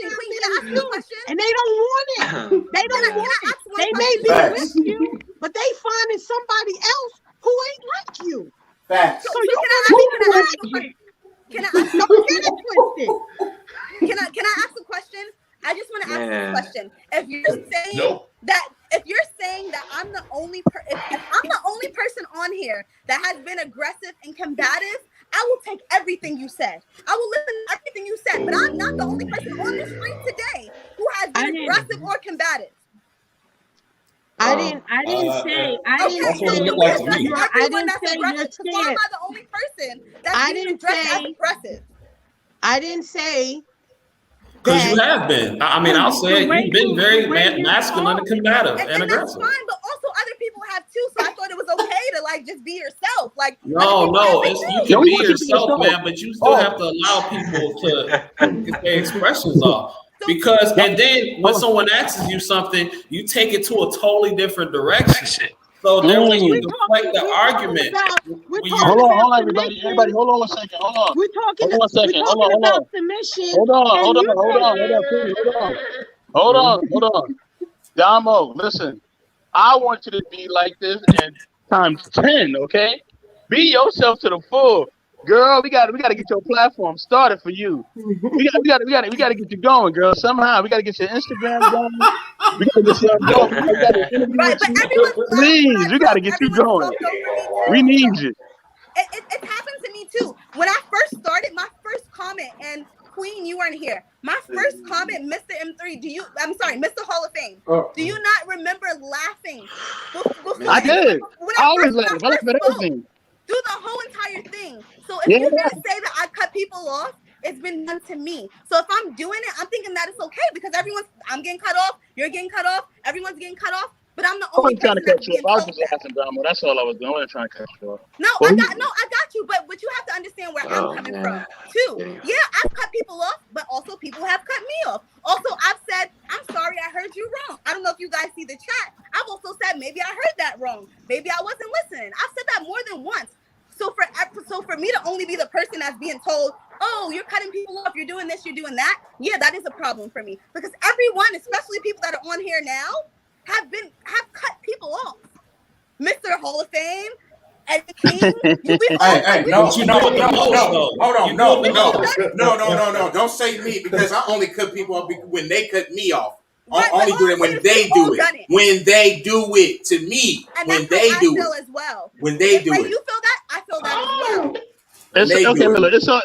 And they don't want it. They don't want it. They may be with you, but they finding somebody else who ain't like you. Facts. So you can I ask a question? I just want to ask this question. If you're saying that I'm the only person on here that has been aggressive and combative, I will take everything you said. I will listen to everything you said, but I'm not the only person on the street today who has been aggressive or combative. I didn't say you're scared. I'm not the only person that's being aggressive. I didn't say. Because you have been. I mean, I'll say it. You've been very masculine and combative and aggressive. That's fine, but also other people have too. So I thought it was okay to like just be yourself. Like no, you can be yourself, man, but you still have to allow people to get their expressions off. Because and then when someone asks you something, you take it to a totally different direction. So then when you deflect the argument, hold on, everybody, hold on one second. Hold on. We're talking about submission. Hold on. Damo, listen. I want you to be like this and times 10, okay? Be yourself to the full. Girl, we gotta get your platform started for you. We gotta get you going, girl. Somehow we gotta get your Instagram going. We gotta get something going. We gotta interview you. Please, we gotta get you going. We need you. It happened to me too. When I first started, my first comment, and Queen, you weren't here. My first comment, Mr. M3, Mr. Hall of Fame. Do you not remember laughing? I did. I always laugh. I laugh at everything. Through the whole entire thing. So if you're gonna say that I cut people off, it's been done to me. So if I'm doing it, I'm thinking that it's okay because I'm getting cut off, you're getting cut off, everyone's getting cut off. But I'm the only person that's being I was just asking Damo. That's all I was doing. I wasn't trying to cut you off. I got you. But you have to understand where I'm coming from too. Yeah, I've cut people off, but also people have cut me off. Also, I've said, I'm sorry, I heard you wrong. I don't know if you guys see the chat. I've also said maybe I heard that wrong. Maybe I wasn't listening. I've said that more than once. So for me to only be the person that's being told, oh, you're cutting people off, you're doing this, you're doing that. Yeah, that is a problem for me because everyone, especially people that are on here now, have cut people off. Mr. Hall of Fame, Ed King. No. Don't say me because I only cut people off when they cut me off. I only do it when they do it. When they do it to me. And when they do it as well. When they do it. You feel that? I feel that as well.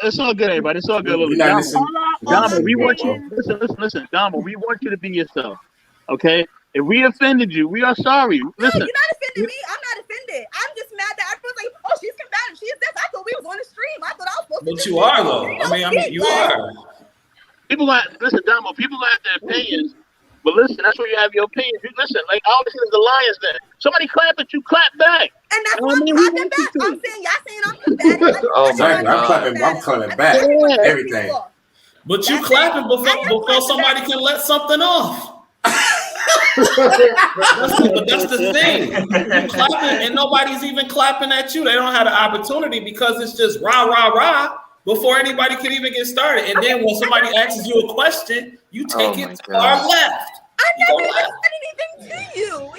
It's all good, everybody. It's all good. Damo, we want you. Listen, Damo, we want you to be yourself. Okay? If we offended you, we are sorry. Listen. No, you're not offending me. I'm not offended. I'm just mad that everyone's like, oh, she's combative. She is this. I thought we was on the stream. I thought I was supposed to. But you are though. I mean, you are. People listen, Damo. People have their opinions, but listen, that's where you have your opinions. You listen, like I always say, the Lions. Then somebody clap at you, clap back. And that's why I'm clapping back. I'm saying y'all saying I'm combative. I'm clapping back. Everything. But you clapping before somebody can let something off. But that's the thing. You're clapping and nobody's even clapping at you. They don't have the opportunity because it's just rah, rah, rah before anybody can even get started. And then when somebody asks you a question, you take it far left. I never said anything to you.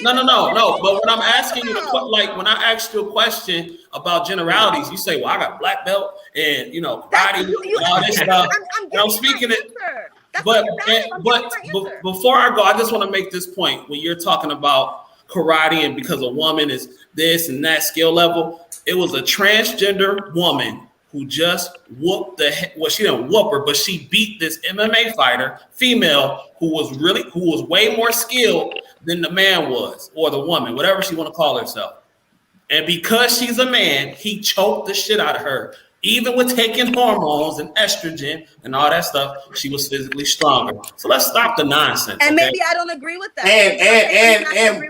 No. But when I'm asking you when I asked you a question about generalities, you say, "Well, I got black belt and karate and all this stuff." I'm speaking it. But before I go, I just want to make this point. When you're talking about karate and because a woman is this and that skill level, it was a transgender woman who just whooped she didn't whoop her, but she beat this MMA fighter, female, who was way more skilled than the man was, or the woman, whatever she want to call herself. And because she's a man, he choked the shit out of her. Even with taking hormones and estrogen and all that stuff, she was physically stronger. So let's stop the nonsense. And maybe I don't agree with that. And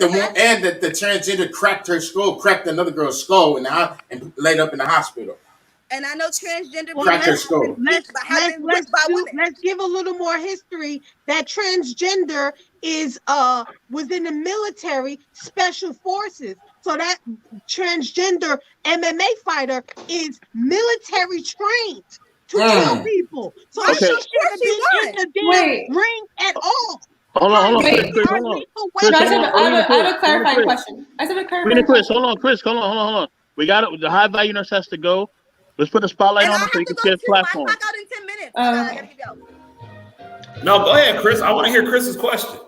the transgender cracked her skull, cracked another girl's skull and laid up in the hospital. And I know transgender Well, people let's have been whipped by women. let's give a little more history. That transgender is was in the military special forces. So that transgender MMA fighter is military trained to kill people. So Okay. she shouldn't have been in the damn ring at all. Hold on, Chris, hold on. Chris, I have a clarifying question. Chris, hold on, Chris, hold on. We got it. The high value nurse has to go. Let's put a spotlight on her so you can share platform. I got in 10 minutes. I gotta go. No, go ahead, Chris. I want to hear Chris's question.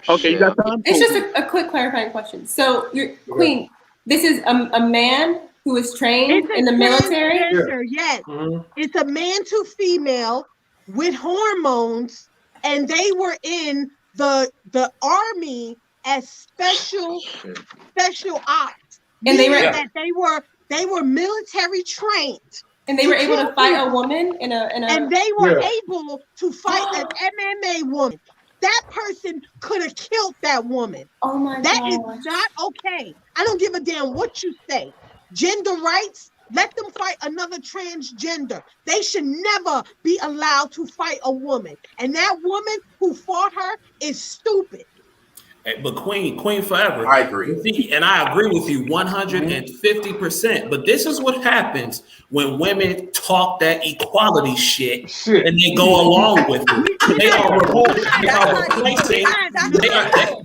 Okay, you got time? It's just a quick clarifying question. So, Queen, this is a man who is trained in the military? Yes. It's a man to female with hormones, and they were in the army as special ops. And they were military trained. And they were able to fight a woman in a and they were able to fight an MMA woman. That person could have killed that woman. Oh my God. That is not okay. I don't give a damn what you say. Gender rights, let them fight another transgender. They should never be allowed to fight a woman. And that woman who fought her is stupid. But Queen forever. I agree. See, and I agree with you 150%. But this is what happens when women talk that equality shit. And they go along with it. They are replacing.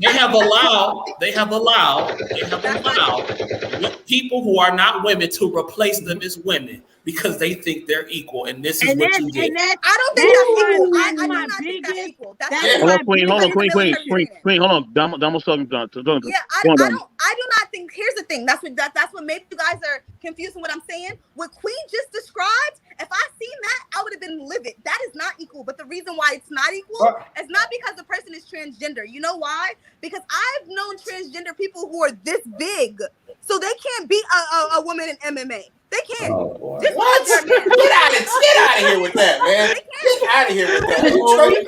They have allowed people who are not women to replace them as women because they think they're equal. And this is what you did. I don't think that's equal. I do not think that's equal. Hold on, Queen, hold on. Damo's talking. Yeah, I do not think. Here's the thing. That's what maybe you guys are confusing what I'm saying. What Queen just described. If I seen that, I would have been livid. That is not equal. But the reason why it's not equal is not because the person is transgender. You know why? Because I've known transgender people who are this big, so they can't beat a woman in MMA. They can't. What? Get out of here with that, man. Get out of here with that. You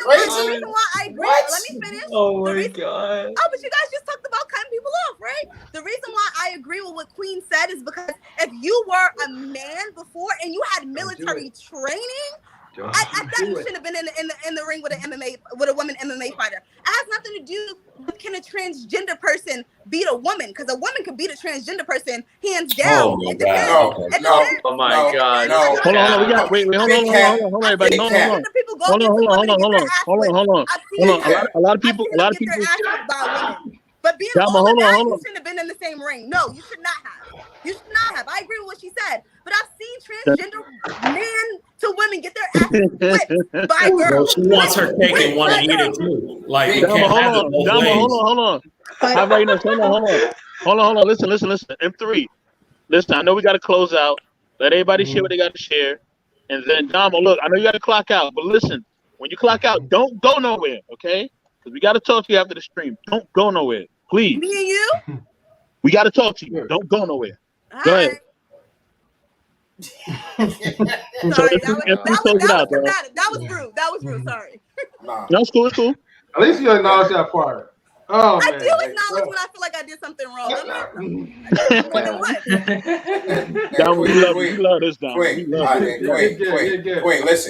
crazy? The reason why I agree. What? Let me finish. Oh my God. Oh, but you guys just talked about cutting people off, right? The reason why I agree with what Queen said is because if you were a man before and you had military training, I thought you shouldn't have been in the ring with a woman MMA fighter. It has nothing to do with can a transgender person beat a woman, because a woman can beat a transgender person hands down. Oh my God. Oh my God. Hold on, we got wait, hold on, everybody. Hold on. A lot of people. But being all of that, you shouldn't have been in the same ring. No, you should not have. You should not have. I agree with what she said. But I've seen transgender men to women get their asses whipped by girls. She wants her cake and want to eat it too. Like, you can't have it both ways. Hold on. How about you know? Hold on. Listen. M3. Listen, I know we got to close out. Let everybody share what they got to share. And then, Damo, look, I know you got to clock out. But listen, when you clock out, don't go nowhere, okay? Because we got to talk to you after the stream. Don't go nowhere. Please. Me and you? We got to talk to you. Don't go nowhere. Go ahead. Sorry, that was rude. Sorry. No, it's cool. At least you acknowledge that part. Oh, I man. do acknowledge when I feel like I did something wrong. We love this, Dom. Queen,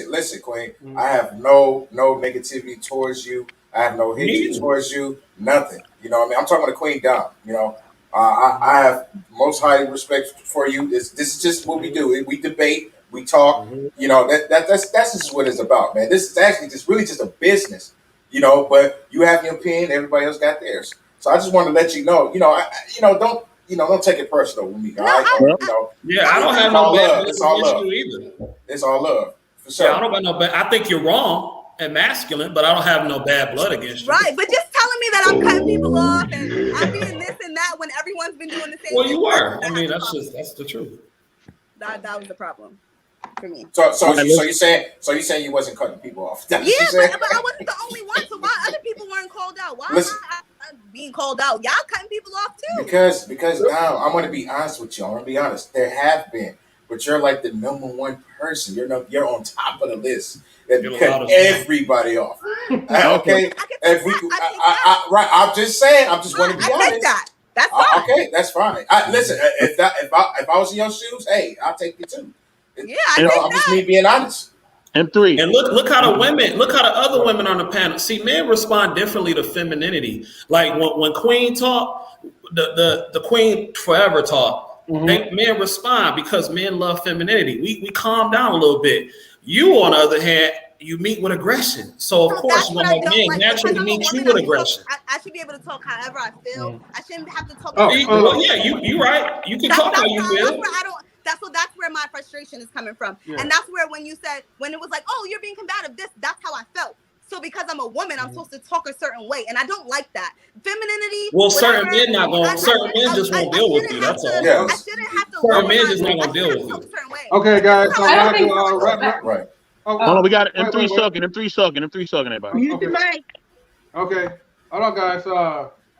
listen, Queen. I have no negativity towards you. I have no hatred towards you. Nothing. You know what I mean? I'm talking to Queen Dom. You know, I have most high respect for you. This is just what we do. We debate. We talk. You know, that's just what it's about, man. This is actually just a business. You know, but you have your opinion. Everybody else got theirs. So I just want to let you know. Don't take it personal with me. I don't have no bad it's all love. either. It's all love. For sure. Yeah, I don't got no bad. I think you're wrong and masculine, but I don't have no bad blood against you. Right, but just telling me that I'm cutting people off and I'm being this and that when everyone's been doing the same. Well, you were. I mean, that's the truth. That was the problem for me. So you saying you wasn't cutting people off? Yeah, but I wasn't the only one. So why other people weren't called out? Why am I being called out? Y'all cutting people off too? Because now I'm going to be honest with you. I'm going to be honest. There have been, but you're like the number one person. You're on top of the list. That cut everybody off. Okay. I'm just saying. I'm just want to be honest. Take that. That's fine. Okay, that's fine. Listen, if I was in your shoes, hey, I'll take you too. Yeah, I'm just me being honest. M3. And look how the other women on the panel. See, men respond differently to femininity. Like when Queen talk, the Queen forever talk. Men respond because men love femininity. We calm down a little bit. You, on the other hand, you meet with aggression. So of course, you're gonna have men naturally meet you with aggression. I should be able to talk however I feel. I shouldn't have to talk. You right. You can talk how you feel. That's where my frustration is coming from, and that's where when it was like, oh, you're being combative. That's how I felt. So because I'm a woman, I'm supposed to talk a certain way, and I don't like that. Femininity. Well, certain men just won't deal with you. That's all. I shouldn't have to. Certain men just not gonna deal with you. Okay, guys. So I don't think right. Hold on, we got M3 sucking, everybody. Use the mic. Okay. Hold on, guys.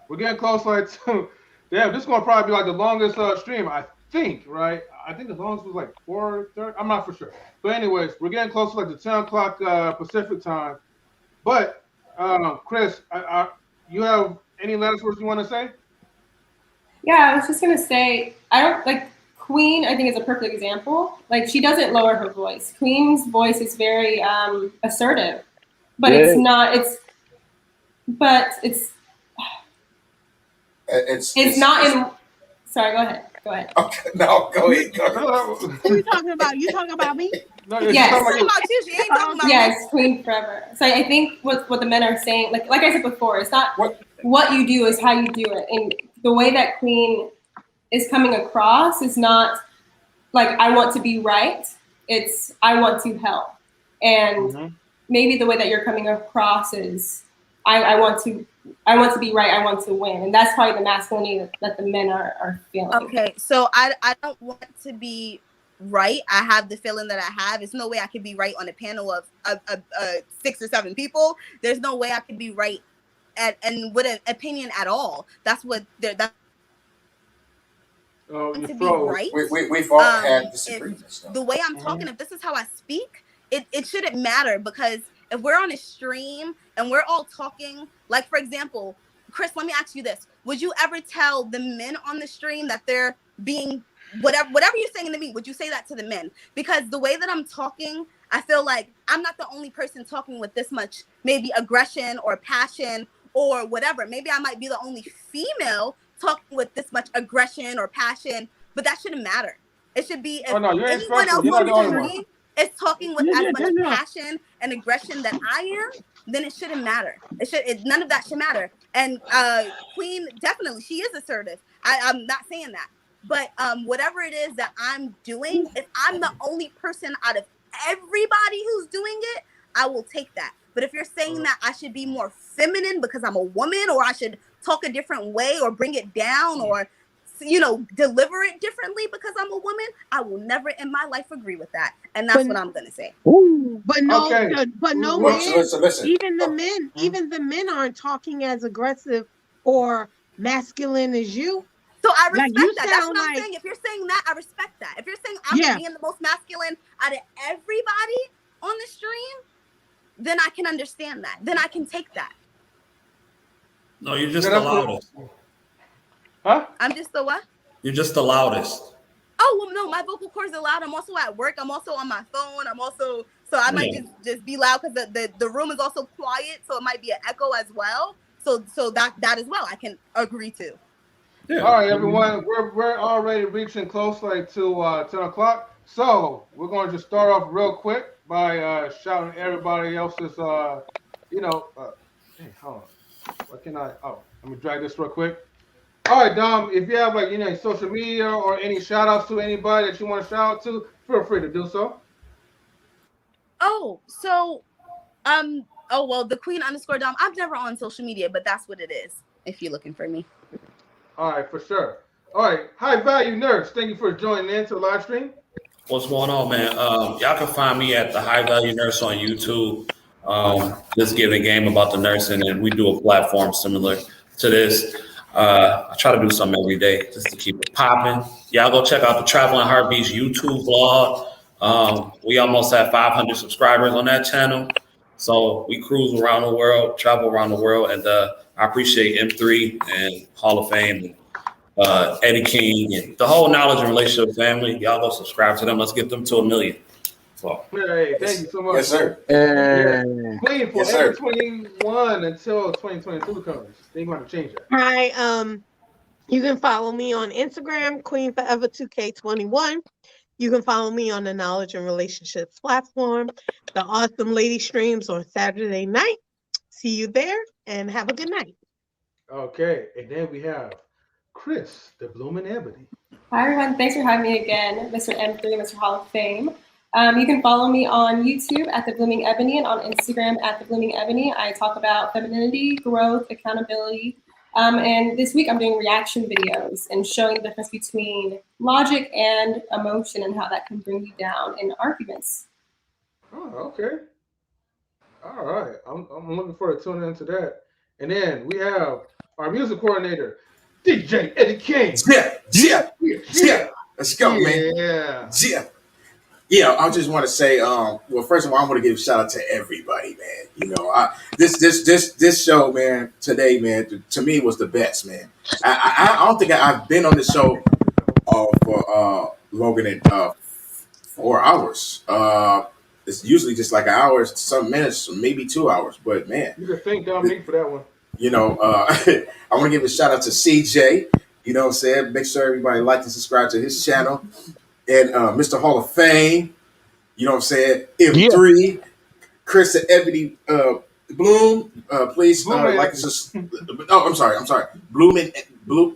We're getting close, damn, this is gonna probably be like the longest stream, I think, right? I think the longest was like 4:30. I'm not for sure. But anyways, we're getting close to like the 10 o'clock Pacific time. But Kris, you have any last words you want to say? Yeah, I was just gonna say, I don't like Queen. I think is a perfect example. Like, she doesn't lower her voice. Queen's voice is very assertive, but it's not. It's not in. Sorry, go ahead. Okay, no, go ahead. Who you talking about? You talking about me? No, yes. Talking about you. She ain't talking about yes, Queen forever. So I think what the men are saying, like I said before, it's not what you do, is how you do it. And the way that Queen is coming across is not like, I want to be right. It's, I want to help. And maybe the way that you're coming across is, I want to be right. I want to win. And that's probably the masculinity that the men are feeling. Okay. So I don't want to be right. I have the feeling that I have. There's no way I could be right on a panel of 6 or 7 people. There's no way I could be right and with an opinion at all. That's what they're. To be right. We've all had disagreements. The way I'm talking, if this is how I speak, it shouldn't matter, because if we're on a stream and we're all talking, like, for example, Kris, let me ask you this. Would you ever tell the men on the stream that they're being whatever you're saying to me, would you say that to the men? Because the way that I'm talking, I feel like I'm not the only person talking with this much maybe aggression or passion or whatever. Maybe I might be the only female talking with this much aggression or passion, but that shouldn't matter. It should be if anyone else on the stream is talking with as much passion and aggression that I am, then it shouldn't matter. None of that should matter. And Queen, definitely, she is assertive. I'm not saying that. But whatever it is that I'm doing, if I'm the only person out of everybody who's doing it, I will take that. But if you're saying that I should be more feminine because I'm a woman, or I should talk a different way or bring it down, or deliver it differently because I'm a woman, I will never in my life agree with that. And that's what I'm gonna say. But no, men, listen. even the men aren't talking as aggressive or masculine as you. So I respect that. That's what I'm saying. If you're saying that, I respect that. If you're saying I'm being the most masculine out of everybody on the stream, then I can understand that. Then I can take that. No, you're just the loudest. Huh? I'm just the what? You're just the loudest. Oh, well, no, my vocal cords are loud. I'm also at work. I'm also on my phone. So I might just be loud because the room is also quiet. So it might be an echo as well. So that as well, I can agree to. Yeah. All right, everyone, we're already reaching close to 10 o'clock. So we're going to just start off real quick by shouting everybody else's, hey, hold on. What can let me drag this real quick. All right, Dom, if you have any social media or any shout outs to anybody that you want to shout out to, feel free to do so. Oh, so, the Queen _Dom. I'm never on social media, but that's what it is if you're looking for me. All right, for sure. All right, High Value Nurse, thank you for joining in to the live stream. What's going on, man? Y'all can find me at the High Value Nurse on YouTube. Just giving game about the nursing, and we do a platform similar to this. I try to do something every day just to keep it popping. Y'all go check out the Traveling Heartbeats YouTube vlog. We almost have 500 subscribers on that channel. So we cruise around the world, travel around the world, and I appreciate M3 and Hall of Fame and Eddie King, and the whole Knowledge and Relationship family. Y'all go subscribe to them. Let's get them to 1 million. So, hey, thank you so much. Yes, sir. Yeah. Queen, Yes, forever sir. 21 until 2022 comes. Then you want to change that. Hi, you can follow me on Instagram, Queen Forever 2K21. You can follow me on the Knowledge and Relationships platform, the Awesome Lady Streams on Saturday night. See you there and have a good night. Okay, and then we have Kris, the Blooming Ebony. Hi, everyone. Thanks for having me again, Mr. M3, Mr. Hall of Fame. You can follow me on YouTube at The Blooming Ebony and on Instagram at The Blooming Ebony. I talk about femininity, growth, accountability. And this week I'm doing reaction videos and showing the difference between logic and emotion and how that can bring you down in arguments. Oh, okay. All right. I'm looking forward to tuning into that. And then we have our music coordinator, DJ Eddie King. Yeah. Let's go, man. Yeah. I just want to say, well, first of all, I want to give a shout out to everybody, man. You know, this show, man, today, man, to me was the best, man. I don't think I've been on the show for longer than 4 hours. It's usually just like an hour, some minutes, maybe 2 hours. But man, you can thank Dominique for that one. You know, I want to give a shout out to CJ. You know what I'm saying? Make sure everybody like and subscribe to his channel. And Mr. Hall of Fame. You know what I'm saying? M3, Kris and Ebony Bloom. Please like and subscribe. Oh, I'm sorry.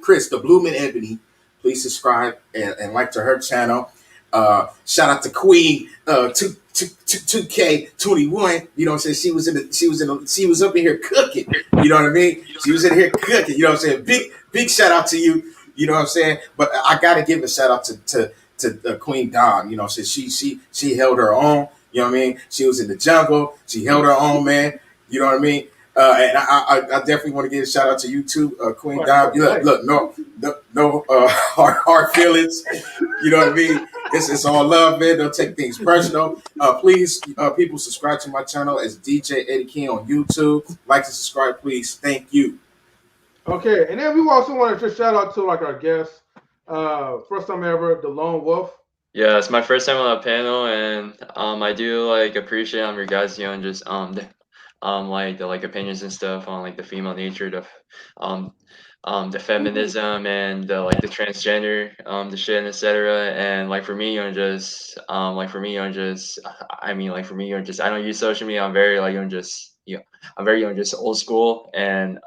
Kris, the Bloom and Ebony. Please subscribe and like to her channel. Shout out to Queen 2K21. You know what I'm saying? She was up in here cooking. You know what I mean? She was in here cooking. You know what I'm saying? Big shout out to you. You know what I'm saying? But I gotta give a shout out to Queen Dom. You know, so she held her own. You know what I mean? She was in the jungle. She held her own, man. You know what I mean? And I definitely want to give a shout out to you too, Queen Dom. Look, no hard feelings. You know what I mean? It's all love, man. Don't take things personal. Please, people, subscribe to my channel as DJ Eddie King on YouTube. Like and subscribe, please. Thank you. Okay, and then we also want to just shout out to like our guests. First time ever, the Lone Wolf. Yeah, it's my first time on a panel, and I do like appreciate your guys, you know, and just like the opinions and stuff on like the female nature, the feminism and the the transgender, the shit and etc. And like for me, you know, just I don't use social media. I'm very I'm very just old school and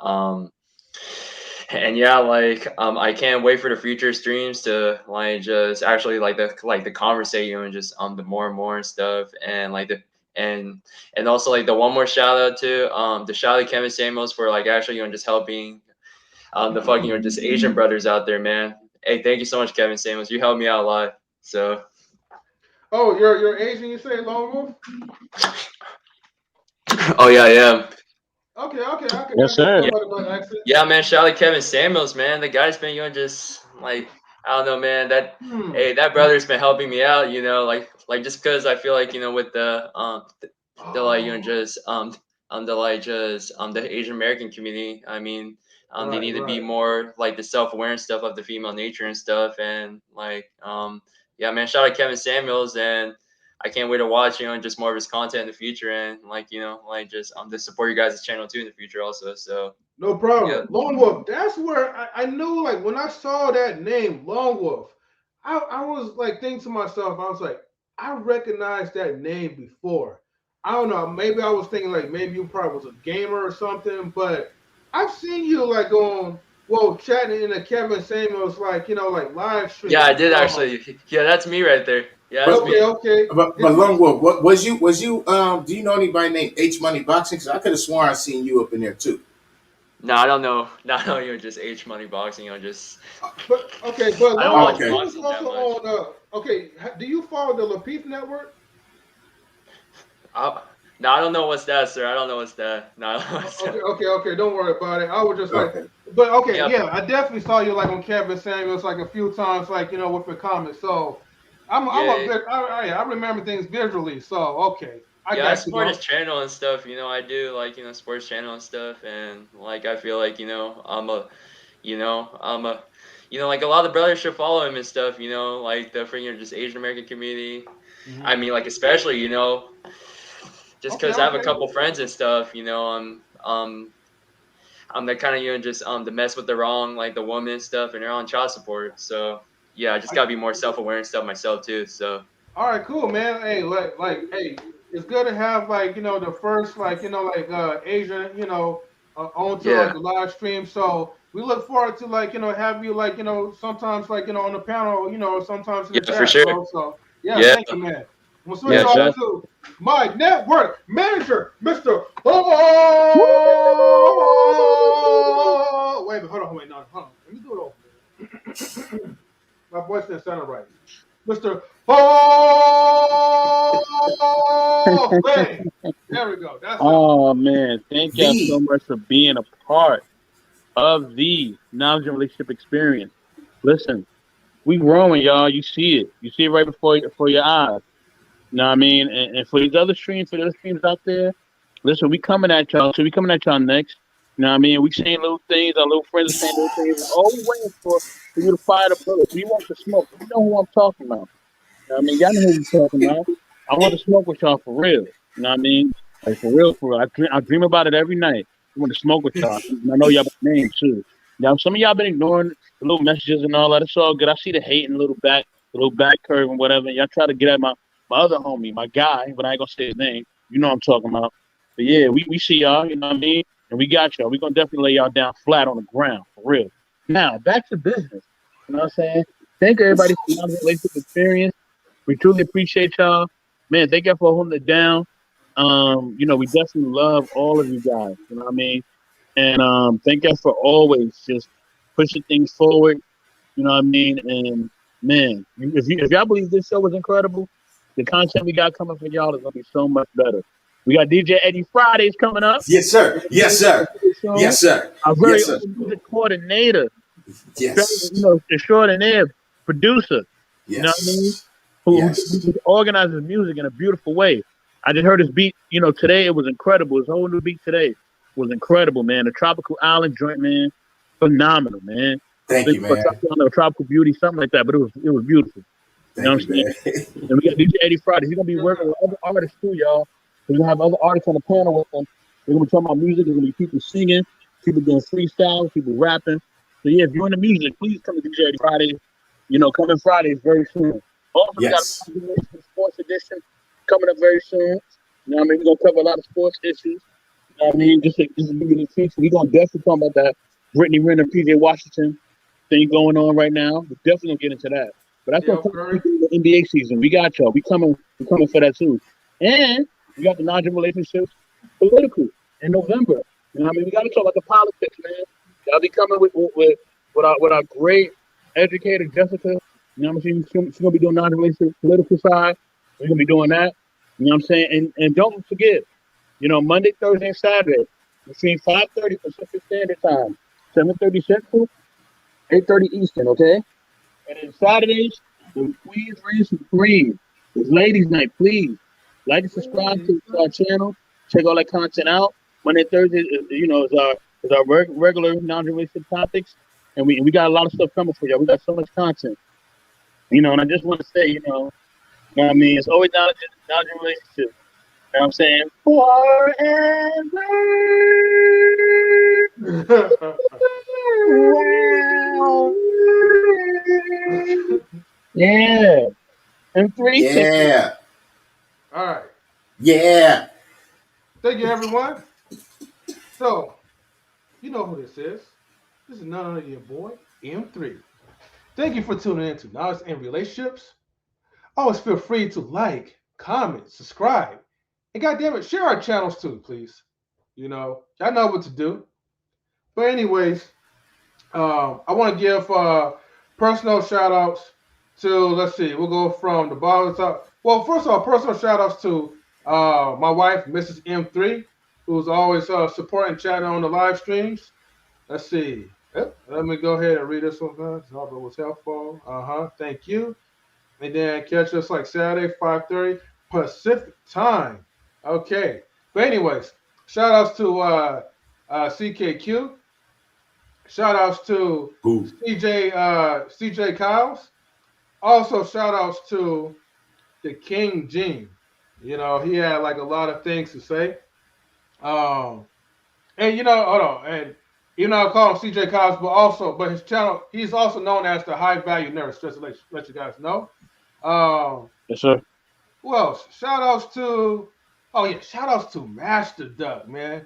yeah, I can't wait for the future streams to just actually the conversation and just the more and more and stuff and and also the one more shout out to the shout out to Kevin Samuels for actually just helping the fucking just Asian brothers out there, man. Hey, thank you so much, Kevin Samuels. You helped me out a lot. So. Oh, you're Asian, you say, Lone Wolf? Oh yeah, yeah. Okay. Yes, sir. Yeah, man. Shout out to Kevin Samuels, man. The guy's been just I don't know, man. Hey, that brother's been helping me out. You know, just because I feel with the the Asian American community. I mean, they need to be more the self-awareness stuff of the female nature and stuff, and yeah, man. Shout out to Kevin Samuels and. I can't wait to watch, just more of his content in the future and just to support you guys' channel too in the future also. So no problem. Yeah. Lone Wolf, that's where I knew when I saw that name, Lone Wolf, I was thinking to myself, I was like, I recognized that name before. I don't know, maybe I was thinking maybe you probably was a gamer or something, but I've seen you chatting in a Kevin Samuels live stream. Yeah, I did actually. Yeah, that's me right there. Yeah, okay. But Lone Wolf, what was you? Do you know anybody named H Money Boxing? Because I could have sworn I seen you up in there too. No, I don't know. Not just H Money Boxing. Just. But I don't watch boxing that much. Okay, do you follow the Lapeef Network? No, I don't know what's that, sir. I don't know what's that. No. Okay. Don't worry about it. I was just but yeah, I definitely saw you on Kevin Samuels a few times, with the comments. So. I remember things visually, so okay. I support his channel and stuff. I do sports channel and stuff, and I feel I'm a you know, like a lot of brothers should follow him and stuff. You know, like the freaking just Asian American community. I mean, like especially, you know, just because I have a couple friends and stuff. You know, I'm the kind of, you know, just to mess with the wrong, like the woman and stuff, and they're on child support. So yeah, I just gotta be more self-aware and stuff myself too. So all right, cool, man. Hey, hey, it's good to have like, you know, the first like, you know, like Asia, you know, onto yeah, like the live stream. So we look forward to like, you know, have you like, you know, sometimes like, you know, on the panel, you know, sometimes in the yeah, for chat, sure. bro. So yeah, Yeah, thank you, man. We'll switch yeah, over Chef. to my network manager, Mr. Oh, wait, hold on, wait, no, hold on. Let me do it over, man. My voice didn't sound right. Mr. Oh, man. There we go. That's Oh man, thank y'all so The much for being a part of the knowledge and relationship experience. Listen, we growing, y'all. You see it. You see it right before your eyes. You know what I mean? And for these other streams, for the other streams out there, listen, we coming at y'all. So we coming at y'all next. You know what I mean? We saying little things. Our little friends are saying little things. All we waiting for you to fire the bullet. We want the smoke. You know who I'm talking about. You know what I mean? Y'all know who we talking about. I want to smoke with y'all for real. You know what I mean? Like for real, for real. I dream about it every night. I want to smoke with y'all. And I know y'all by name too. Now some of y'all been ignoring the little messages and all that. It's all good. I see the hate and the little back curve and whatever. Y'all try to get at my other homie, my guy, but I ain't gonna say his name. You know what I'm talking about. But yeah, we see y'all, you know what I mean? And we got y'all. We gonna definitely lay y'all down flat on the ground, for real. Now, back to business. You know what I'm saying? Thank everybody for the relationship experience. We truly appreciate y'all. Man, thank y'all for holding it down. You know, we definitely love all of you guys. You know what I mean? And thank y'all for always just pushing things forward. You know what I mean? And man, if y'all believe this show was incredible, the content we got coming for y'all is gonna be so much better. We got DJ Eddie Fridays coming up. yes, sir. Yes, sir. Yes, sir. Our very Yes, sir. own music coordinator, Yes. you know, extraordinaire producer. You know what I mean? Yes. Who Yes. just organizes music in a beautiful way. I just heard his beat, you know, today it was incredible. His whole new beat today was incredible, man. The Tropical Island joint, man, phenomenal, man. I Thank think you, for man. Tropical Beauty, something like that, but it was beautiful. You know Thank what you, I'm saying? man. And we got DJ Eddie Friday. He's gonna be working with other artists too, y'all. We're gonna have other artists on the panel with them. We're gonna be talking about music. There's gonna be people singing, people doing freestyles, people rapping. So yeah, if you're into music, please come to DJ Eddie Friday. You know, coming Fridays very soon. Also, we got Yes. a sports edition coming up very soon. You know what I mean? We're gonna cover a lot of sports issues. You know what I mean? Just to give you the feature. We're gonna definitely talk about that Brittany Renner, PJ Washington thing going on right now. We're definitely gonna get into that. But that's gonna come through the NBA season. We got y'all. We coming for that too. And we got the non-relationships political in November. You know what I mean? We gotta talk about the politics, man. Y'all be coming with our great educator Jessica. You know what I'm saying? She's gonna be doing non-relationship political side. We're gonna be doing that. You know what I'm saying? And don't forget, you know, Monday, Thursday, and Saturday, between 5:30 Pacific Standard Time, 7:30 Central, 8:30 Eastern, okay? And then Saturdays, the Queens Race Supreme. It's ladies' night. Please like and subscribe to our channel. Check all that content out. Monday, Thursday, you know, is our regular non-relationship topics, and we got a lot of stuff coming for y'all. We got so much content, you know. And I just want to say, you know what I mean? It's always non-relationship. You know what I'm saying? Forever. Yeah. And three. Yeah. All right. Yeah. Thank you, everyone. So, you know who this is. This is none other than your boy, M3. Thank you for tuning in to Knowledge and Relationships. Always feel free to like, comment, subscribe, and goddamn it, share our channels too, please. You know, y'all know what to do. But anyways, I want to give personal shout outs to, let's see, we'll go from the bottom up. Well, first of all, personal shout outs to my wife, Mrs. M3, who's always supporting chatting on the live streams. Let's see. Yep. Let me go ahead and read this one. Guys. I hope it was helpful. Thank you. And then catch us like Saturday, 5:30 Pacific time. Okay. But anyways, shout outs to CKQ. shout outs to CJ Kyles. Also, shout outs to the King Gene. You know, he had like a lot of things to say. And hold on, and I call him CJ Kyles, but his channel, he's also known as the High Value Nurse. Just to let you guys know. Yes, sir. Who else? Shout outs to, oh yeah, shout outs to Master Duck, man.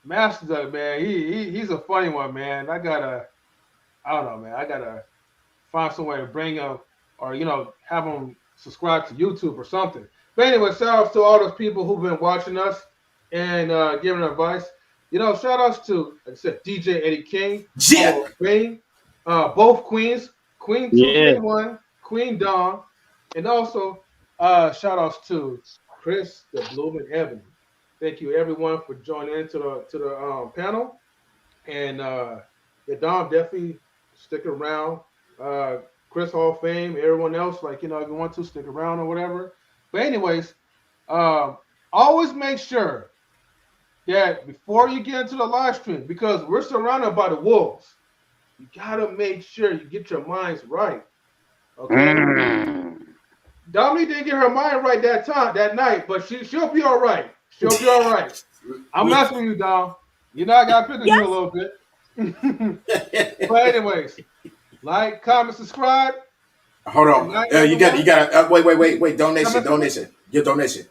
Master Duck, man. He's a funny one, man. I don't know, man. I gotta find some way to bring him, or have him subscribe to YouTube or something. But anyway, shout outs to all those people who've been watching us and giving advice. Shout outs to, like I said, DJ Eddie King, Queen, both Queens, Queen 2K1, Queen Dawn, and also shout outs to Kris, the Blooming Ebony. Thank you everyone for joining into the panel. And yeah, Dom, definitely stick around. Kris Hall of Fame, everyone else, like if you want to stick around or whatever. But anyways, always make sure that before you get into the live stream, because we're surrounded by the wolves, you gotta make sure you get your minds right. Okay. Dominique didn't get her mind right that night, but she'll be all right. She'll be all right. I'm messing with you, Dom. I gotta pick on you a little bit. But anyways, like, comment, subscribe. Hold on. You got wait. Donation. Your donation.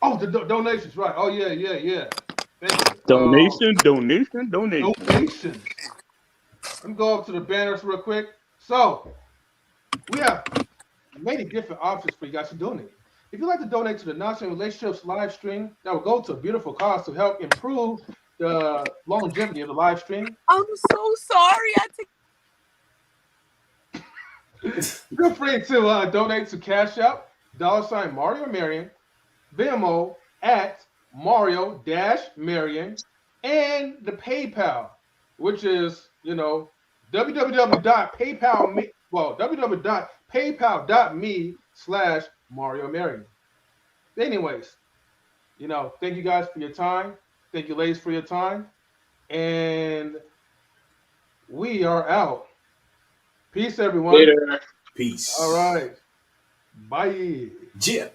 Oh, the donations, right? Oh yeah. Thank you. Donation. Donation. Let me go up to the banners real quick. So we have many different options for you guys to donate. If you'd like to donate to the Nonsense Relationships live stream, that will go to a beautiful cause to help improve the longevity of the live stream. I'm so sorry. Feel free to donate to Cash App, $MarioMarion, Venmo at Mario-Marion, and the PayPal, which is, www.paypal.me/MarioMarion. Anyways, thank you guys for your time. Thank you, ladies, for your time. And we are out. Peace, everyone. Later. Peace. All right. Bye. Yeah.